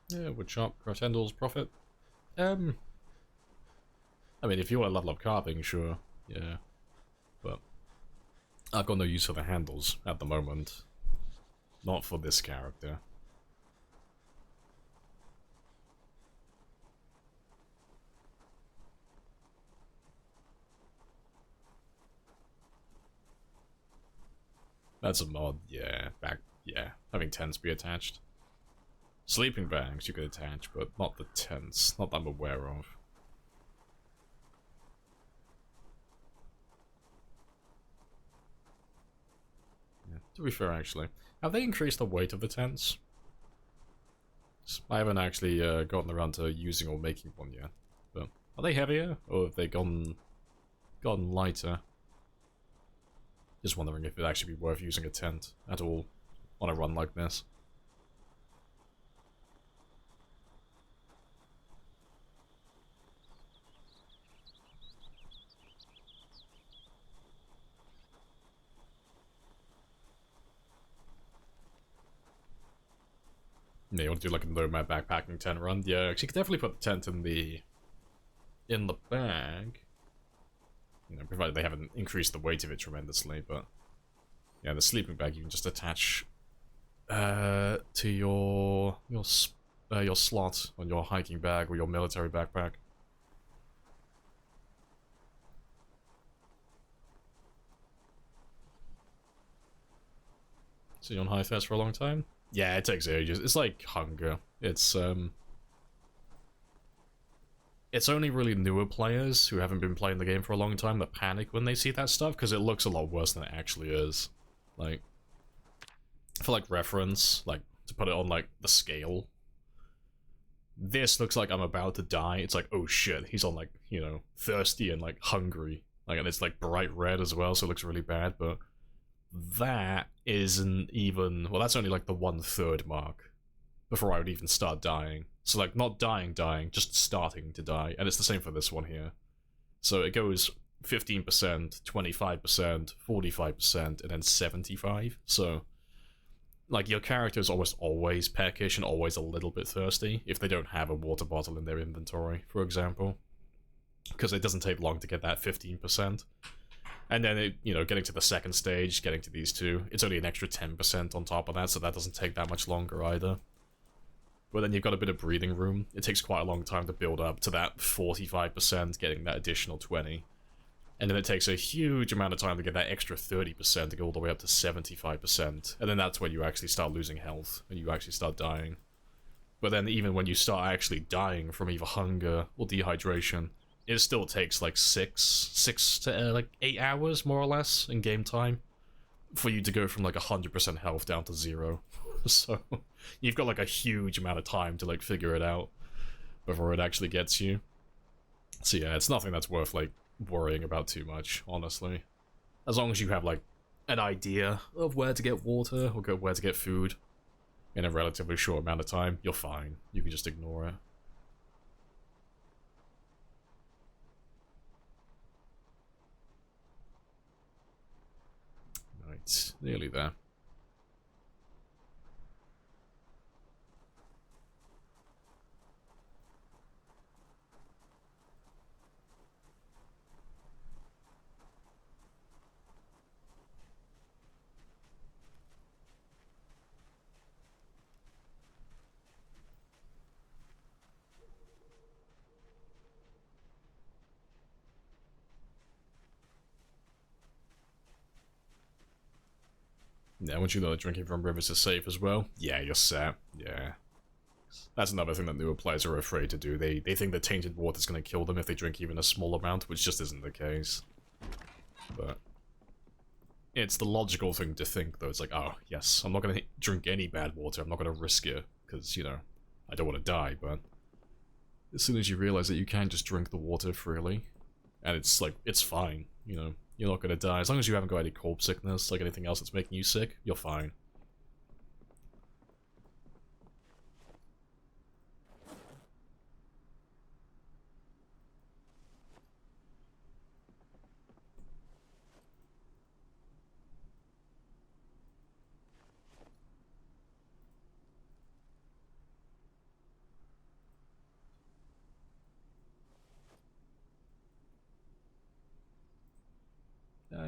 Yeah, woodshop, craft handles, profit. I mean, if you want to level up carving, sure, yeah. But I've got no use for the handles at the moment. Not for this character. That's a mod, yeah. Having tents be attached. Sleeping bags you could attach, but not the tents. Not that I'm aware of. Yeah, to be fair, actually. Have they increased the weight of the tents? I haven't actually gotten around to using or making one yet. But are they heavier, or have they gotten lighter? Just wondering if it'd actually be worth using a tent at all on a run like this. Yeah, you want to do like a nomad backpacking tent run? Yeah, actually, you could definitely put the tent in the bag. You know, provided they haven't increased the weight of it tremendously, but yeah, the sleeping bag you can just attach to your slot on your hiking bag or your military backpack. So you're on high fast for a long time? Yeah, it takes ages. It's like hunger. It's only really newer players who haven't been playing the game for a long time that panic when they see that stuff, because it looks a lot worse than it actually is. Like, for like reference, like, to put it on like the scale, this looks like I'm about to die. It's like, oh shit, he's on like, you know, thirsty and like hungry. Like, and it's like bright red as well, so it looks really bad, but that isn't even, well, that's only like the 1/3 mark before I would even start dying. So like, not dying, just starting to die. And it's the same for this one here. So it goes 15%, 25%, 45%, and then 75%. So like, your character is almost always peckish and always a little bit thirsty if they don't have a water bottle in their inventory, for example. Because it doesn't take long to get that 15%. And then, it, you know, getting to the second stage, getting to these two, it's only an extra 10% on top of that, so that doesn't take that much longer either. But then you've got a bit of breathing room. It takes quite a long time to build up to that 45%, getting that additional 20%. And then it takes a huge amount of time to get that extra 30% to go all the way up to 75%. And then that's when you actually start losing health, and you actually start dying. But then even when you start actually dying from either hunger or dehydration, it still takes like 6 to like 8 hours, more or less, in game time, for you to go from like 100% health down to 0. So you've got like a huge amount of time to like figure it out before it actually gets you. So yeah, it's nothing that's worth like worrying about too much, honestly. As long as you have like an idea of where to get water or where to get food in a relatively short amount of time, you're fine. You can just ignore it. Right, nearly there. Yeah, once you know that drinking from rivers is safe as well, yeah, you're set. Yeah. That's another thing that newer players are afraid to do. They think that tainted water is going to kill them if they drink even a small amount, which just isn't the case. But it's the logical thing to think, though. It's like, oh, yes, I'm not going to drink any bad water. I'm not going to risk it, because, you know, I don't want to die, but as soon as you realize that you can just drink the water freely, and it's like, it's fine, you know, You're not gonna die. As long as you haven't got any corpse sickness, like anything else that's making you sick, you're fine.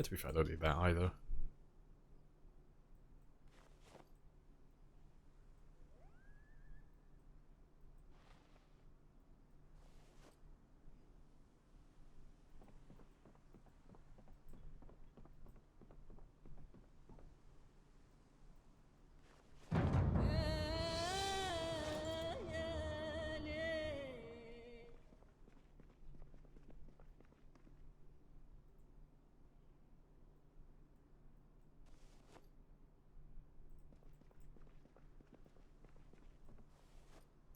To be fair, I don't need that either.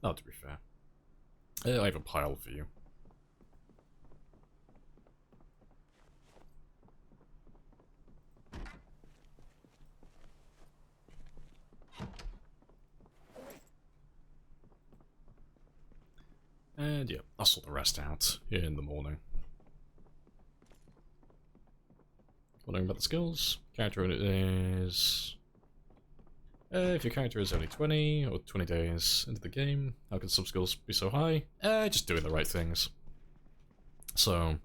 Oh, to be fair. I have a pile for you. And yeah, I'll sort the rest out in the morning. Wondering about the skills. Character is... if your character is only 20 or 20 days into the game, how can some skills be so high? Just doing the right things. So,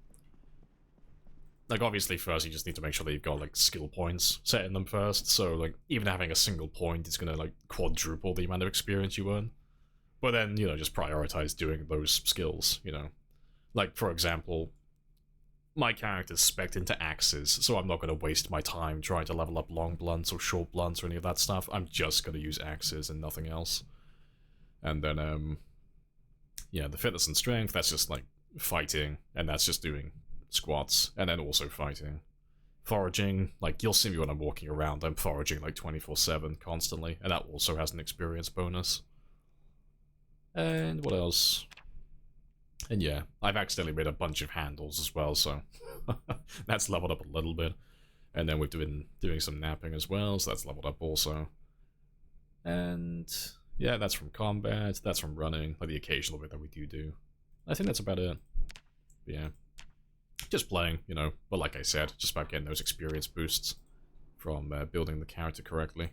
like, obviously first you just need to make sure that you've got, like, skill points set in them first. So, like, even having a single point is gonna, like, quadruple the amount of experience you earn. But then, you know, just prioritize doing those skills, you know. Like, for example, my character's spec'd into axes, so I'm not going to waste my time trying to level up long blunts or short blunts or any of that stuff. I'm just going to use axes and nothing else. And then, yeah, the fitness and strength, that's just, like, fighting, and that's just doing squats, and then also fighting. Foraging, like, you'll see me when I'm walking around, I'm foraging, like, 24/7 constantly, and that also has an experience bonus. And what else? And yeah, I've accidentally made a bunch of handles as well, so that's leveled up a little bit. And then we've been doing some napping as well, so that's leveled up also. And yeah, that's from combat, that's from running, like the occasional bit that we do. I think that's about it. But yeah, just playing, you know, but like I said, just about getting those experience boosts from building the character correctly.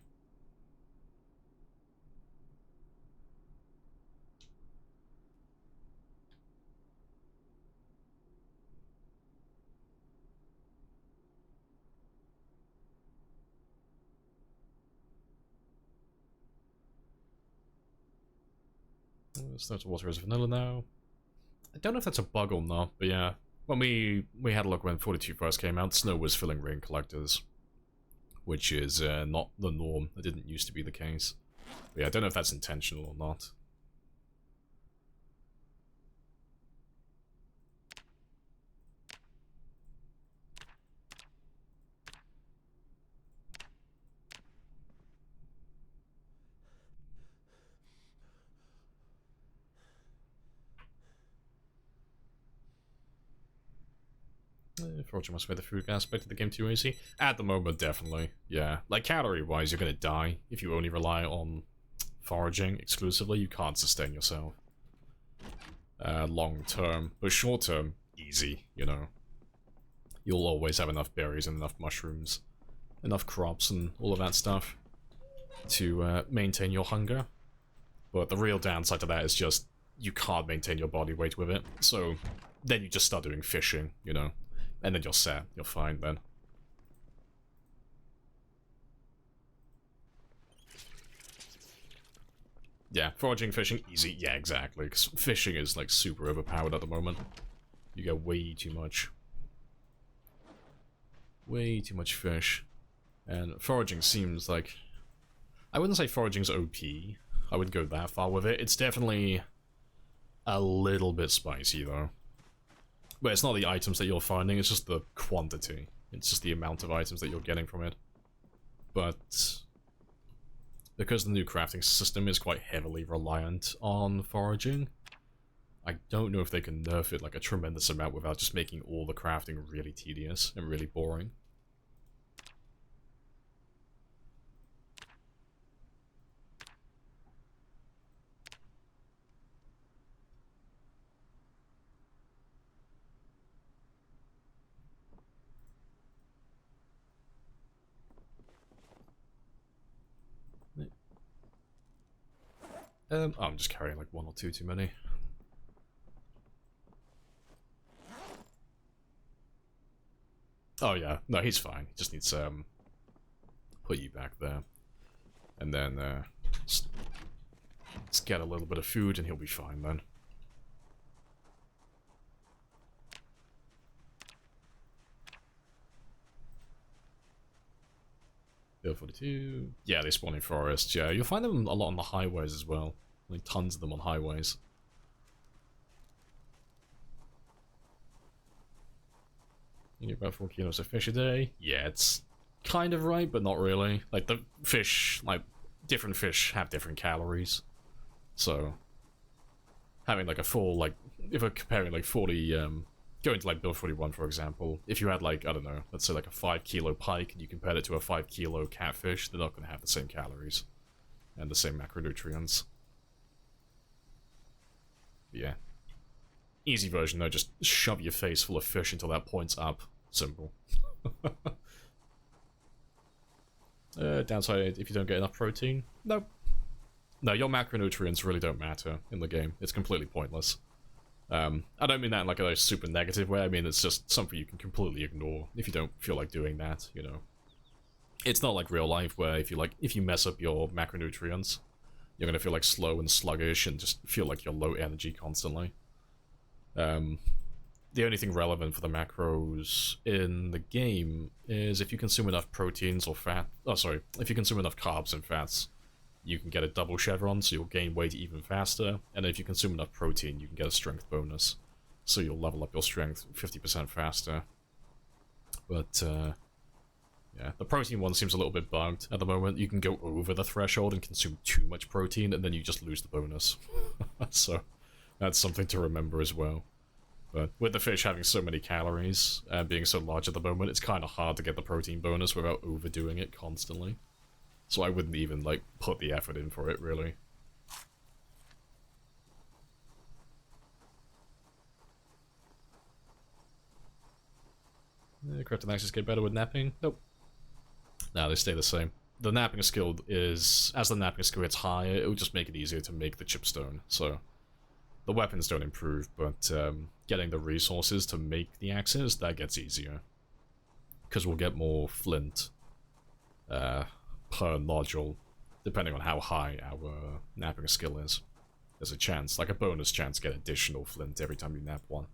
Start to water as vanilla now. I don't know if that's a bug or not, but yeah. When we had a look when 42 first came out, snow was filling rain collectors. Which is not the norm. It didn't used to be the case. But yeah, I don't know if that's intentional or not. Fortune must make the food aspect of the game too easy. At the moment, definitely. Yeah. Like, calorie-wise, you're gonna die if you only rely on foraging exclusively. You can't sustain yourself. Long-term. But short-term, easy, you know. You'll always have enough berries and enough mushrooms. Enough crops and all of that stuff to maintain your hunger. But the real downside to that is just you can't maintain your body weight with it. So then you just start doing fishing, you know. And then you're set. You're fine then. Yeah, foraging, fishing, easy. Yeah, exactly. Because fishing is, like, super overpowered at the moment. You get way too much. Way too much fish. And foraging seems like... I wouldn't say foraging's OP. I wouldn't go that far with it. It's definitely a little bit spicy, though. But it's not the items that you're finding, it's just the quantity. It's just the amount of items that you're getting from it. But because the new crafting system is quite heavily reliant on foraging, I don't know if they can nerf it like a tremendous amount without just making all the crafting really tedious and really boring. I'm just carrying like one or two too many. Oh yeah, no, he's fine. He just needs to put you back there. And then just get a little bit of food and he'll be fine then. Bill 42. Yeah, they spawn in forests, yeah. You'll find them a lot on the highways as well. Like tons of them on highways. You get about 4 kilos of fish a day. Yeah, it's kind of right, but not really. Like, the fish, like, different fish have different calories. So, having, like, a full, like, if we're comparing, like, 40, going to, like, Bill 41, for example, if you had, like, I don't know, let's say, like, a 5-kilo pike, and you compared it to a 5-kilo catfish, they're not going to have the same calories. And the same macronutrients. But yeah. Easy version, though, just shove your face full of fish until that point's up. Simple. Downside, if you don't get enough protein? Nope. No, your macronutrients really don't matter in the game. It's completely pointless. I don't mean that in like a super negative way, I mean it's just something you can completely ignore if you don't feel like doing that, you know. It's not like real life where if you mess up your macronutrients, you're gonna feel like slow and sluggish and just feel like you're low energy constantly. The only thing relevant for the macros in the game is if you consume enough proteins or fat... Oh, sorry. If you consume enough carbs and fats, you can get a double chevron, so you'll gain weight even faster. And if you consume enough protein, you can get a strength bonus. So you'll level up your strength 50% faster. But, yeah, the protein one seems a little bit bugged at the moment. You can go over the threshold and consume too much protein, and then you just lose the bonus. So, that's something to remember as well. But with the fish having so many calories and being so large at the moment, it's kind of hard to get the protein bonus without overdoing it constantly. So I wouldn't even, like, put the effort in for it, really. Crafting axes get better with napping? Nope. No, they stay the same. The napping skill is... As the napping skill gets higher, it will just make it easier to make the chipstone, so... The weapons don't improve, but getting the resources to make the axes, that gets easier. Because we'll get more flint per nodule, depending on how high our napping skill is. There's a chance, like a bonus chance to get additional flint every time you nap one.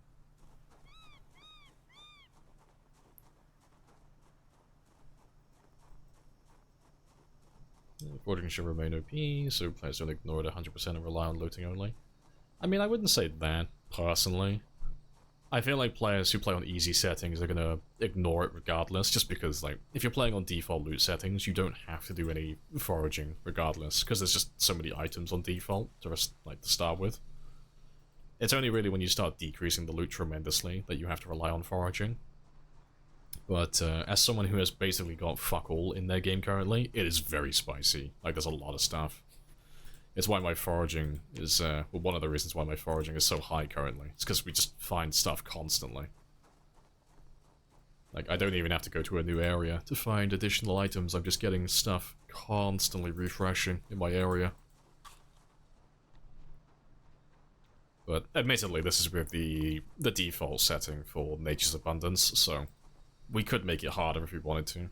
Forging should remain OP, so players don't ignore it 100% and rely on looting only. I mean, I wouldn't say that, personally. I feel like players who play on easy settings are gonna ignore it regardless, just because, like, if you're playing on default loot settings, you don't have to do any foraging regardless, because there's just so many items on default to start with. It's only really when you start decreasing the loot tremendously that you have to rely on foraging. But as someone who has basically got fuck all in their game currently, it is very spicy. Like, there's a lot of stuff. It's why my foraging is, well, one of the reasons why my foraging is so high currently. It's because we just find stuff constantly. Like, I don't even have to go to a new area to find additional items, I'm just getting stuff constantly refreshing in my area. But admittedly, this is with the default setting for Nature's Abundance, so we could make it harder if we wanted to.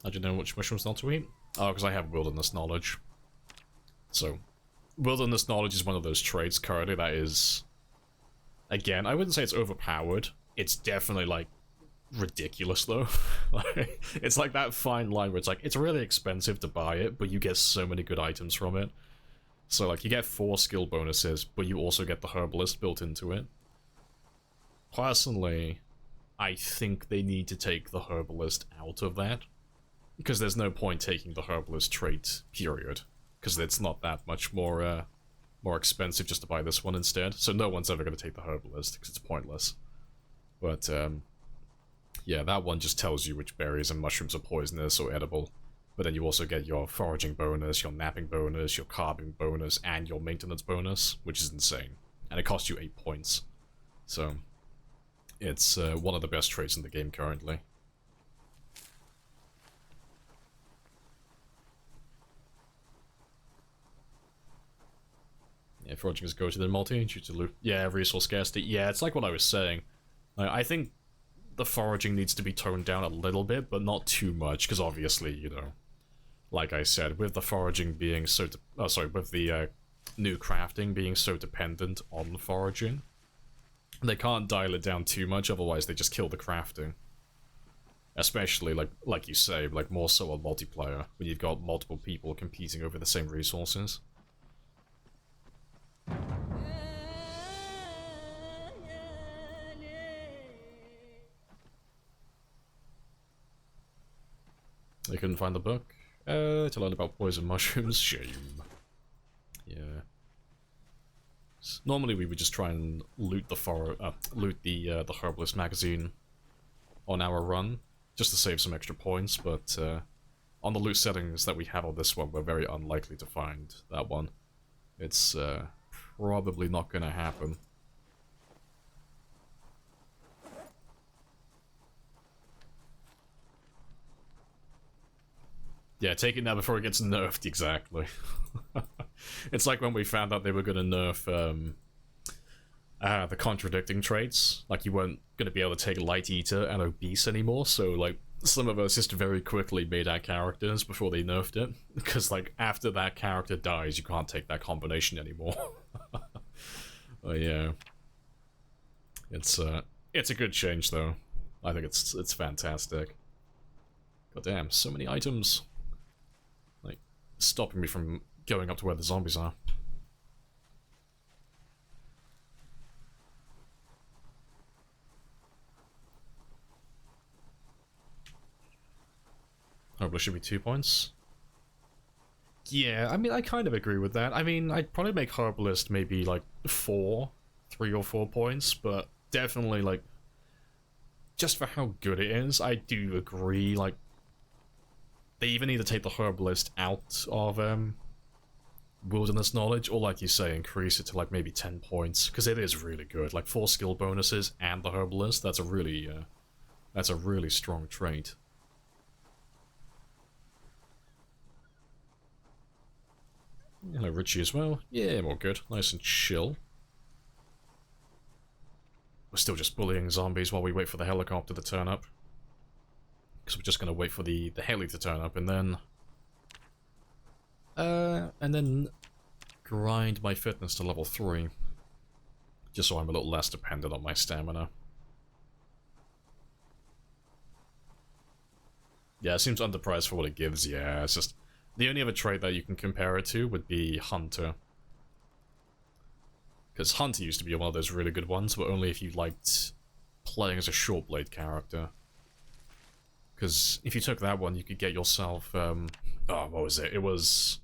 How'd you know which mushrooms not to eat? Oh, because I have wilderness knowledge. So, wilderness knowledge is one of those traits currently that is... Again, I wouldn't say it's overpowered. It's definitely, like, ridiculous, though. Like, it's like that fine line where it's like, it's really expensive to buy it, but you get so many good items from it. So, like, you get 4 skill bonuses, but you also get the herbalist built into it. Personally, I think they need to take the herbalist out of that. Because there's no point taking the herbalist trait, period. Because it's not that much more expensive just to buy this one instead. So no one's ever going to take the herbalist, because it's pointless. But, yeah, that one just tells you which berries and mushrooms are poisonous or edible. But then you also get your foraging bonus, your napping bonus, your carving bonus, and your maintenance bonus, which is insane. And it costs you 8 points. So, it's one of the best traits in the game currently. Yeah, foraging is go to the multi due to loot. Yeah, resource scarcity. Yeah, it's like what I was saying. I think the foraging needs to be toned down a little bit, but not too much, because obviously, you know, like I said, with the foraging being so... with the new crafting being so dependent on foraging, they can't dial it down too much, otherwise they just kill the crafting. Especially, like you say, like more so on multiplayer, when you've got multiple people competing over the same resources. I couldn't find the book to learn about poison mushrooms. Shame. Yeah. Normally we would just try and loot the herbalist magazine on our run, just to save some extra points. But on the loot settings that we have on this one, we're very unlikely to find that one. It's probably not going to happen. Yeah, take it now before it gets nerfed, exactly. It's like when we found out they were going to nerf the contradicting traits. Like, you weren't going to be able to take Light Eater and Obese anymore, so, like, some of us just very quickly made our characters before they nerfed it. Because, like, after that character dies, you can't take that combination anymore. But yeah. It's a good change, though. I think it's fantastic. God damn, so many items. Like, stopping me from going up to where the zombies are. Probably should be 2 points. Yeah, I mean, I kind of agree with that. I mean, I'd probably make Herbalist maybe, like, 3 or 4 points, but definitely, like, just for how good it is, I do agree, like, they either need to take the Herbalist out of, Wilderness Knowledge, or, like you say, increase it to, like, maybe 10 points, because it is really good. Like, 4 skill bonuses and the Herbalist, that's a really strong trait. Hello, Richie as well. Yeah, more good. Nice and chill. We're still just bullying zombies while we wait for the helicopter to turn up. Because we're just going to wait for the heli to turn up and then grind my fitness to level 3. Just so I'm a little less dependent on my stamina. Yeah, it seems underpriced for what it gives, yeah, it's just... The only other trait that you can compare it to would be Hunter. Because Hunter used to be one of those really good ones, but only if you liked playing as a short blade character. Because if you took that one, you could get yourself, oh, what was it? It was...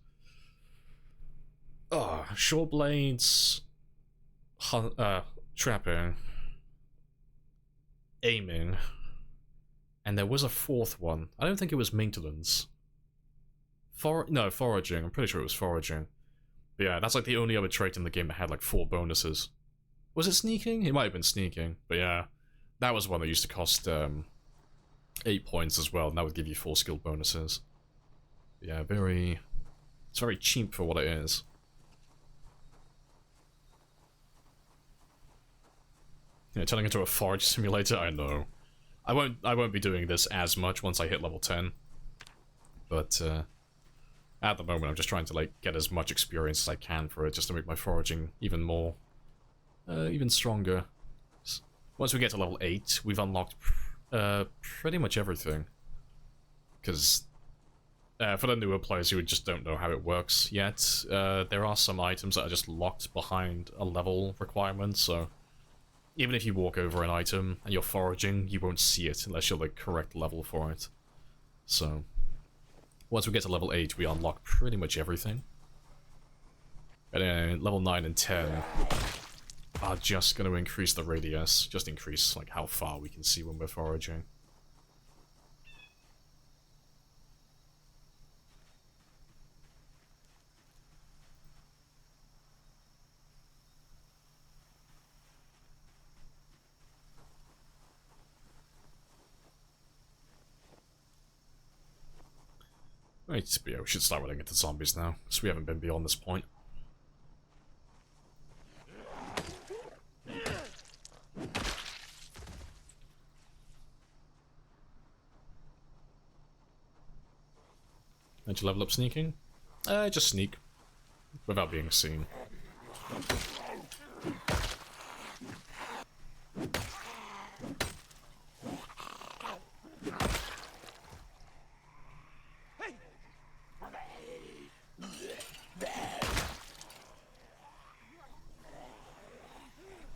short blades... trapping... aiming... And there was a 4th one. I don't think it was maintenance. No, foraging. I'm pretty sure it was foraging. But yeah, that's like the only other trait in the game that had like 4 bonuses. Was it sneaking? It might have been sneaking. But yeah, that was one that used to cost 8 points as well, and that would give you 4 skill bonuses. But yeah, it's very cheap for what it is. Yeah, turning into a forage simulator, I know. I won't be doing this as much once I hit level 10. But at the moment, I'm just trying to like get as much experience as I can for it, just to make my foraging even more, even stronger. Once we get to level 8, we've unlocked pretty much everything. Because for the newer players who just don't know how it works yet, there are some items that are just locked behind a level requirement, so even if you walk over an item and you're foraging, you won't see it unless you're the correct level for it. So, once we get to level 8, we unlock pretty much everything. And then level 9 and 10 are just going to increase the radius, just increase like how far we can see when we're foraging. Right, but yeah, we should start running into zombies now, because we haven't been beyond this point. Did you level up sneaking? Just sneak. Without being seen.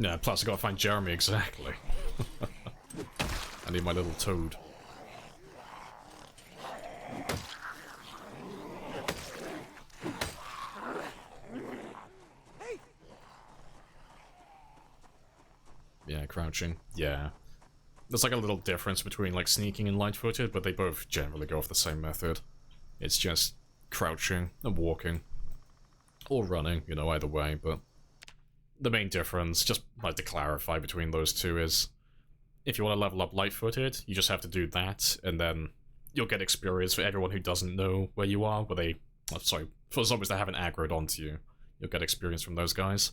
Yeah, plus I gotta find Jeremy, exactly. I need my little toad. Yeah, crouching. Yeah. There's like a little difference between like sneaking and light-footed, but they both generally go off the same method. It's just crouching and walking. Or running, you know, either way, but the main difference, just like to clarify between those two, is if you want to level up light-footed, you just have to do that, and then you'll get experience for everyone who doesn't know where you are, where they... Oh, sorry, for zombies that haven't aggroed onto you, you'll get experience from those guys.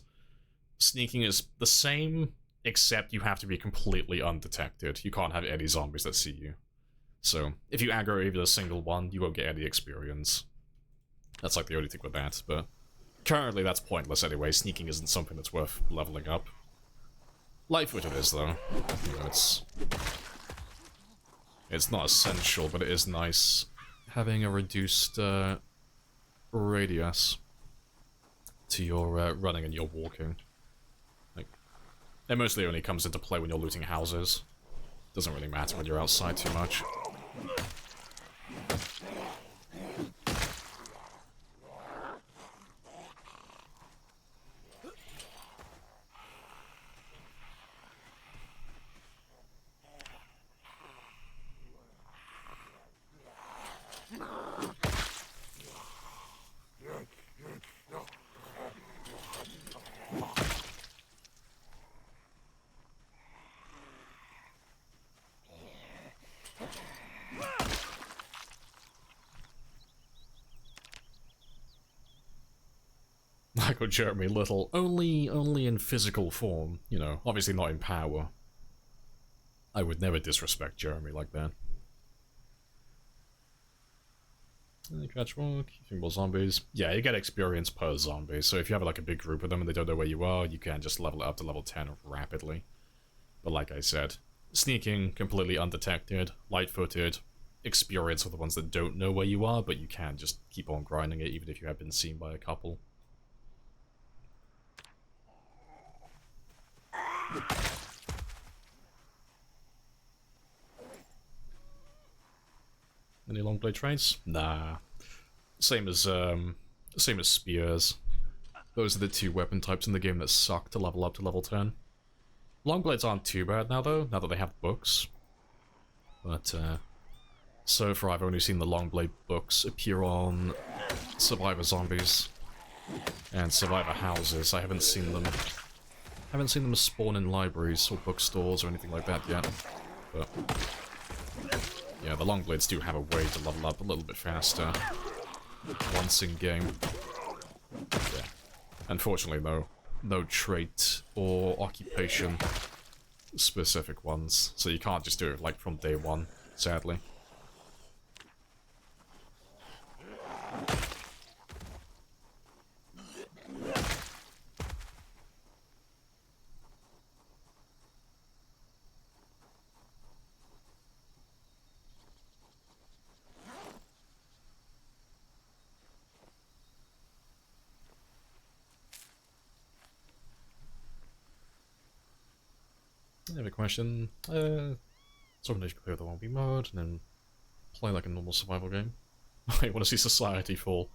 Sneaking is the same, except you have to be completely undetected. You can't have any zombies that see you. So, if you aggro even a single one, you won't get any experience. That's like the only thing with that, but currently that's pointless anyway. Sneaking isn't something that's worth leveling up. Light-footed is, though. You know, it's not essential, but it is nice having a reduced radius to your running and your walking. Like, it mostly only comes into play when you're looting houses. Doesn't really matter when you're outside too much. I got Jeremy Little, only in physical form, you know, obviously not in power. I would never disrespect Jeremy like that. Catch rock, few more zombies. Yeah, you get experience per zombie, so if you have like a big group of them and they don't know where you are, you can just level it up to level 10 rapidly. But like I said, sneaking, completely undetected, light-footed, experience with the ones that don't know where you are, but you can just keep on grinding it even if you have been seen by a couple. Any long blade traits? Nah. Same as spears. Those are the two weapon types in the game that suck to level up to level 10. Long blades aren't too bad now though, now that they have books. But so far I've only seen the long blade books appear on Survivor Zombies and Survivor Houses. I haven't seen them spawn in libraries or bookstores or anything like that yet. But yeah, the long blades do have a way to level up a little bit faster once in game. Yeah. Unfortunately though, no trait or occupation specific ones, so you can't just do it like from day one, sadly. I have a question. Somebody should play with the 1v mode and then play like a normal survival game. I want to see society fall.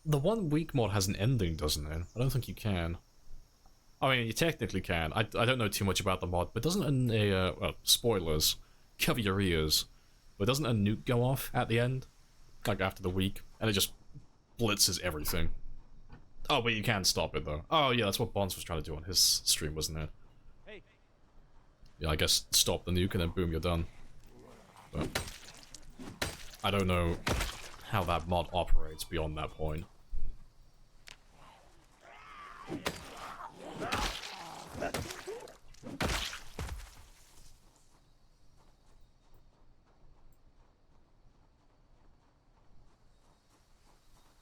The 1 week mod has an ending, doesn't it? I don't think you can. I mean, you technically can. I don't know too much about the mod, but doesn't well, spoilers, cover your ears, but doesn't a nuke go off at the end? Like after the week, and it just blitzes everything. Oh, but you can stop it though. Oh yeah, that's what Bonds was trying to do on his stream, wasn't it? Hey. Yeah, I guess stop the nuke and then boom, you're done. But I don't know how that mod operates beyond that point.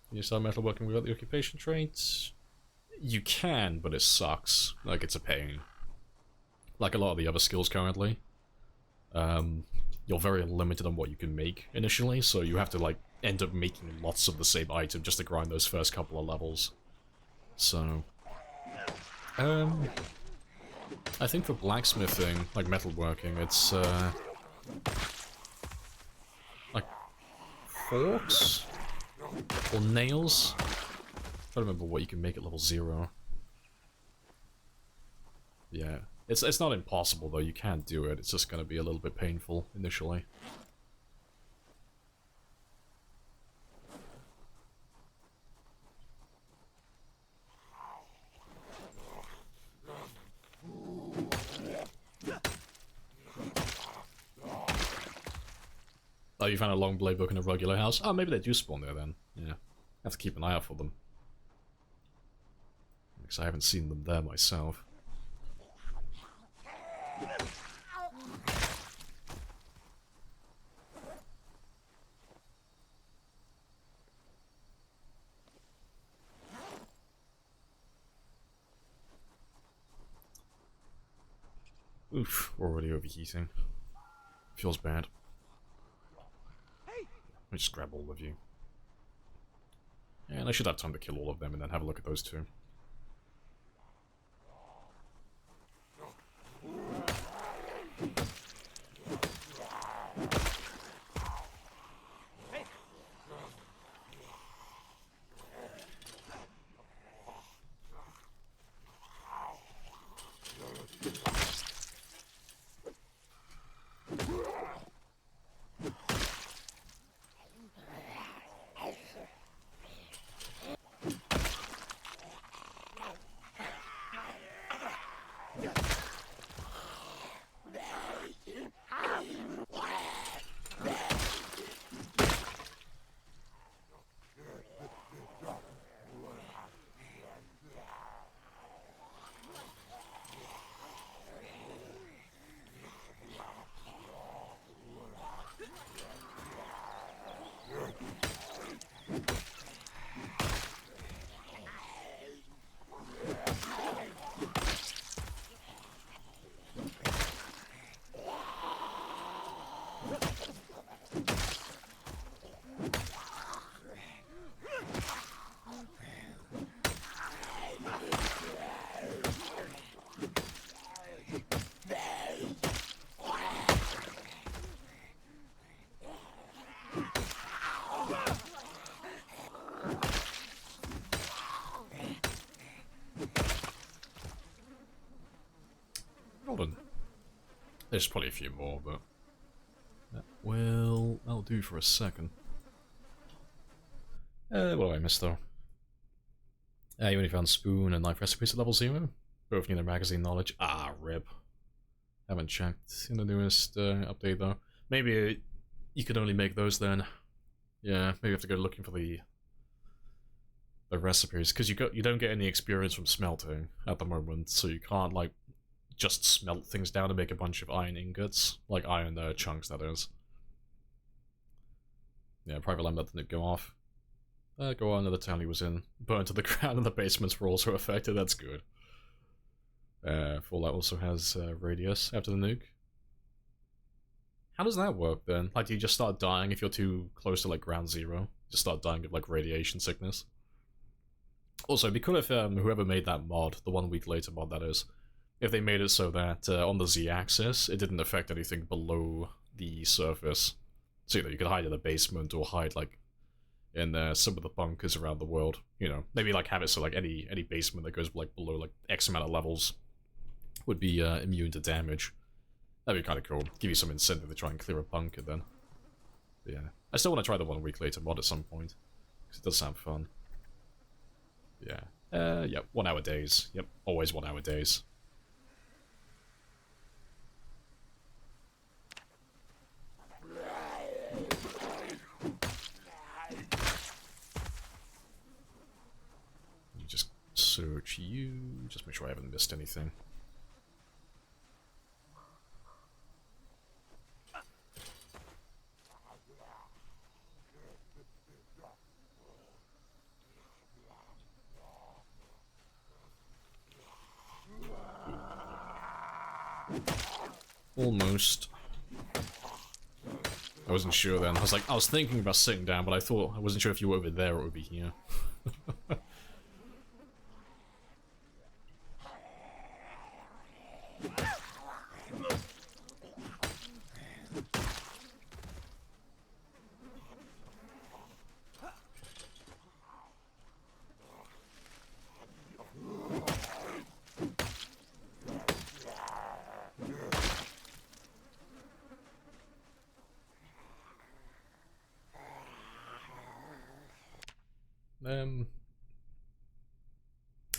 Can you start metalworking without the occupation traits? You can, but it sucks. Like, it's a pain. Like a lot of the other skills currently. You're very limited on what you can make initially, so you have to, like, end up making lots of the same item just to grind those first couple of levels. So... I think for blacksmithing, like metalworking, it's, like, forks? Or nails? I don't remember what you can make at level 0. Yeah. It's not impossible, though. You can do it. It's just gonna be a little bit painful, initially. Oh, you found a long blade book in a regular house? Oh, maybe they do spawn there then. Yeah. Have to keep an eye out for them. Because I haven't seen them there myself. Oof, we're already overheating. Feels bad. Let me just grab all of you. And I should have time to kill all of them and then have a look at those two. There's probably a few more, but that'll do for a second. What do I miss though? You only found spoon and knife recipes at level 0. Both need their magazine knowledge. Ah, rip. Haven't checked in the newest update though. Maybe you could only make those then. Yeah, maybe you have to go looking for the recipes because you don't get any experience from smelting at the moment, so you can't like just smelt things down to make a bunch of iron ingots, like iron chunks, that is. Yeah, private lamp let the nuke go off. Go on, another town he was in. Burned to the ground and the basements were also affected, that's good. Fallout also has radius after the nuke. How does that work then? Like, do you just start dying if you're too close to like ground zero? Just start dying of like radiation sickness? Also, it'd be cool if whoever made that mod, the 1 week later mod that is, if they made it so that on the z-axis, it didn't affect anything below the surface. So, you know, you could hide in the basement or hide, like, in some of the bunkers around the world. You know, maybe, like, have it so, like, any basement that goes, like, below, like, X amount of levels would be immune to damage. That'd be kind of cool. Give you some incentive to try and clear a bunker then. But yeah. I still want to try the 1 week later mod at some point. Because it does sound fun. Yeah. Yep. 1 hour days. Yep. Always 1 hour days. Just search you. Just make sure I haven't missed anything. Almost. I wasn't sure then. I was thinking about sitting down, but I wasn't sure if you were over there or over here.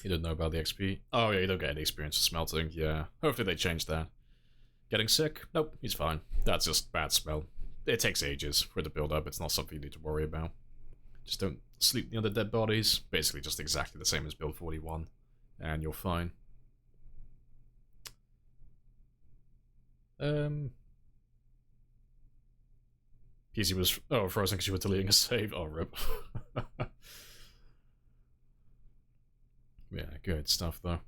You didn't know about the XP? Oh yeah, you don't get any experience for smelting, yeah. Hopefully they change that. Getting sick? Nope, he's fine. That's just bad smell. It takes ages for it to build up, it's not something you need to worry about. Just don't sleep near the dead bodies. Basically just exactly the same as build 41. And you're fine. PC was frozen because you were deleting a save. Oh, rip. Yeah, good stuff though.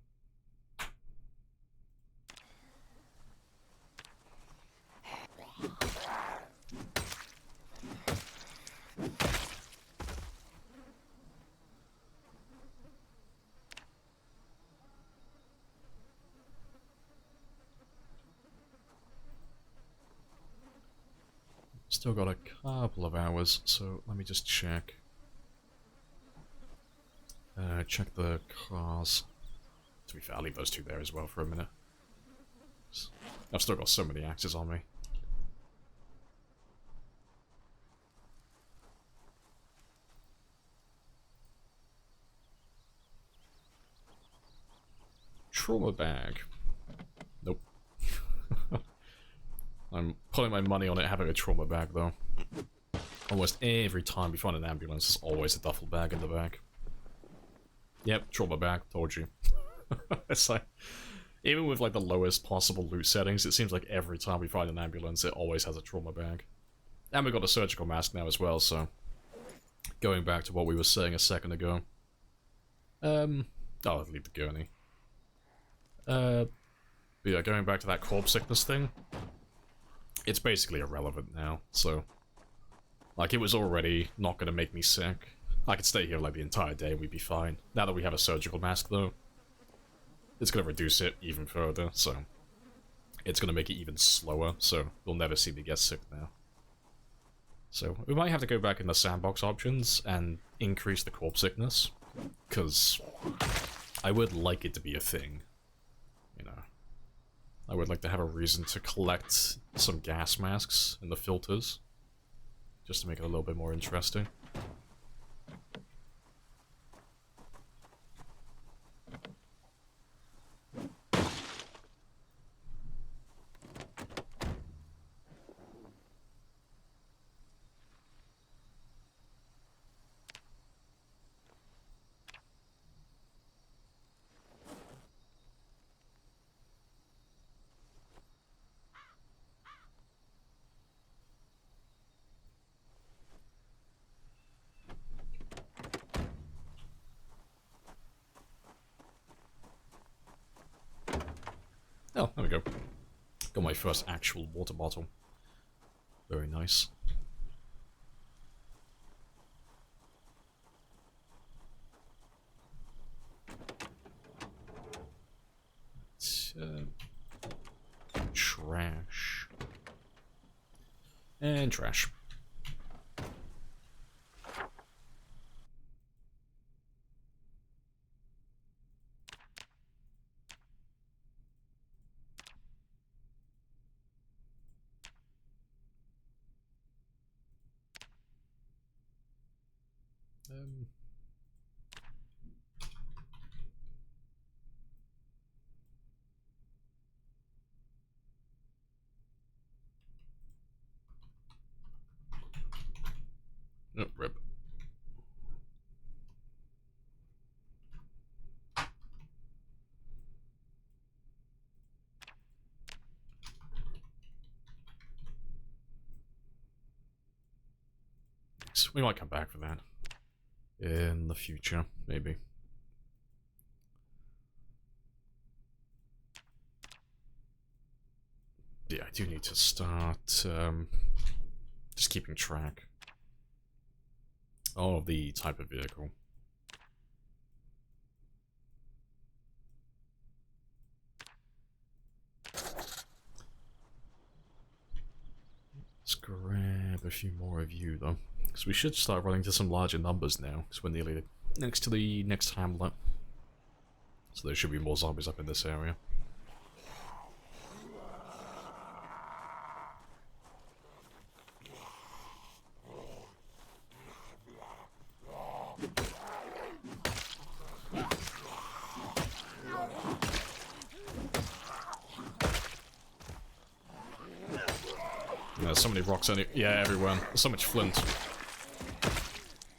Still got a couple of hours, so let me just check. Check the cars. To be fair, I'll leave those two there as well for a minute. I've still got so many axes on me. Trauma bag. Nope. I'm putting my money on it having a trauma bag, though. Almost every time we find an ambulance, there's always a duffel bag in the back. Yep, trauma bag, told you. It's like, even with like the lowest possible loot settings, it seems like every time we find an ambulance, it always has a trauma bag. And we got a surgical mask now as well, so... Going back to what we were saying a second ago. Oh, I'll leave the gurney. But yeah, going back to that corpse sickness thing. It's basically irrelevant now, so... Like, it was already not gonna make me sick. I could stay here like the entire day and we'd be fine. Now that we have a surgical mask, though, it's gonna reduce it even further, so... It's gonna make it even slower, so you'll never see me get sick now. So, we might have to go back in the sandbox options and increase the corpse sickness, because I would like it to be a thing, you know. I would like to have a reason to collect some gas masks in the filters, just to make it a little bit more interesting. Oh, there we go. Got my first actual water bottle. Very nice. Let's Trash. And trash. Oh, rip. We might come back for that. In the future, maybe. Yeah, I do need to start just keeping track of the type of vehicle. Let's grab a few more of you, though. Because we should start running to some larger numbers now, because we're nearly next to the next hamlet. So there should be more zombies up in this area. There's so many rocks on it. Yeah, everywhere. There's so much flint.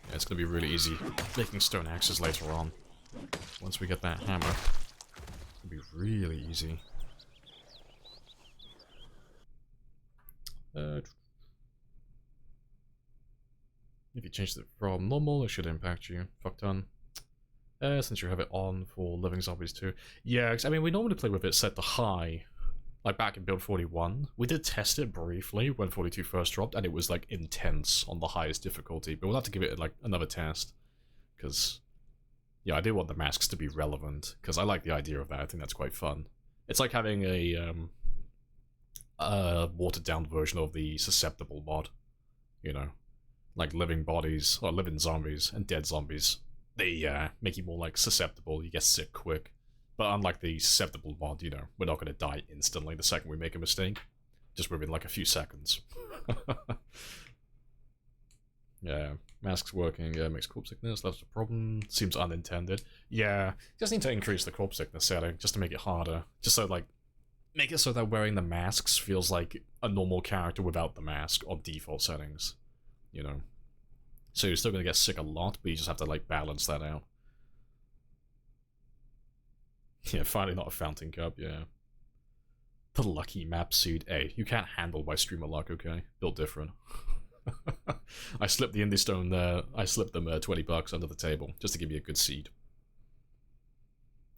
Yeah, it's gonna be really easy making stone axes later on. Once we get that hammer, it'll be really easy. If you change it from normal, it should impact you. Fuck done. Since you have it on for living zombies too. Yeah, I mean, we normally play with it set to high. Like back in build 41, we did test it briefly when 42 first dropped, and it was like intense on the highest difficulty, but we'll have to give it like another test. Because, yeah, I do want the masks to be relevant, because I like the idea of that. I think that's quite fun. It's like having a watered down version of the susceptible mod, you know? Like living bodies, or living zombies, and dead zombies. They make you more like susceptible, you get sick quick. But unlike the susceptible mod, you know, we're not going to die instantly the second we make a mistake. Just within like a few seconds. Yeah, masks working, makes corpse sickness, that's a problem. Seems unintended. Yeah, just need to increase the corpse sickness setting, just to make it harder. Just so, like, make it so that wearing the masks feels like a normal character without the mask on default settings. You know? So you're still going to get sick a lot, but you just have to, like, balance that out. Yeah, finally not a fountain cup, yeah. The lucky map seed. Hey, you can't handle my streamer luck, okay? Built different. I slipped the indie stone there. I slipped them $20 under the table, just to give you a good seed.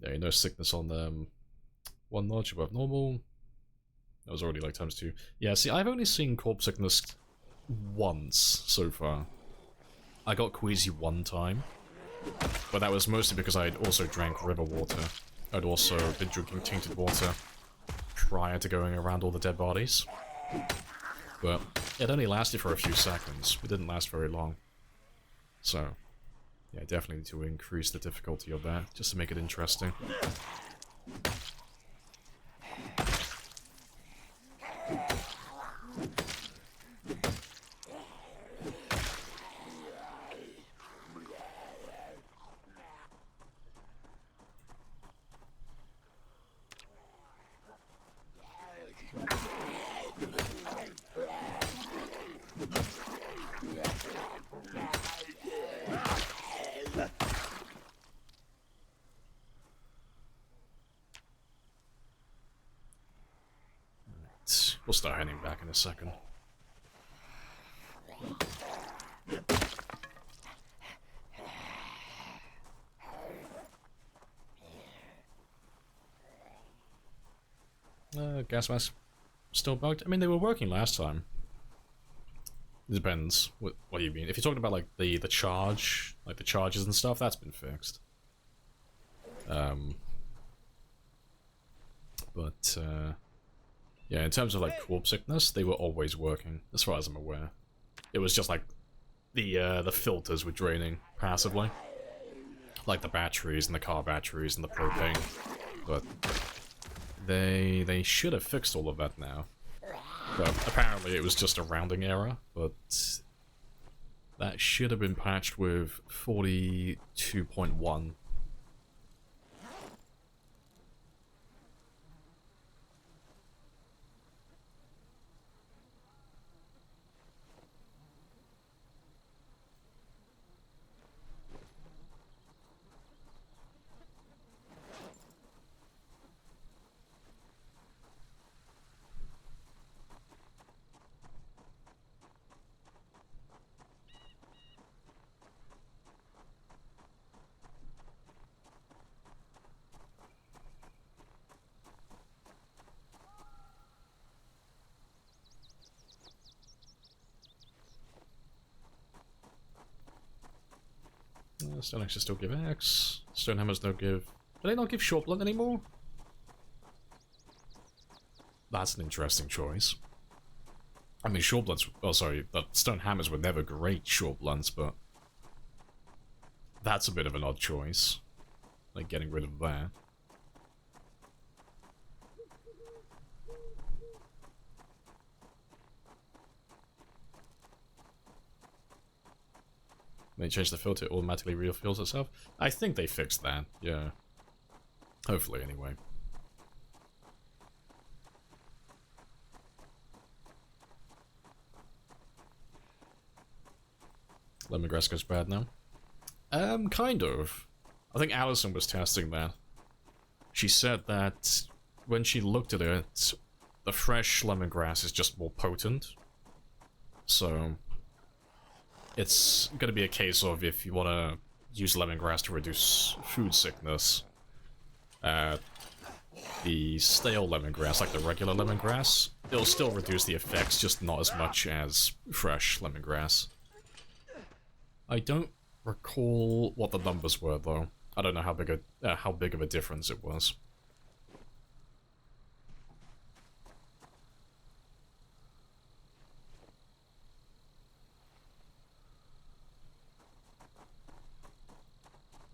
Yeah, no sickness on them. 1 notch above normal. That was already like ×2. Yeah, see, I've only seen corpse sickness once so far. I got queasy 1 time, but that was mostly because I had also drank river water. I'd also been drinking tainted water prior to going around all the dead bodies. But it only lasted for a few seconds. It didn't last very long. So, yeah, definitely need to increase the difficulty of that, just to make it interesting. We'll start heading back in a second. Gas masks still bugged? I mean, they were working last time. It depends. What do you mean? If you're talking about like the charge, like the charges and stuff, that's been fixed. But, yeah, in terms of, like, corpse sickness, they were always working, as far as I'm aware. It was just, like, the filters were draining passively. Like the batteries and the car batteries and the propane. But they should have fixed all of that now. But apparently it was just a rounding error, but that should have been patched with 42.1. Stone axes still give axe. Stone hammers don't give... Do they not give short blunt anymore? That's an interesting choice. I mean, short blunts... Oh, sorry. Stone hammers were never great short blunts, but... That's a bit of an odd choice. Like, getting rid of that. They changed the filter, it automatically refills itself. I think they fixed that, yeah. Hopefully, anyway. Lemongrass goes bad now. Kind of. I think Allison was testing that. She said that when she looked at it, the fresh lemongrass is just more potent. So... it's going to be a case of if you want to use lemongrass to reduce food sickness, the stale lemongrass, like the regular lemongrass, it'll still reduce the effects, just not as much as fresh lemongrass. I don't recall what the numbers were, though. I don't know how big of a difference it was.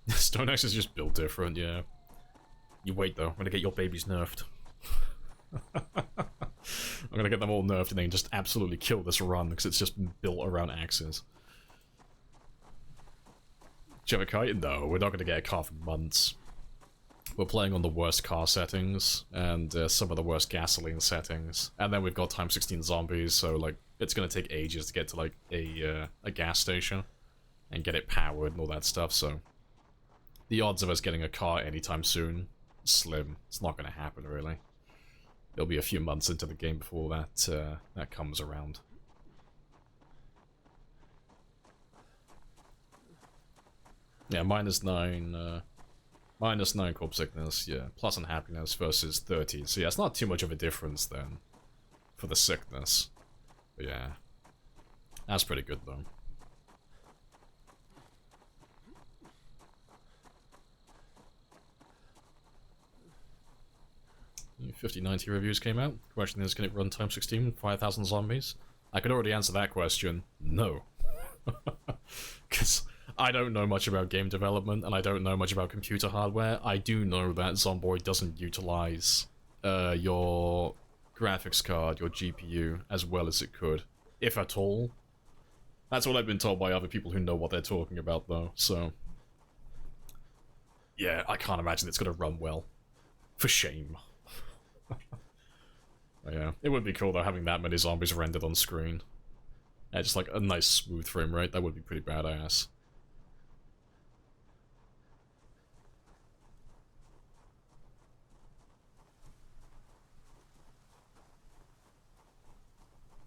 Stone Axe is just built different, yeah. You wait though, I'm gonna get your babies nerfed. I'm gonna get them all nerfed and then just absolutely kill this run because it's just built around axes. Do you have a car? No, we're not gonna get a car for months. We're playing on the worst car settings and some of the worst gasoline settings. And then we've got times 16 zombies, so like it's gonna take ages to get to like a gas station and get it powered and all that stuff, so the odds of us getting a car anytime soon, slim. It's not going to happen, really. It'll be a few months into the game before that comes around. Yeah, -9 corpse sickness, yeah. Plus unhappiness versus 30. So yeah, it's not too much of a difference then for the sickness. But yeah, that's pretty good though. 5090 reviews came out. The question is, can it run times 16 with 5,000 zombies? I could already answer that question. No. Because I don't know much about game development, and I don't know much about computer hardware. I do know that Zomboid doesn't utilize your graphics card, your GPU, as well as it could. If at all. That's what I've been told by other people who know what they're talking about, though, so... yeah, I can't imagine it's gonna run well. For shame. Yeah, it would be cool though having that many zombies rendered on screen. Yeah, just like a nice smooth frame rate, that would be pretty badass.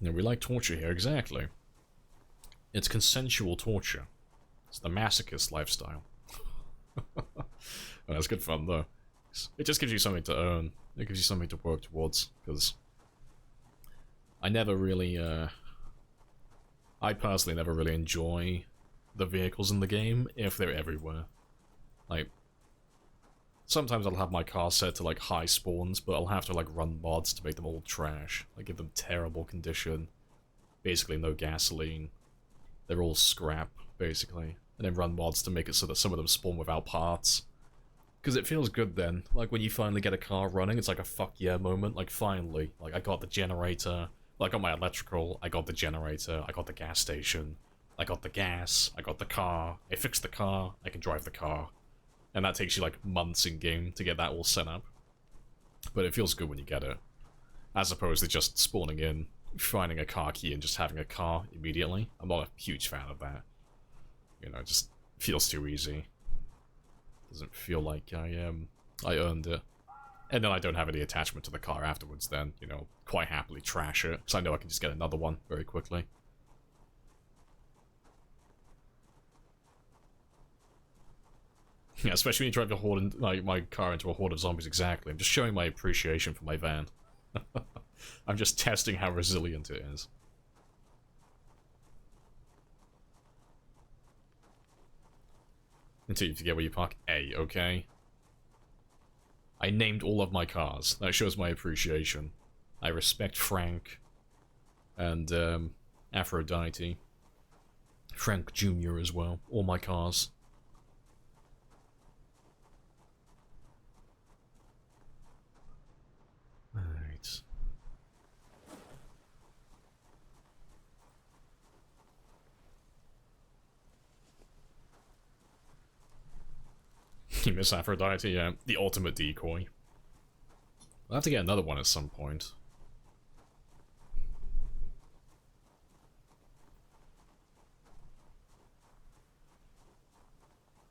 Yeah, we like torture here, exactly. It's consensual torture. It's the masochist lifestyle. Well, that's good fun though. It just gives you something to earn. It gives you something to work towards, because I never really, I personally never really enjoy the vehicles in the game if they're everywhere. Like, Sometimes I'll have my car set to like high spawns, but I'll have to like run mods to make them all trash. Like give them terrible condition. Basically no gasoline. They're all scrap, basically. And then run mods to make it so that some of them spawn without parts. Because it feels good then. Like when you finally get a car running, it's like a fuck yeah moment. Like finally. Like I got the generator. Well, I got my electrical, I got the generator, I got the gas station. I got the gas, I got the car, I fixed the car, I can drive the car. And that takes you like months in game to get that all set up. But it feels good when you get it. As opposed to just spawning in, finding a car key and just having a car immediately. I'm not a huge fan of that. You know, it just feels too easy. Doesn't feel like I earned it. And then I don't have any attachment to the car afterwards then, you know, quite happily trash it. So I know I can just get another one very quickly. Yeah, especially when you drive the horde, like my car into a horde of zombies. Exactly. I'm just showing my appreciation for my van. I'm just testing how resilient it is. Until you forget where you park. A, okay? I named all of my cars. That shows my appreciation. I respect Frank and Aphrodite. Frank Jr. as well. All my cars. Alright. You miss Aphrodite, yeah. The ultimate decoy. I'll have to get another one at some point.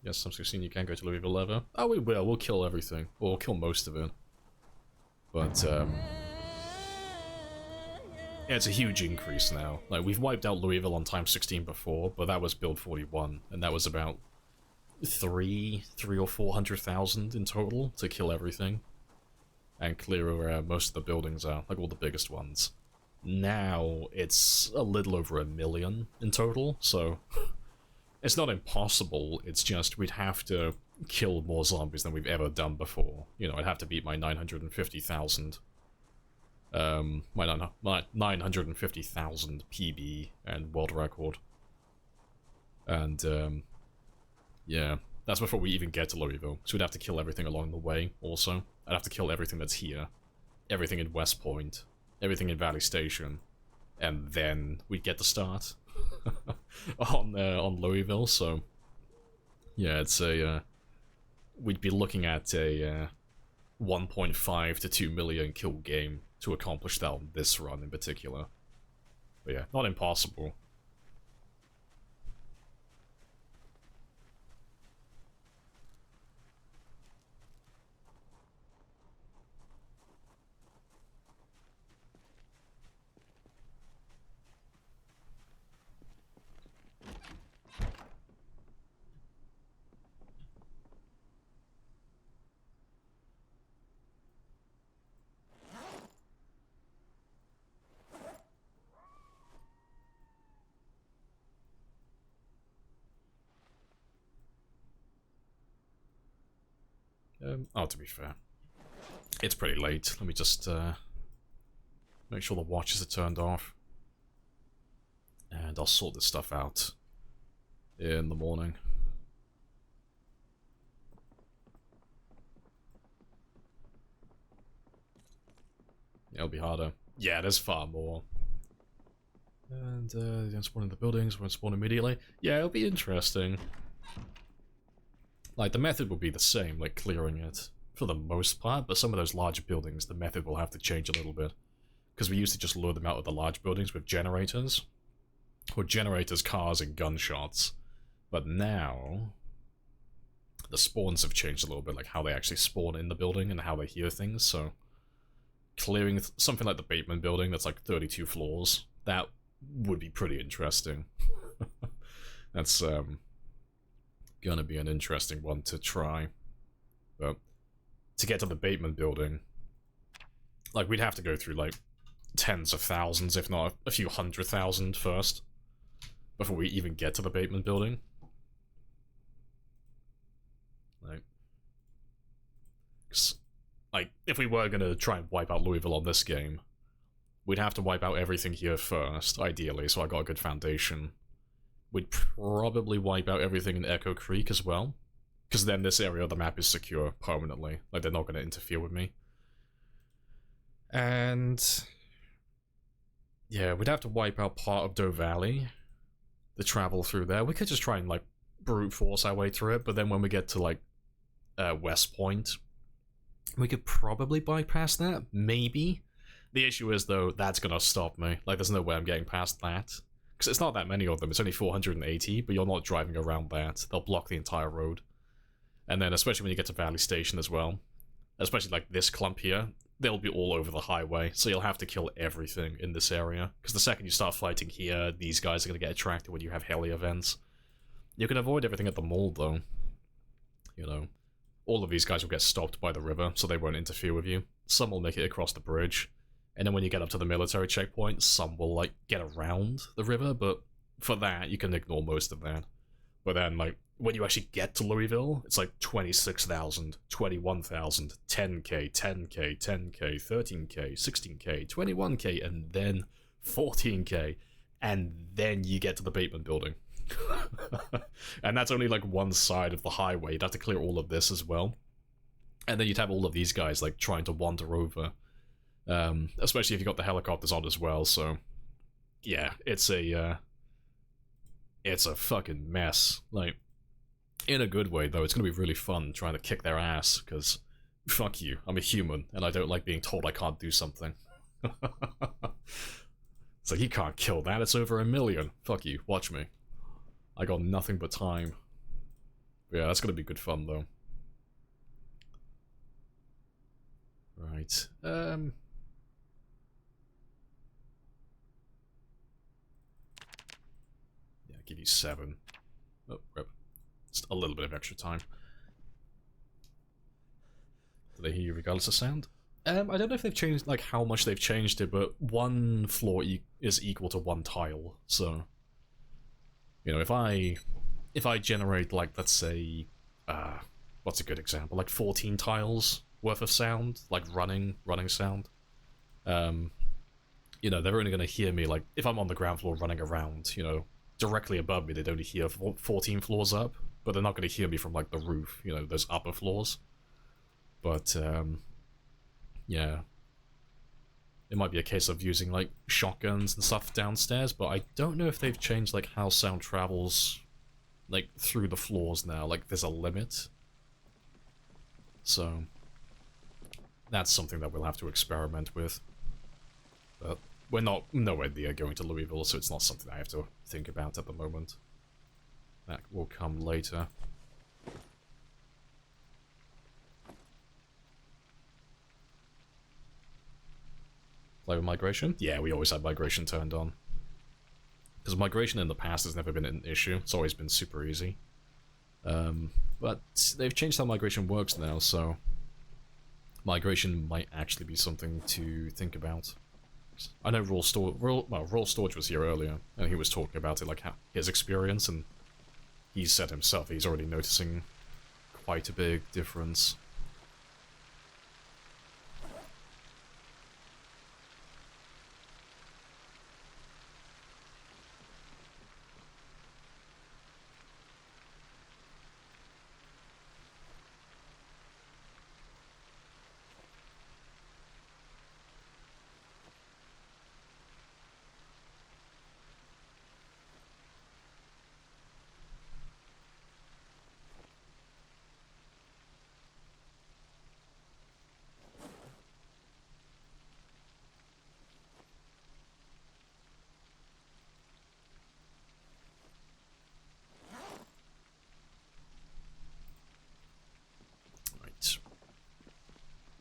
Yes, I'm 16, you can't go to Louisville ever. Oh, we will. We'll kill everything. Well, we'll kill most of it. But, yeah, it's a huge increase now. Like, we've wiped out Louisville on time 16 before, but that was build 41, and that was about three or 400,000 in total to kill everything. And clear where most of the buildings are, like all the biggest ones. Now, it's a little over 1 million in total, so it's not impossible, it's just we'd have to kill more zombies than we've ever done before. You know, I'd have to beat my 950,000. My 950,000 PB and world record. And, yeah, that's before we even get to Louisville. So we'd have to kill everything along the way, also. I'd have to kill everything that's here. Everything in West Point. Everything in Valley Station. And then we'd get the start on Louisville, so... Yeah, it's a... we'd be looking at a 1.5 to 2 million kill game to accomplish that on this run in particular. But yeah, not impossible. Oh, to be fair, it's pretty late. Let me just make sure the watches are turned off. And I'll sort this stuff out in the morning. It'll be harder. Yeah, there's far more. And you don't spawn in the buildings, won't spawn immediately. Yeah, it'll be interesting. Like, the method will be the same, like clearing it, for the most part, but some of those large buildings, the method will have to change a little bit. Because we used to just lure them out of the large buildings with generators. Or generators, cars, and gunshots. But now, the spawns have changed a little bit, like how they actually spawn in the building and how they hear things, so... Clearing something like the Bateman building that's like 32 floors, that would be pretty interesting. That's, gonna be an interesting one to try. But to get to the Bateman building, like, we'd have to go through like tens of thousands, if not a few 100,000 first, before we even get to the Bateman building. Like, Like, if we were gonna try and wipe out Louisville on this game, we'd have to wipe out everything here first, ideally, so I got a good foundation. We'd probably wipe out everything in Echo Creek as well, because then this area of the map is secure permanently. Like, they're not gonna interfere with me. And yeah, we'd have to wipe out part of Doe Valley, the travel through there. We could just try and, like, brute force our way through it, but then when we get to, like, West Point, we could probably bypass that, maybe. The issue is, though, that's gonna stop me. Like, there's no way I'm getting past that. Because it's not that many of them, it's only 480, but you're not driving around that. They'll block the entire road. And then, especially when you get to Valley Station as well, especially, like, this clump here, they'll be all over the highway, so you'll have to kill everything in this area. Because the second you start fighting here, these guys are gonna get attracted when you have heli events. You can avoid everything at the mall, though. You know, all of these guys will get stopped by the river, so they won't interfere with you. Some will make it across the bridge. And then when you get up to the military checkpoint, some will, like, get around the river, but for that, you can ignore most of that. But then, like, when you actually get to Louisville, it's like 26,000, 21,000, 10k, 10k, 10k, 13k, 16k, 21k, and then 14k, and then you get to the Bateman building. And that's only, like, one side of the highway. You'd have to clear all of this as well. And then you'd have all of these guys, like, trying to wander over. Especially if you got the helicopters on as well, so yeah, it's a fucking mess. Like, in a good way, though. It's gonna be really fun trying to kick their ass, because fuck you, I'm a human, and I don't like being told I can't do something. It's like, you can't kill that, it's over 1 million. Fuck you, watch me. I got nothing but time. But yeah, that's gonna be good fun, though. Right, give you 7. Oh, rip. Just a little bit of extra time. Do they hear you regardless of sound? I don't know if they've changed, like, how much they've changed it, but 1 floor is equal to 1 tile, so... You know, if I generate, like, let's say... what's a good example? Like, 14 tiles worth of sound? Like, running sound? You know, they're only gonna hear me, like, if I'm on the ground floor running around, you know, directly above me, they'd only hear 14 floors up, but they're not going to hear me from, like, the roof, you know, those upper floors. But, yeah. It might be a case of using, like, shotguns and stuff downstairs, but I don't know if they've changed, like, how sound travels, like, through the floors now. Like, there's a limit. So, that's something that we'll have to experiment with. But we're nowhere near going to Louisville, so it's not something I have to think about at the moment. That will come later. Play with migration? Yeah, we always had migration turned on. Because migration in the past has never been an issue, it's always been super easy. But they've changed how migration works now, so... Migration might actually be something to think about. I know Raw Storage was here earlier, and he was talking about it, like, his experience, and he said himself he's already noticing quite a big difference.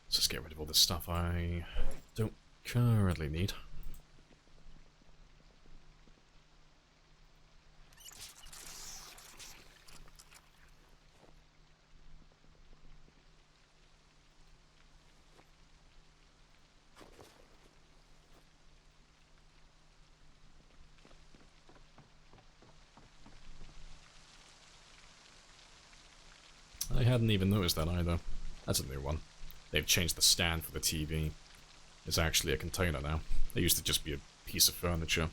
Let's just get rid of all this stuff I don't currently need. I hadn't even noticed that either. That's a new one. they've changed the stand for the TV. It's actually a container now. It used to just be a piece of furniture.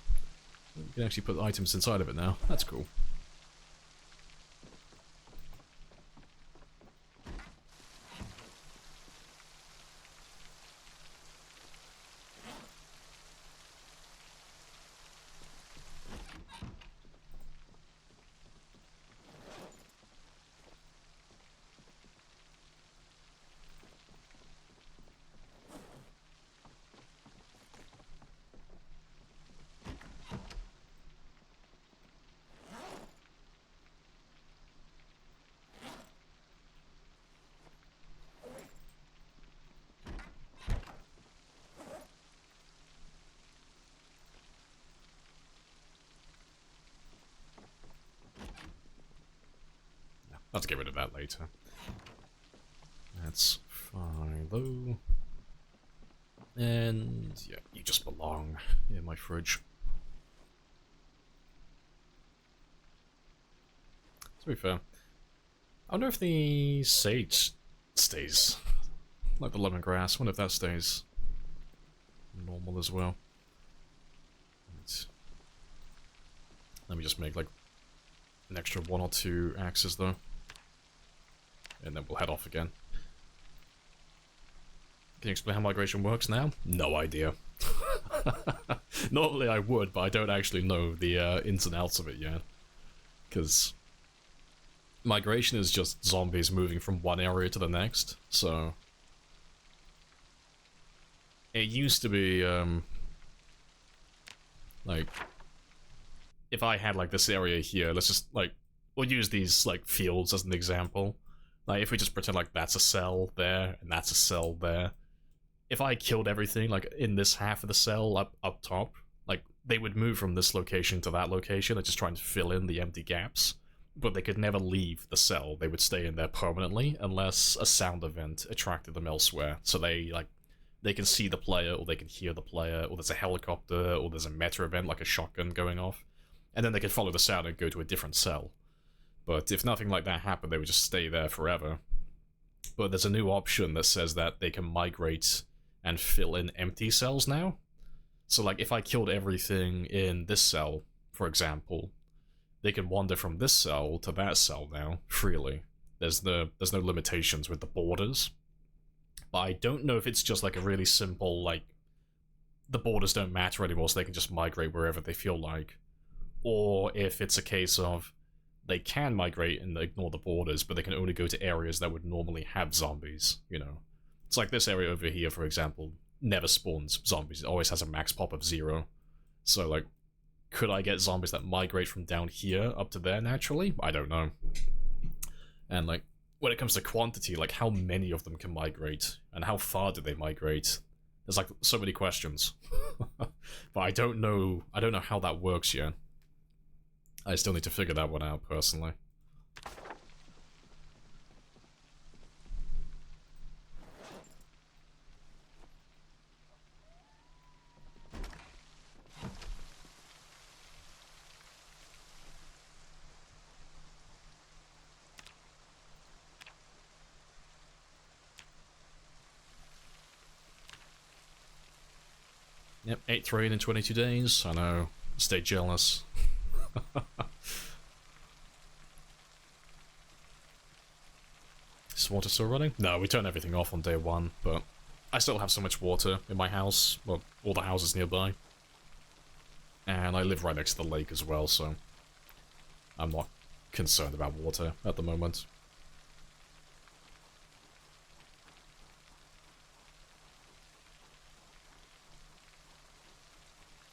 You can actually put items inside of it now. That's cool. I'll have to get rid of that later. That's fine though. And yeah, you just belong in my fridge. To be fair, I wonder if the sage stays like the lemongrass. I wonder if that stays normal as well. Right. Let me just make like an extra 1 or 2 axes though. And then we'll head off again. Can you explain how migration works now? No idea. Normally I would, but I don't actually know the ins and outs of it yet. Because migration is just zombies moving from one area to the next, so... It used to be, like... If I had, like, this area here, let's just, like... We'll use these, like, fields as an example. Like, if we just pretend like that's a cell there, and that's a cell there. If I killed everything, like, in this half of the cell up top, like, they would move from this location to that location, and just trying to fill in the empty gaps. But they could never leave the cell. They would stay in there permanently, unless a sound event attracted them elsewhere. So they, like, they can see the player, or they can hear the player, or there's a helicopter, or there's a meta event, like a shotgun going off. And then they can follow the sound and go to a different cell. But if nothing like that happened, they would just stay there forever. But there's a new option that says that they can migrate and fill in empty cells now. So, like, if I killed everything in this cell, for example, they can wander from this cell to that cell now, freely. There's no limitations with the borders. But I don't know if it's just, like, a really simple, like, the borders don't matter anymore, so they can just migrate wherever they feel like. Or if it's a case of they can migrate and ignore the borders, but they can only go to areas that would normally have zombies, you know. It's like this area over here, for example, never spawns zombies. It always has a max pop of 0. So, like, could I get zombies that migrate from down here up to there naturally? I don't know. And, like, when it comes to quantity, like, how many of them can migrate? And how far do they migrate? There's, like, so many questions. But I don't know how that works yet. I still need to figure that one out, personally. Yep, 8th raid in 22 days. I know. Stay jealous. Is water still running? No, we turn everything off on day 1, but I still have so much water in my house, well, all the houses nearby. And I live right next to the lake as well, so I'm not concerned about water at the moment.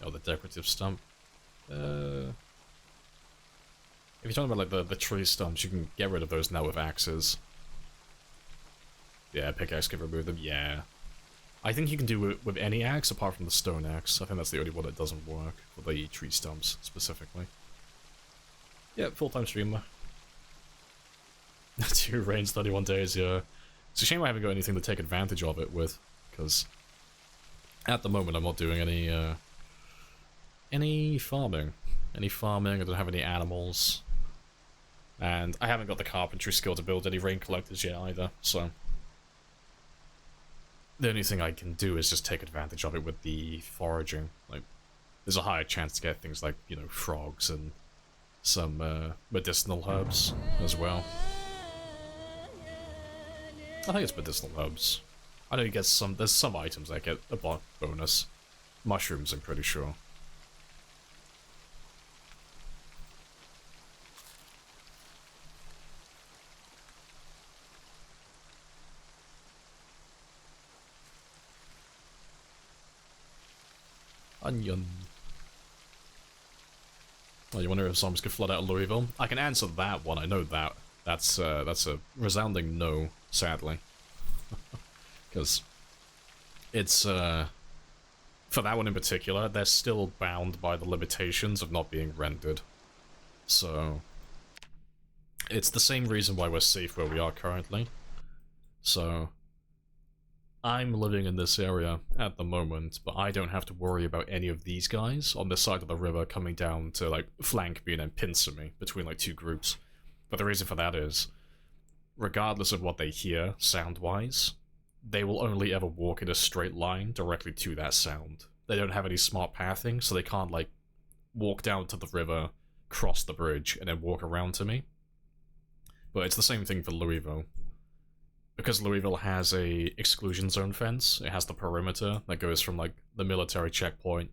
Oh, the decorative stump. If you're talking about like the tree stumps, you can get rid of those now with axes. Yeah, pickaxe can remove them, yeah. I think you can do it with any axe apart from the stone axe. I think that's the only one that doesn't work, for the tree stumps specifically. Yeah, full-time streamer. 2 rains, 31 days, yeah. It's a shame I haven't got anything to take advantage of it with, because at the moment I'm not doing any farming. I don't have any animals. And I haven't got the carpentry skill to build any rain collectors yet either, so... the only thing I can do is just take advantage of it with the foraging. Like, there's a higher chance to get things like, you know, frogs and some medicinal herbs as well. I think it's medicinal herbs. I know you get some, there's some items that get a bonus. Mushrooms, I'm pretty sure. Onion. Oh, you wonder if zombies could flood out of Louisville? I can answer that one, I know that. That's a resounding no, sadly. Because it's, for that one in particular, they're still bound by the limitations of not being rendered. So, it's the same reason why we're safe where we are currently. So, I'm living in this area at the moment, but I don't have to worry about any of these guys on this side of the river coming down to, like, flank me and then pincer me between, like, two groups. But the reason for that is, regardless of what they hear, sound-wise, they will only ever walk in a straight line directly to that sound. They don't have any smart pathing, so they can't, like, walk down to the river, cross the bridge, and then walk around to me. But it's the same thing for Louisville. Because Louisville has a exclusion zone fence, it has the perimeter that goes from, like, the military checkpoint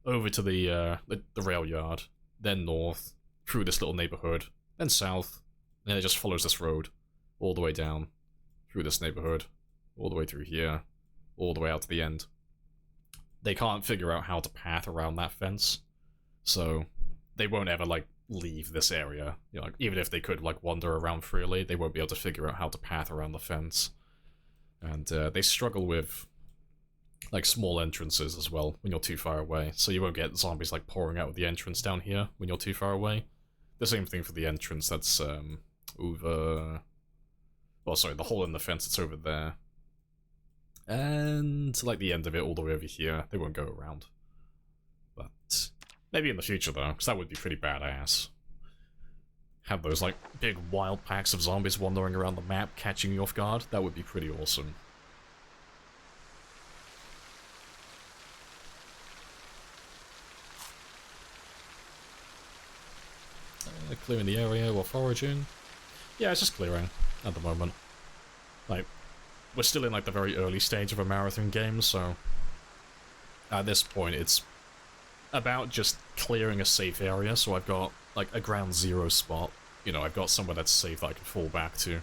over to the rail yard, then north, through this little neighborhood, then south, and it just follows this road all the way down through this neighborhood, all the way through here, all the way out to the end. They can't figure out how to path around that fence, so they won't ever, like, leave this area. You know, like, even if they could, like, wander around freely, they won't be able to figure out how to path around the fence. And they struggle with, like, small entrances as well when you're too far away, so you won't get zombies, like, pouring out of the entrance down here when you're too far away. The same thing for the entrance that's over... Oh, sorry, the hole in the fence that's over there. And, like, the end of it all the way over here. They won't go around. But maybe in the future, though, because that would be pretty badass. Have those, like, big wild packs of zombies wandering around the map, catching you off guard. That would be pretty awesome. Clearing the area while foraging. Yeah, it's just clearing at the moment. Like, we're still in, like, the very early stage of a marathon game, so at this point it's about just clearing a safe area, so I've got, like, a ground zero spot. You know, I've got somewhere that's safe that I can fall back to.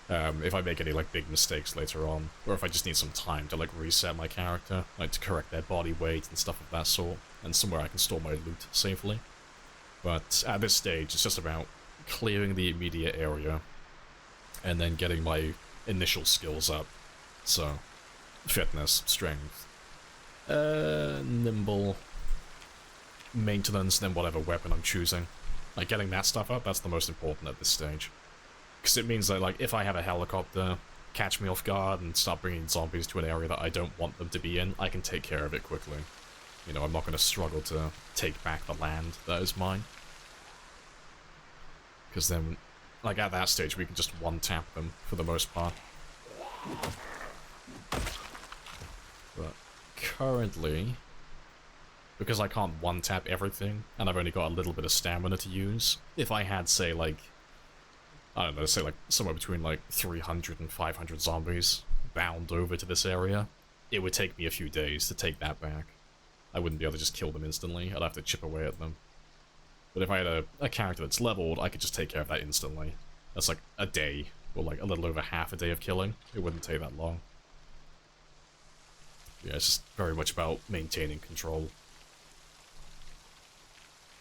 If I make any, like, big mistakes later on, or if I just need some time to, like, reset my character, like, to correct their body weight and stuff of that sort, and somewhere I can store my loot safely. But at this stage, it's just about clearing the immediate area, and then getting my initial skills up. So, fitness, strength, nimble, maintenance, then whatever weapon I'm choosing. Like, getting that stuff up, that's the most important at this stage. Because it means that, like, if I have a helicopter catch me off guard and start bringing zombies to an area that I don't want them to be in, I can take care of it quickly. You know, I'm not going to struggle to take back the land that is mine. Because then, like, at that stage, we can just one-tap them, for the most part. But currently, because I can't one-tap everything, and I've only got a little bit of stamina to use, if I had, say, like, I don't know, say, like, somewhere between, like, 300 and 500 zombies bound over to this area, it would take me a few days to take that back. I wouldn't be able to just kill them instantly, I'd have to chip away at them. But if I had a character that's leveled, I could just take care of that instantly. That's like a day, or like a little over half a day of killing. It wouldn't take that long. Yeah, it's just very much about maintaining control.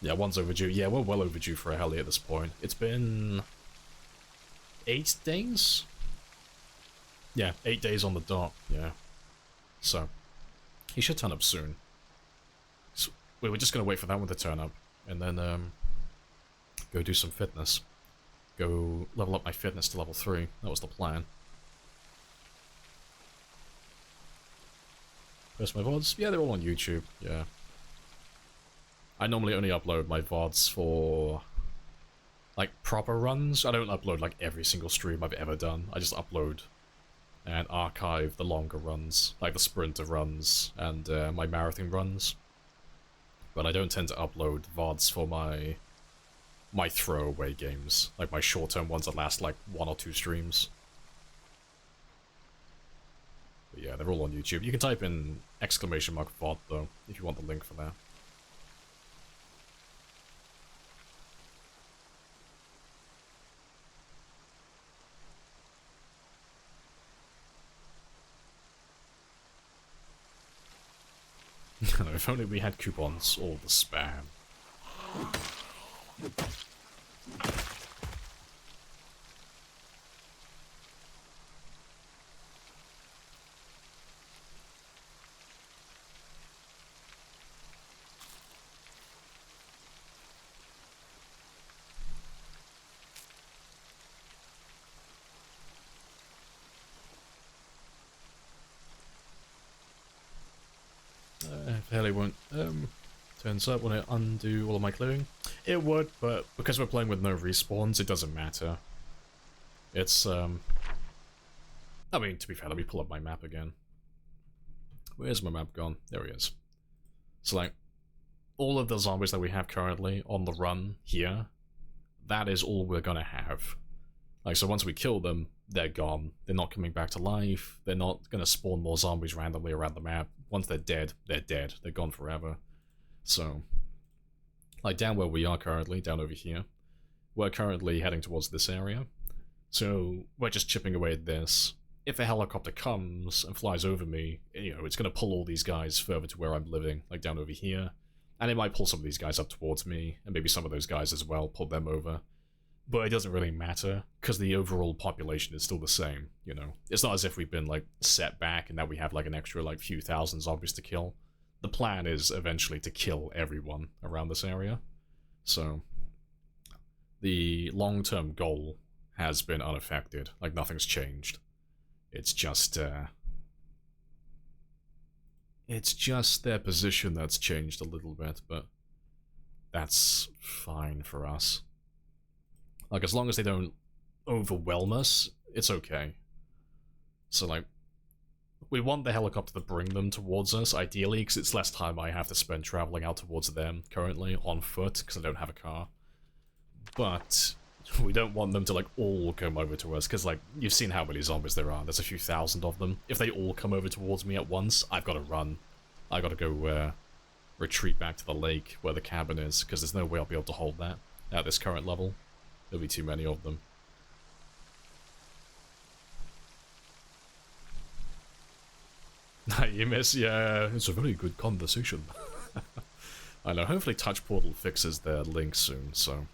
Yeah, one's overdue. Yeah, we're well overdue for a heli at this point. It's been 8 days? Yeah, 8 days on the dot, yeah. So, he should turn up soon. So, we were just gonna wait for that one to turn up, and then, go do some fitness. Go level up my fitness to level 3. That was the plan. Post my VODs? Yeah, they're all on YouTube, yeah. I normally only upload my VODs for, like, proper runs. I don't upload, like, every single stream I've ever done. I just upload and archive the longer runs, like the sprinter runs and my marathon runs. But I don't tend to upload VODs for my throwaway games, like my short-term ones that last like 1 or 2 streams. But yeah, they're all on YouTube. You can type in !VOD though, if you want the link for that. If only we had coupons, all the spam. Hell won't turns up when I undo all of my clearing. It would, but because we're playing with no respawns, it doesn't matter. It's I mean, to be fair, let me pull up my map again. Where's my map gone? There he is. So like, all of the zombies that we have currently on the run here, that is all we're gonna have. Like, so once we kill them, they're gone. They're not coming back to life. They're not gonna spawn more zombies randomly around the map. Once they're dead, they're dead. They're gone forever. So, like down where we are currently, down over here, we're currently heading towards this area. So, we're just chipping away at this. If a helicopter comes and flies over me, you know, it's gonna pull all these guys further to where I'm living, like down over here. And it might pull some of these guys up towards me, and maybe some of those guys as well, pull them over. But it doesn't really matter, because the overall population is still the same, you know? It's not as if we've been, like, set back and now we have, like, an extra, like, few thousand zombies to kill. The plan is eventually to kill everyone around this area. So, the long-term goal has been unaffected. Like, nothing's changed. It's just their position that's changed a little bit, but that's fine for us. Like, as long as they don't overwhelm us, it's okay. So, like, we want the helicopter to bring them towards us, ideally, because it's less time I have to spend traveling out towards them, currently, on foot, because I don't have a car. But we don't want them to, like, all come over to us, because, like, you've seen how many zombies there are. There's a few thousand of them. If they all come over towards me at once, I've got to run. I've got to go, retreat back to the lake where the cabin is, because there's no way I'll be able to hold that at this current level. There'll be too many of them. You miss? Yeah, it's a very good conversation. I know, hopefully Touch Portal fixes their link soon, so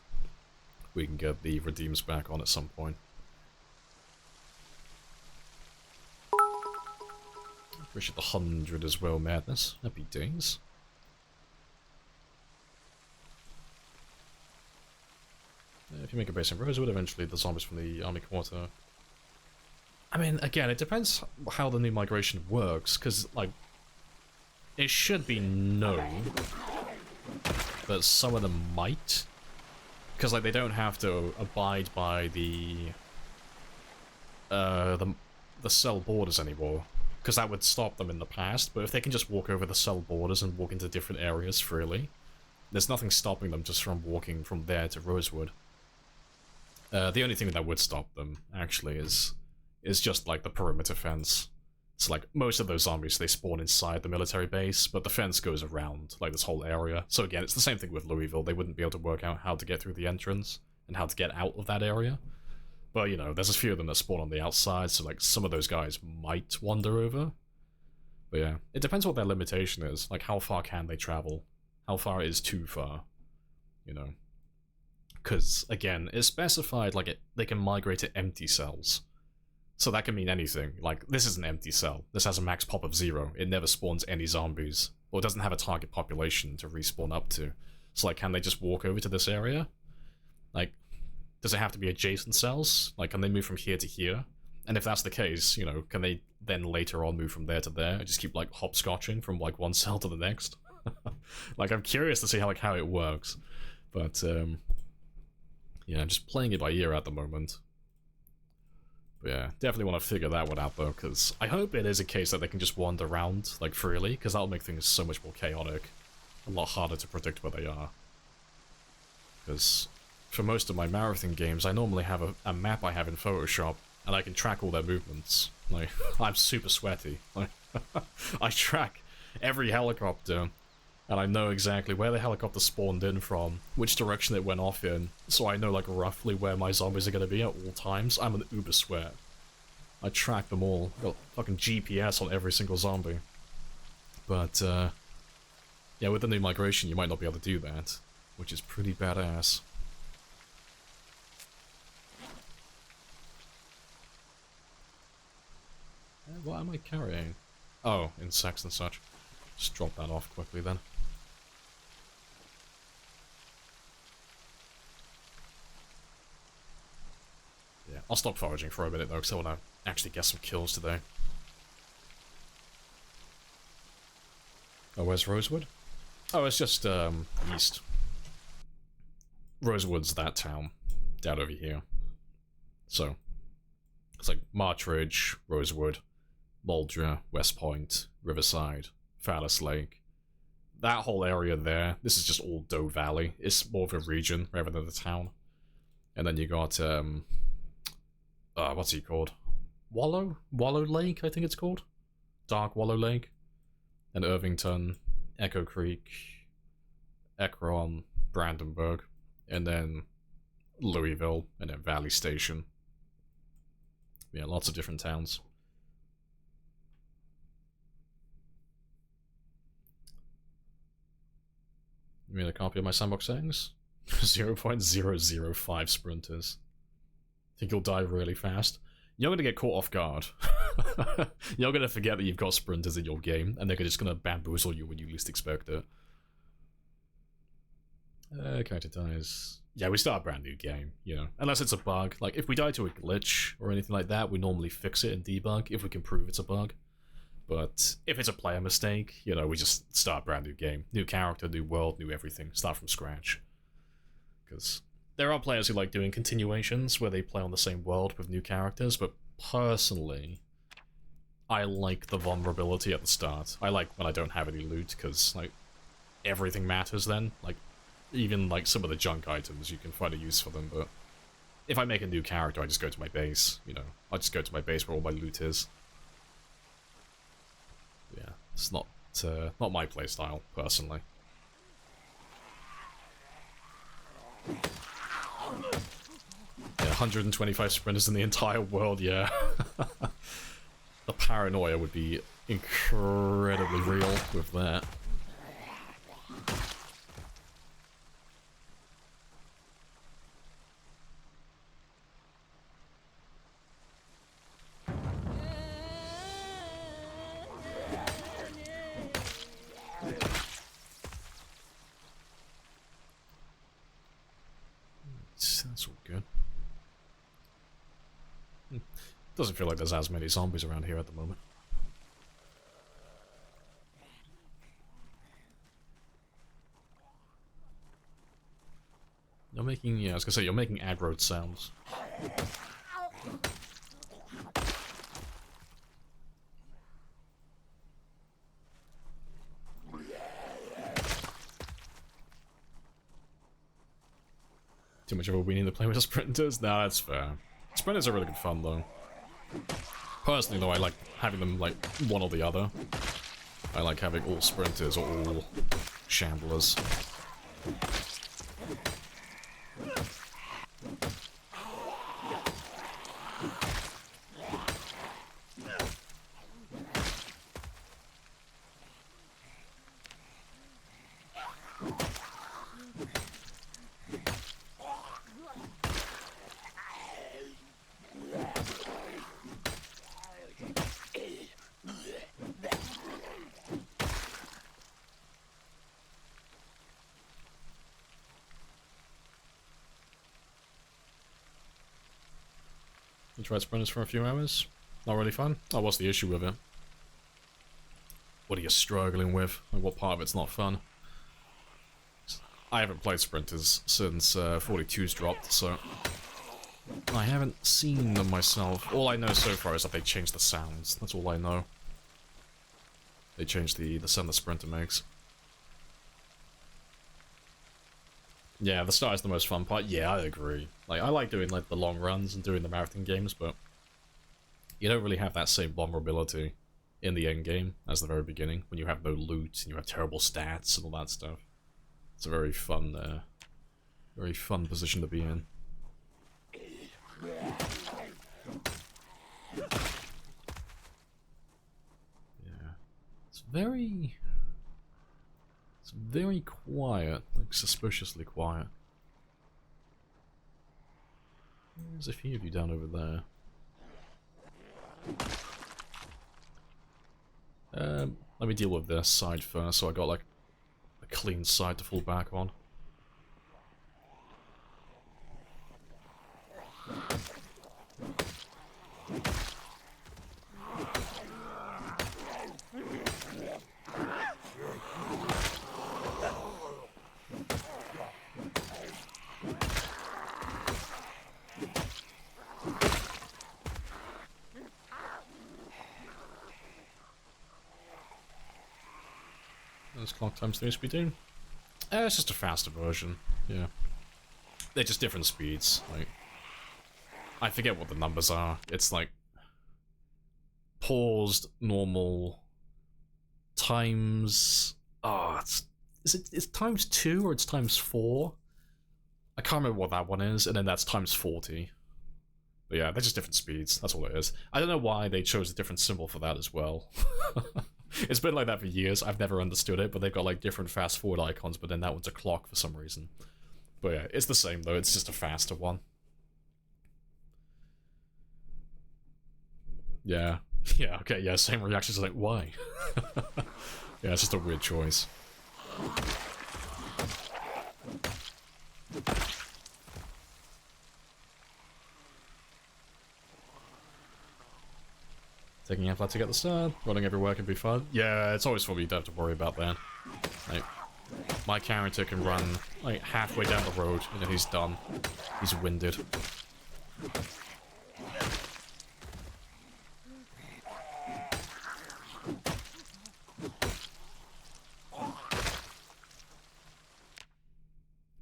we can get the redeems back on at some point. Appreciate the 100 as well, Madness. Happy days. If you make a base in Rosewood, eventually the zombies from the Army Quarter. I mean, again, it depends how the new migration works, because, like, it should be known, but some of them might. Because, like, they don't have to abide by the cell borders anymore, because that would stop them in the past, but if they can just walk over the cell borders and walk into different areas freely, there's nothing stopping them just from walking from there to Rosewood. The only thing that would stop them, actually, is just, like, the perimeter fence. So, like, most of those zombies, they spawn inside the military base, but the fence goes around, like, this whole area. So again, it's the same thing with Louisville. They wouldn't be able to work out how to get through the entrance and how to get out of that area. But, you know, there's a few of them that spawn on the outside, so, like, some of those guys might wander over. But yeah, it depends what their limitation is. Like, how far can they travel? How far is too far? You know? Because, again, it's specified, like, they can migrate to empty cells. So that can mean anything. Like, this is an empty cell. This has a max pop of 0. It never spawns any zombies. Or it doesn't have a target population to respawn up to. So, like, can they just walk over to this area? Like, does it have to be adjacent cells? Like, can they move from here to here? And if that's the case, you know, can they then later on move from there to there? And just keep, like, hopscotching from, like, one cell to the next? Like, I'm curious to see how, like, how it works. But, yeah, I'm just playing it by ear at the moment. But yeah, definitely want to figure that one out though, because I hope it is a case that they can just wander around, like, freely, because that'll make things so much more chaotic. A lot harder to predict where they are. Because for most of my marathon games, I normally have a map I have in Photoshop, and I can track all their movements. Like, I'm super sweaty. Like, I track every helicopter, and I know exactly where the helicopter spawned in from, which direction it went off in, so I know, like, roughly where my zombies are gonna be at all times. I'm an uber sweat. I track them all. Got fucking GPS on every single zombie. But, yeah, with the new migration, you might not be able to do that, which is pretty badass. What am I carrying? Oh, insects and such. Just drop that off quickly then. Yeah, I'll stop foraging for a minute though, because I want to actually get some kills today. Oh, where's Rosewood? Oh, it's just, east. Rosewood's that town, down over here. So, it's like Martridge, Rosewood, Muldra, West Point, Riverside, Phallus Lake. That whole area there, this is just all Doe Valley. It's more of a region rather than a town. And then you got, what's he called? Wallow Lake, I think it's called? Dark Wallow Lake. And Irvington, Echo Creek, Ekron, Brandenburg, and then Louisville, and then Valley Station. Yeah, lots of different towns. You mean a copy of my sandbox settings? 0.005 sprinters. Think you'll die really fast? You're gonna get caught off guard. You're gonna forget that you've got sprinters in your game, and they're just gonna bamboozle you when you least expect it. Character dies. Yeah, we start a brand new game, you know. Unless it's a bug. Like, if we die to a glitch or anything like that, we normally fix it and debug if we can prove it's a bug. But if it's a player mistake, you know, we just start a brand new game. New character, new world, new everything. Start from scratch. Because there are players who like doing continuations where they play on the same world with new characters, but personally, I like the vulnerability at the start. I like when I don't have any loot, because, like, everything matters then. Like, even, like, some of the junk items, you can find a use for them, but if I make a new character, I just go to my base, you know. I just go to my base where all my loot is. Yeah, it's not my playstyle, personally. Yeah, 125 sprinters in the entire world, yeah. The paranoia would be incredibly real with that. That's all good. Doesn't feel like there's as many zombies around here at the moment. You're making, yeah, I was gonna say, you're making aggroed sounds. Too much of a weenie to play with the sprinters? Nah, that's fair. Sprinters are really good fun, though. Personally, though, I like having them, like, one or the other. I like having all sprinters or all shamblers. You tried sprinters for a few hours? Not really fun? Oh, what's the issue with it? What are you struggling with? And what part of it's not fun? I haven't played sprinters since 42's dropped, so I haven't seen them myself. All I know so far is that they changed the sounds. That's all I know. They changed the sound the Sprinter makes. Yeah, the start is the most fun part. Yeah, I agree. Like, I like doing like the long runs and doing the marathon games, but you don't really have that same vulnerability in the end game as the very beginning, when you have no loot and you have terrible stats and all that stuff. It's a very fun position to be in. Yeah, it's very quiet, like suspiciously quiet. There's a few of you down over there. Let me deal with this side first, so I got like a clean side to fall back on. There's clock times 3 speed down. It's just a faster version, yeah. They're just different speeds, like... I forget what the numbers are. It's like... paused, normal... times... Oh, it's times 2 or it's times 4? I can't remember what that one is, and then that's times 40. But yeah, they're just different speeds, that's all it is. I don't know why they chose a different symbol for that as well. It's been like that for years, I've never understood it, but they've got like different fast forward icons, but then that one's a clock for some reason. But yeah, it's the same though, it's just a faster one. Yeah, yeah, okay, yeah, same reactions, like, why? Yeah, it's just a weird choice. Taking effort to get the start, running everywhere can be fun. Yeah, it's always fun, you don't have to worry about that. Like, my character can run, like, halfway down the road, and then he's done. He's winded.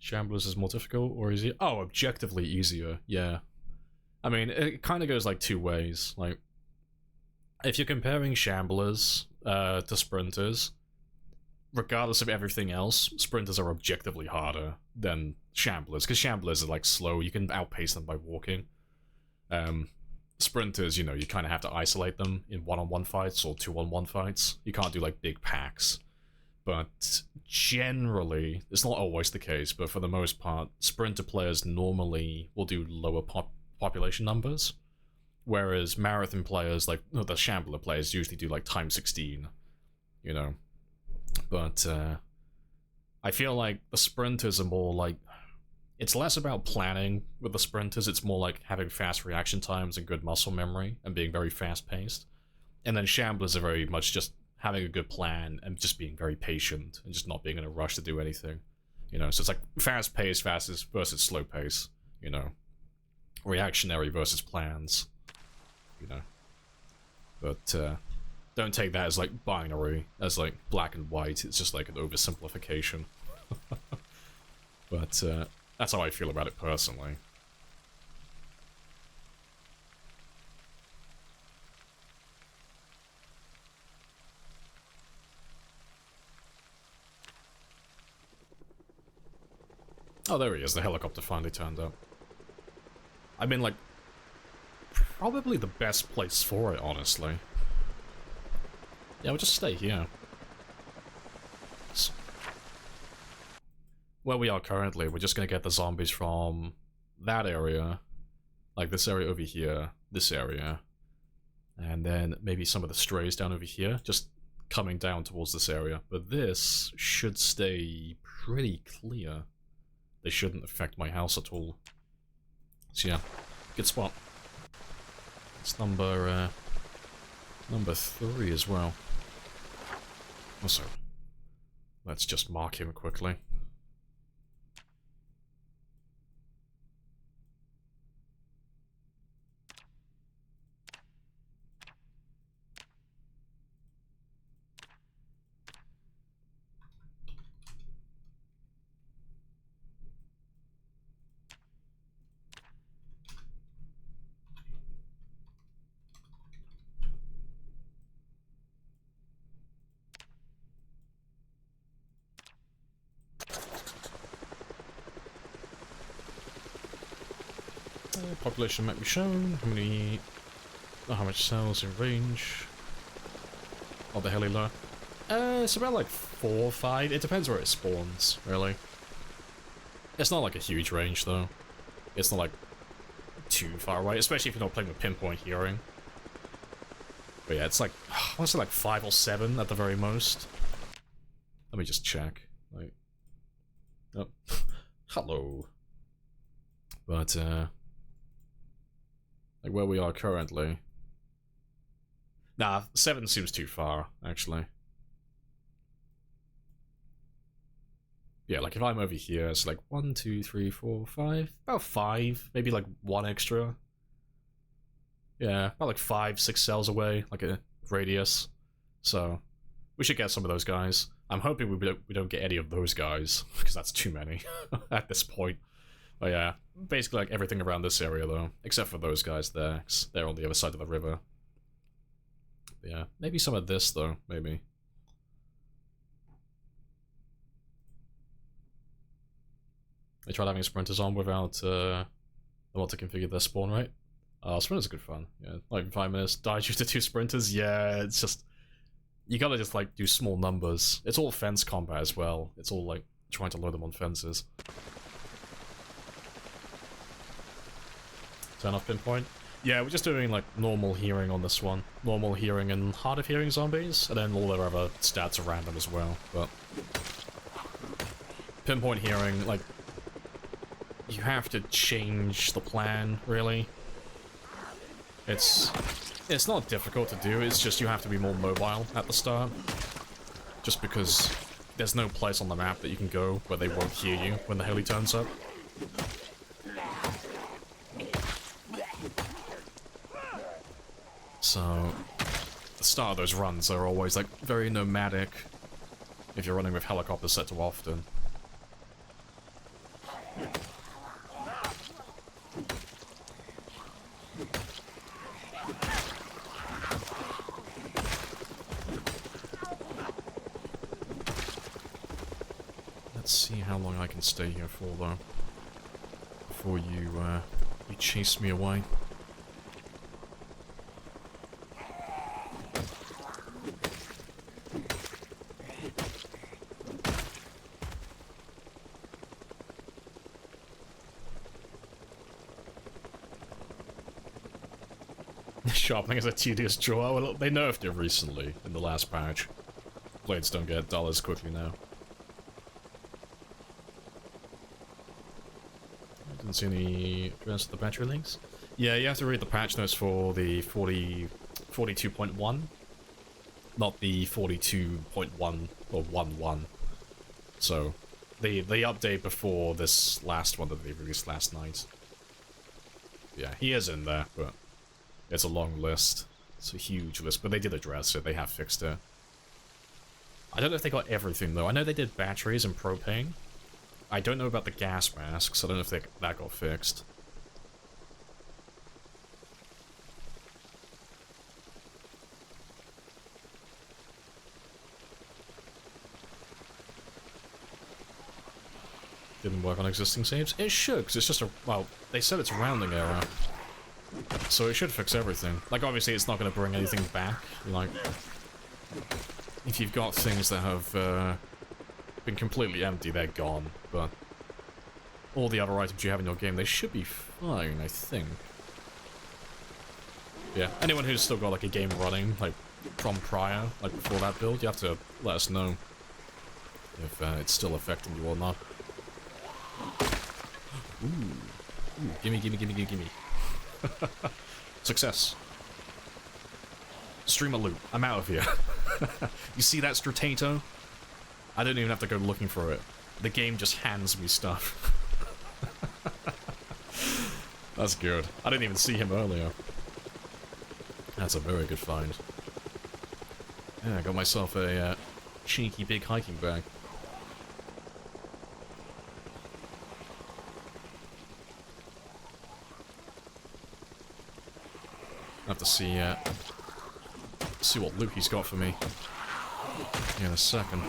Shamblers is more difficult, or easier? Oh, objectively easier, yeah. I mean, it kind of goes, like, two ways. Like, if you're comparing Shamblers to Sprinters, regardless of everything else, Sprinters are objectively harder than Shamblers, because Shamblers are, like, slow, you can outpace them by walking. Sprinters, you know, you kind of have to isolate them in one-on-one fights or two-on-one fights. You can't do, like, big packs. But generally, it's not always the case, but for the most part, Sprinter players normally will do lower population numbers. Whereas marathon players, like, no, the Shambler players usually do, like, times 16, you know. But, I feel like the Sprinters are more, like... It's less about planning with the Sprinters, it's more like having fast reaction times and good muscle memory, and being very fast-paced. And then Shamblers are very much just having a good plan, and just being very patient, and just not being in a rush to do anything. You know, so it's like fast-paced versus slow-pace, you know. Reactionary versus plans. You know, but don't take that as like binary, as like black and white. It's just like an oversimplification. But that's how I feel about it personally. Oh, there he is. The helicopter finally turned up. I mean, like, probably the best place for it, honestly. Yeah, we'll just stay here. Where we are currently, we're just gonna get the zombies from that area, like this area over here, this area, and then maybe some of the strays down over here, just coming down towards this area. But this should stay pretty clear. They shouldn't affect my house at all. So yeah, good spot. It's number 3 as well. Also, let's just mark him quickly. Population might be shown. How many... Not how much cells in range. Or the heli low. It's about like 4 or 5. It depends where it spawns, really. It's not like a huge range, though. It's not like too far away, especially if you're not playing with pinpoint hearing. But yeah, it's like, I want to say like 5 or 7 at the very most. Let me just check. Like, oh, hello. But, like where we are currently. Nah, 7 seems too far, actually. Yeah, like if I'm over here, it's like 1, 2, 3, 4, 5. About 5, maybe like 1 extra. Yeah, about like 5, 6 cells away, like a radius. So, we should get some of those guys. I'm hoping we don't get any of those guys, because that's too many at this point. But yeah, basically like everything around this area though, except for those guys there, 'cause they're on the other side of the river. But yeah, maybe some of this though, maybe. I tried having sprinters on without I want to configure their spawn rate. Sprinters are good fun. Yeah, like in 5 minutes, die due to 2 sprinters. Yeah, it's just you gotta just like do small numbers. It's all fence combat as well. It's all like trying to load them on fences. Turn off pinpoint. Yeah, we're just doing like normal hearing on this one. Normal hearing and hard of hearing zombies, and then all their other stats are random as well. But pinpoint hearing, like, you have to change the plan, really. It's not difficult to do, it's just you have to be more mobile at the start. Just because there's no place on the map that you can go where they won't hear you when the heli turns up. So, the start of those runs are always, like, very nomadic if you're running with helicopters set too often. Let's see how long I can stay here for, though, before you chase me away. Sharpening is a tedious chore. Well, they nerfed it recently in the last patch. Blades don't get dull as quickly now. I didn't see any address of the battery links. Yeah, you have to read the patch notes for the 42.1, not the 42.1 or 1.1. So, the update before this last one that they released last night. Yeah, he is in there, but it's a long list. It's a huge list, but they did address it. They have fixed it. I don't know if they got everything, though. I know they did batteries and propane. I don't know about the gas masks. I don't know if that got fixed. Didn't work on existing saves? It should, because it's just a... Well, they said it's a rounding error. So it should fix everything. Like, obviously it's not going to bring anything back. Like, if you've got things that have been completely empty, they're gone. But all the other items you have in your game, they should be fine, I think. Yeah, anyone who's still got, like, a game running, like, from prior, like, before that build, you have to let us know if it's still affecting you or not. Ooh, gimme, gimme, gimme, gimme, gimme. Success. Streamer loot. I'm out of here. You see that, Stratato? I don't even have to go looking for it. The game just hands me stuff. That's good. I didn't even see him earlier. That's a very good find. Yeah, I got myself a cheeky big hiking bag. I have to see what loot he's got for me in a second.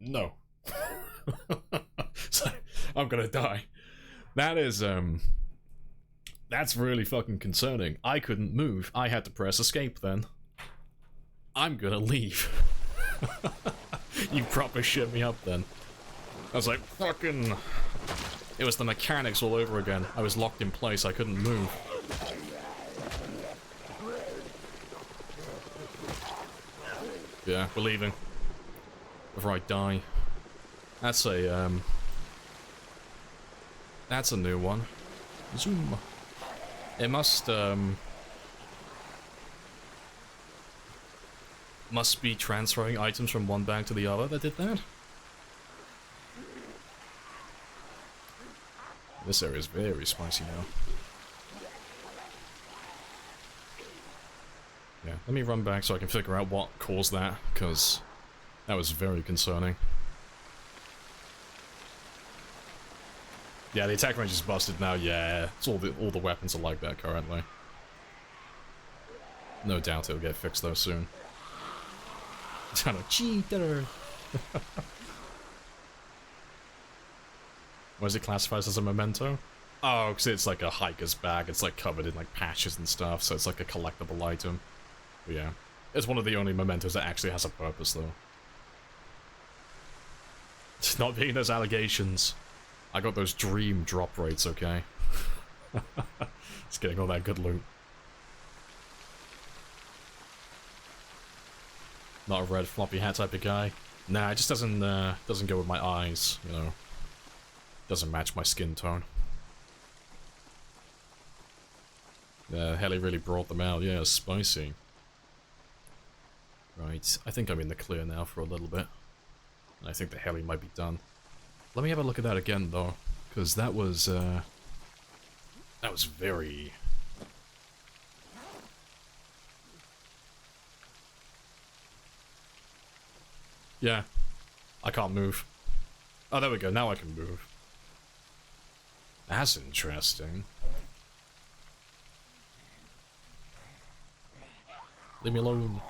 no. So, I'm gonna die. That is, that's really fucking concerning. I couldn't move. I had to press escape then. I'm gonna leave. You proper shit me up then. I was like, fucking... It was the mechanics all over again. I was locked in place, I couldn't move. Yeah, we're leaving. Before I die. That's a, That's a new one. Zoom. It must be transferring items from one bag to the other that did that. This area is very spicy now. Yeah, let me run back so I can figure out what caused that, because that was very concerning. Yeah, the attack range is busted now, yeah. It's all the weapons are like that currently. No doubt it'll get fixed though soon. Kind of cheater. Was it classified as a memento? Oh, because it's like a hiker's bag. It's like covered in like patches and stuff, so it's like a collectible item. But yeah, it's one of the only mementos that actually has a purpose though. It's not being those allegations. I got those dream drop rates, okay? It's getting all that good loot. Not a red floppy hat type of guy. Nah, it just doesn't go with my eyes, you know. Doesn't match my skin tone. Yeah, heli really brought them out. Yeah, spicy. Right, I think I'm in the clear now for a little bit. I think the heli might be done. Let me have a look at that again, though, because that was very... Yeah, I can't move. Oh, there we go, now I can move. That's interesting. Leave me alone.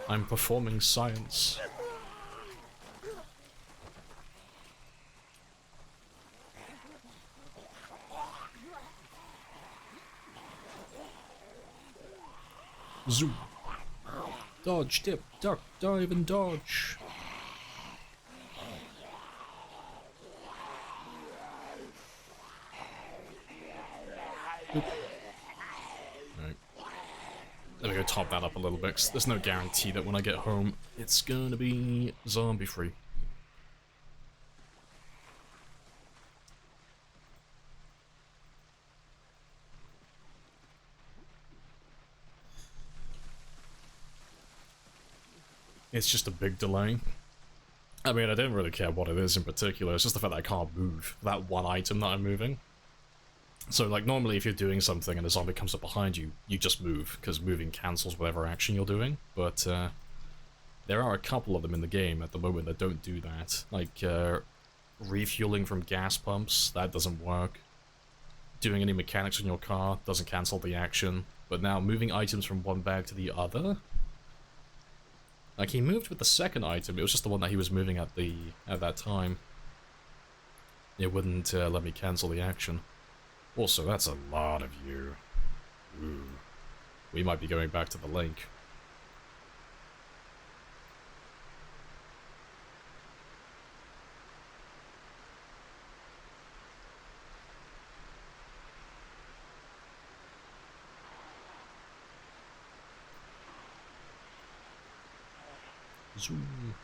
I'm performing science. Zoom. Dodge, dip, duck, dive, and dodge. Oop. Right. Let me go top that up a little bit, 'cause there's no guarantee that when I get home, it's gonna be zombie-free. It's just a big delay. I mean, I don't really care what it is in particular, it's just the fact that I can't move that one item that I'm moving. So, like, normally if you're doing something and a zombie comes up behind you, you just move, because moving cancels whatever action you're doing, but, there are a couple of them in the game at the moment that don't do that. Like, refueling from gas pumps, that doesn't work. Doing any mechanics on your car doesn't cancel the action, but now moving items from one bag to the other? Like, he moved with the second item, it was just the one that he was moving at that time. It wouldn't let me cancel the action. Also, that's a lot of you. Ooh. We might be going back to the lake. Zoom.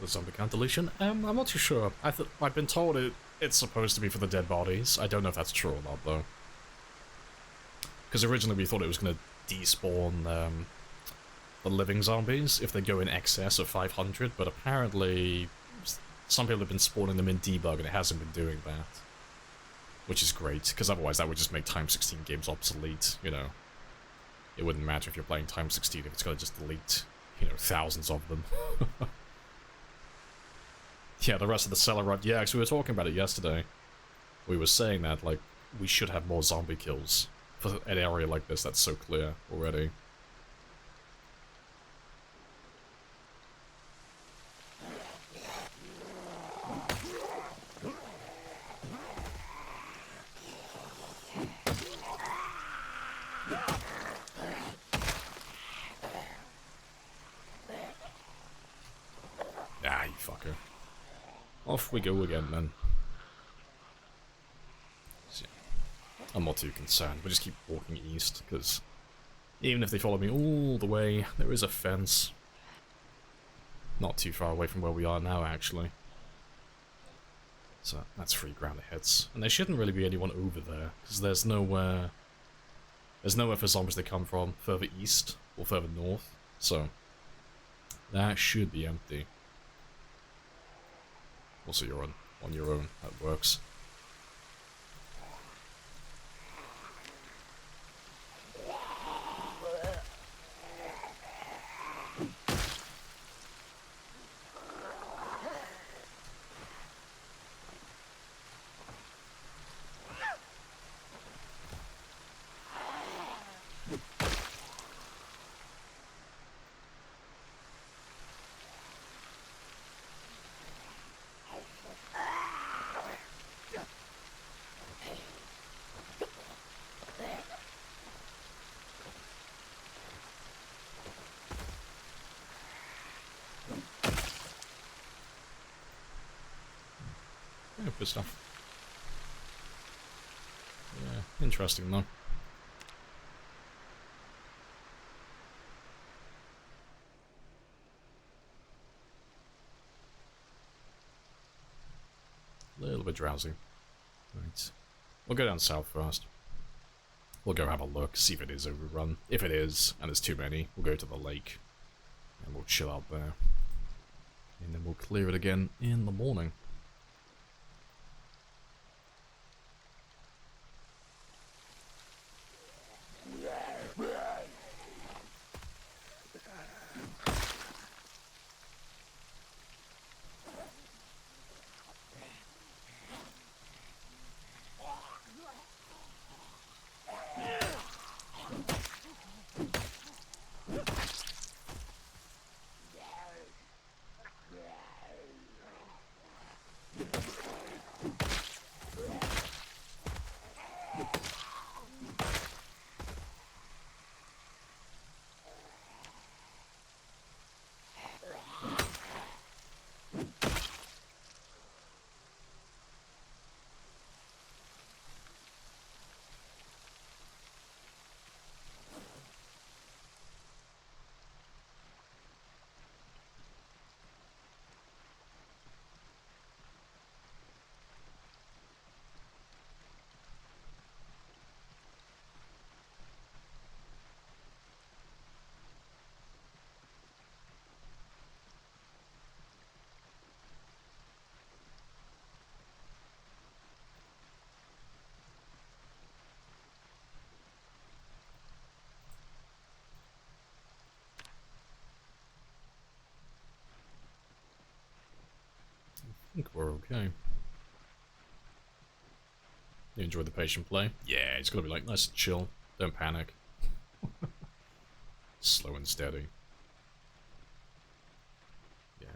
The zombie count deletion? I'm not too sure. I've been told it's supposed to be for the dead bodies. I don't know if that's true or not, though. Because originally we thought it was going to despawn the living zombies if they go in excess of 500, but apparently some people have been spawning them in debug and it hasn't been doing that. Which is great, because otherwise that would just make Time 16 games obsolete, you know. It wouldn't matter if you're playing Time 16 if it's going to just delete, you know, thousands of them. Yeah, the rest of the cellar run. Yeah, because we were talking about it yesterday. We were saying that, like, we should have more zombie kills for an area like this that's so clear already. Ah, you fucker. Off we go again, then. So, I'm not too concerned. We'll just keep walking east, because even if they follow me all the way, there is a fence. Not too far away from where we are now, actually. So that's free ground ahead. And there shouldn't really be anyone over there, because there's nowhere for zombies to come from further east or further north. So that should be empty. Also, you're on your own. That works. Yeah, good stuff. Yeah, interesting though. A little bit drowsy. Right. We'll go down south first. We'll go have a look, see if it is overrun. If it is, and there's too many, we'll go to the lake. And we'll chill out there. And then we'll clear it again in the morning. I think we're okay. You enjoyed the patient play? Yeah, it's gonna be like nice and chill. Don't panic. Slow and steady. Yeah.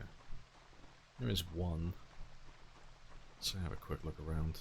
There is one. Let's have a quick look around.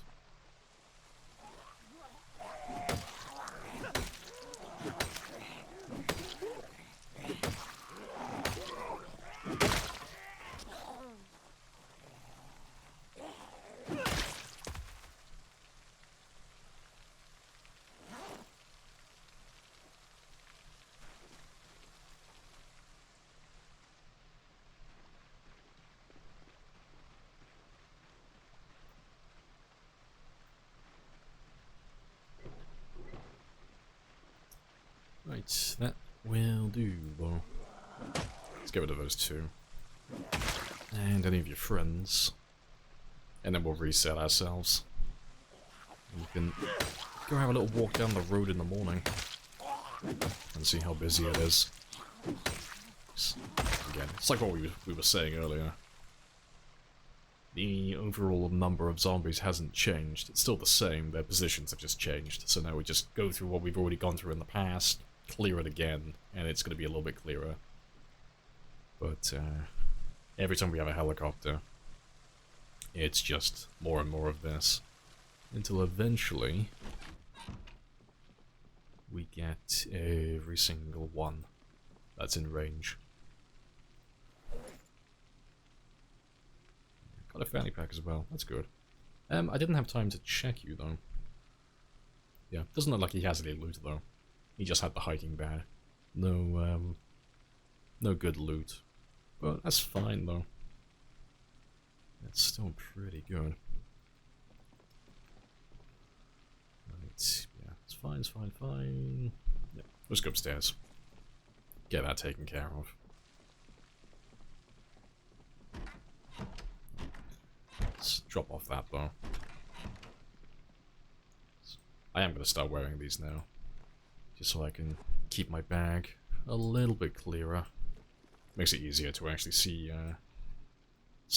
Right, that will do. Well, let's get rid of those two. And any of your friends. And then we'll reset ourselves. And you can go have a little walk down the road in the morning. And see how busy it is. Again, it's like what we were saying earlier. the overall number of zombies hasn't changed. It's still the same, their positions have just changed. So now we just go through what we've already gone through in the past, clear it again, and it's going to be a little bit clearer. But every time we have a helicopter, it's just more and more of this. Until eventually, we get every single one that's in range. Got a fanny pack as well, that's good. I didn't have time to check you though. Yeah, doesn't look like he has any loot though. He just had the hiking bag. No, no good loot. But that's fine though. That's still pretty good. Right, yeah, it's fine, it's fine, fine. Yeah, let's go upstairs. Get that taken care of. Let's drop off that though. I am going to start wearing these now. Just so I can keep my bag a little bit clearer. Makes it easier to actually see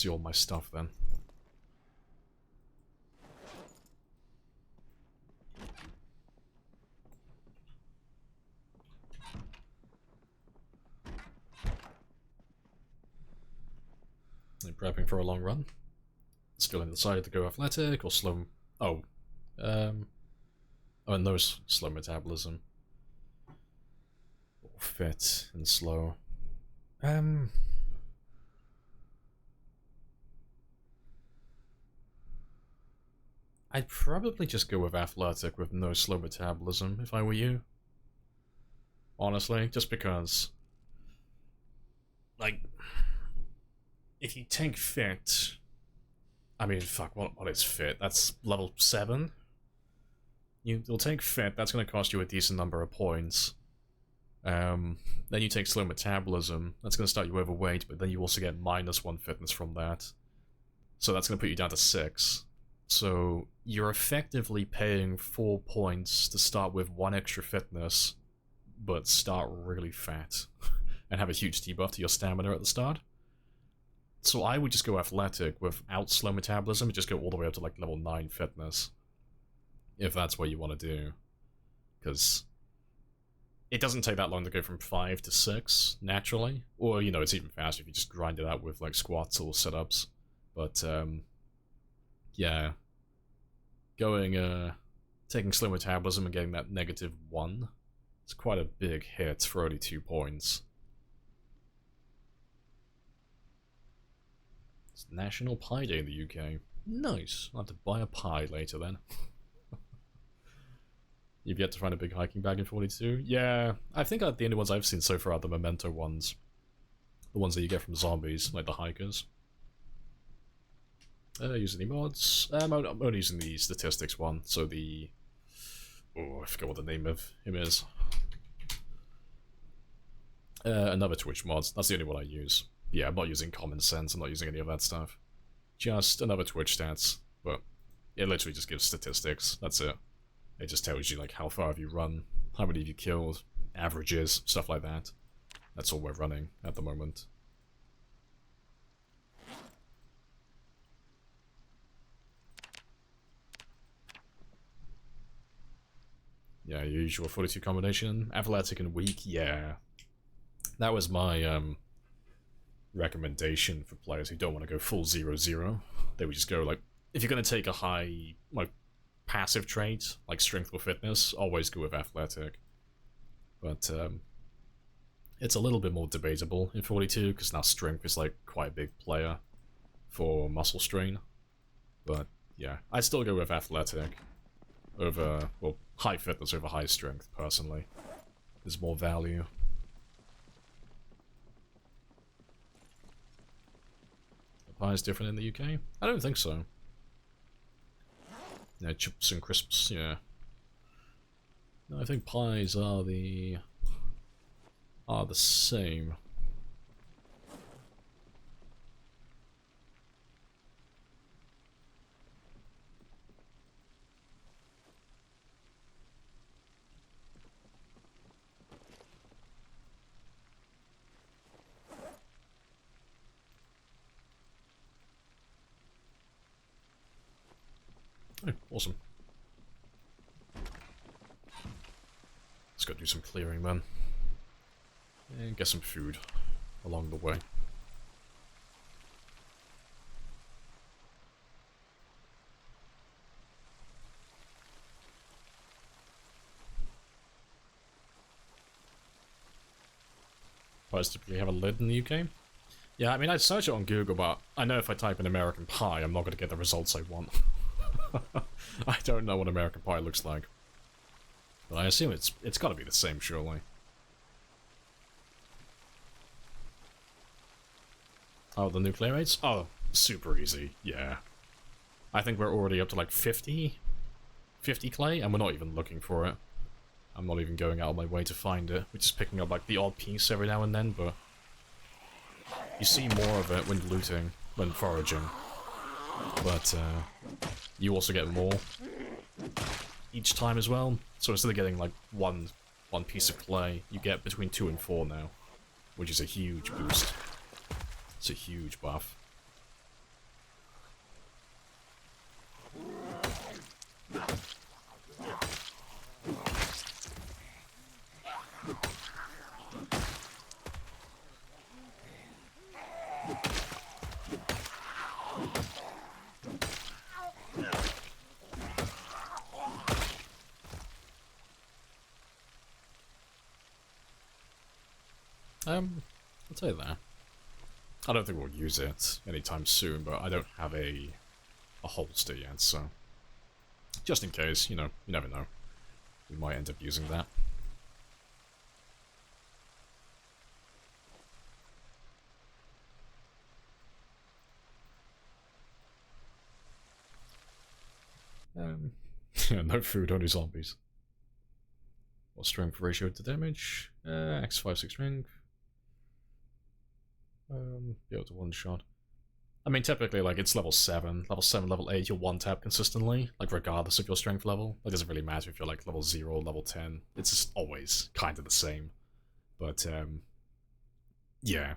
all my stuff then. I'm prepping for a long run. Still decided to go athletic or slow. Oh, and no slow metabolism. Or fit and slow. I'd probably just go with athletic with no slow metabolism if I were you. Honestly, just because, like, if you take fit, I mean, fuck, what is fit? That's level 7? You'll take fit, that's going to cost you a decent number of points. Then you take slow metabolism, that's going to start you overweight, but then you also get -1 fitness from that. So that's going to put you down to 6. So you're effectively paying 4 points to start with 1 extra fitness, but start really fat, and have a huge debuff to your stamina at the start. So I would just go athletic without slow metabolism, and just go all the way up to like level 9 fitness. If that's what you want to do. Because it doesn't take that long to go from 5 to 6, naturally. Or, you know, it's even faster if you just grind it out with like squats or sit-ups. But, yeah. Taking slow metabolism and getting that -1, it's quite a big hit for only 2 points. It's National Pie Day in the UK. Nice. I'll have to buy a pie later then. You've yet to find a big hiking bag in 42? Yeah, I think the only ones I've seen so far are the memento ones. The ones that you get from zombies, like the hikers. Use any mods? I'm only using the statistics one, so the... Oh, I forget what the name of him is. Another Twitch mods, that's the only one I use. Yeah, I'm not using common sense, I'm not using any of that stuff. Just another Twitch stats, but it literally just gives statistics, that's it. It just tells you like how far have you run, how many have you killed, averages, stuff like that. That's all we're running at the moment. Yeah, your usual 42 combination. Athletic and weak, yeah. That was my recommendation for players who don't want to go full 0-0. They would just go like, if you're going to take a high, like, passive trait, like strength or fitness, always go with athletic. But it's a little bit more debatable in 42, because now strength is like quite a big player for muscle strain. But yeah, I'd still go with athletic over, well, high fitness over high strength, personally. There's more value. The pie is different in the UK? I don't think so. Yeah, chips and crisps, yeah. No, I think pies are the same. Oh, awesome. Let's go do some clearing then. And get some food along the way. Pies typically have a lid in the UK? Yeah, I mean, I'd search it on Google, but I know if I type in American Pie, I'm not going to get the results I want. I don't know what American Pie looks like. But I assume it's got to be the same, surely. Oh, the nuclear rates? Oh, super easy, yeah. I think we're already up to like 50 clay, and we're not even looking for it. I'm not even going out of my way to find it. We're just picking up like the odd piece every now and then, but you see more of it when looting, when foraging. But you also get more each time as well. So instead of getting like one piece of clay, you get between 2 and 4 now, which is a huge boost. It's a huge buff. I'll tell you that. I don't think we'll use it anytime soon, but I don't have a holster yet, so just in case, you know, you never know. We might end up using that. Yeah, no food, only zombies. What strength ratio to damage? X5-6 strength. Be able to one shot. I mean, typically, like, it's level 7, level 8, you'll one-tap consistently, like, regardless of your strength level. It doesn't really matter if you're, like, level 0 or level 10. It's just always kind of the same. But, yeah.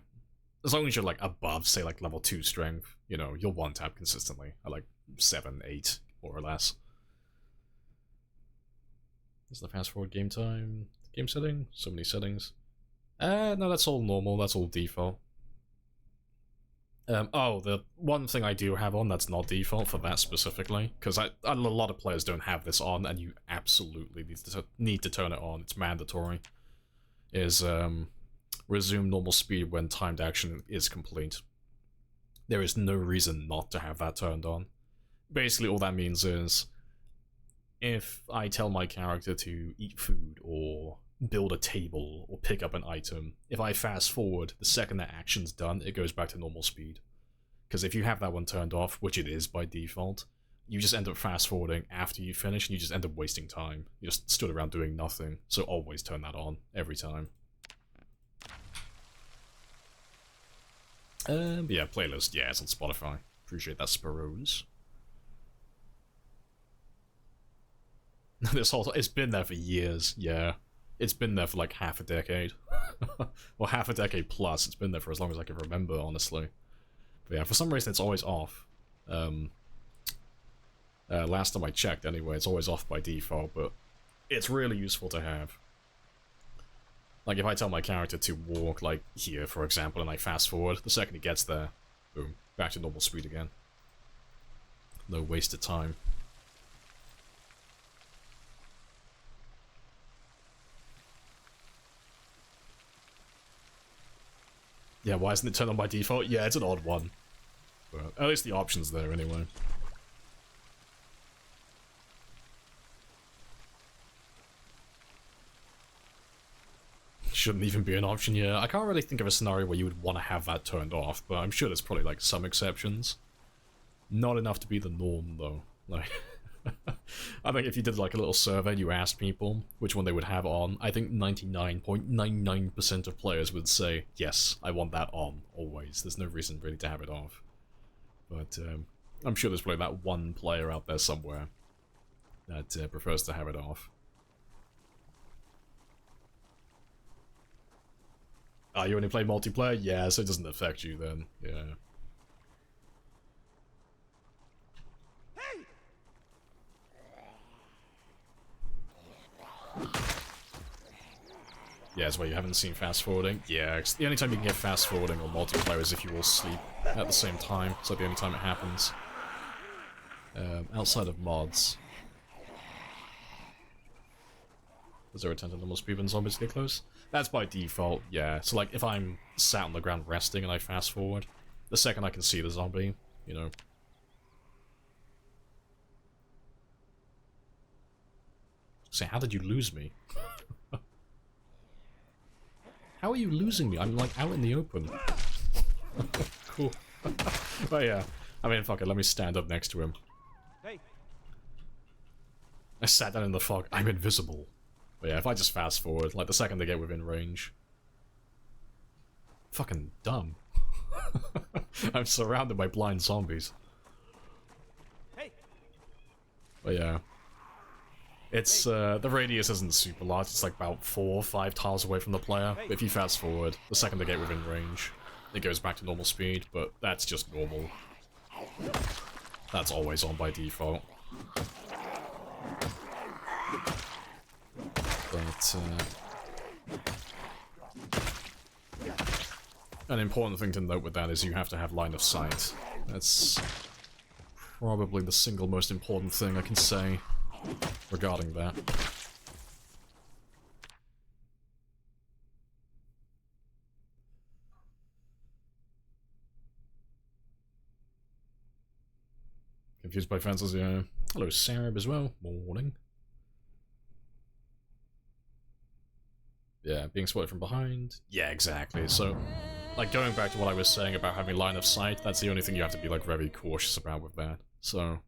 As long as you're, like, above, say, like, level 2 strength, you know, you'll one-tap consistently at, like, 7, 8, more or less. This is the fast-forward game time. Game setting? So many settings. No, that's all normal, that's all default. Oh, the one thing I do have on that's not default for that specifically, because a lot of players don't have this on, and you absolutely need to turn it on, it's mandatory, is resume normal speed when timed action is complete. There is no reason not to have that turned on. Basically, all that means is, if I tell my character to eat food, or build a table, or pick up an item, if I fast forward, the second that action's done, it goes back to normal speed. Because if you have that one turned off, which it is by default, you just end up fast forwarding after you finish, and you just end up wasting time. You just stood around doing nothing, so always turn that on, every time. But yeah, playlist, yeah, it's on Spotify. Appreciate that, Sparrows. This whole, it's been there for years, yeah. It's been there for like half a decade. Or half a decade plus. It's been there for as long as I can remember, honestly. But yeah, for some reason it's always off. Last time I checked anyway, it's always off by default, but it's really useful to have. Like if I tell my character to walk like here, for example, and I fast forward, the second he gets there, boom, back to normal speed again. No wasted time. Yeah, why isn't it turned on by default? Yeah, it's an odd one. But at least the option's there anyway. Shouldn't even be an option, yeah. I can't really think of a scenario where you would want to have that turned off, but I'm sure there's probably like some exceptions. Not enough to be the norm, though. Like, I think if you did like a little survey and you asked people which one they would have on, I think 99.99% of players would say, yes, I want that on, always. There's no reason really to have it off. But I'm sure there's probably that one player out there somewhere that prefers to have it off. Oh, you only play multiplayer? Yeah, so it doesn't affect you then, yeah. Yeah, it's where you haven't seen fast forwarding. Yeah, the only time you can get fast forwarding or multiplayer is if you all sleep at the same time. It's like the only time it happens. Outside of mods. Does there a 10 to normal speed when zombies get close? That's by default, yeah. So like, if I'm sat on the ground resting and I fast forward, the second I can see the zombie, you know. Say, how did you lose me? How are you losing me? I'm like out in the open. Cool. But yeah, I mean, fuck it, let me stand up next to him. Hey. I sat down in the fog. I'm invisible. But yeah, if I just fast forward, like the second they get within range. Fucking dumb. I'm surrounded by blind zombies. Hey. But yeah. It's, the radius isn't super large, it's like about 4 or 5 tiles away from the player. But if you fast forward, the second they get within range, it goes back to normal speed, but that's just normal. That's always on by default. But, an important thing to note with that is you have to have line of sight. That's probably the single most important thing I can say regarding that. Confused by fences, yeah. Hello, Sarab as well. Morning. Yeah, being spotted from behind. Yeah, exactly. So, like, going back to what I was saying about having line of sight, that's the only thing you have to be, like, very cautious about with that. So,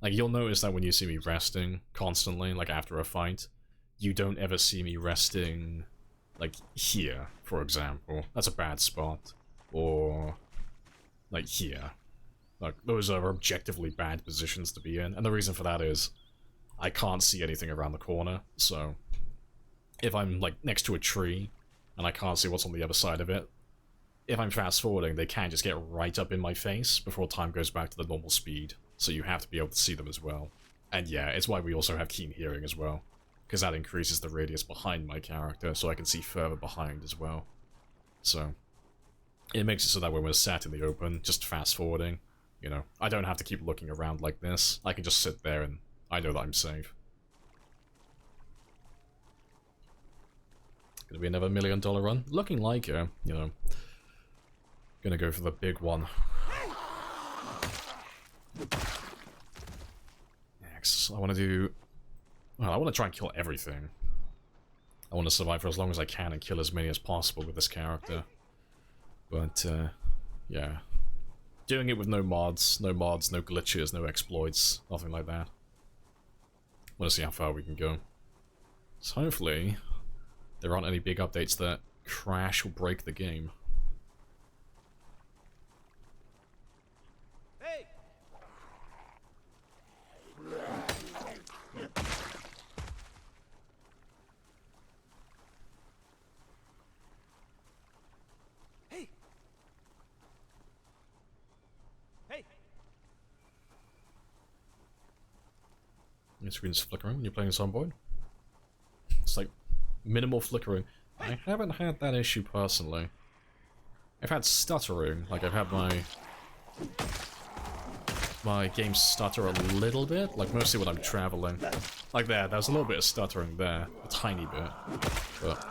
like, you'll notice that when you see me resting constantly, like, after a fight, you don't ever see me resting, like, here, for example. That's a bad spot. Or, like, here. Like, those are objectively bad positions to be in, and the reason for that is I can't see anything around the corner, so if I'm, like, next to a tree, and I can't see what's on the other side of it, if I'm fast-forwarding, they can just get right up in my face before time goes back to the normal speed, so you have to be able to see them as well. And yeah, it's why we also have keen hearing as well, because that increases the radius behind my character, so I can see further behind as well. So, it makes it so that when we're sat in the open, just fast-forwarding, you know, I don't have to keep looking around like this, I can just sit there and I know that I'm safe. Gonna be another $1 million run? Looking like it, you know. Gonna go for the big one. Next, I want to do... Well, I want to try and kill everything. I want to survive for as long as I can and kill as many as possible with this character. But, yeah. Doing it with no mods, no glitches, no exploits, nothing like that. Want to see how far we can go. So hopefully, there aren't any big updates that crash or break the game. Hey. Hey. Hey. Your screen's flickering when you're playing Zomboid. It's like minimal flickering. I haven't had that issue personally. I've had stuttering, like I've had my game stutter a little bit, like mostly when I'm traveling. Like there's a little bit of stuttering there, a tiny bit, but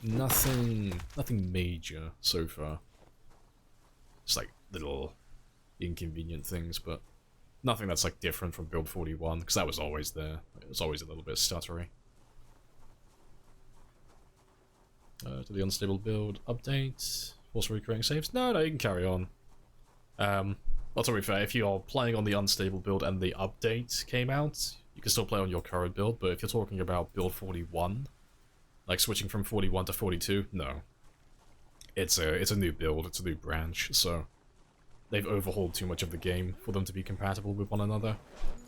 nothing major so far. It's like little inconvenient things, but nothing that's like different from build 41, because that was always there. It was always a little bit stuttery. To the unstable build update. Also recreating saves? No, you can carry on. Well, to be fair, if you're playing on the unstable build and the update came out, you can still play on your current build, but if you're talking about build 41, like switching from 41 to 42, no. It's a new build, it's a new branch, so they've overhauled too much of the game for them to be compatible with one another.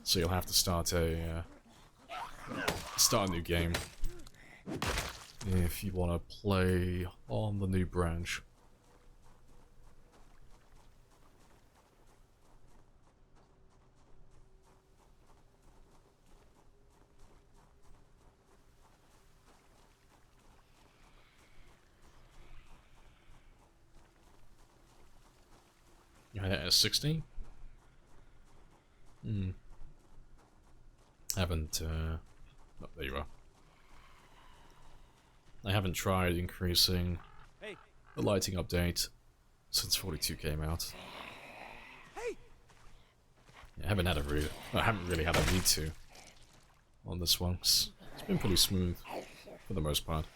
So you'll have to start a new game if you want to play on the new branch. 60? Haven't, oh, there you are. I haven't tried increasing Hey. the lighting update since 42 came out. Hey. I haven't really had a need to on this one. It's been pretty smooth for the most part.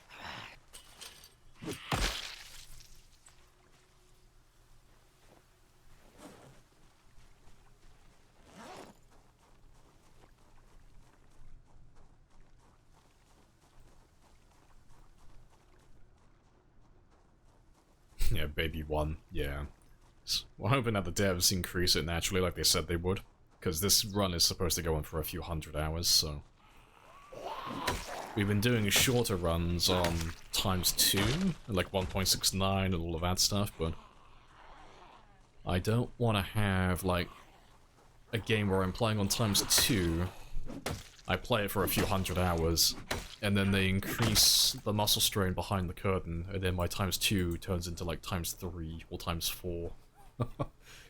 Yeah, baby 1, yeah. We're hoping that the devs increase it naturally like they said they would, because this run is supposed to go on for a few hundred hours, so... We've been doing shorter runs on ×2, like 1.69 and all of that stuff, but... I don't want to have, like, a game where I'm playing on ×2, I play it for a few hundred hours, and then they increase the muscle strain behind the curtain, and then my ×2 turns into like ×3 or ×4.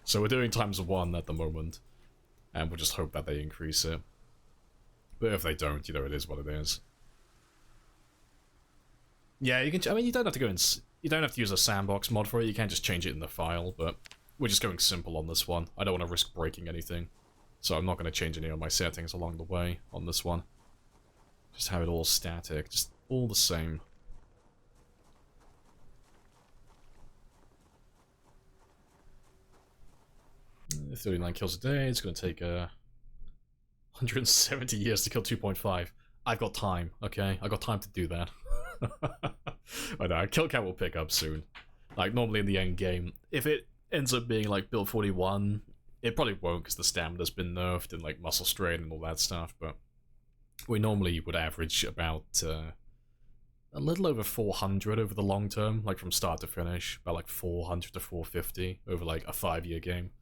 So we're doing ×1 at the moment, and we'll just hope that they increase it. But if they don't, you know, it is what it is. Yeah, you can. I mean, you don't have to go in. You don't have to use a sandbox mod for it. You can just change it in the file. But we're just going simple on this one. I don't want to risk breaking anything. So I'm not going to change any of my settings along the way on this one. Just have it all static, just all the same. Uh, 39 kills a day, it's going to take 170 years to kill 2.5. I've got time, okay? I've got time to do that. I know, kill count will pick up soon. Like, normally in the end game, if it ends up being like build 41, it probably won't because the stamina's been nerfed and like muscle strain and all that stuff, but we normally would average about a little over 400 over the long term, like from start to finish, about like 400 to 450 over like a 5-year game.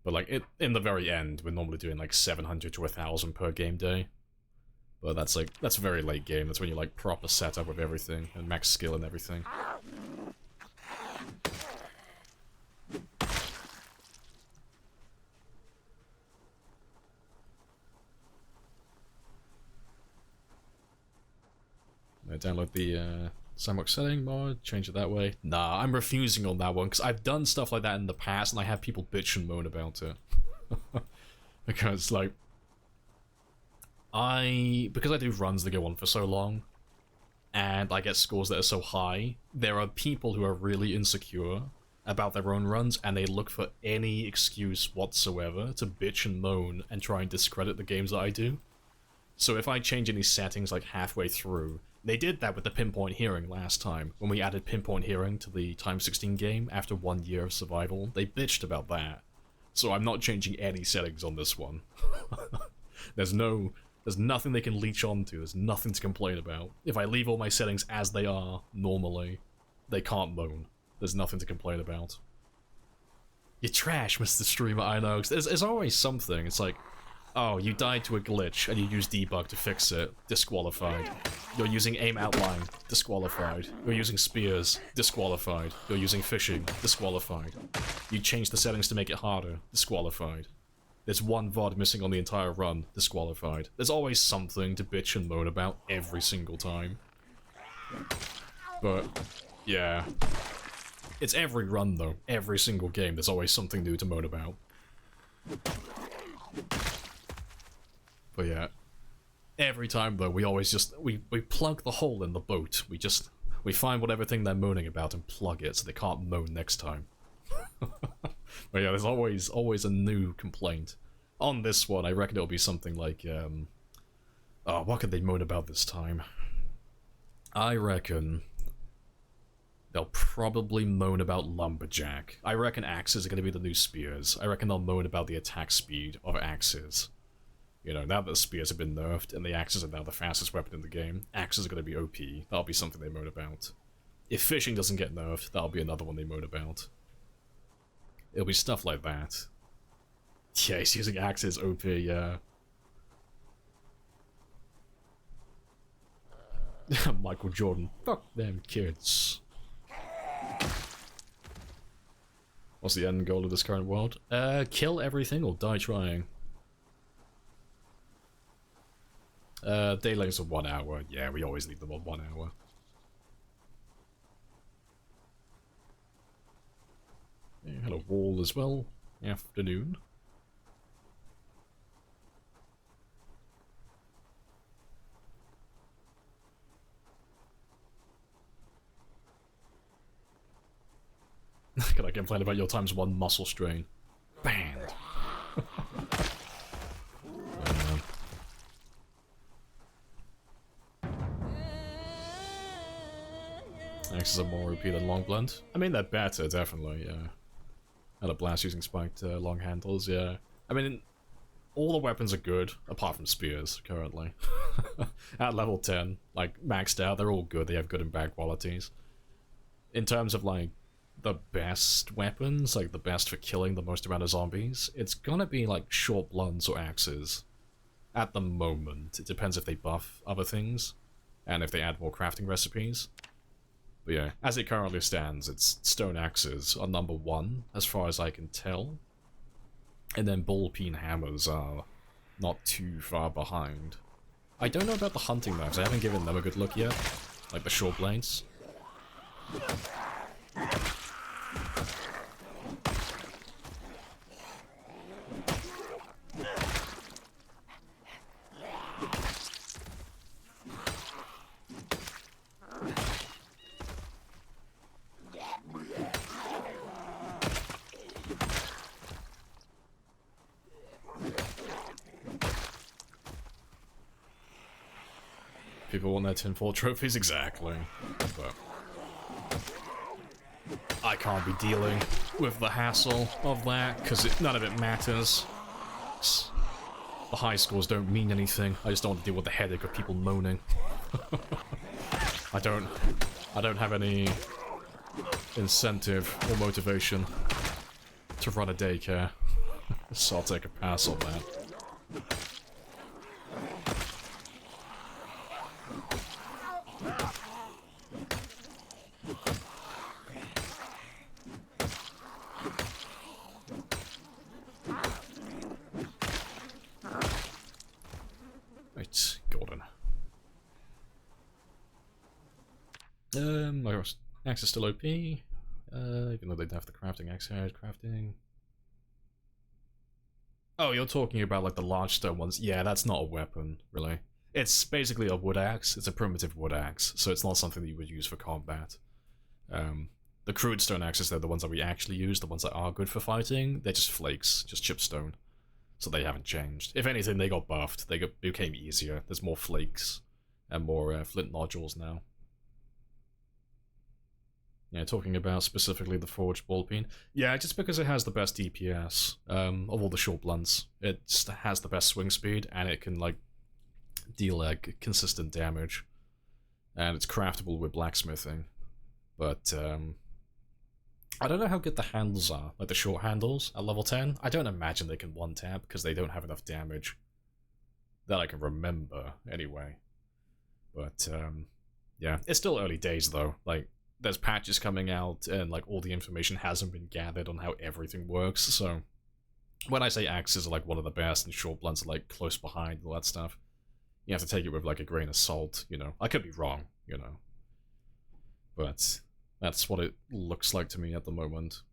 But like in the very end, we're normally doing like 700 to 1,000 per game day. But that's a very late game. That's when you like proper setup with everything and max skill and everything. Download the sandbox setting mod, change it that way. Nah, I'm refusing on that one because I've done stuff like that in the past and I have people bitch and moan about it. Because like because I do runs that go on for so long and I get scores that are so high, there are people who are really insecure about their own runs and they look for any excuse whatsoever to bitch and moan and try and discredit the games that I do. So if I change any settings like halfway through, they did that with the pinpoint hearing last time, when we added pinpoint hearing to the ×16 game after 1 year of survival. They bitched about that. So I'm not changing any settings on this one. There's nothing they can leech onto, there's nothing to complain about. If I leave all my settings as they are, normally, they can't moan. There's nothing to complain about. You're trash, Mr. Streamer, I know. There's always something. It's like, oh, you died to a glitch, and you used debug to fix it. Disqualified. You're using aim outline. Disqualified. You're using spears. Disqualified. You're using fishing. Disqualified. You changed the settings to make it harder. Disqualified. There's one VOD missing on the entire run. Disqualified. There's always something to bitch and moan about every single time. But, yeah. It's every run, though. Every single game, there's always something new to moan about. But yeah, every time though, we always just, we plug the hole in the boat. We find whatever thing they're moaning about and plug it so they can't moan next time. But yeah, there's always a new complaint. On this one, I reckon it'll be something like, oh, what could they moan about this time? I reckon they'll probably moan about Lumberjack. I reckon axes are going to be the new spears. I reckon they'll moan about the attack speed of axes. You know, now that the spears have been nerfed and the axes are now the fastest weapon in the game, axes are going to be OP. That'll be something they moan about. If fishing doesn't get nerfed, that'll be another one they moan about. It'll be stuff like that. Yeah, he's using axes, OP, yeah. Michael Jordan, fuck them kids. What's the end goal of this current world? Kill everything or die trying. Day lengths of 1 hour. Yeah, we always leave them on 1 hour. Yeah, hello, wall as well. Afternoon. Can I complain about your ×1 muscle strain? Banned. Axes are more OP than long blunt. I mean, they're better, definitely, yeah. And a blast using spiked long handles, yeah. I mean, all the weapons are good, apart from spears, currently. At level 10, like, maxed out, they're all good, they have good and bad qualities. In terms of, like, the best weapons, like, the best for killing the most amount of zombies, it's gonna be, like, short blunts or axes. At the moment. It depends if they buff other things, and if they add more crafting recipes. But yeah, as it currently stands, it's stone axes are number 1, as far as I can tell. And then ball-peen hammers are not too far behind. I don't know about the hunting knives, I haven't given them a good look yet. Like the short blades. People want their tinfoil trophies, exactly. But I can't be dealing with the hassle of that, because none of it matters. The high scores don't mean anything. I just don't want to deal with the headache of people moaning. I don't have any incentive or motivation to run a daycare, so I'll take a pass on that. Right, golden. My axe is still OP, even though they don't have the crafting axe head crafting. Oh, you're talking about like the large stone ones? Yeah, that's not a weapon, really. It's basically a wood axe. It's a primitive wood axe, so it's not something that you would use for combat. The crude stone axes, they're the ones that we actually use, the ones that are good for fighting. They're just flakes, just chip stone. So they haven't changed. If anything, they got buffed. They became easier. There's more flakes and more flint nodules now. Yeah, talking about specifically the forged ball-peen. Yeah, just because it has the best DPS of all the short blunts. It just has the best swing speed, and it can, like, deal, like, consistent damage. And it's craftable with blacksmithing. But, I don't know how good the handles are, like the short handles at level 10. I don't imagine they can one-tap, because they don't have enough damage. That I can remember, anyway. But, yeah. It's still early days, though. Like, there's patches coming out, and like all the information hasn't been gathered on how everything works, so when I say axes are like one of the best and short blunts are like close behind, all that stuff, you have to take it with like a grain of salt, you know. I could be wrong, you know. But that's what it looks like to me at the moment.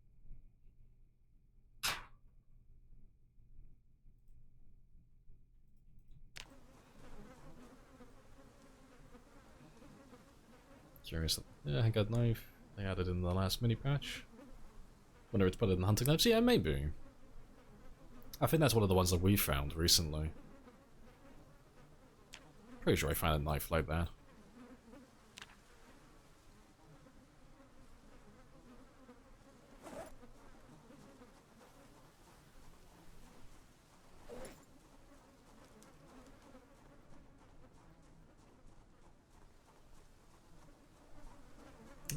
Curious. Yeah, I got knife. They added in the last mini patch. Wonder if it's put in the hunting knives. Yeah, maybe. I think that's one of the ones that we found recently. Pretty sure I found a knife like that.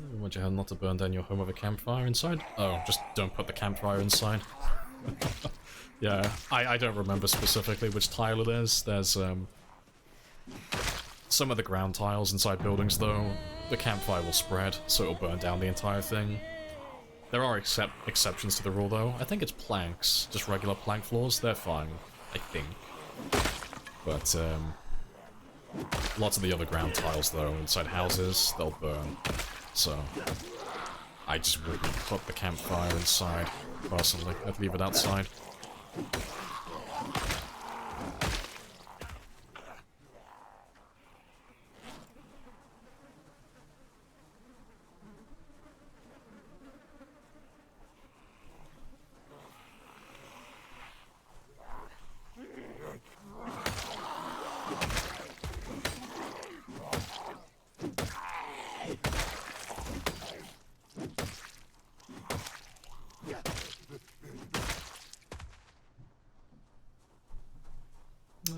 I want you how not to burn down your home with a campfire inside? Oh, just don't put the campfire inside. Yeah, I don't remember specifically which tile it is. There's, some of the ground tiles inside buildings, though, the campfire will spread, so it'll burn down the entire thing. There are exceptions to the rule, though. I think it's planks, just regular plank floors. They're fine, I think. But, lots of the other ground tiles, though, inside houses, they'll burn. So, I just wouldn't put the campfire inside, personally. I'd leave it outside.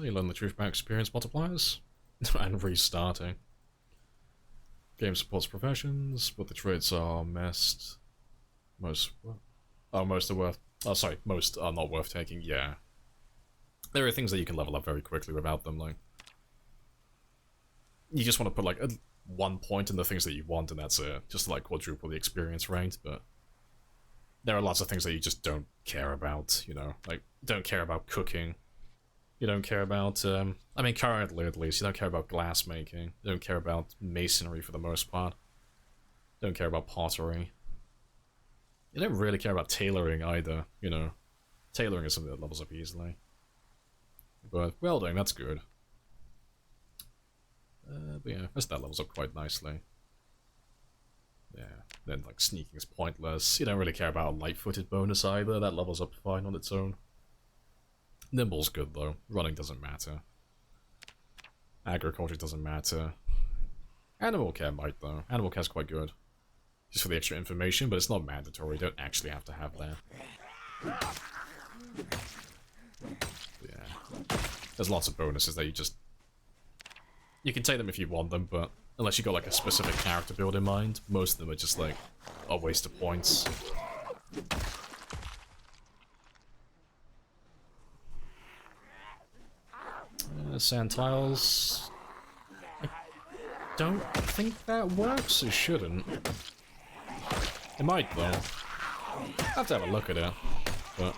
You learn the truth about experience multipliers and restarting. Game supports professions, but the traits are messed. Most are worth. Oh, sorry, most are not worth taking. Yeah, there are things that you can level up very quickly without them. Like, you just want to put like 1 point in the things that you want, and that's it. Just to, like, quadruple the experience rate. But there are lots of things that you just don't care about. You know, like, don't care about cooking. You don't care about, I mean, currently at least, you don't care about glass making. You don't care about masonry for the most part. You don't care about pottery. You don't really care about tailoring either, you know. Tailoring is something that levels up easily. But welding, that's good. But yeah, that levels up quite nicely. Yeah, then like sneaking is pointless. You don't really care about a light-footed bonus either. That levels up fine on its own. Nimble's good though. Running doesn't matter. Agriculture doesn't matter. Animal care might though. Animal care's quite good. Just for the extra information, but it's not mandatory. You don't actually have to have that. Yeah. There's lots of bonuses that you can take them if you want them, but unless you got like a specific character build in mind, most of them are just like a waste of points. Sand tiles. I don't think that works. It shouldn't. It might though. I have to have a look at it. But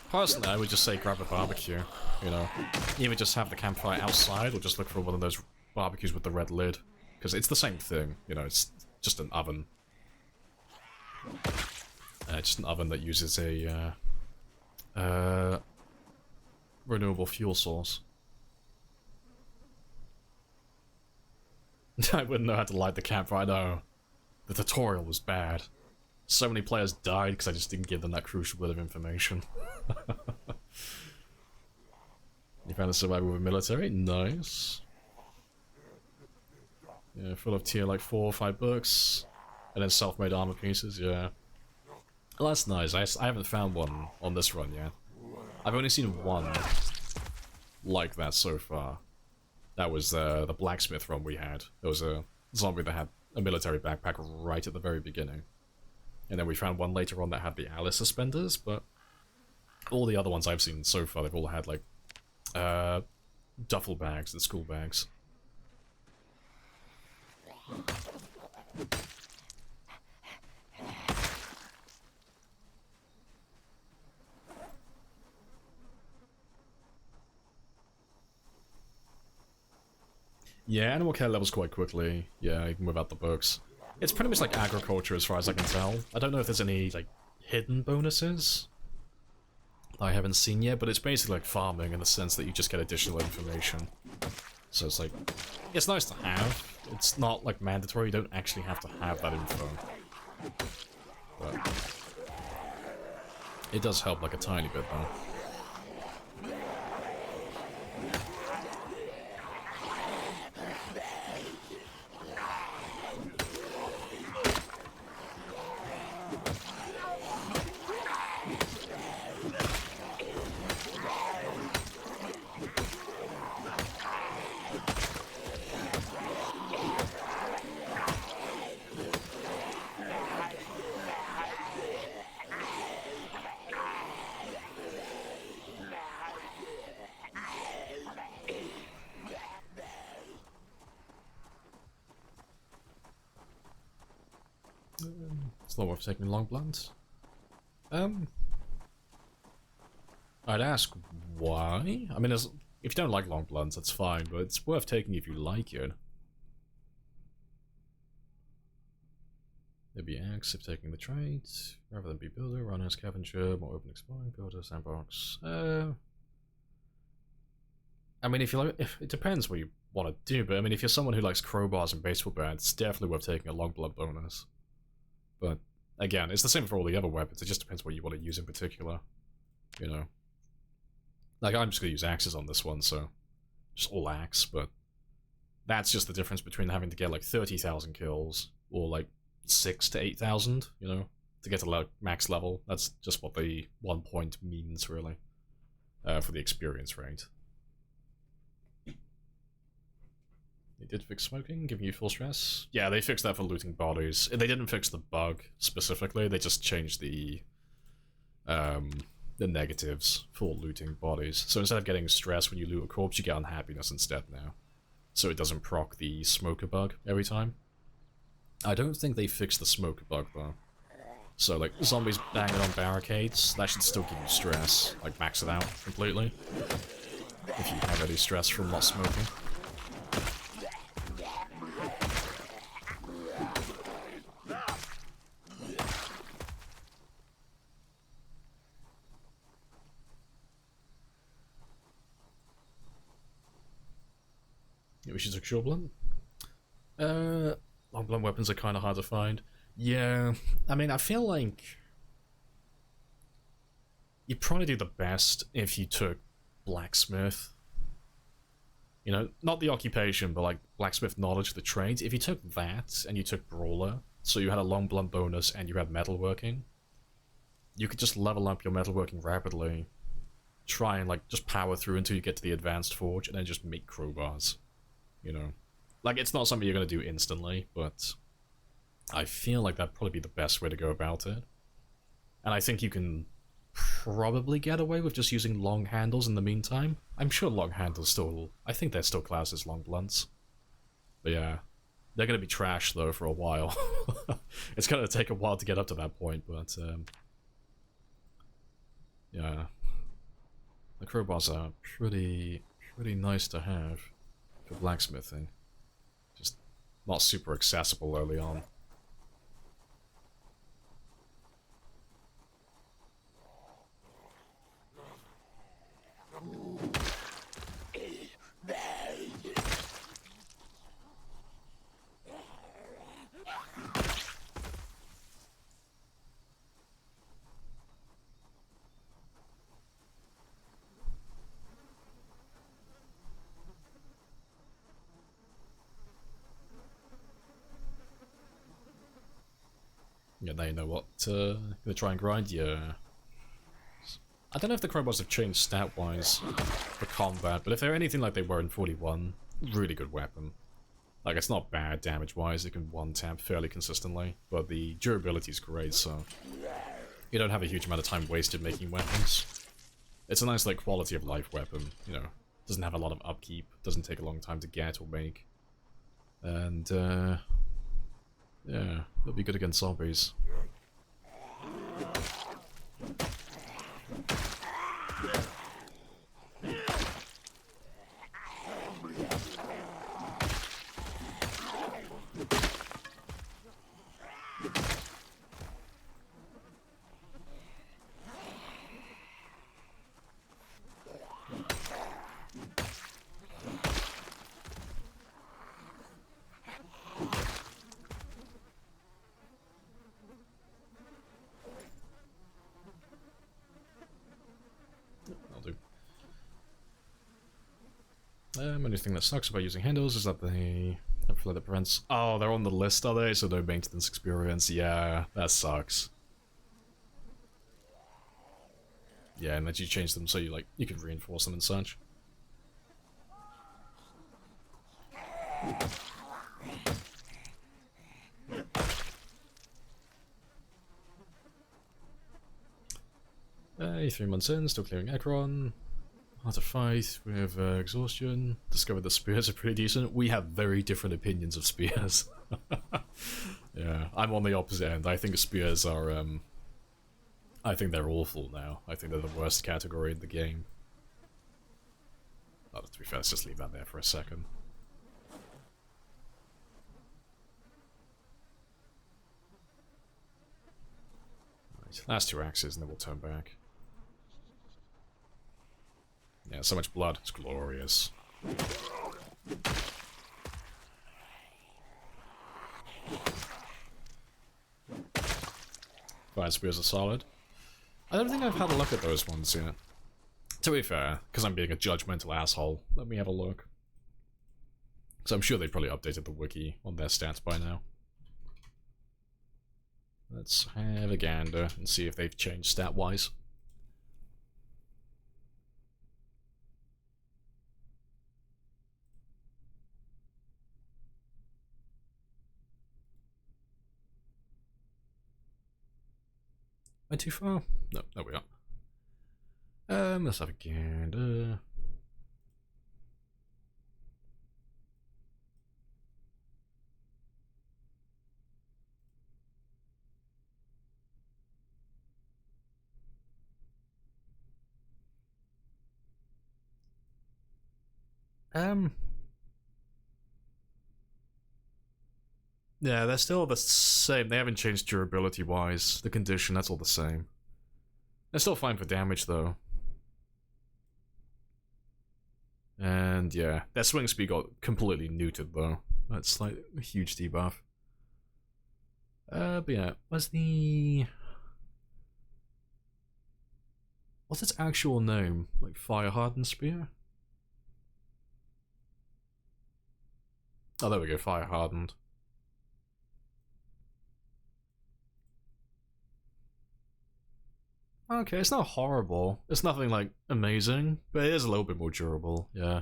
personally, I would just say grab a barbecue. You know, either just have the campfire outside or just look for one of those barbecues with the red lid, because it's the same thing. You know, it's just an oven. Just an oven that uses a renewable fuel source. I wouldn't know how to light the campfire, no. The tutorial was bad. So many players died because I just didn't give them that crucial bit of information. You found a survivor with a military? Nice. Yeah, full of tier like 4 or 5 books. And then self-made armor pieces, yeah. Well, that's nice. I haven't found one on this run yet. I've only seen one like that so far. That was the blacksmith run we had. There was a zombie that had a military backpack right at the very beginning. And then we found one later on that had the Alice suspenders, but all the other ones I've seen so far, they've all had like duffel bags and school bags. Yeah, animal care levels quite quickly. Yeah, even without the books. It's pretty much like agriculture as far as I can tell. I don't know if there's any, like, hidden bonuses I haven't seen yet, but it's basically like farming in the sense that you just get additional information. So it's like, it's nice to have. It's not, like, mandatory. You don't actually have to have that info. But it does help, like, a tiny bit, though. It's not worth taking long blunt. I'd ask why. I mean, if you don't like long blunts, that's fine, but it's worth taking if you like it. Maybe Axe if taking the trade, rather than be builder, runner, scavenger, more open exploring, builder, sandbox. I mean, if it depends what you want to do, but I mean, if you're someone who likes crowbars and baseball bats, it's definitely worth taking a long blunt bonus. But again, it's the same for all the other weapons. It just depends what you want to use in particular. You know, like I'm just gonna use axes on this one, so just all axe. But that's just the difference between having to get like 30,000 kills or like 6,000 to 8,000. You know, to get to like max level. That's just what the 1 point means, really, for the experience rate. They did fix smoking, giving you full stress. Yeah, they fixed that for looting bodies. They didn't fix the bug specifically. They just changed the negatives for looting bodies. So instead of getting stress when you loot a corpse, you get unhappiness instead now. So it doesn't proc the smoker bug every time. I don't think they fixed the smoker bug though. So like zombies banging on barricades, that should still give you stress. Like max it out completely. If you have any stress from not smoking. We should take short blunt. Long blunt weapons are kind of hard to find. Yeah, I mean, I feel like you'd probably do the best if you took blacksmith. You know, not the occupation, but like blacksmith knowledge, the trades. If you took that and you took brawler, so you had a long blunt bonus and you had metalworking, you could just level up your metalworking rapidly. Try and like just power through until you get to the advanced forge, and then just make crowbars. You know, like it's not something you're gonna do instantly, but I feel like that'd probably be the best way to go about it. And I think you can probably get away with just using long handles in the meantime. I'm sure long handles still, I think they're still classed as long blunts. But yeah, they're gonna be trash though for a while. It's gonna take a while to get up to that point, but yeah, the crowbars are pretty nice to have for blacksmithing. Just not super accessible early on. Yeah, now you know what gonna try and grind. Yeah. I don't know if the crowbars have changed stat-wise for combat, but if they're anything like they were in 41, really good weapon. Like, it's not bad damage-wise, it can one-tap fairly consistently, but the durability is great, so you don't have a huge amount of time wasted making weapons. It's a nice, like, quality-of-life weapon, you know. Doesn't have a lot of upkeep, doesn't take a long time to get or make. And, yeah, it'll be good against zombies. Only thing that sucks about using handles is that they have flow that prevents. Oh, they're on the list, are they? So no maintenance experience. Yeah, that sucks. Yeah, and then you change them so you can reinforce them and such. Hey, 3 months in, still clearing Ekron. How to fight with exhaustion. Discovered that spears are pretty decent. We have very different opinions of spears. Yeah, I'm on the opposite end. I think spears are, I think they're awful now. I think they're the worst category in the game. Oh, to be fair, let's just leave that there for a second. Right, last 2 axes and then we'll turn back. Yeah, so much blood. It's glorious. Fire spears are solid. I don't think I've had a look at those ones yet. To be fair, because I'm being a judgmental asshole, let me have a look. So I'm sure they probably updated the wiki on their stats by now. Let's have a gander and see if they've changed stat-wise. Went too far? No, there we are. Let's have a gander. Yeah, they're still the same. They haven't changed durability-wise. The condition, that's all the same. They're still fine for damage, though. And yeah, their swing speed got completely neutered, though. That's like a huge debuff. But yeah, what's its actual name? Like Fire Hardened Spear? Oh, there we go, Fire Hardened. Okay, it's not horrible. It's nothing, like, amazing, but it is a little bit more durable, yeah.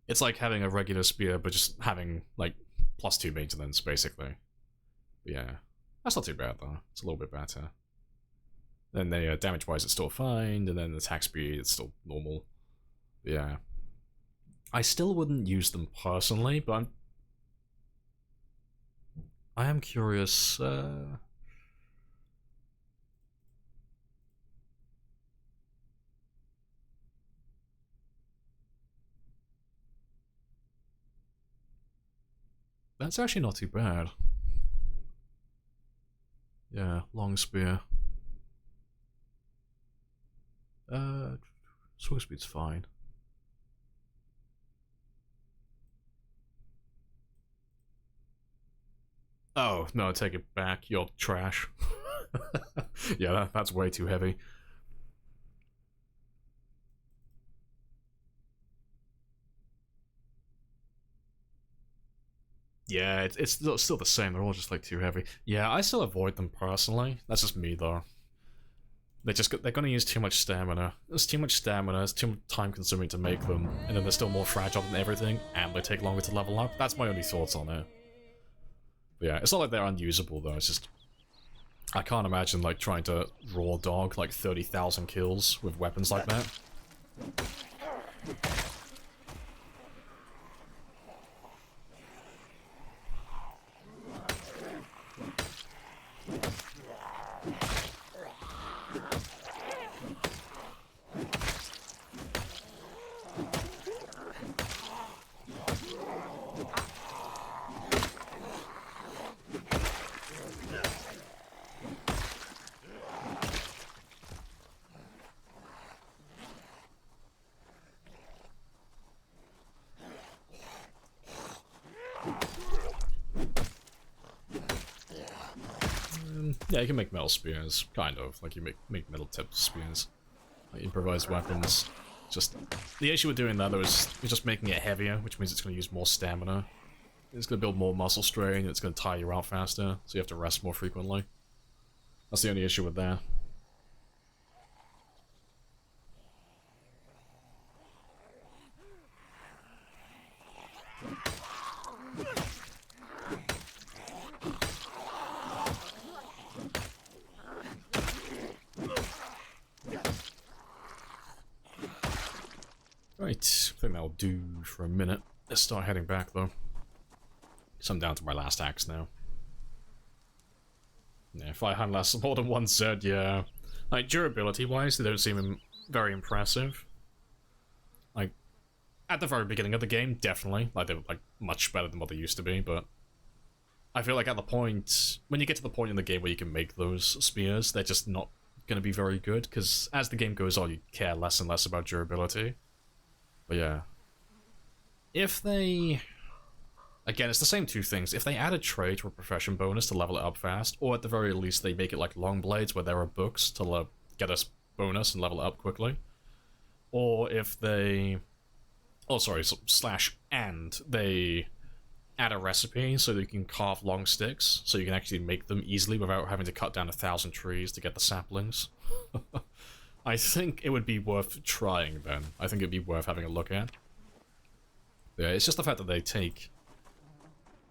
It's like having a regular spear, but just having, like, +2 maintenance, basically. But yeah, that's not too bad, though. It's a little bit better. Then the damage-wise, it's still fine, and then the attack speed, it's still normal. But yeah. I still wouldn't use them personally, but I am curious, that's actually not too bad. Yeah, long spear. Swing speed's fine. Oh, no, take it back. You're trash. Yeah, that's way too heavy. Yeah, it's still the same. They're all just like too heavy. Yeah, I still avoid them personally. That's just me though. They're gonna use too much stamina. There's too much stamina. It's too time consuming to make them, and then they're still more fragile than everything, and they take longer to level up. That's my only thoughts on it. But yeah, it's not like they're unusable though. It's just I can't imagine like trying to raw dog like 30,000 kills with weapons like that. Yeah, you can make metal spears, kind of. Like, you make metal-tipped spears. Like, improvised weapons. Just, the issue with doing that, though, is you're just making it heavier, which means it's going to use more stamina. It's going to build more muscle strain, it's going to tire you out faster, so you have to rest more frequently. That's the only issue with that. Right, I think that'll do for a minute. Let's start heading back, though. So I'm down to my last axe now. Yeah, if I had less more than one Z, yeah. Like, durability-wise, they don't seem very impressive. Like, at the very beginning of the game, definitely. Like, they were, like, much better than what they used to be, but I feel like at the point, when you get to the point in the game where you can make those spears, they're just not going to be very good, because as the game goes on, you care less and less about durability. But yeah. If they... Again, it's the same two things. If they add a trait or a profession bonus to level it up fast, or at the very least they make it like long blades where there are books to get us bonus and level it up quickly, or if they... Oh, sorry, and they add a recipe so that you can carve long sticks, so you can actually make them easily without having to cut down 1,000 trees to get the saplings. I think it would be worth trying then. I think it'd be worth having a look at. Yeah, it's just the fact that they take...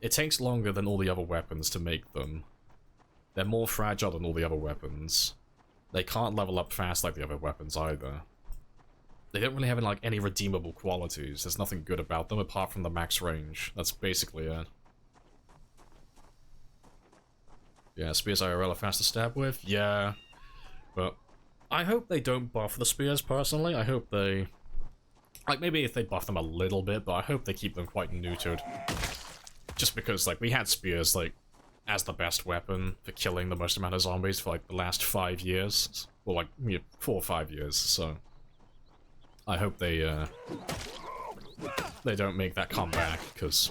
It takes longer than all the other weapons to make them. They're more fragile than all the other weapons. They can't level up fast like the other weapons either. They don't really have any redeemable qualities. There's nothing good about them apart from the max range. That's basically it. Yeah, spears IRL are fast to stab with? Yeah. But I hope they don't buff the spears, personally. I hope they... Like, maybe if they buff them a little bit, but I hope they keep them quite neutered. Just because, like, we had spears, like, as the best weapon for killing the most amount of zombies for, like, the last 5 years. Or, like, 4 or 5 years, so... I hope they don't make that comeback, because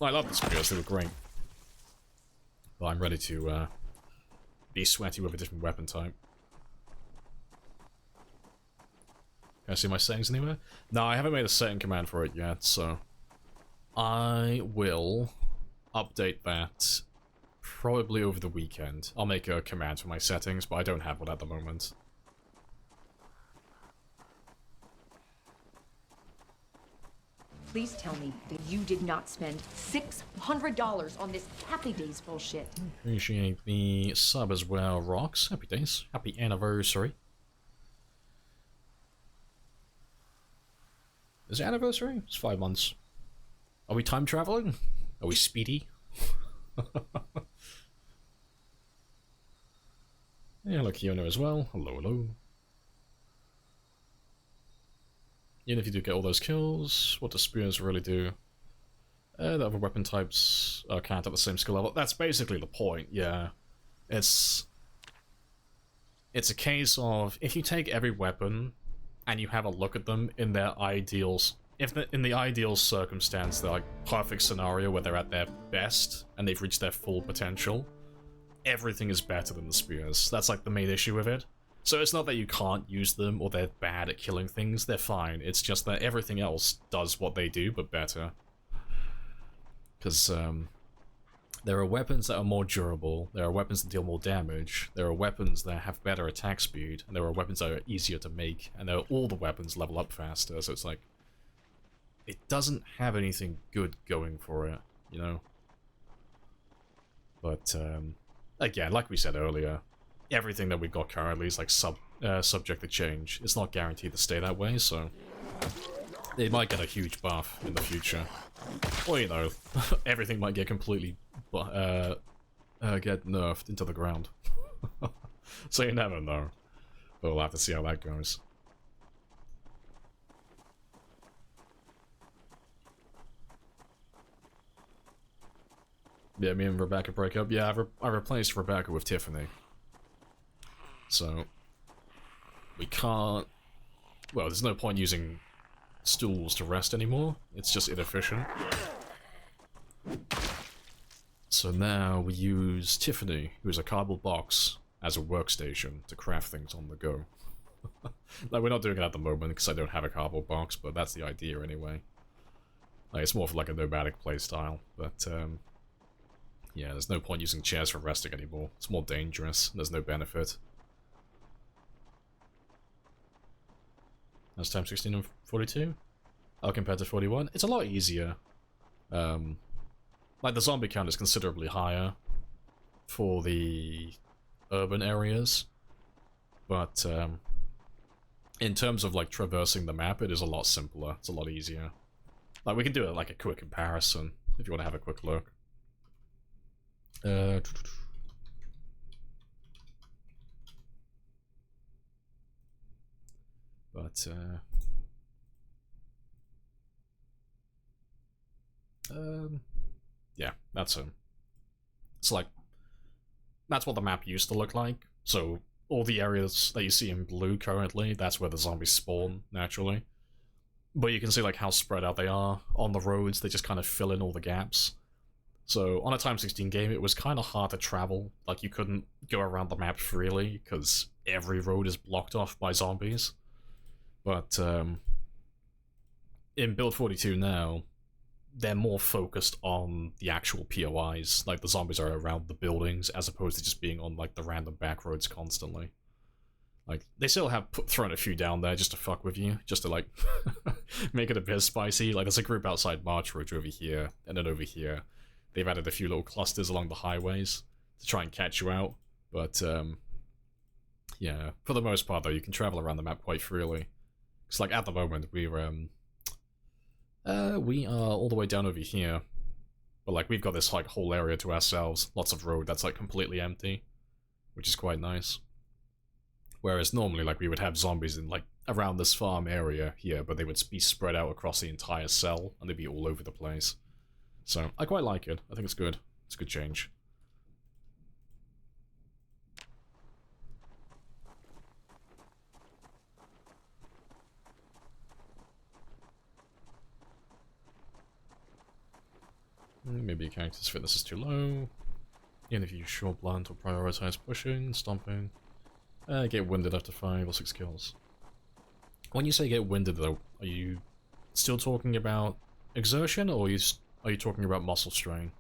I love the spears, they were great. But I'm ready to be sweaty with a different weapon type. Can I see my settings anywhere? No, I haven't made a setting command for it yet, so I will update that probably over the weekend. I'll make a command for my settings, but I don't have one at the moment. Please tell me that you did not spend $600 on this Happy Days bullshit. Appreciate the sub as well, Rocks. Happy days. Happy anniversary. Is it anniversary? It's 5 months. Are we time traveling? Are we speedy? Yeah, look, Yona as well. Hello, hello. Even if you do get all those kills, what do spears really do? The other weapon types can't at the same skill level. That's basically the point, yeah. It's a case of, if you take every weapon and you have a look at them in their ideals, in the ideal circumstance, they're like perfect scenario where they're at their best and they've reached their full potential, everything is better than the spears. That's like the main issue with it. So it's not that you can't use them or they're bad at killing things, they're fine. It's just that everything else does what they do, but better. Because there are weapons that are more durable, there are weapons that deal more damage, there are weapons that have better attack speed, and there are weapons that are easier to make, and all the weapons level up faster, so it's like... It doesn't have anything good going for it, you know? But, again, like we said earlier, everything that we've got currently is like subject to change. It's not guaranteed to stay that way, so it might get a huge buff in the future. Or, you know, everything might get completely get nerfed into the ground. So you never know. But we'll have to see how that goes. Yeah, me and Rebecca break up. Yeah, I replaced Rebecca with Tiffany. So, we can't... Well, there's no point using stools to rest anymore. It's just inefficient. So now we use Tiffany, who's a cardboard box, as a workstation to craft things on the go. Like, we're not doing it at the moment because I don't have a cardboard box, but that's the idea anyway. Like, it's more for like a nomadic playstyle, but yeah, there's no point using chairs for resting anymore. It's more dangerous, there's no benefit. That's time 16 and 42? Oh, compared to 41? It's a lot easier. Like, the zombie count is considerably higher for the urban areas. But, in terms of like traversing the map, it is a lot simpler. It's a lot easier. Like we can do it like a quick comparison if you want to have a quick look. But yeah, that's him. It's like that's what the map used to look like. So all the areas that you see in blue currently, that's where the zombies spawn naturally. But you can see like how spread out they are on the roads. They just kind of fill in all the gaps. So on a Time 16 game, it was kind of hard to travel. Like you couldn't go around the map freely because every road is blocked off by zombies. But in Build 42 now, they're more focused on the actual POIs. Like the zombies are around the buildings as opposed to just being on like the random back roads constantly. Like they still have thrown a few down there just to fuck with you, just to like make it a bit spicy. Like there's a group outside March Ridge over here, and then over here they've added a few little clusters along the highways to try and catch you out. But yeah, for the most part though, you can travel around the map quite freely. It's like at the moment we are all the way down over here, but like we've got this like whole area to ourselves, lots of road that's like completely empty, which is quite nice. Whereas normally like we would have zombies in like around this farm area here, but they would be spread out across the entire cell and they'd be all over the place. So I quite like it. I think it's good. It's a good change. Maybe your character's fitness is too low. Even if you use short blunt or prioritize pushing, stomping. Get winded after 5 or 6 kills. When you say get winded though, are you still talking about exertion or are you talking about muscle strain?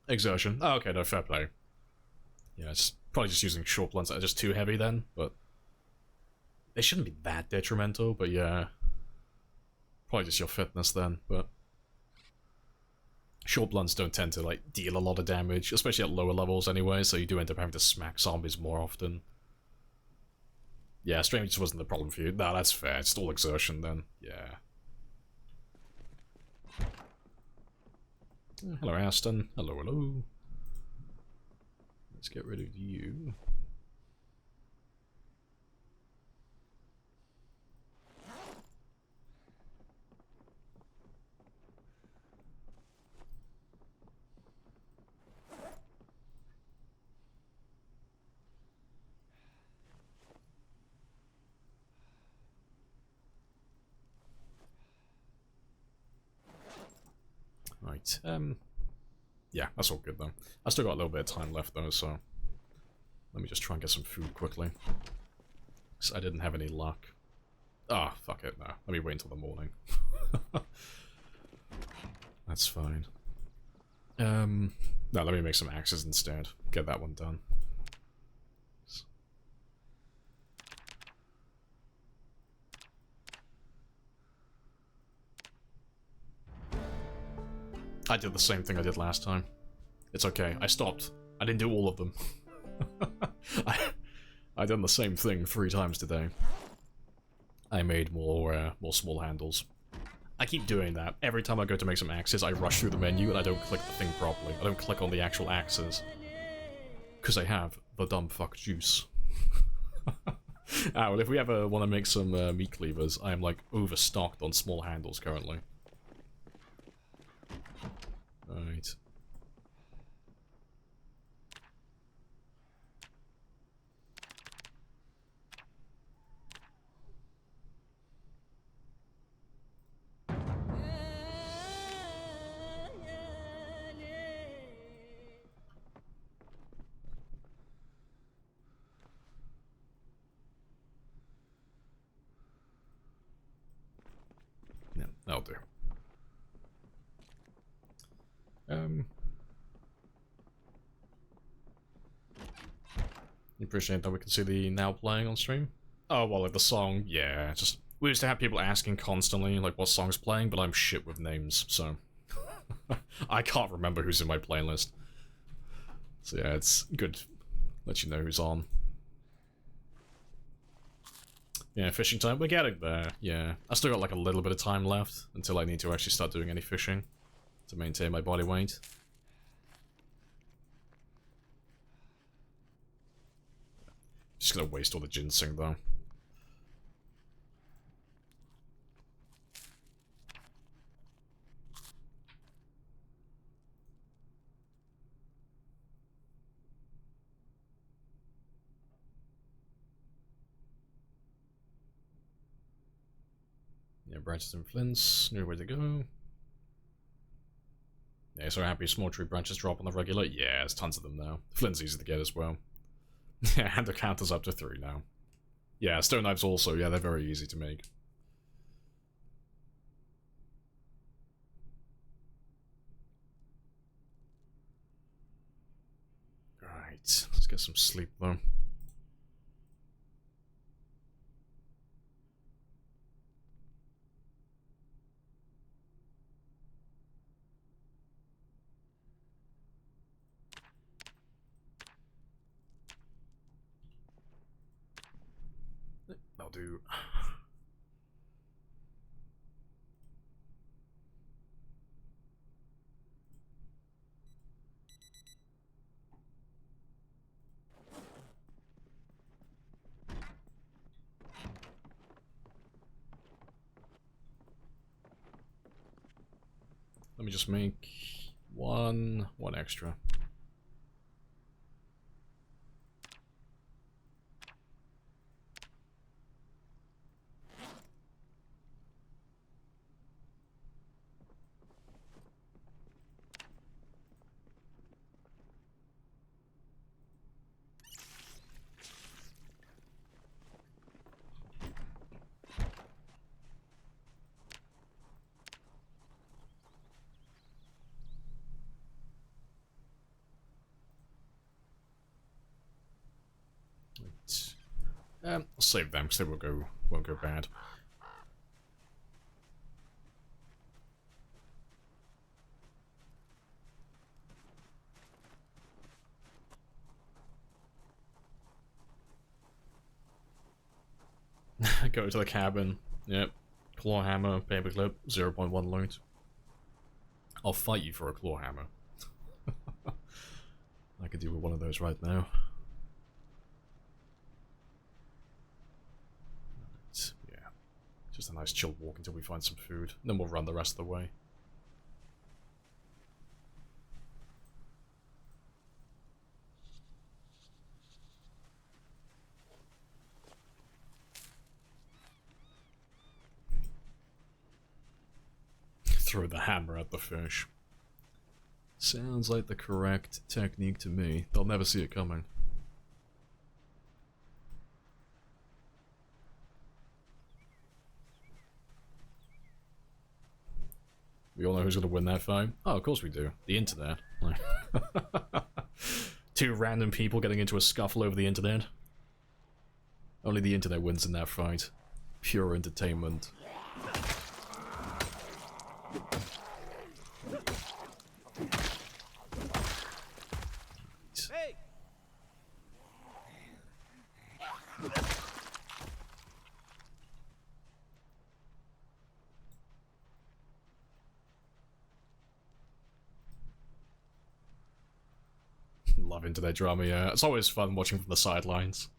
Exertion. Oh, okay, no, fair play. Yeah, it's probably just using short blunts that are just too heavy then, but they shouldn't be that detrimental, but yeah. Probably just your fitness then, but short blunts don't tend to like deal a lot of damage, especially at lower levels anyway, so you do end up having to smack zombies more often. Yeah, strain just wasn't the problem for you. No, that's fair, it's all exertion then, yeah. Hello Aston, hello, hello. Let's get rid of you. Right, yeah, that's all good though. I still got a little bit of time left though, so let me just try and get some food quickly. Because I didn't have any luck. Ah, fuck it, no. Let me wait until the morning. That's fine. No, let me make some axes instead. Get that one done. I did the same thing I did last time. It's okay, I stopped. I didn't do all of them. I done the same thing 3 times today. I made more small handles. I keep doing that. Every time I go to make some axes, I rush through the menu and I don't click the thing properly. I don't click on the actual axes. Because I have the dumb fuck juice. Ah, well, if we ever want to make some meat cleavers, I am like overstocked on small handles currently. Right. Yeah, that'll do. You appreciate that we can see the now playing on stream? Oh, well, like the song, yeah, just We used to have people asking constantly, like, what song's playing, but I'm shit with names, so... I can't remember who's in my playlist. So yeah, it's good. Let you know who's on. Yeah, fishing time, we're getting there, yeah. I still got like a little bit of time left until I need to actually start doing any fishing to maintain my body weight. Just gonna waste all the ginseng though. Yeah, branches and flints, new way to go. Yeah, so happy small tree branches drop on the regular. Yeah, there's tons of them now. Flint's easy to get as well. Yeah, and the counter's up to 3 now. Yeah, stone knives also, yeah, they're very easy to make. Right, let's get some sleep though. That'll do. Let me just make one extra. I'll save them because they won't go bad. Go to the cabin. Yep. Claw hammer, paperclip, 0.1 loot. I'll fight you for a claw hammer. I could do with one of those right now. Yeah. Just a nice chill walk until we find some food. Then we'll run the rest of the way. Throw the hammer at the fish. Sounds like the correct technique to me. They'll never see it coming. We all know who's going to win that fight? Oh, of course we do. The internet. Two random people getting into a scuffle over the internet. Only the internet wins in that fight. Pure entertainment. Hey! Love internet drama, yeah. It's always fun watching from the sidelines.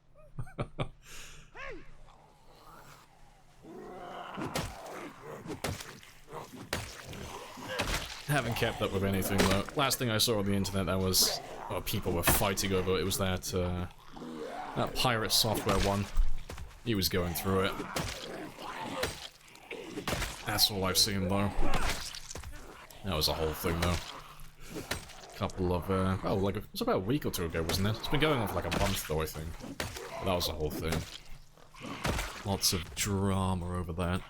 Haven't kept up with anything though. Last thing I saw on the internet that was people were fighting over it was that pirate software one. He was going through it. That's all I've seen though. That was a whole thing though. Couple of oh, like it was about a week or 2 ago, wasn't it? It's been going on for like a month though, I think. But that was the whole thing. Lots of drama over that.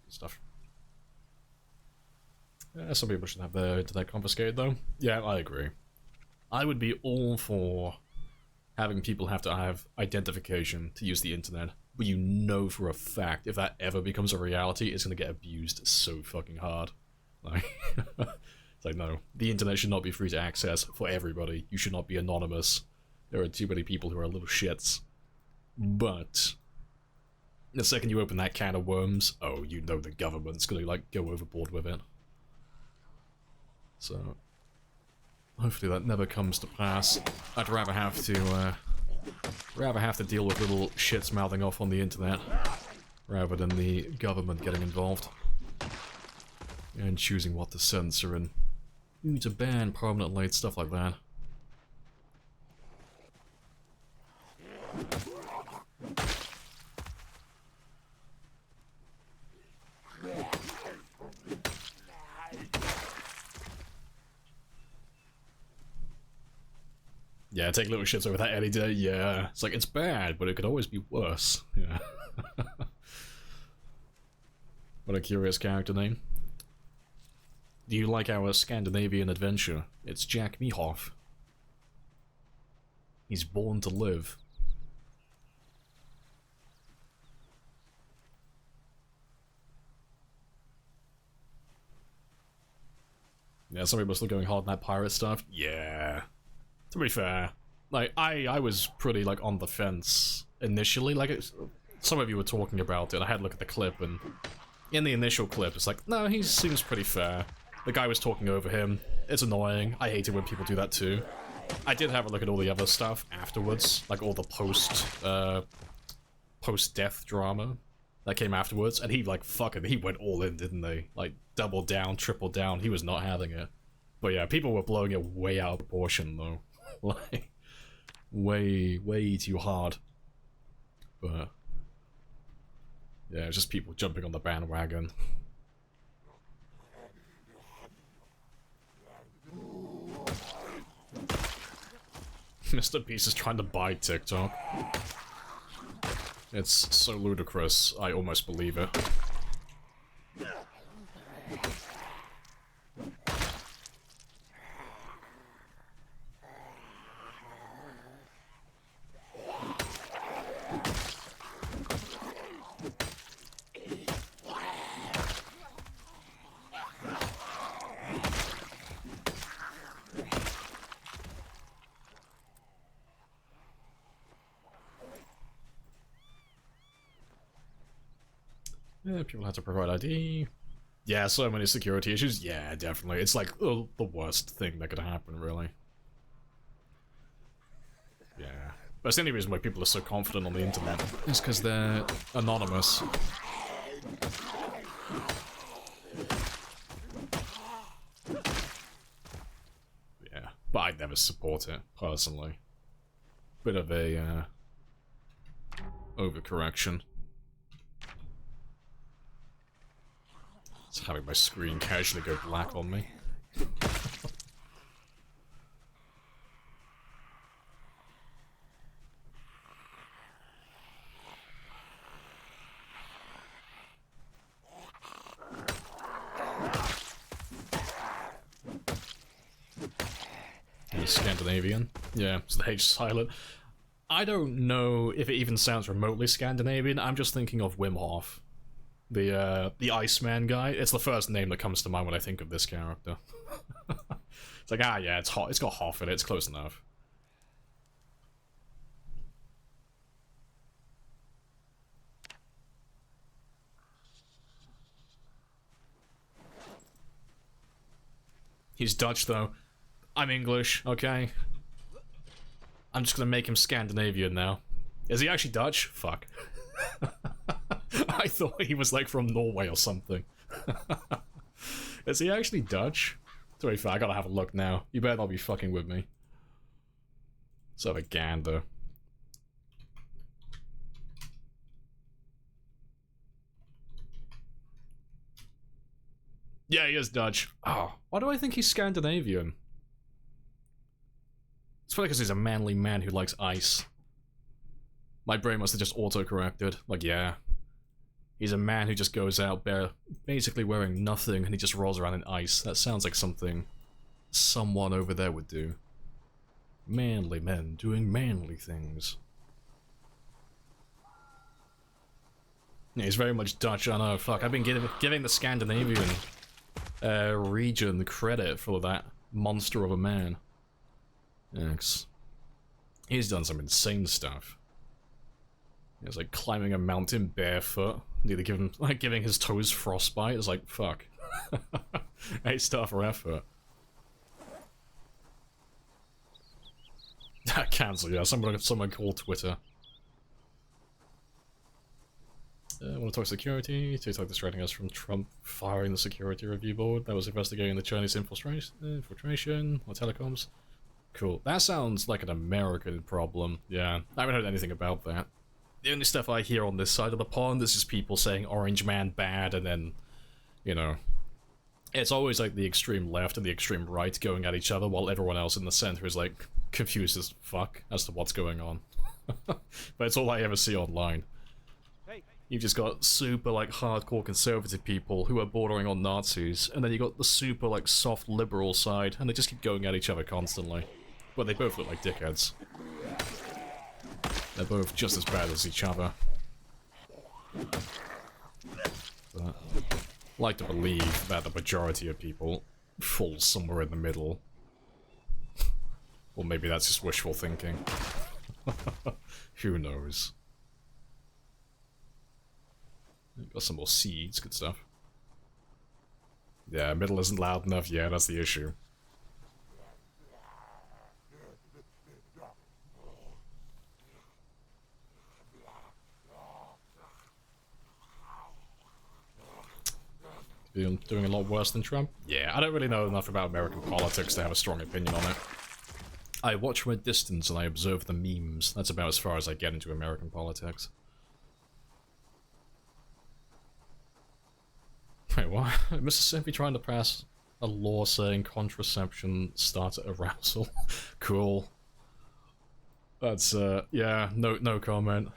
stuff. Some people should have their internet confiscated, though. Yeah, I agree. I would be all for having people have to have identification to use the internet, but you know for a fact if that ever becomes a reality, it's going to get abused so fucking hard. Like, it's like, no, the internet should not be free to access for everybody. You should not be anonymous. There are too many people who are little shits. But the second you open that can of worms, oh, you know the government's going to, like, go overboard with it. So, hopefully that never comes to pass. I'd rather have to deal with little shits mouthing off on the internet, rather than the government getting involved. And choosing what to censor and who to ban permanently, stuff like that. Yeah, take little shits over that any day, yeah. It's like, it's bad, but it could always be worse. Yeah. What a curious character name. Do you like our Scandinavian adventure? It's Jack MiHoff. He's born to live. Yeah, some people are still going hard on that pirate stuff. Yeah. To be fair, like, I was pretty, like, on the fence initially. Like, some of you were talking about it. I had a look at the clip, and in the initial clip, it's like, no, he seems pretty fair. The guy was talking over him. It's annoying. I hate it when people do that too. I did have a look at all the other stuff afterwards, like all the post-death drama that came afterwards, and he, like, fucking, he went all in, didn't they? Like, double down, triple down. He was not having it. But yeah, people were blowing it way out of proportion, though. Like, way too hard. But yeah, it's just people jumping on the bandwagon. Mr. Beast is trying to buy TikTok. It's so ludicrous, I almost believe it. Yeah, people have to provide ID. Yeah, so many security issues. Yeah, definitely. It's like the worst thing that could happen, really. Yeah. But it's the only reason why people are so confident on the internet is because they're anonymous. Yeah, but I'd never support it, personally. Bit of a, overcorrection. It's having my screen casually go black on me. Scandinavian. Yeah, it's the H silent. I don't know if it even sounds remotely Scandinavian. I'm just thinking of MiHoff. The Iceman guy. It's the first name that comes to mind when I think of this character. It's like, ah, yeah, it's hot. It's got Hoff in it. It's close enough. He's Dutch, though. I'm English, okay? I'm just gonna make him Scandinavian now. Is he actually Dutch? Fuck. I thought he was, like, from Norway or something. Is he actually Dutch? To be fair, I gotta have a look now. You better not be fucking with me. Let's have a gander. Yeah, he is Dutch. Oh, why do I think he's Scandinavian? It's probably because he's a manly man who likes ice. My brain must have just auto-corrected. Like, yeah. He's a man who just goes out there basically wearing nothing and he just rolls around in ice. That sounds like something someone over there would do. Manly men doing manly things. Yeah, he's very much Dutch. I know, fuck. I've been giving the Scandinavian region credit for that monster of a man. Yes. He's done some insane stuff. He's like climbing a mountain barefoot, nearly giving his toes frostbite. It's like, fuck. 8 star for effort. Cancel, yeah. Someone called Twitter. I want to talk security. TikTok distracting us from Trump firing the security review board that was investigating the Chinese infiltration or telecoms. Cool. That sounds like an American problem. Yeah, I haven't heard anything about that. The only stuff I hear on this side of the pond is just people saying Orange Man bad, and then, you know, it's always like the extreme left and the extreme right going at each other while everyone else in the center is like confused as fuck as to what's going on. But it's all I ever see online. You've just got super, like, hardcore conservative people who are bordering on Nazis, and then you got the super, like, soft liberal side, and they just keep going at each other constantly. But they both look like dickheads. They're both just as bad as each other. But I like to believe that the majority of people fall somewhere in the middle. Or maybe that's just wishful thinking. Who knows? Got some more seeds, good stuff. Yeah, middle isn't loud enough, yeah, that's the issue. Doing a lot worse than Trump? Yeah, I don't really know enough about American politics to have a strong opinion on it. I watch from a distance and I observe the memes. That's about as far as I get into American politics. Wait, what? Mississippi trying to pass a law saying contraception starts at arousal. Cool. That's, yeah, no comment.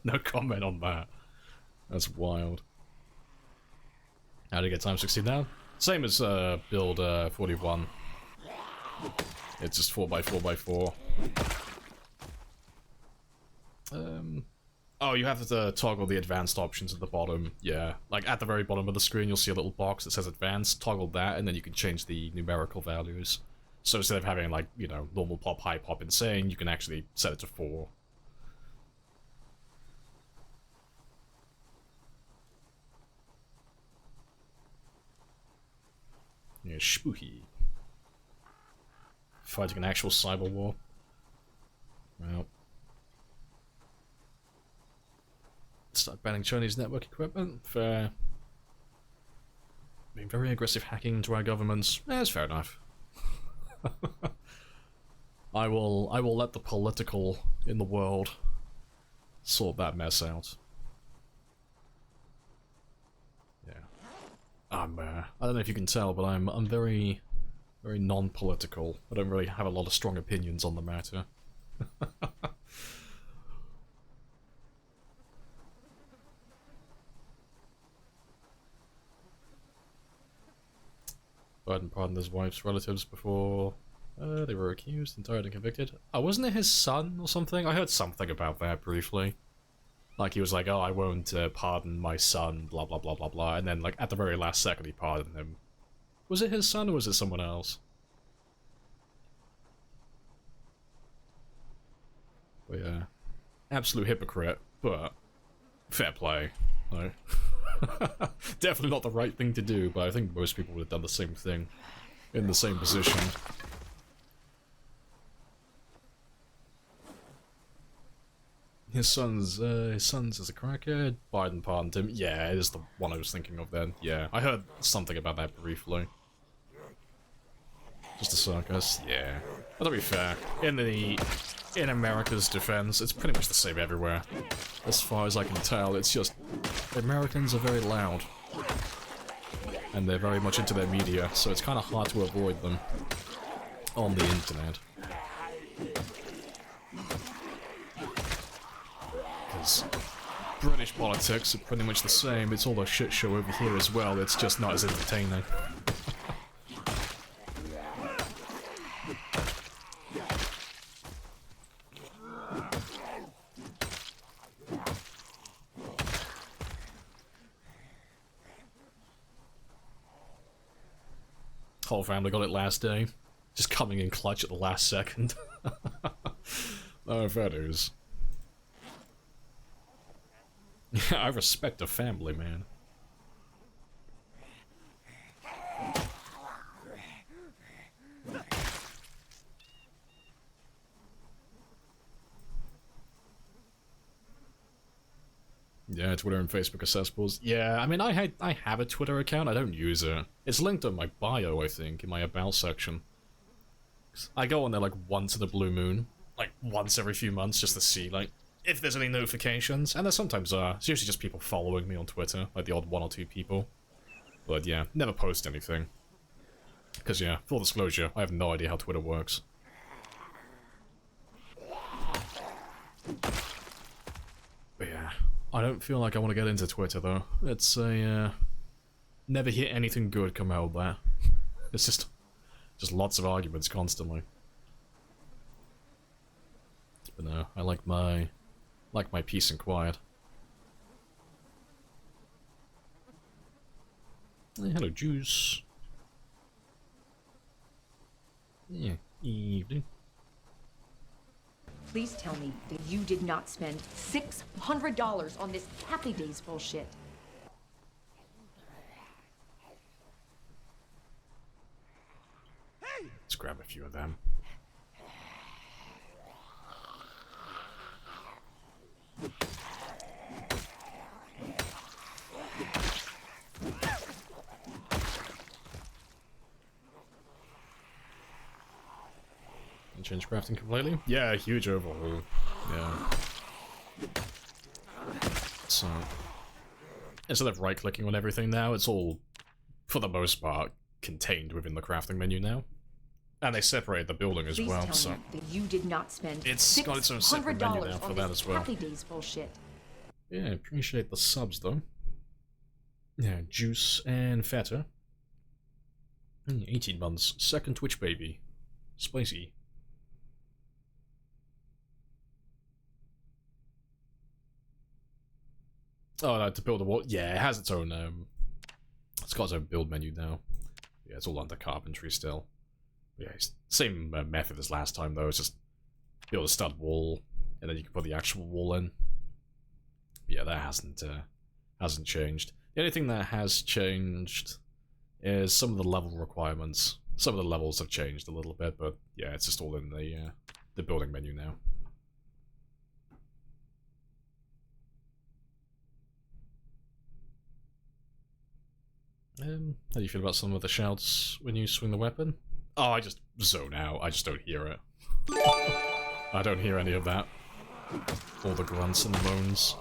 No comment on that. That's wild. How do you get time 60 down? Same as, build, 41. It's just 4x4x4. Oh, you have to toggle the advanced options at the bottom. Yeah, like at the very bottom of the screen you'll see a little box that says advanced. Toggle that and then you can change the numerical values. So instead of having like, you know, normal pop, high pop, insane, you can actually set it to 4. Yeah, spooky. Fighting an actual cyber war. Well. Start banning Chinese network equipment. Fair. Being very aggressive hacking into our governments. That's fair enough. I will let the political in the world sort that mess out. Yeah. I don't know if you can tell, but I'm very non-political. I don't really have a lot of strong opinions on the matter. Biden pardoned his wife's relatives before they were accused, indicted, and convicted. Oh, wasn't it his son or something? I heard something about that briefly. Like, he was like, oh, I won't pardon my son, blah blah blah blah blah, and then, like, at the very last second he pardoned him. Was it his son or was it someone else? But yeah. Absolute hypocrite, but fair play. Like, definitely not the right thing to do, but I think most people would have done the same thing in the same position. His son's as a crackhead. Biden pardoned him. Yeah, it is the one I was thinking of then. Yeah, I heard something about that briefly. Just a circus. Yeah. But to be fair, in America's defense, it's pretty much the same everywhere. As far as I can tell, it's just Americans are very loud. And they're very much into their media, so it's kind of hard to avoid them on the internet. Because British politics are pretty much the same. It's all a shit show over here as well. It's just not as entertaining. Whole family got it last day. Just coming in clutch at the last second. Oh, that is. I respect a family, man. Yeah, Twitter and Facebook are cesspools. Yeah, I mean, I have a Twitter account. I don't use it. It's linked on my bio, I think, in my About section. I go on there like once in a blue moon, like once every few months, just to see like if there's any notifications. And there sometimes are. It's usually just people following me on Twitter, like the odd one or two people. But yeah, never post anything. Because yeah, full disclosure, I have no idea how Twitter works. But yeah, I don't feel like I want to get into Twitter though. It's a never hear anything good come out of that. It's just lots of arguments constantly. But no, I like my peace and quiet. Hey, hello, Juice. Yeah, evening. Please tell me that you did not spend $600 on this Happy Days bullshit. Let's grab a few of them. And change crafting completely? Yeah, huge overhaul. Yeah. So, instead of right-clicking on everything now, it's all, for the most part, contained within the crafting menu now. And they separated the building as well, so me that you did not spend it's got its own separate menu now for that as well. Happy Days bullshit. Yeah, appreciate the subs though. Yeah, Juice and Feta. 18 months. Second Twitch baby. Spicy. Oh, no, to build a wall. Yeah, it has its own, it's got its own build menu now. Yeah, it's all under carpentry still. Yeah, it's same method as last time though. It's just build a stud wall, and then you can put the actual wall in. But yeah, that hasn't changed. The only thing that has changed is some of the level requirements. Some of the levels have changed a little bit, but yeah, it's just all in the building menu now. How do you feel about some of the shouts when you swing the weapon? Oh, I just zone out. I just don't hear it. I don't hear any of that. All the grunts and moans.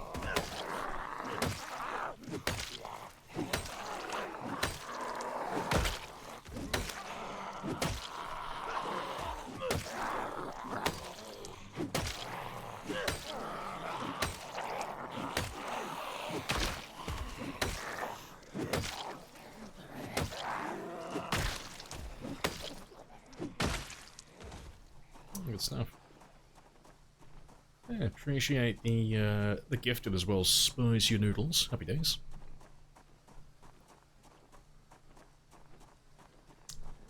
Good stuff. Yeah, appreciate the gifted as well. Spicy noodles. Happy days.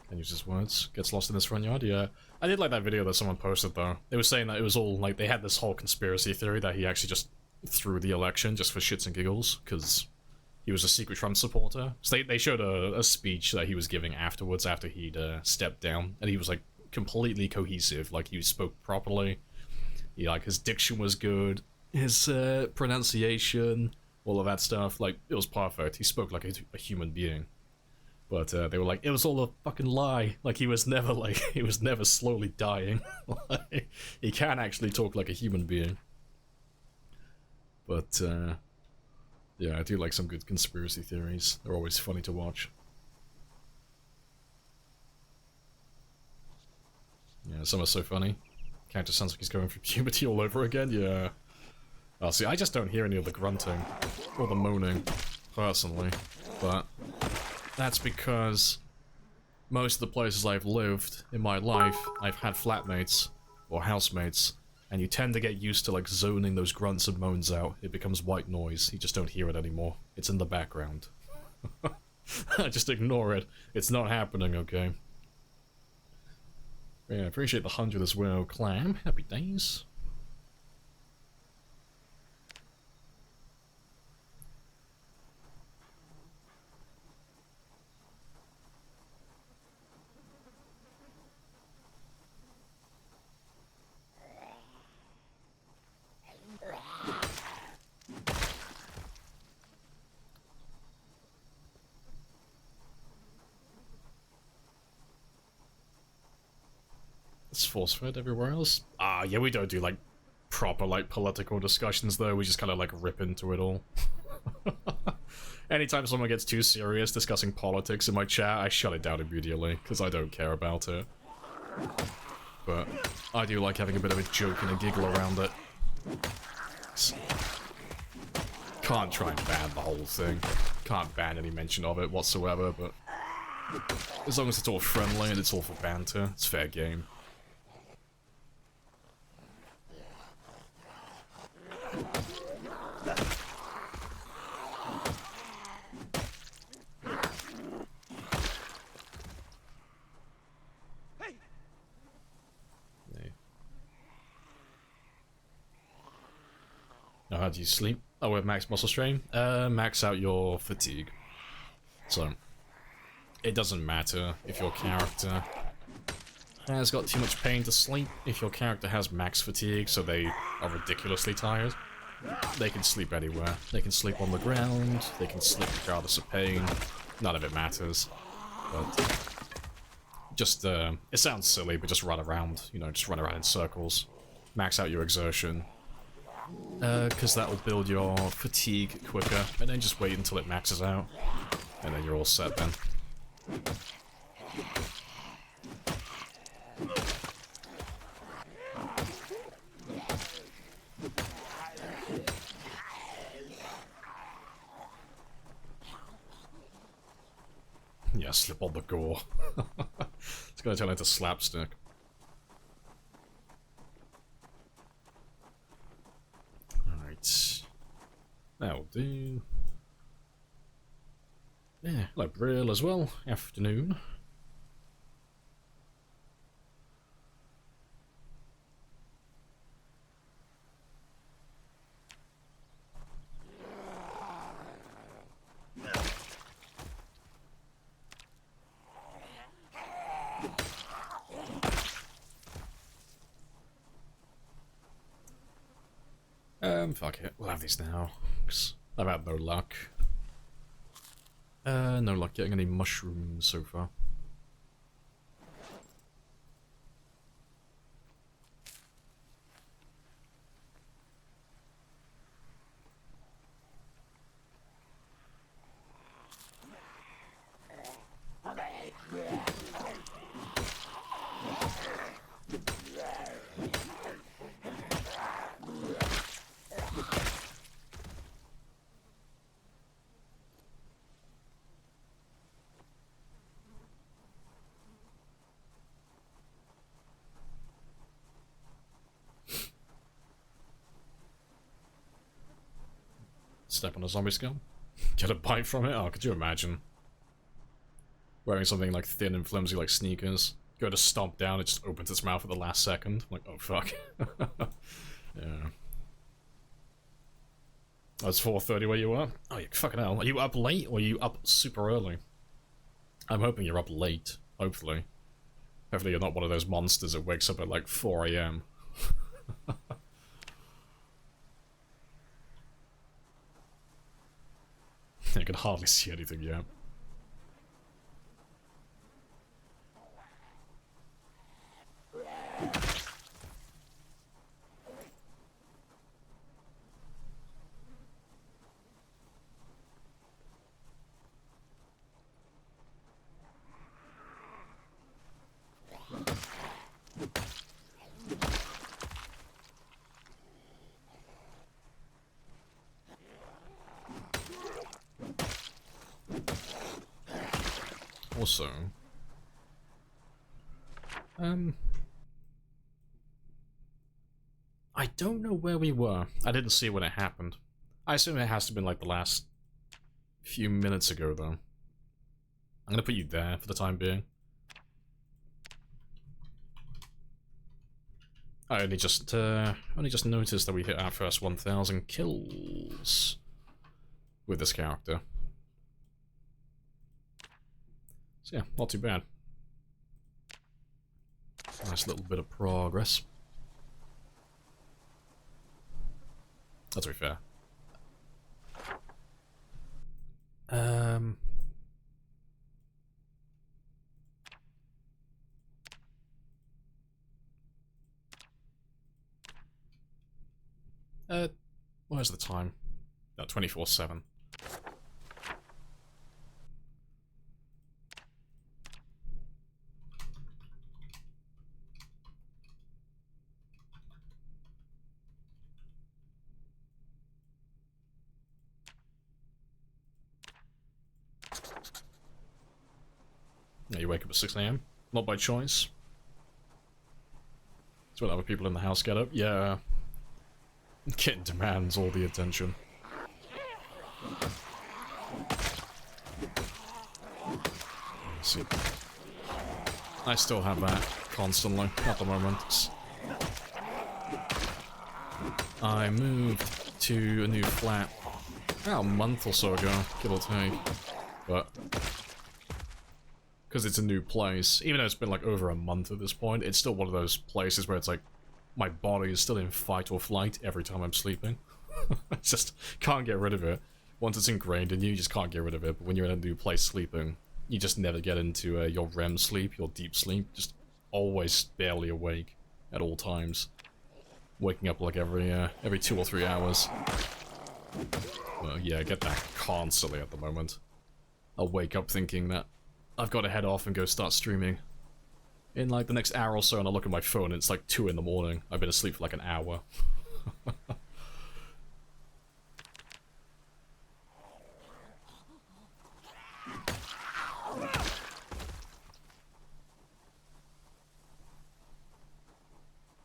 Can't use his words. Gets lost in his front yard. Yeah, I did like that video that someone posted though. They were saying that it was all like they had this whole conspiracy theory that he actually just threw the election just for shits and giggles because he was a secret Trump supporter. So they showed a speech that he was giving afterwards after he'd stepped down, and he was like completely cohesive. Like he spoke properly. His diction was good. His pronunciation, all of that stuff. Like it was perfect. He spoke like a human being. But they were like, it was all a fucking lie. Like he was never slowly dying. Like, he can actually talk like a human being. But yeah, I do like some good conspiracy theories. They're always funny to watch. Yeah, some are so funny. Character sounds like he's going through puberty all over again. Yeah. Oh, see, I just don't hear any of the grunting or the moaning, personally, but that's because most of the places I've lived in my life, I've had flatmates or housemates, and you tend to get used to like zoning those grunts and moans out. It becomes white noise. You just don't hear it anymore. It's in the background. Just ignore it. It's not happening, okay? Yeah, appreciate the 100 as well, Clam. Happy days. It's force-fed everywhere else. Ah, yeah, we don't do, like, proper, like, political discussions, though. We just kind of, like, rip into it all. Anytime someone gets too serious discussing politics in my chat, I shut it down immediately, because I don't care about it. But I do like having a bit of a joke and a giggle around it. Can't try and ban the whole thing. Can't ban any mention of it whatsoever, but as long as it's all friendly and it's all for banter, it's fair game. Now, how do you sleep? Oh, with max muscle strain? Max out your fatigue. So, it doesn't matter if your character has got too much pain to sleep. If your character has max fatigue, so they are ridiculously tired, they can sleep anywhere. They can sleep on the ground, they can sleep regardless of pain. None of it matters. But just, it sounds silly, but just run around, you know, just run around in circles. Max out your exertion. Because that will build your fatigue quicker, and then just wait until it maxes out, and then you're all set then. Yeah, slip on the gore. It's gonna turn into slapstick. That'll do. Yeah, hello Brill as well. Afternoon. Fuck it. We'll have these now. 'Cause I've had no luck. No luck getting any mushrooms so far. Step on a zombie skull? Get a bite from it? Oh, could you imagine? Wearing something like thin and flimsy like sneakers. Go to stomp down, it just opens its mouth at the last second. I'm like, oh fuck. Yeah. Oh, it's 4:30 where you are? Oh, you fucking hell. Are you up late or are you up super early? I'm hoping you're up late, hopefully. Hopefully you're not one of those monsters that wakes up at like 4 AM. I can hardly see anything yet. Also, I don't know where we were. I didn't see when it happened. I assume it has to have been like the last few minutes ago, though. I'm gonna put you there for the time being. I only just noticed that we hit our first 1,000 kills with this character. So yeah, not too bad. Nice little bit of progress. That's very fair. Where's the time? No, 24/7. Yeah, you wake up at 6 AM. Not by choice. It's when other people in the house get up. Yeah. Kitten demands all the attention. Let's see. I still have that constantly at the moment. I moved to a new flat about a month or so ago, give or take. But because it's a new place, even though it's been like over a month at this point, it's still one of those places where it's like my body is still in fight or flight every time I'm sleeping. I just can't get rid of it. Once it's ingrained in you, you just can't get rid of it. But when you're in a new place sleeping, you just never get into your REM sleep, your deep sleep. Just always barely awake at all times. Waking up like every 2 or 3 hours. Yeah, I get that constantly at the moment. I'll wake up thinking that I've got to head off and go start streaming in like the next hour or so, and I look at my phone and it's like 2 in the morning. I've been asleep for like an hour.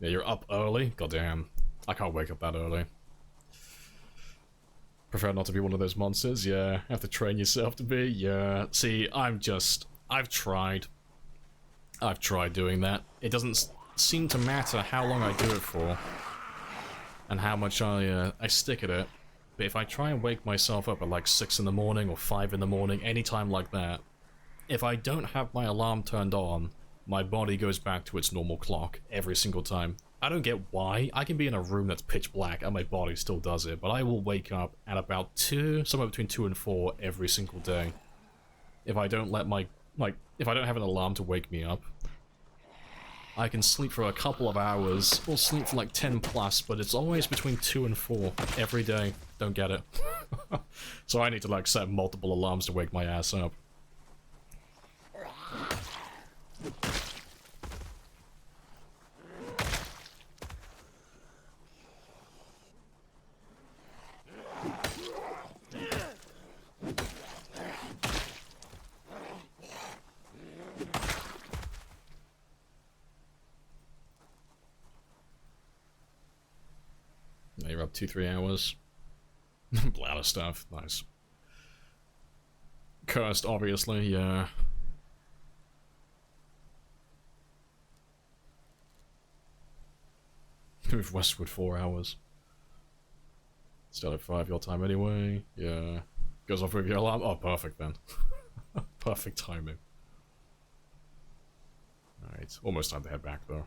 Yeah, you're up early? Goddamn. I can't wake up that early. Prefer not to be one of those monsters? Yeah. Have to train yourself to be? Yeah. See, I've tried. I've tried doing that. It doesn't seem to matter how long I do it for. And how much I stick at it. But if I try and wake myself up at like 6 in the morning or 5 in the morning, anytime like that, if I don't have my alarm turned on, my body goes back to its normal clock every single time. I don't get why. I can be in a room that's pitch black and my body still does it, but I will wake up at about 2, somewhere between 2 and 4 every single day. If I don't let my, if I don't have an alarm to wake me up, I can sleep for a couple of hours, or sleep for like 10 plus, but it's always between 2 and 4 every day. Don't get it. So I need to like set multiple alarms to wake my ass up. Now you're up 2-3 hours. Bladder stuff, nice. Cursed, obviously, yeah. Move westward 4 hours. Still at 5 your time anyway. Yeah. Goes off with your alarm. Oh, perfect then. Perfect timing. Alright, almost time to head back though.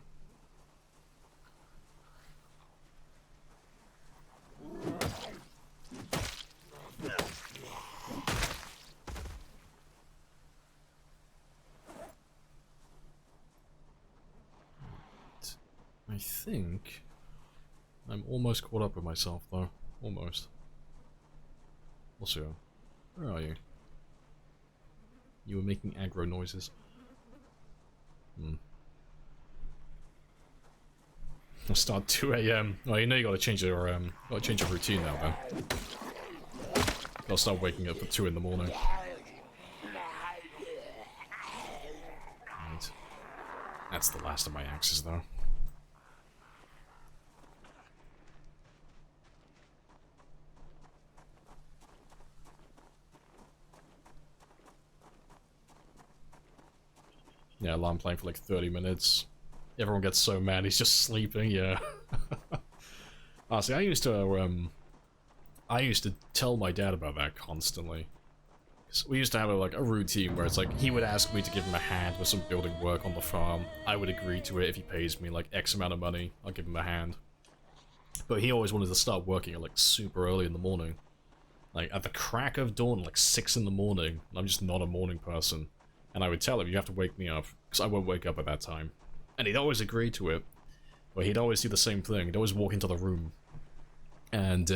I think I'm almost caught up with myself though. Almost. We'll see. Where are you? You were making aggro noises. I'll start 2 AM. Well, you know you gotta change your routine now then. I'll start waking up at 2 in the morning. That's the last of my axes, though. Yeah, I'm playing for like 30 minutes. Everyone gets so mad, he's just sleeping, yeah. Honestly, I used to tell my dad about that constantly. So we used to have a routine where it's like, he would ask me to give him a hand with some building work on the farm. I would agree to it if he pays me like X amount of money, I'll give him a hand. But he always wanted to start working at like super early in the morning. Like at the crack of dawn, like 6 in the morning. I'm just not a morning person. And I would tell him, you have to wake me up, because I won't wake up at that time. And he'd always agree to it. But he'd always do the same thing. He'd always walk into the room. And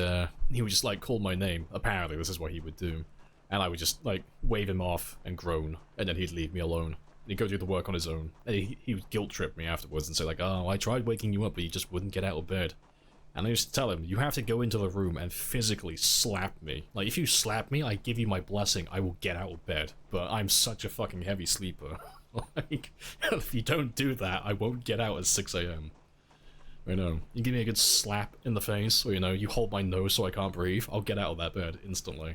he would just like call my name. Apparently this is what he would do. And I would just like wave him off and groan. And then he'd leave me alone. And he'd go do the work on his own. And he would guilt trip me afterwards and say like, oh, I tried waking you up but you just wouldn't get out of bed. And I used to tell him, you have to go into the room and physically slap me. Like, if you slap me, I give you my blessing, I will get out of bed. But I'm such a fucking heavy sleeper. Like, if you don't do that, I won't get out at 6 AM. You know, you give me a good slap in the face, or, you know, you hold my nose so I can't breathe, I'll get out of that bed instantly.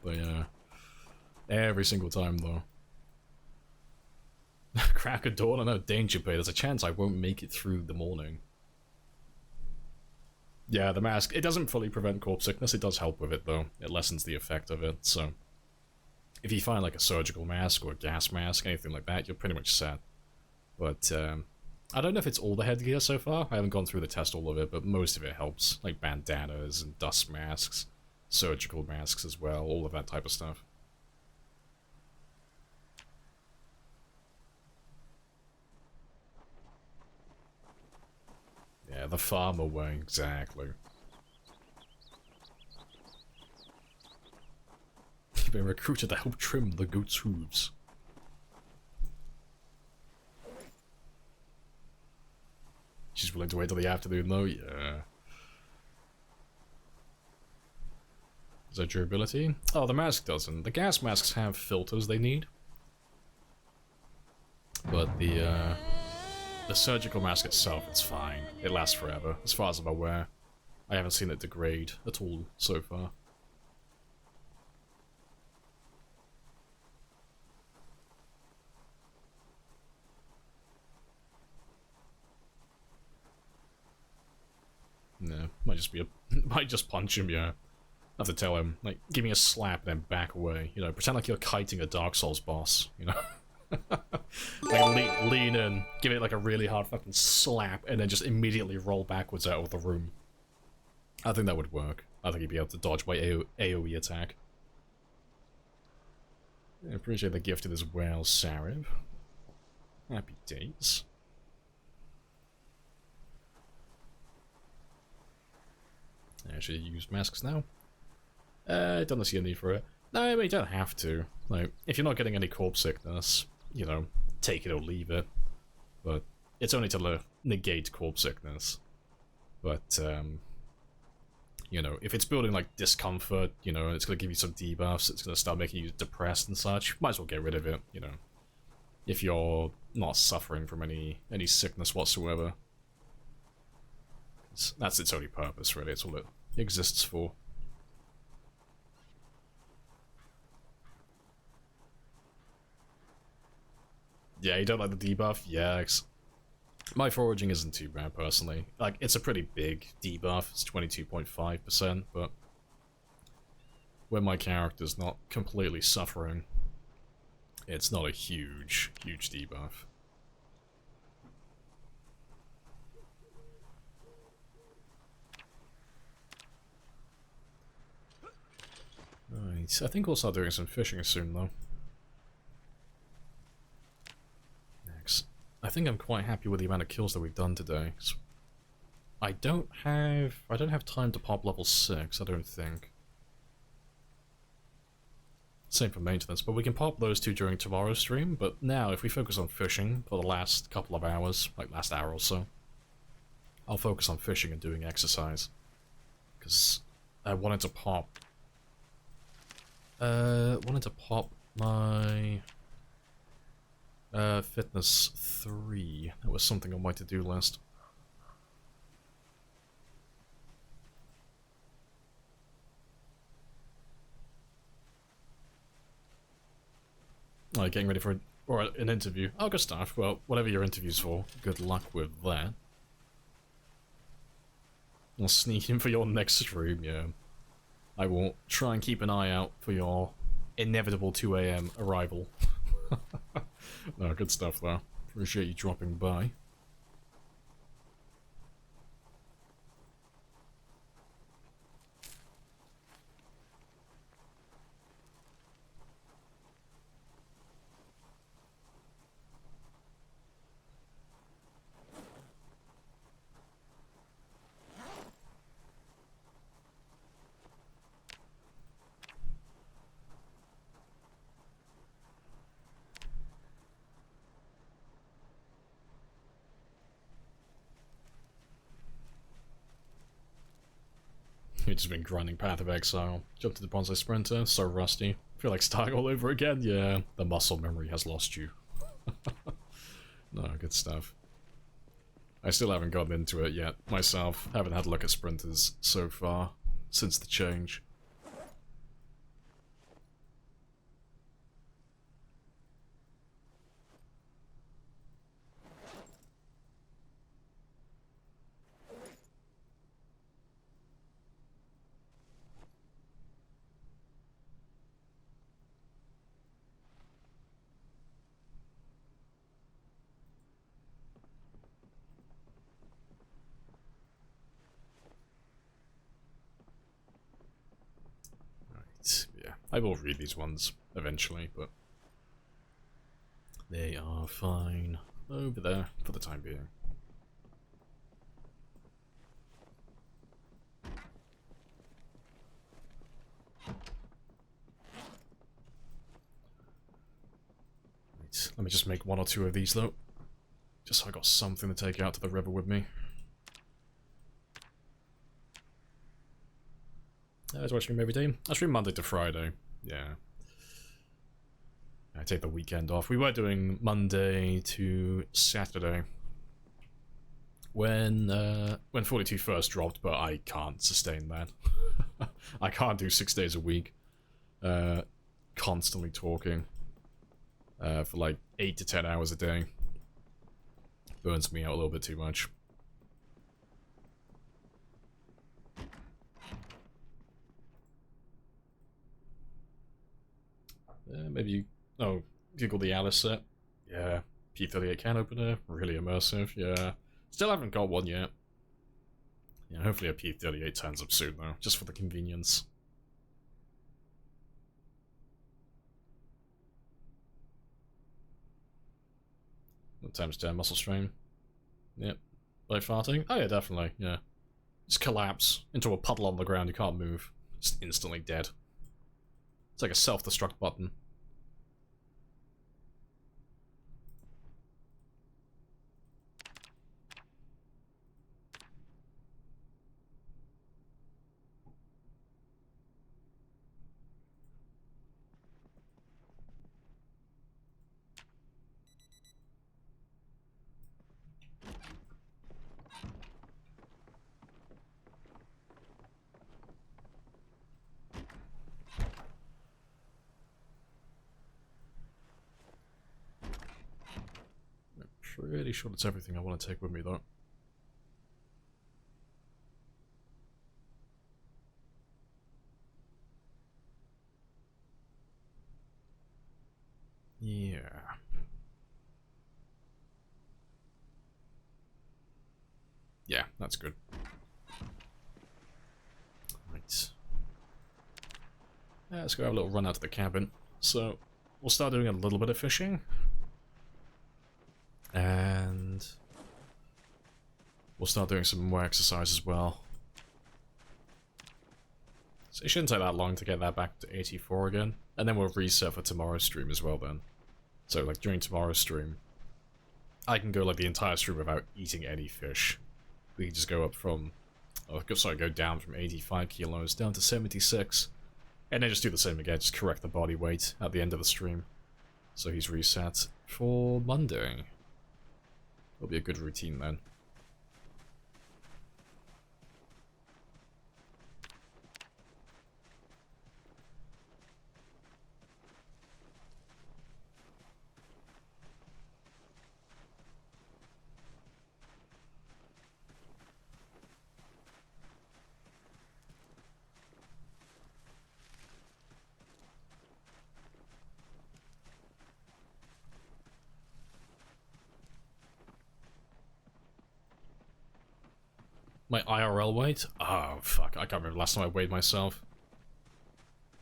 But, yeah. Every single time, though. Crack of dawn, I know, danger pay, there's a chance I won't make it through the morning. Yeah, the mask, it doesn't fully prevent corpse sickness, it does help with it though. It lessens the effect of it, so... If you find like a surgical mask or a gas mask, anything like that, you're pretty much set. But, I don't know if it's all the headgear so far, I haven't gone through the test all of it, but most of it helps. Like bandanas and dust masks, surgical masks as well, all of that type of stuff. Yeah, the farmer way, exactly. You've been recruited to help trim the goat's hooves. She's willing to wait till the afternoon though, yeah. Is that durability? Oh, the mask doesn't. The gas masks have filters they need. But the surgical mask itself, it's fine. It lasts forever, as far as I'm aware. I haven't seen it degrade at all so far. No, might just be a... might just punch him, yeah. I have to tell him, like, give me a slap and then back away. You know, pretend like you're kiting a Dark Souls boss, you know? Like, lean in, give it like a really hard fucking slap, and then just immediately roll backwards out of the room. I think that would work. I think he'd be able to dodge my AoE attack. I appreciate the gifted as well, Sarib. Happy days. I should use masks now. Don't see a need for it. No, I mean, you don't have to. Like, if you're not getting any corpse sickness, you know, take it or leave it. But it's only to negate corpse sickness. But, you know, if it's building, like, discomfort, you know, it's gonna give you some debuffs, it's gonna start making you depressed and such, might as well get rid of it, you know. If you're not suffering from any sickness whatsoever. That's its only purpose, really. It's all it exists for. Yeah, you don't like the debuff? Yeah, my foraging isn't too bad, personally. Like, it's a pretty big debuff. It's 22.5%, but when my character's not completely suffering, it's not a huge debuff. Right, I think we'll start doing some fishing soon, though. Next. I think I'm quite happy with the amount of kills that we've done today. I don't have time to pop level 6, I don't think. Same for maintenance, but we can pop those two during tomorrow's stream, but now if we focus on fishing for the last couple of hours, like last hour or so, I'll focus on fishing and doing exercise. Because I wanted to pop my Fitness 3. That was something on my to-do list. Oh, getting ready for an interview. Oh, good stuff. Well, whatever your interview's for, good luck with that. I'll sneak in for your next stream, yeah. I will try and keep an eye out for your inevitable 2 AM arrival. No, good stuff though. Appreciate you dropping by. You've just been grinding Path of Exile. Jumped to the Bonsai Sprinter, so rusty. Feel like starting all over again? Yeah, the muscle memory has lost you. No, good stuff. I still haven't gotten into it yet, myself. Haven't had a look at Sprinters so far, since the change. Yeah, I will read these ones eventually, but they are fine over there for the time being. Right, let me just make 1 or 2 of these though, just so I got something to take out to the river with me. Do I stream every day? I stream Monday to Friday. Yeah. I take the weekend off. We were doing Monday to Saturday when 42 first dropped, but I can't sustain that. I can't do 6 days a week. Constantly talking for like 8 to 10 hours a day. Burns me out a little bit too much. Maybe you... Oh, Google the Alice set. Yeah. P38 can opener. Really immersive. Yeah. Still haven't got one yet. Yeah, hopefully a P38 turns up soon though, just for the convenience. Times 10 muscle strain. Yep. By farting? Oh yeah, definitely, yeah. Just collapse into a puddle on the ground, you can't move. Just instantly dead. It's like a self-destruct button. Pretty sure that's everything I want to take with me, though. Yeah. Yeah, that's good. Right. Yeah, let's go have a little run out to the cabin. So, we'll start doing a little bit of fishing. And we'll start doing some more exercise as well. So it shouldn't take that long to get that back to 84 again. And then we'll reset for tomorrow's stream as well then. So like during tomorrow's stream, I can go like the entire stream without eating any fish. We can just go up from, go down from 85 kilos down to 76. And then just do the same again, just correct the body weight at the end of the stream. So he's reset for Monday. That'll be a good routine then. My IRL weight? Oh, fuck. I can't remember last time I weighed myself.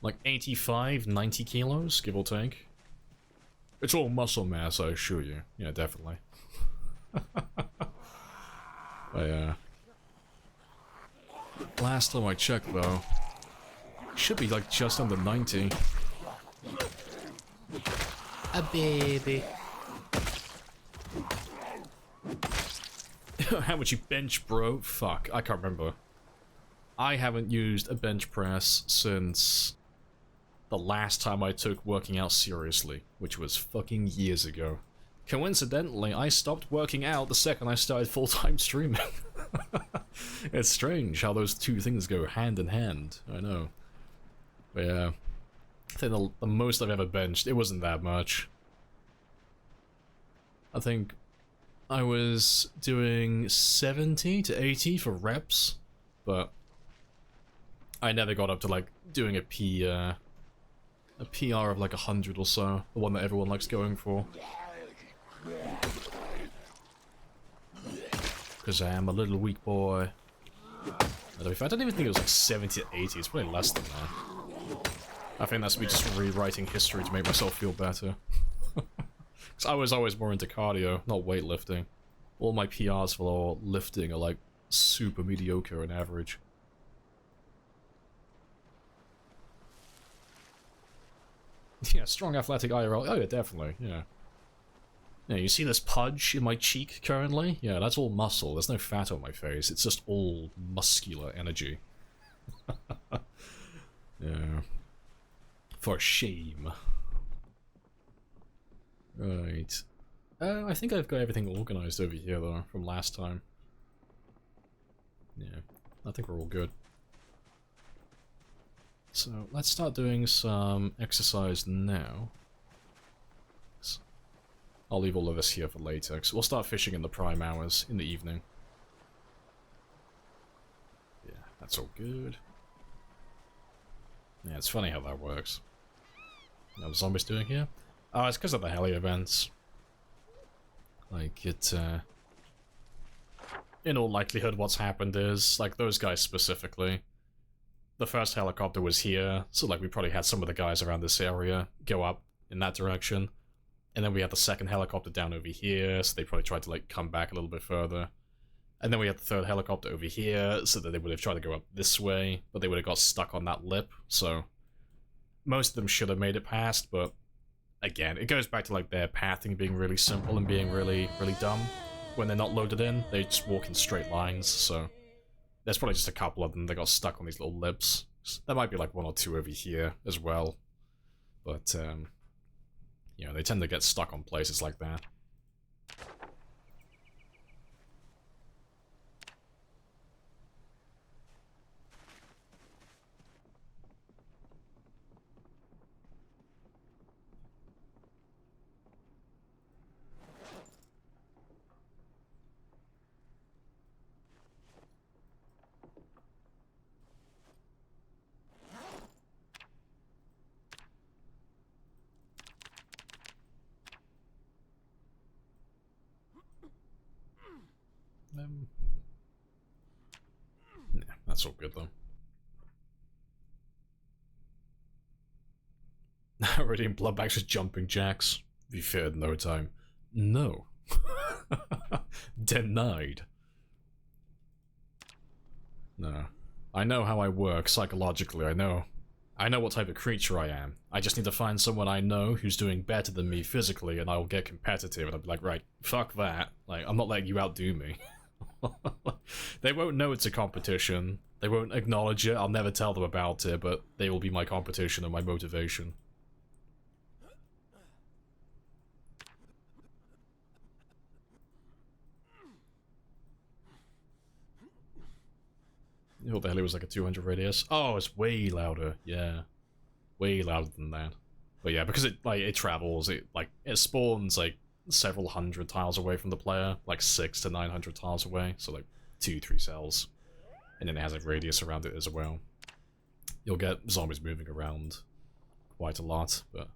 Like 85, 90 kilos, give or take. It's all muscle mass, I assure you. Yeah, definitely. But yeah. Last time I checked, though, should be like just under 90. A baby. How much you bench, bro? Fuck, I can't remember. I haven't used a bench press since the last time I took working out seriously, which was fucking years ago. Coincidentally, I stopped working out the second I started full-time streaming. It's strange how those two things go hand in hand, I know. But yeah, I think the most I've ever benched, it wasn't that much. I think I was doing 70 to 80 for reps, but I never got up to like doing a PR of like 100 or so, the one that everyone likes going for. Because I am a little weak boy. I don't even think it was like 70 to 80, it's probably less than that. I think that's me just rewriting history to make myself feel better. Because I was always more into cardio, not weightlifting. All my PRs for lifting are like super mediocre and average. Yeah, strong athletic IRL. Oh yeah, definitely, yeah. Yeah, you see this pudge in my cheek currently? Yeah, that's all muscle. There's no fat on my face. It's just all muscular energy. Yeah. For shame. Right. I think I've got everything organized over here, though, from last time. Yeah, I think we're all good. So, let's start doing some exercise now. I'll leave all of this here for later, because we'll start fishing in the prime hours in the evening. Yeah, that's all good. Yeah, it's funny how that works. What are zombies doing here? Oh, it's because of the heli events. Like, in all likelihood, what's happened is, like, those guys specifically, the first helicopter was here, so, like, we probably had some of the guys around this area go up in that direction. And then we had the second helicopter down over here, so they probably tried to, like, come back a little bit further. And then we had the third helicopter over here, so that they would have tried to go up this way, but they would have got stuck on that lip, so most of them should have made it past, but again, it goes back to like their pathing being really simple and being really dumb. When they're not loaded in, they just walk in straight lines, so there's probably just a couple of them that got stuck on these little lips. There might be like one or two over here as well, but you know, they tend to get stuck on places like that. Yeah, that's all good though. Already in Bloodbags just jumping jacks. Be feared no time. No. Denied. No. I know how I work psychologically, I know what type of creature I am. I just need to find someone I know who's doing better than me physically, and I'll get competitive, and I'll be like, right, fuck that. Like, I'm not letting you outdo me. They won't know it's a competition. They won't acknowledge it. I'll never tell them about it, but they will be my competition and my motivation. I thought the heli was like a 200 radius. Oh, it's way louder. Yeah, way louder than that. But yeah, because it travels, it spawns like several hundred tiles away from the player, like 600 to 900 tiles away, so like 2-3 cells, and then it has a radius around it as well. You'll get zombies moving around quite a lot, but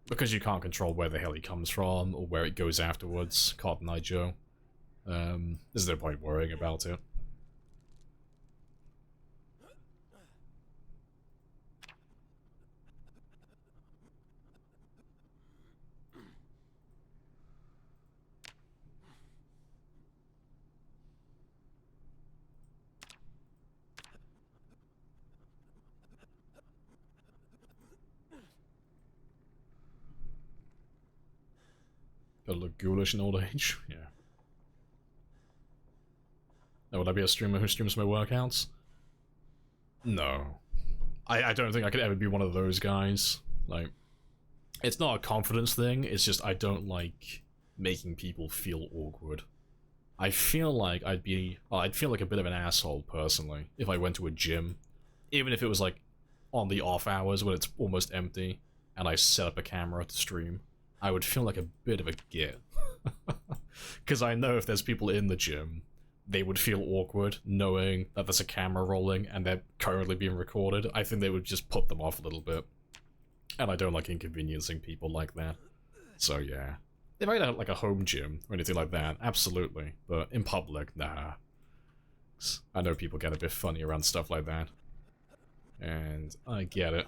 because you can't control where the heli comes from or where it goes afterwards, Cotton Eye Joe, there's no point worrying about it. Gotta look ghoulish in old age, yeah. Now, would I be a streamer who streams my workouts? No. I don't think I could ever be one of those guys. Like, it's not a confidence thing, it's just I don't like making people feel awkward. I feel like I'd feel like a bit of an asshole, personally, if I went to a gym. Even if it was, like, on the off hours when it's almost empty, and I set up a camera to stream. I would feel like a bit of a git. Because I know if there's people in the gym, they would feel awkward knowing that there's a camera rolling and they're currently being recorded. I think they would just put them off a little bit. And I don't like inconveniencing people like that. So yeah. If I had like a home gym or anything like that, absolutely. But in public, nah. I know people get a bit funny around stuff like that. And I get it.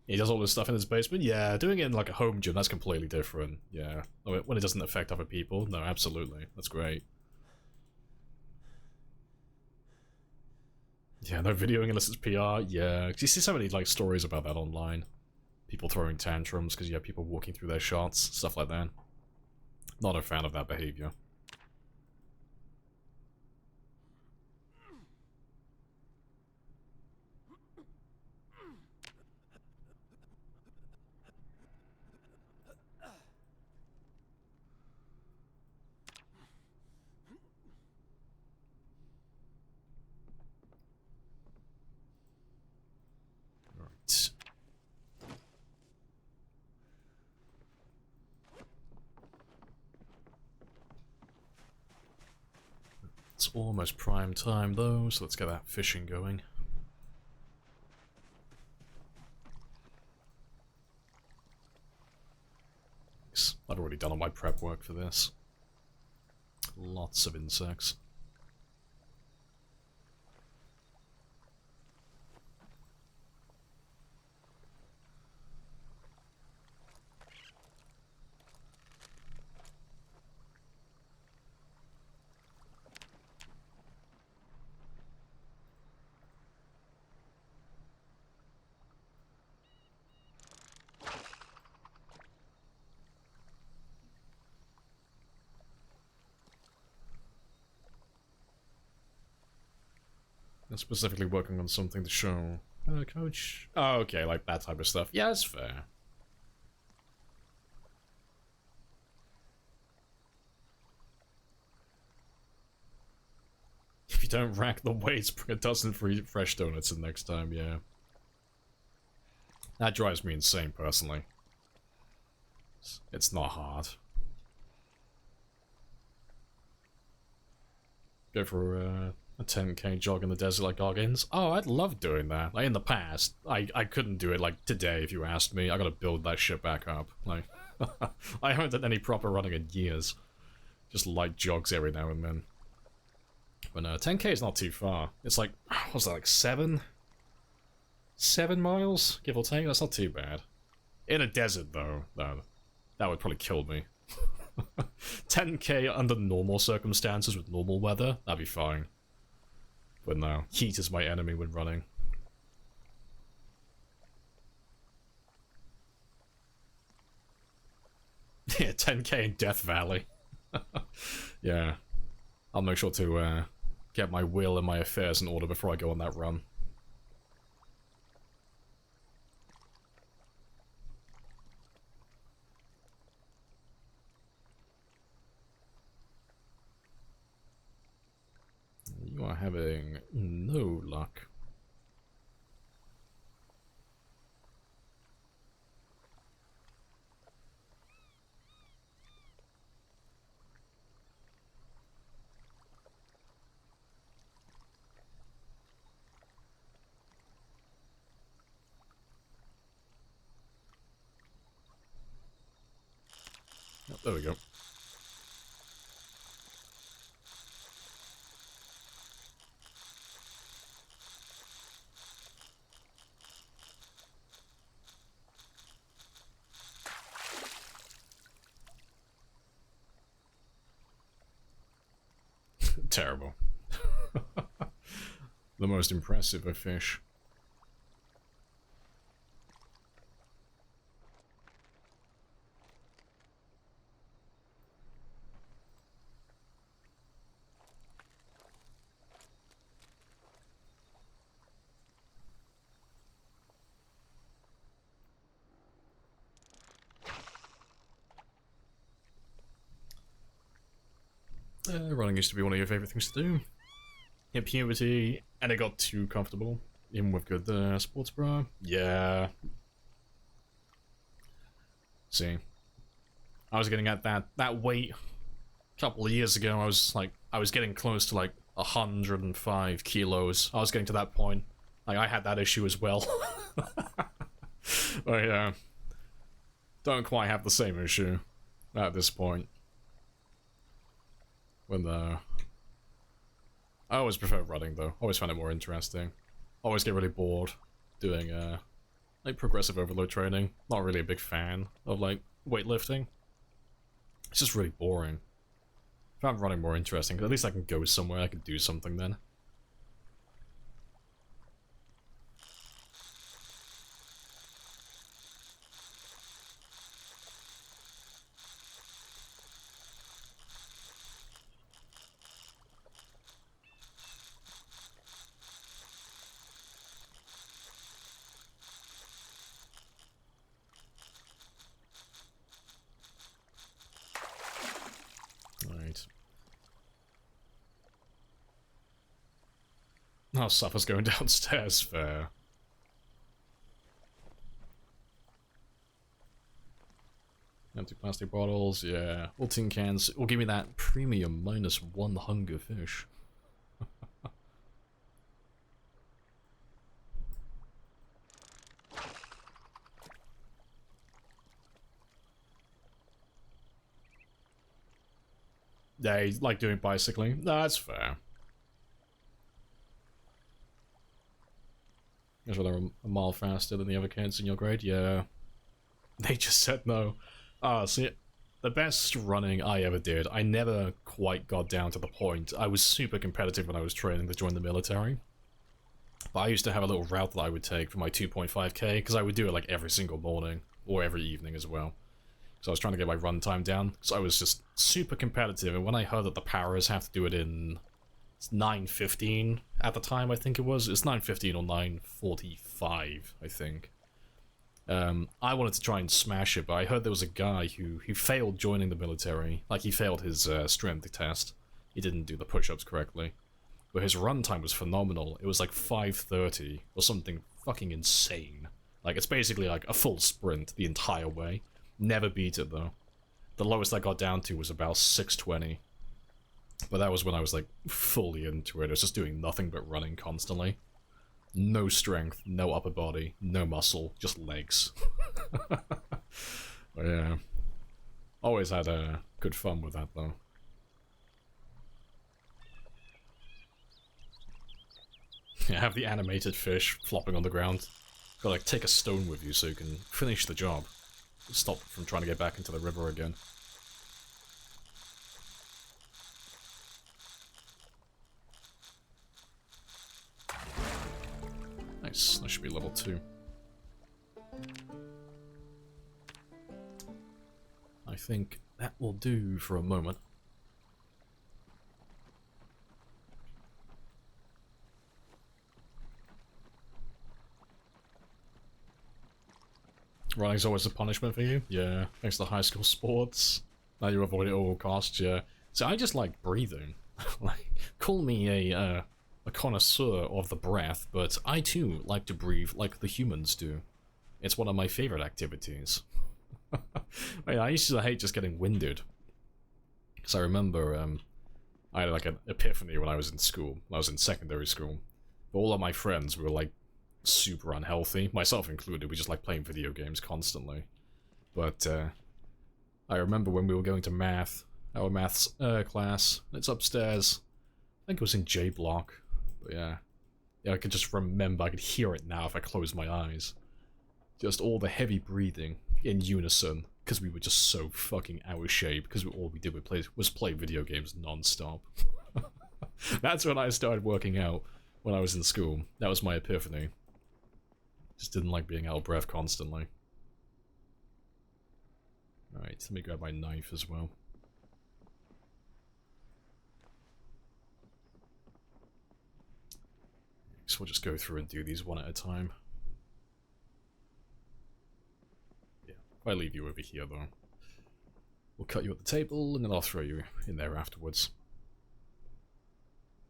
He does all this stuff in his basement? Yeah, doing it in like a home gym, that's completely different. Yeah. When it doesn't affect other people? No, absolutely. That's great. Yeah, no videoing unless it's PR? Yeah. You see so many like stories about that online. People throwing tantrums because you have people walking through their shots, stuff like that. Not a fan of that behavior. Right. It's almost prime time though, so let's get that fishing going. I've already done all my prep work for this. Lots of insects. I'm specifically working on something to show. Coach? Oh, okay, like that type of stuff. Yeah, it's fair. If you don't rack the weights, bring a dozen free fresh donuts in next time, yeah. That drives me insane, personally. It's not hard. Go for a 10k jog in the desert like Goggins. Oh, I'd love doing that. Like, in the past, I couldn't do it, like, today, if you asked me. I gotta build that shit back up. Like, I haven't done any proper running in years. Just light jogs every now and then. But no, 10k is not too far. It's like, what's that, like 7 miles, give or take? That's not too bad. In a desert, though, that would probably kill me. 10k under normal circumstances with normal weather, that'd be fine. But no, heat is my enemy when running. Yeah, 10k in Death Valley. Yeah. I'll make sure to get my will and my affairs in order before I go on that run. are having no luck. Oh, there we go. Terrible. The most impressive of fish. Running used to be one of your favorite things to do. Hit puberty, and it got too comfortable. Even with good sports bra. Yeah. See. I was getting at that weight a couple of years ago. I was getting close to like 105 kilos. I was getting to that point. Like, I had that issue as well. I don't quite have the same issue at this point. When I always prefer running though. Always find it more interesting. Always get really bored doing like progressive overload training. Not really a big fan of like weightlifting. It's just really boring. I found running more interesting, 'cause at least I can go somewhere, I can do something then. Oh, Suffer's going downstairs, fair. Empty plastic bottles, yeah. All tin cans will give me that premium -1 hunger fish. Yeah, you like doing bicycling? No, that's fair. Guess they're a mile faster than the other kids in your grade? Yeah. They just said no. See, the best running I ever did, I never quite got down to the point. I was super competitive when I was training to join the military. But I used to have a little route that I would take for my 2.5k, because I would do it like every single morning, or every evening as well. So I was trying to get my run time down, so I was just super competitive, and when I heard that the powers have to do it in... It's 9:15 at the time, I think it was. It's 9:15 or 9:45, I think. I wanted to try and smash it, but I heard there was a guy who failed joining the military. Like, he failed his strength test. He didn't do the push-ups correctly. But his run time was phenomenal. It was like 5:30 or something fucking insane. Like, it's basically like a full sprint the entire way. Never beat it, though. The lowest I got down to was about 6:20. But that was when I was, like, fully into it. I was just doing nothing but running constantly. No strength, no upper body, no muscle, just legs. But yeah. Always had good fun with that, though. Yeah, have the animated fish flopping on the ground. Gotta, like, take a stone with you so you can finish the job. Stop from trying to get back into the river again. Nice, that should be level 2. I think that will do for a moment. Running's always a punishment for you? Yeah, thanks to high school sports. Now you avoid it at all costs, yeah. So I just like breathing. Like, call me a a connoisseur of the breath, but I too like to breathe like the humans do. It's one of my favorite activities. I used to hate just getting winded. Because I remember I had like an epiphany when I was in school. When I was in secondary school. All of my friends were like super unhealthy, myself included. We just like playing video games constantly. But I remember when we were going to our maths class. It's upstairs. I think it was in J block. But yeah, I could just remember. I could hear it now if I closed my eyes. Just all the heavy breathing in unison, because we were just so fucking out of shape, because all we did was play video games non-stop. That's when I started working out, when I was in school. That was my epiphany. Just didn't like being out of breath constantly. Alright, let me grab my knife as well. So we'll just go through and do these one at a time. I leave you over here, though. We'll cut you at the table, and then I'll throw you in there afterwards.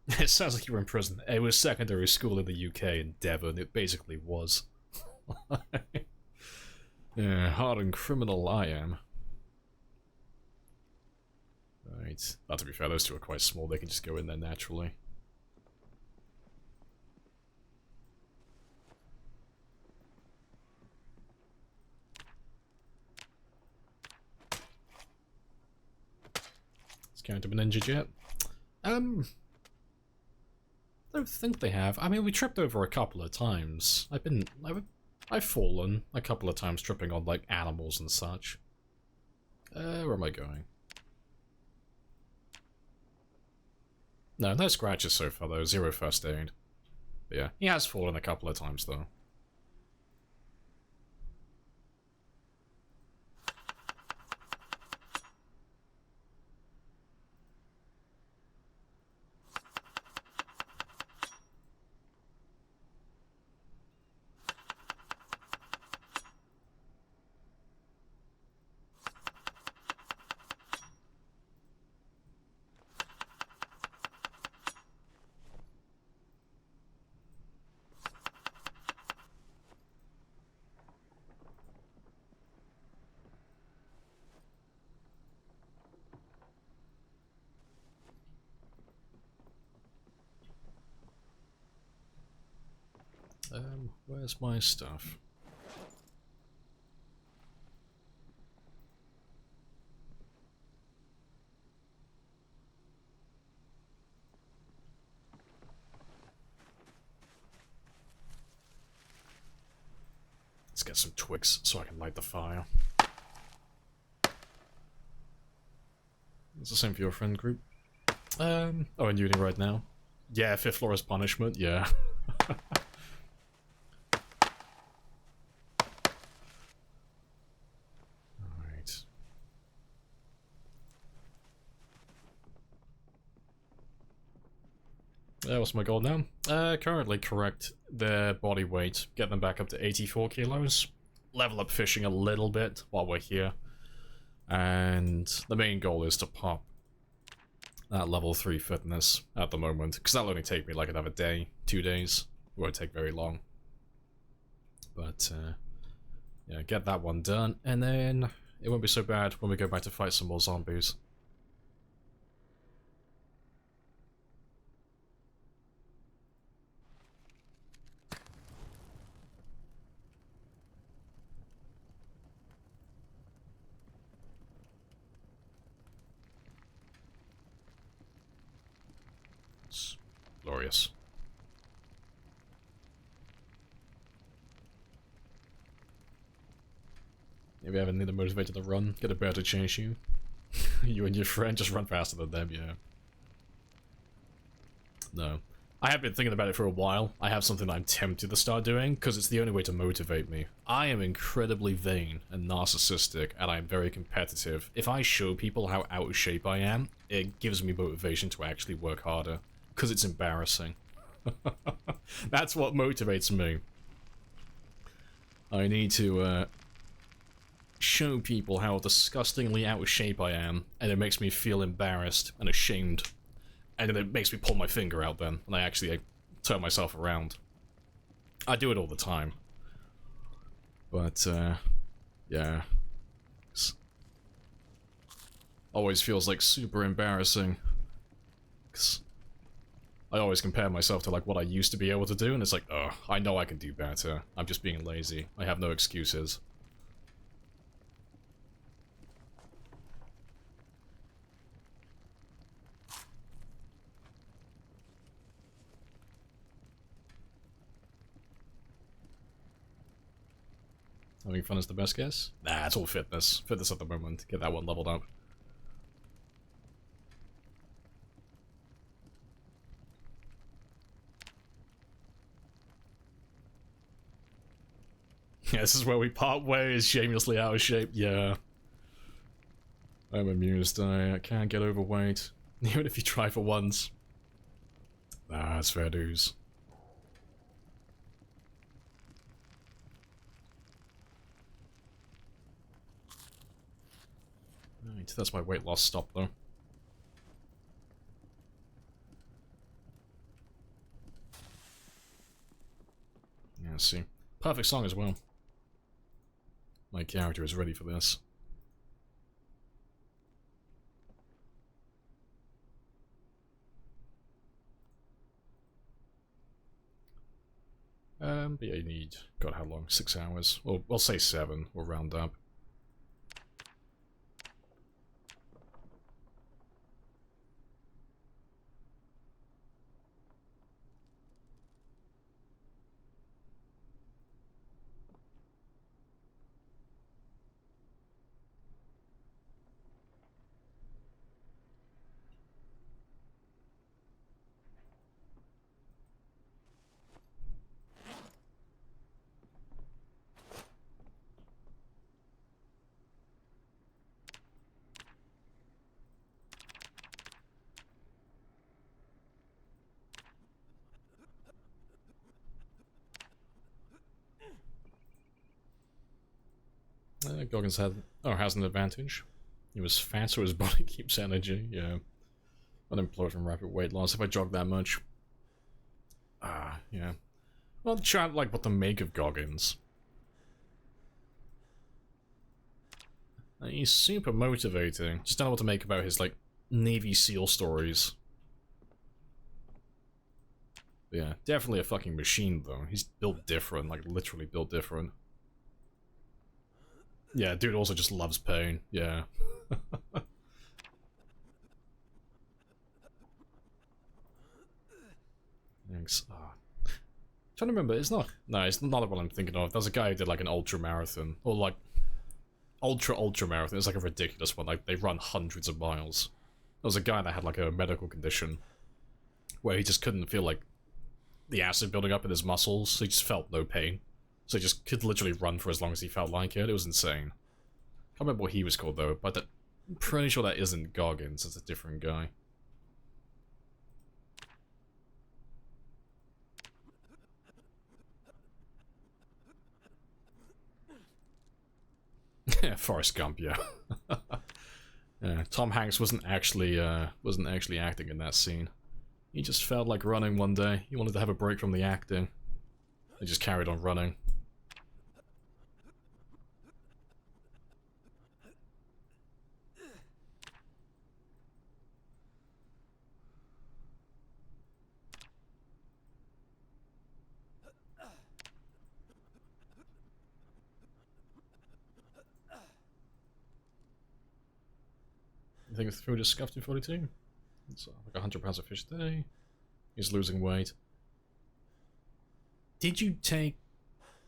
It sounds like you were in prison. It was secondary school in the UK in Devon. It basically was. Yeah, hardened criminal I am. Right. Not to be fair, those two are quite small. They can just go in there naturally. Character been injured yet? I don't think they have. I mean, we tripped over a couple of times. I've fallen a couple of times tripping on, like, animals and such. Where am I going? No scratches so far, though. 0 first aid. But yeah, he has fallen a couple of times, though. Where's my stuff? Let's get some twigs so I can light the fire. It's the same for your friend group. Oh, in uni right now? Yeah, 5th floor is punishment, yeah. Alright. What's my goal now? Currently correct their body weight, get them back up to 84 kilos, level up fishing a little bit while we're here, and the main goal is to pop that level 3 fitness at the moment, because that'll only take me like another day, 2 days. It won't take very long. But, yeah, get that one done, and then it won't be so bad when we go back to fight some more zombies. It's glorious. If you ever need a motivator to run, get a bear to chase you. You and your friend just run faster than them, yeah. No. I have been thinking about it for a while. I have something I'm tempted to start doing, because it's the only way to motivate me. I am incredibly vain and narcissistic, and I'm very competitive. If I show people how out of shape I am, it gives me motivation to actually work harder, because it's embarrassing. That's what motivates me. I need to, show people how disgustingly out of shape I am, and it makes me feel embarrassed and ashamed And then it makes me pull my finger out then, and I turn myself around. I do it all the time. But, yeah. Always feels like super embarrassing. 'Cause I always compare myself to like what I used to be able to do, and it's like, oh, I know I can do better. I'm just being lazy. I have no excuses. Having fun is the best guess? Nah, it's all fitness. Fitness at the moment. Get that one leveled up. Yeah, this is where we part ways, shamelessly out of shape. Yeah. I'm amused. I can't get overweight. Even if you try for once. Nah, it's fair dues. Right, that's my weight loss stop, though. Yeah, let's see. Perfect song as well. My character is ready for this. But yeah, you need, God, how long? 6 hours? Well, I'll say 7, we'll round up. Goggins has an advantage. He was fat, so his body keeps energy, yeah. Unemployed from rapid weight loss if I jog that much. Yeah. Well, chat like what to make of Goggins. He's super motivating. Just don't know what to make about his, like, Navy SEAL stories. Yeah, definitely a fucking machine, though. He's built different, like, literally built different. Yeah, dude also just loves pain, yeah. Thanks. Trying to remember, it's not the one I'm thinking of. There's a guy who did like an ultra marathon, or like ultra marathon. It's like a ridiculous one. Like they run hundreds of miles. There was a guy that had like a medical condition where he just couldn't feel like the acid building up in his muscles. So he just felt no pain. So he just could literally run for as long as he felt like it. It was insane. Can't remember what he was called though, but I'm pretty sure that isn't Goggins. It's a different guy. Yeah, Forrest Gump, yeah. Yeah, Tom Hanks wasn't actually acting in that scene. He just felt like running one day. He wanted to have a break from the acting. He just carried on running. I think his food is scuffed in 42. It's like 100 pounds of fish a day. He's losing weight. Did you take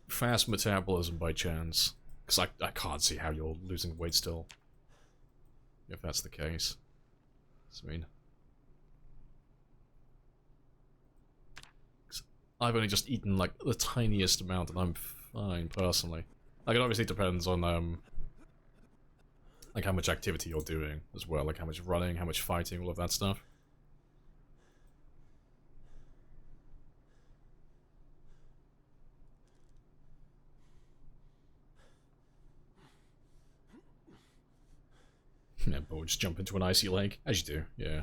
fast metabolism by chance? Because I can't see how you're losing weight still. If that's the case. I mean... I've only just eaten like the tiniest amount and I'm fine, personally. Like it obviously depends on like how much activity you're doing as well, like how much running, how much fighting, all of that stuff. Yeah, but we'll just jump into an icy lake, as you do, yeah.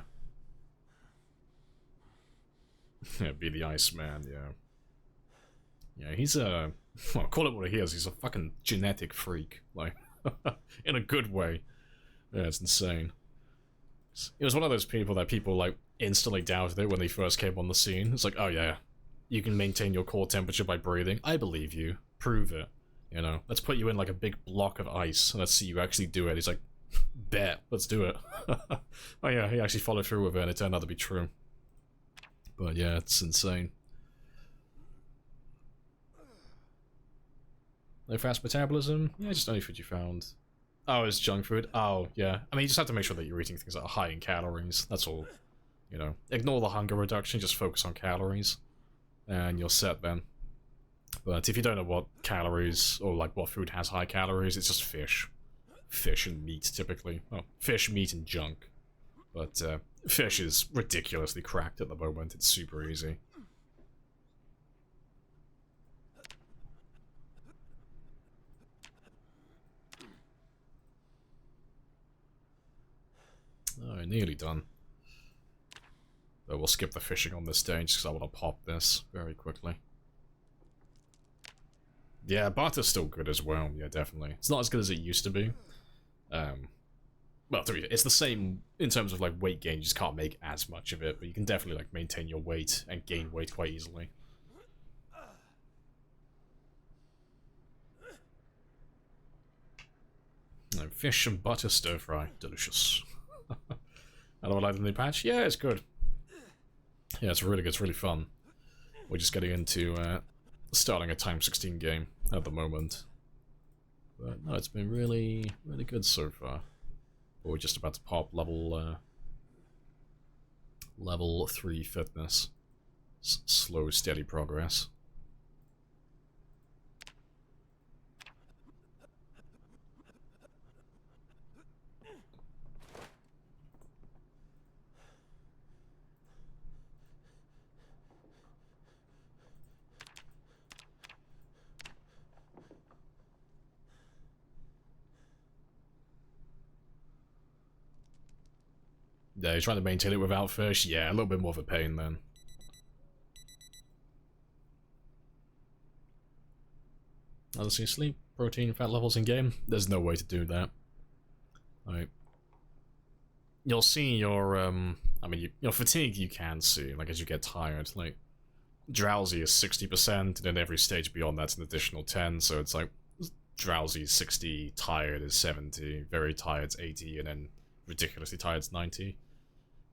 Yeah, be the Iceman, yeah. Yeah, he's a... Well, call it what he is, he's a fucking genetic freak. Like, in a good way. Yeah, it's insane. He was one of those people that people, like, instantly doubted it when they first came on the scene. It's like, oh yeah, you can maintain your core temperature by breathing. I believe you. Prove it. You know, let's put you in, like, a big block of ice, and let's see you actually do it. He's like, bet, let's do it. Oh yeah, he actually followed through with it, and it turned out to be true. But yeah, it's insane. No fast metabolism? Yeah, just only food you found. Oh, it's junk food? Oh, yeah. I mean, you just have to make sure that you're eating things that are high in calories. That's all. You know, ignore the hunger reduction, just focus on calories. And you're set then. But if you don't know what calories, or like what food has high calories, it's just fish. Fish and meat, typically. Well, fish, meat, and junk. But fish is ridiculously cracked at the moment. It's super easy. Oh, nearly done. But we'll skip the fishing on this stage because I want to pop this very quickly. Yeah, barter's still good as well. Yeah, definitely. It's not as good as it used to be. Well, it's the same in terms of like weight gain. You just can't make as much of it, but you can definitely like maintain your weight and gain weight quite easily. And fish and butter stir fry, delicious. I don't like the new patch. Yeah, it's good. Yeah, it's really good. It's really fun. We're just getting into starting a Time 16 game at the moment. But no, it's been really, really good so far. But we're just about to pop level 3 fitness. Slow, steady progress. Yeah, you're trying to maintain it without fish? Yeah, a little bit more of a pain then. Let's see, sleep, protein, fat levels in game. There's no way to do that. Right. You'll see your, I mean, your fatigue you can see, like, as you get tired. Like, drowsy is 60%, and then every stage beyond that's an additional 10, so it's like, drowsy is 60, tired is 70, very tired is 80, and then ridiculously tired is 90.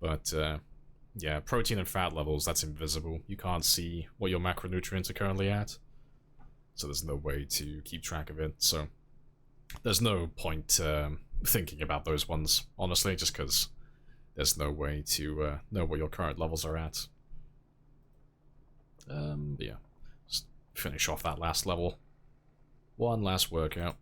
But, yeah, protein and fat levels, that's invisible. You can't see what your macronutrients are currently at. So there's no way to keep track of it, so there's no point thinking about those ones, honestly, just because there's no way to know what your current levels are at. But yeah, just finish off that last level. One last workout.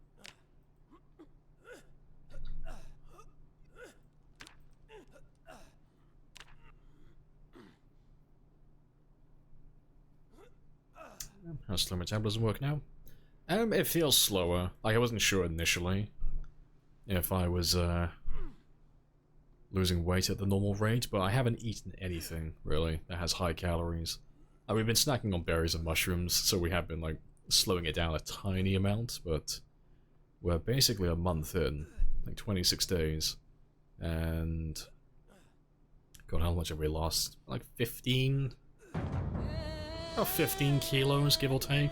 How's slow metabolism work now? It feels slower. Like, I wasn't sure initially if I was losing weight at the normal rate, but I haven't eaten anything, really, that has high calories. We've been snacking on berries and mushrooms, so we have been, like, slowing it down a tiny amount, but we're basically a month in, like 26 days, and God, how much have we lost? Like 15? About 15 kilos, give or take.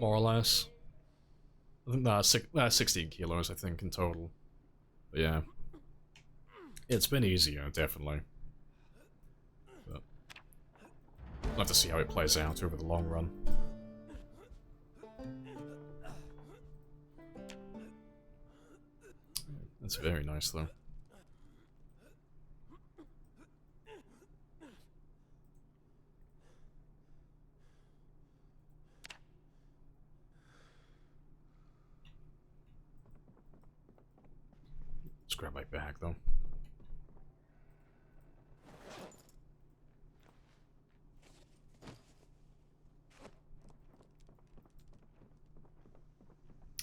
More or less. I think, 16 kilos, I think, in total. But yeah. It's been easier, definitely. But I'll have to see how it plays out over the long run. That's very nice, though. Let's grab my bag, though.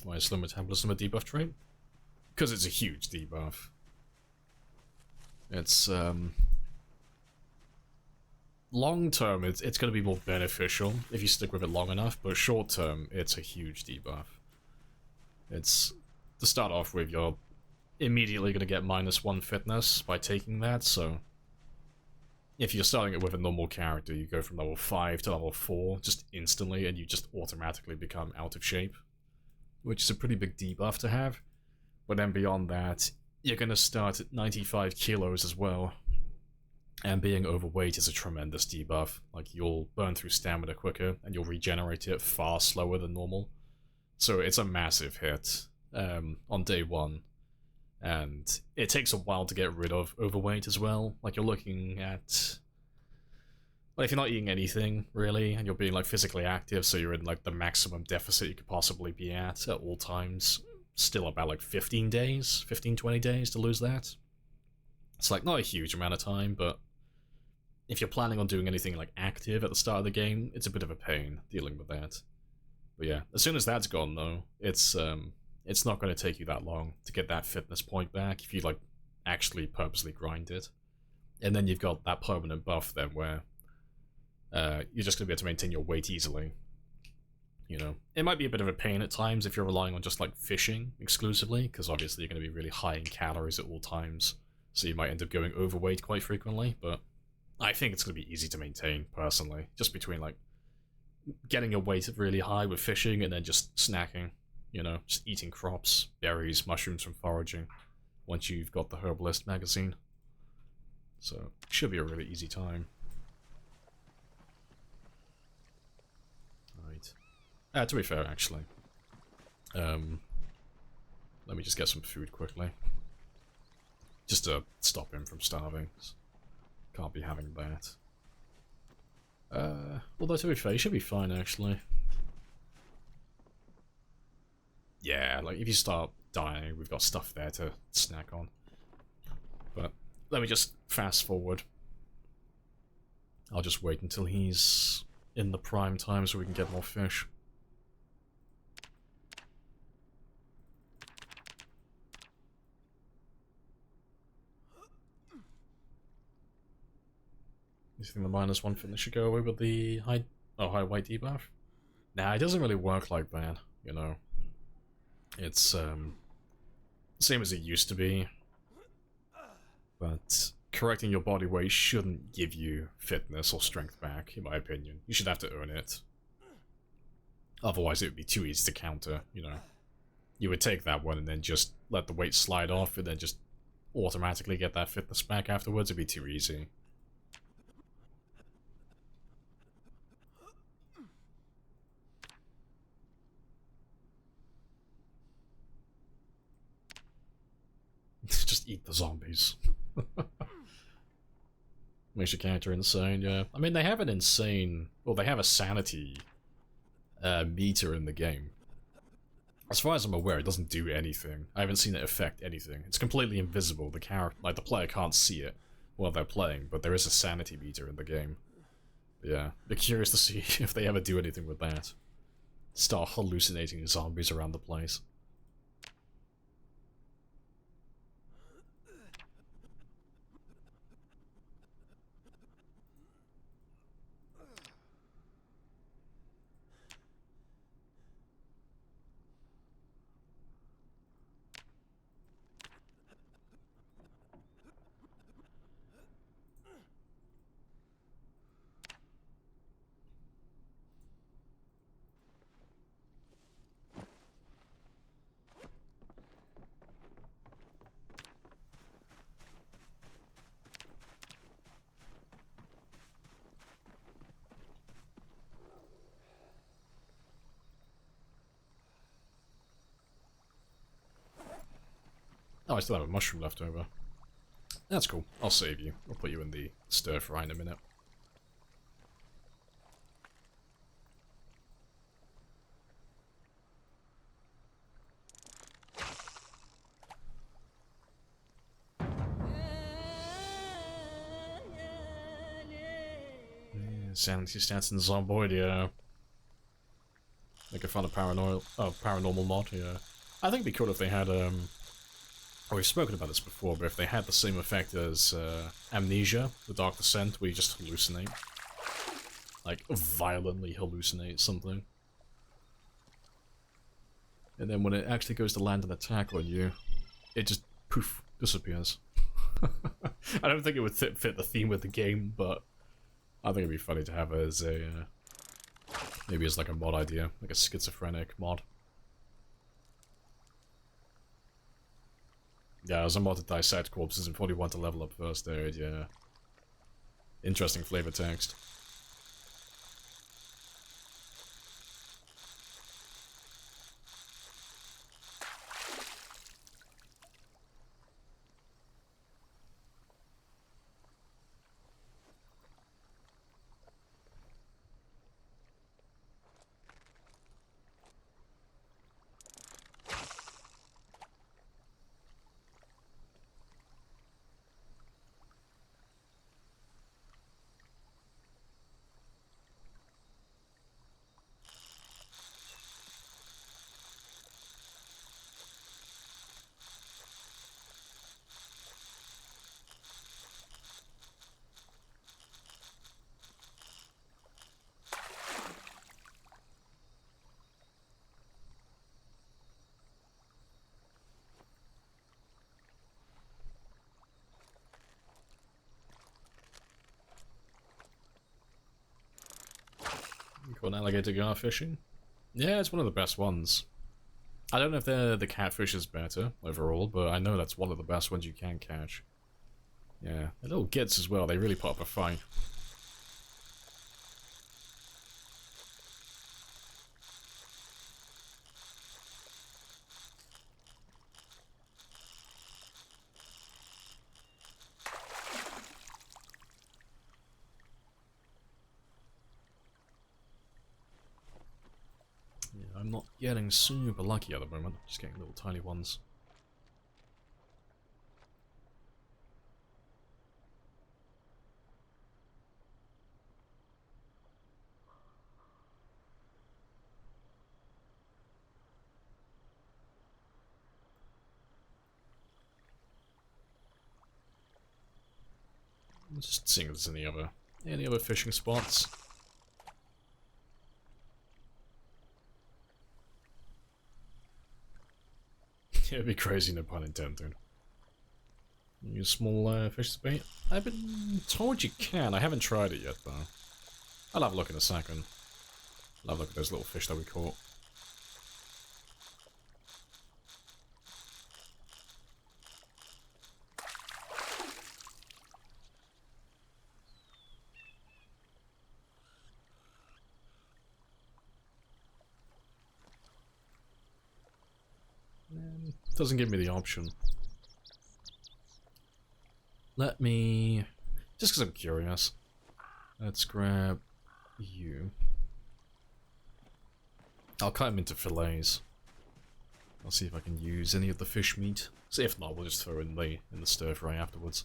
Why is slow metabolism a debuff trait? Because it's a huge debuff. It's, long term, it's going to be more beneficial if you stick with it long enough, but short term, it's a huge debuff. It's, to start off with, you're immediately going to get -1 fitness by taking that, so if you're starting it with a normal character, you go from level 5 to level 4 just instantly, and you just automatically become out of shape, which is a pretty big debuff to have. But then beyond that, you're going to start at 95 kilos as well, and being overweight is a tremendous debuff. Like, you'll burn through stamina quicker, and you'll regenerate it far slower than normal. So it's a massive hit on day 1. And it takes a while to get rid of overweight as well. Like, you're looking at... Well, if you're not eating anything, really, and you're being, like, physically active, so you're in, like, the maximum deficit you could possibly be at all times, still about, like, 15 days, 15-20 days to lose that. It's, like, not a huge amount of time, but if you're planning on doing anything, like, active at the start of the game, it's a bit of a pain dealing with that. But yeah, as soon as that's gone, though, it's not going to take you that long to get that fitness point back if you, like, actually purposely grind it. And then you've got that permanent buff then where you're just going to be able to maintain your weight easily. You know, it might be a bit of a pain at times if you're relying on just, like, fishing exclusively, because obviously you're going to be really high in calories at all times, so you might end up going overweight quite frequently, but I think it's going to be easy to maintain, personally, just between, like, getting your weight really high with fishing and then just snacking. You know, just eating crops, berries, mushrooms from foraging, once you've got the Herbalist magazine. So, it should be a really easy time. Right. To be fair, actually. Let me just get some food quickly. Just to stop him from starving. Can't be having that. Although, to be fair, he should be fine, actually. Yeah, like, if you start dying, we've got stuff there to snack on. But let me just fast forward. I'll just wait until he's in the prime time so we can get more fish. You think the -1 fitness should go away with the high weight debuff? Nah, it doesn't really work like that, you know. It's, same as it used to be, but correcting your body weight shouldn't give you fitness or strength back, in my opinion. You should have to earn it. Otherwise it would be too easy to counter, you know. You would take that one and then just let the weight slide off and then just automatically get that fitness back afterwards. It'd be too easy. Just eat the zombies. Makes your character insane, yeah. I mean, they have an insane... Well, they have a sanity meter in the game. As far as I'm aware, it doesn't do anything. I haven't seen it affect anything. It's completely invisible. The character, like, the player can't see it while they're playing, but there is a sanity meter in the game. But yeah, be curious to see if they ever do anything with that. Start hallucinating zombies around the place. Oh, I still have a mushroom left over. That's cool. I'll save you. I'll put you in the stir fry in a minute. Yeah, sanity stats in Zomboid, yeah. Making fun of paranormal mod, yeah. I think it'd be cool if they had, we've spoken about this before, but if they had the same effect as Amnesia, the Dark Descent, where you just hallucinate. like, violently hallucinate something. And then when it actually goes to land an attack on you, it just, poof, disappears. I don't think it would fit the theme of the game, but I think it'd be funny to have as a, maybe as like a mod idea, like a schizophrenic mod. Yeah, as a mod to dissect corpses and probably want to level up first aid, yeah. Interesting flavor text. Caught an alligator gar fishing? Yeah, it's one of the best ones. I don't know if the catfish is better overall, but I know that's one of the best ones you can catch. Yeah, the little gits as well, they really put up a fight. Yeah, I'm not getting super lucky at the moment, just getting little tiny ones. Just seeing if there's any other fishing spots. It'd be crazy, no pun intended. Use small fish to bait? I've been told you can. I haven't tried it yet, though. I'll have a look in a second. I'll have a look at those little fish that we caught. Doesn't give me the option. Let me... just because I'm curious. Let's grab you. I'll cut him into fillets. I'll see if I can use any of the fish meat. So if not, we'll just throw in the stir fry afterwards.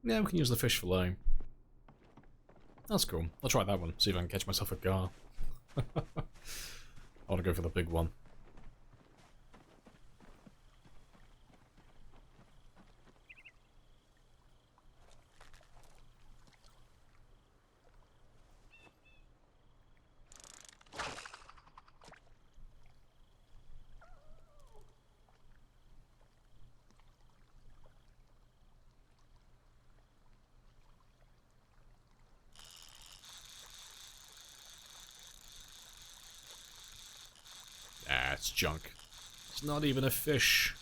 Yeah, we can use the fish fillet. That's cool. I'll try that one, see if I can catch myself a gar. I want to go for the big one. Ah, it's junk. It's not even a fish.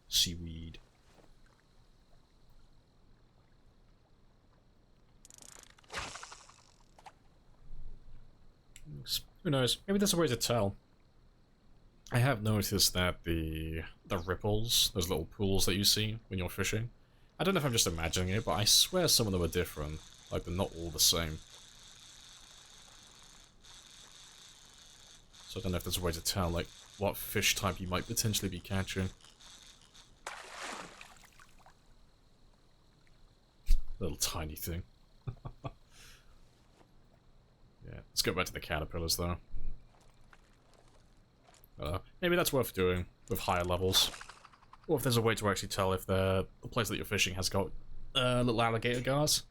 Seaweed. Who knows? Maybe there's a way to tell. I have noticed that the ripples, those little pools that you see when you're fishing, I don't know if I'm just imagining it, but I swear some of them are different. Like, they're not all the same. So I don't know if there's a way to tell, like, what fish type you might potentially be catching. Little tiny thing. Yeah, let's go back to the caterpillars, though. Maybe that's worth doing with higher levels. Or if there's a way to actually tell if the place that you're fishing has got little alligator guards.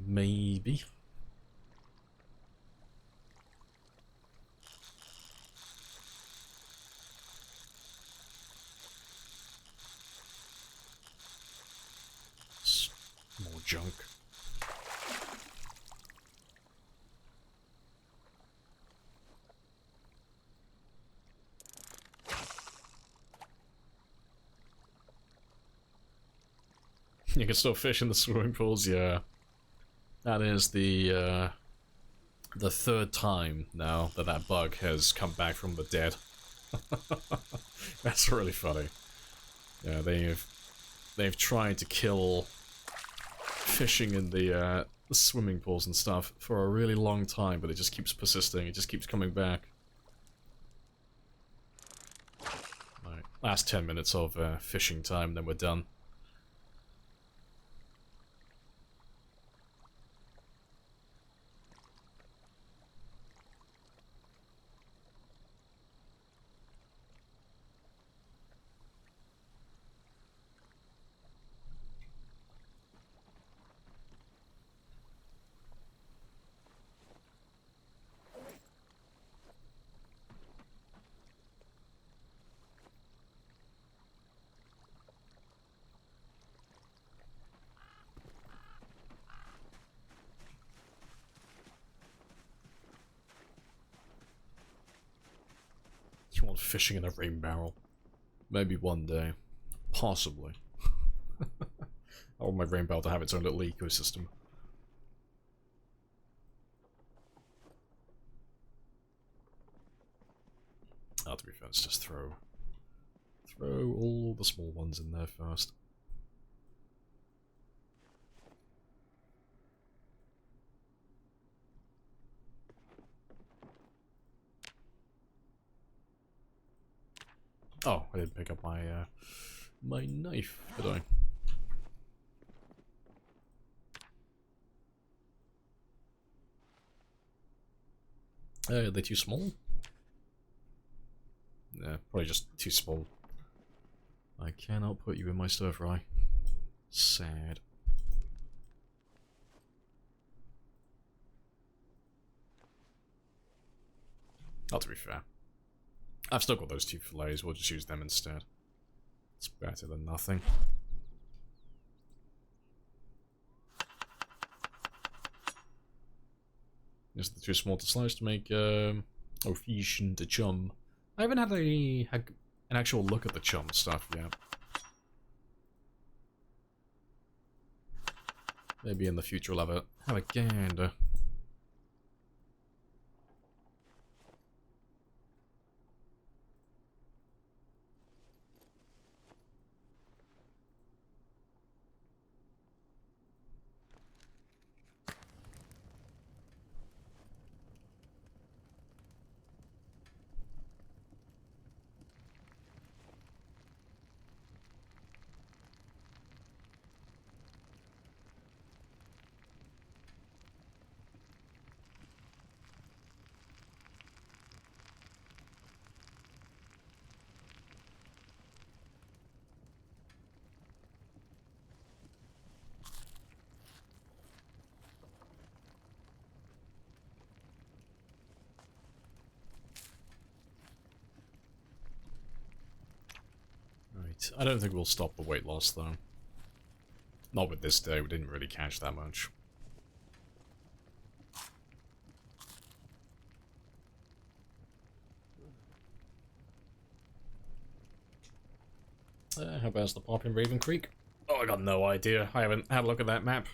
Maybe. More junk. You can still fish in the swimming pools, yeah. That is the third time now that that bug has come back from the dead. That's really funny. Yeah, they've tried to kill fishing in the swimming pools and stuff for a really long time, but it just keeps persisting. It just keeps coming back. Right, last 10 minutes of fishing time, then we're done. You want fishing in a rain barrel? Maybe one day. Possibly. I want my rain barrel to have its own little ecosystem. Oh, to be fair, let's just throw all the small ones in there first. Oh, I didn't pick up my my knife, did I? Are they too small? Yeah, probably just too small. I cannot put you in my stir fry. Sad. Not to be fair. I've still got those two fillets, we'll just use them instead. It's better than nothing. Is it too small to slice to make fish and the chum? I haven't had an actual look at the chum stuff yet. Maybe in the future we'll have a gander. I don't think we'll stop the weight loss, though. Not with this day, we didn't really catch that much. How about the pop in Raven Creek? Oh, I got no idea. I haven't had a look at that map.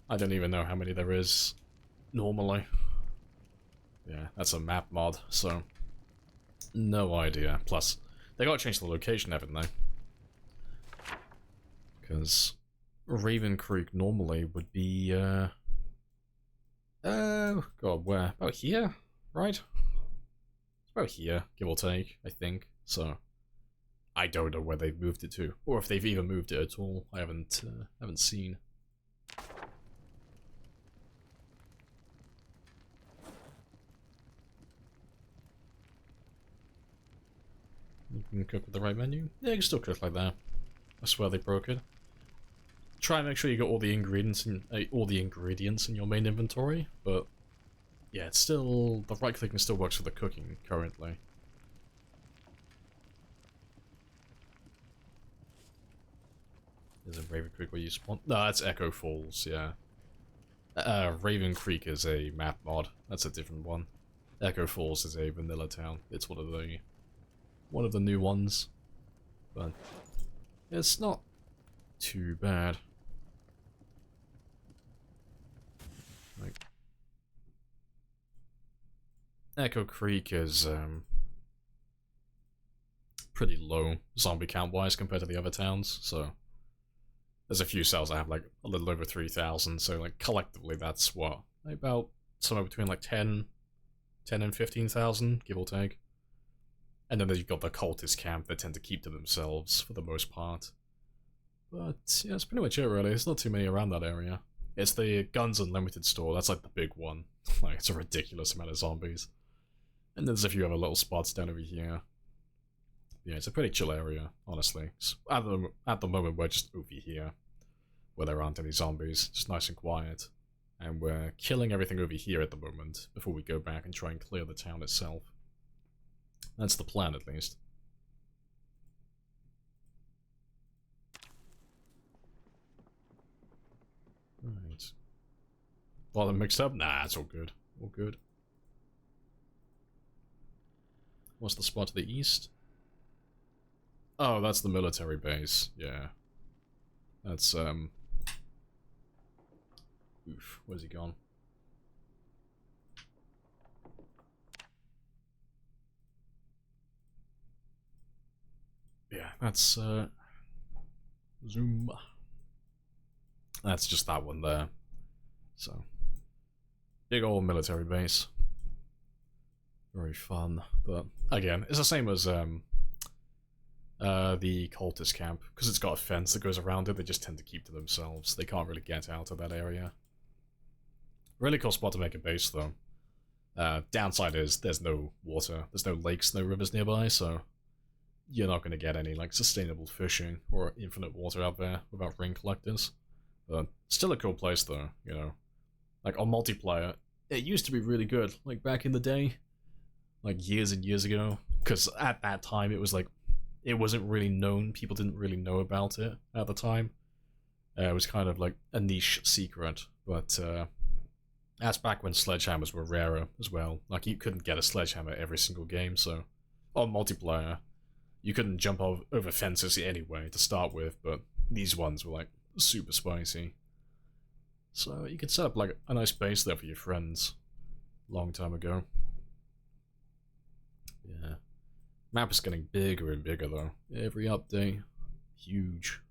I don't even know how many there is normally. Yeah, that's a map mod, so no idea. Plus, they gotta change the location, haven't they? Because Raven Creek normally would be, oh god, where? About here, right? About here, give or take, I think. So I don't know where they've moved it to, or if they've even moved it at all. I haven't seen. You can cook with the right menu. Yeah, you can still cook like that. I swear they broke it. Try and make sure you got all the ingredients in your main inventory, but yeah, it's still, the right clicking still works for the cooking currently. Is it Raven Creek where you spawn? No, that's Echo Falls, yeah. Raven Creek is a map mod. That's a different one. Echo Falls is a vanilla town. It's one of the new ones. But it's not too bad. Like, Echo Creek is pretty low zombie count wise compared to the other towns, so there's a few cells that have like a little over 3,000, so like collectively that's what, about somewhere between like 10 and 15,000, give or take. And then you've got the cultist camp that tend to keep to themselves for the most part. But yeah, that's pretty much it really. There's not too many around that area. It's the Guns Unlimited store, that's like the big one. Like, it's a ridiculous amount of zombies. And there's a few other little spots down over here. Yeah, it's a pretty chill area, honestly. So at the moment, we're just over here, where there aren't any zombies. Just nice and quiet. And we're killing everything over here at the moment, before we go back and try and clear the town itself. That's the plan, at least. Right. Got them mixed up? Nah, it's all good. All good. What's the spot to the east? Oh, that's the military base. Yeah. That's, Oof, where's he gone? Yeah, that's, zoom. That's just that one there. So, big old military base. Very fun, but again, it's the same as the cultist camp, because it's got a fence that goes around it. They just tend to keep to themselves. They can't really get out of that area. Really cool spot to make a base, though. Downside is there's no water, there's no lakes, no rivers nearby, so you're not going to get any like sustainable fishing or infinite water out there without ring collectors. But still a cool place, though. You know, like on multiplayer, it used to be really good. Like back in the day. Like years and years ago, because at that time it was like, it wasn't really known, people didn't really know about it at the time. It was kind of like a niche secret, but that's back when sledgehammers were rarer as well. Like you couldn't get a sledgehammer every single game, so on multiplayer, you couldn't jump over fences anyway to start with, but these ones were like super spicy. So you could set up like a nice base there for your friends, long time ago. Yeah. Map is getting bigger and bigger though. Every update. Huge.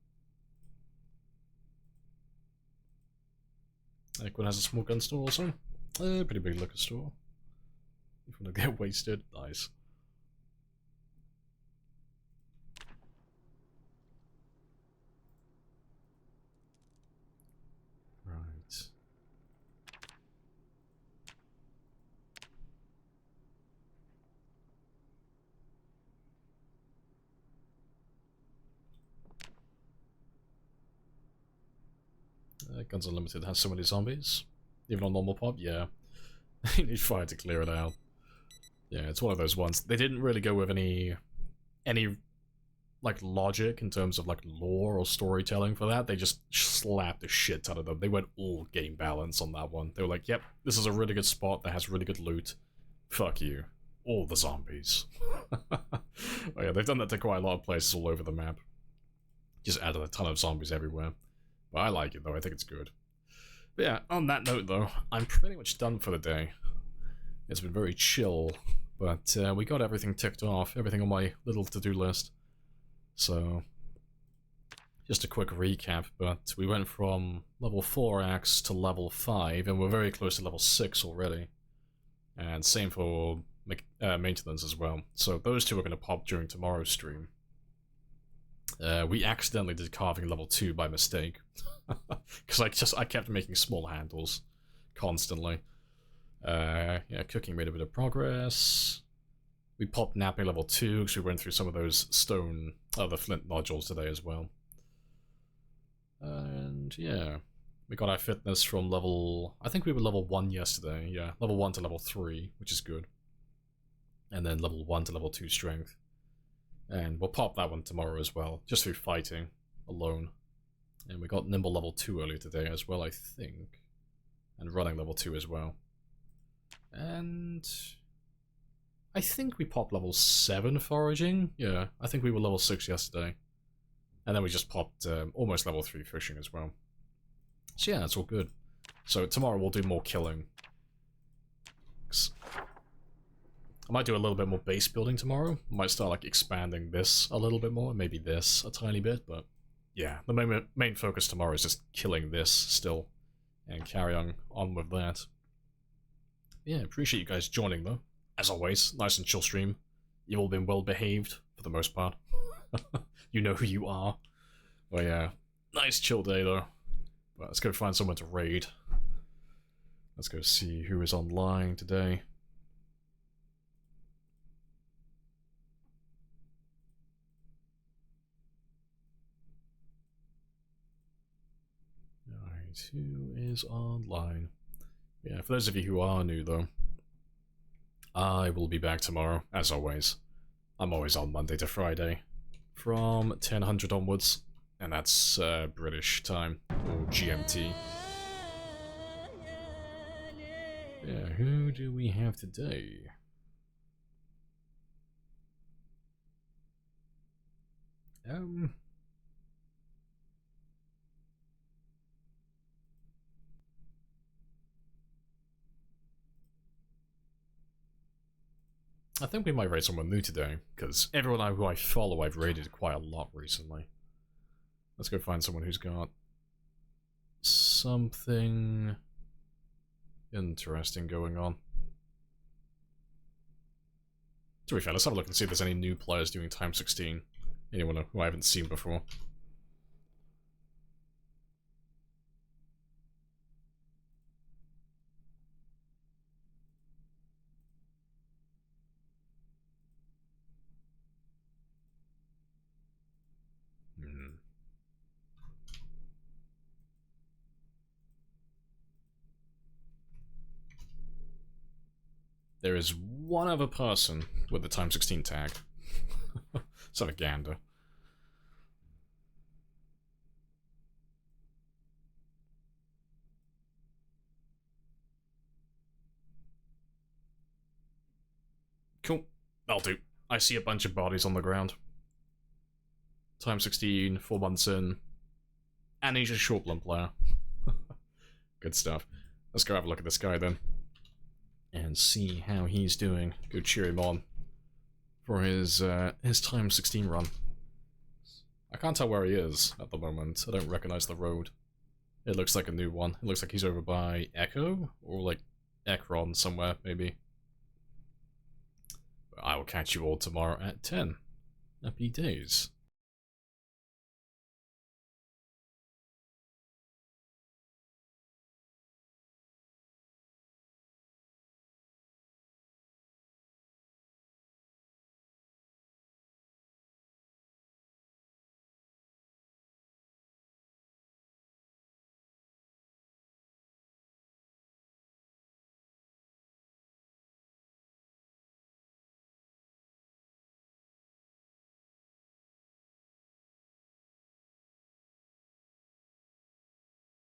Equin has a small gun store also. Pretty big liquor store. If you want to get wasted, nice. Right. Guns Unlimited has so many zombies. Even on normal pop, yeah. You need fire to clear it out. Yeah, it's one of those ones. They didn't really go with any like logic in terms of like lore or storytelling for that. They just slapped the shit out of them. They went all game balance on that one. They were like, yep, this is a really good spot that has really good loot. Fuck you. All the zombies. Oh yeah, they've done that to quite a lot of places all over the map. Just added a ton of zombies everywhere. But I like it though, I think it's good. But yeah, on that note though, I'm pretty much done for the day. It's been very chill, but we got everything ticked off, everything on my little to-do list. So, just a quick recap, but we went from level 4 axe to level 5, and we're very close to level 6 already. And same for maintenance as well. So those two are going to pop during tomorrow's stream. We accidentally did carving level 2 by mistake. Because I kept making small handles constantly. Yeah, cooking made a bit of progress. We popped napping level 2 because we went through some of those stone, the flint nodules today as well. And yeah, we got our fitness from level, I think we were level 1 yesterday, yeah, level 1 to level 3, which is good. And then level 1 to level 2 strength. And we'll pop that one tomorrow as well, just through fighting alone. And we got nimble level 2 earlier today as well, I think. And running level 2 as well. And I think we popped level 7 foraging. Yeah, I think we were level 6 yesterday. And then we just popped almost level 3 fishing as well. So yeah, it's all good. So tomorrow we'll do more killing. I might do a little bit more base building tomorrow. I might start like expanding this a little bit more, maybe this a tiny bit, but yeah, the main focus tomorrow is just killing this still and carry on with that. Yeah, appreciate you guys joining though. As always, nice and chill stream. You've all been well behaved for the most part. You know who you are. But yeah, nice chill day though. But let's go find someone to raid. Let's go see who is online today. Alright, who is online? Yeah, for those of you who are new though, I will be back tomorrow, as always. I'm always on Monday to Friday, from 1000 onwards, and that's British time, or GMT. Yeah, who do we have today? I think we might raid someone new today, because everyone who I follow I've raided quite a lot recently. Let's go find someone who's got something interesting going on. To be fair, let's have a look and see if there's any new players doing time 16. Anyone who I haven't seen before. There is one other person with the time 16 tag. Let's have a gander. Cool. That'll do. I see a bunch of bodies on the ground. Time 16, 4 months in. And he's a short blunt player. Good stuff. Let's go have a look at this guy then. And see how he's doing. Go cheer him on for his time 16 run. I can't tell where he is at the moment. I don't recognize the road. It looks like a new one. It looks like he's over by Echo, or like Ekron somewhere, maybe. But I will catch you all tomorrow at 10. Happy days.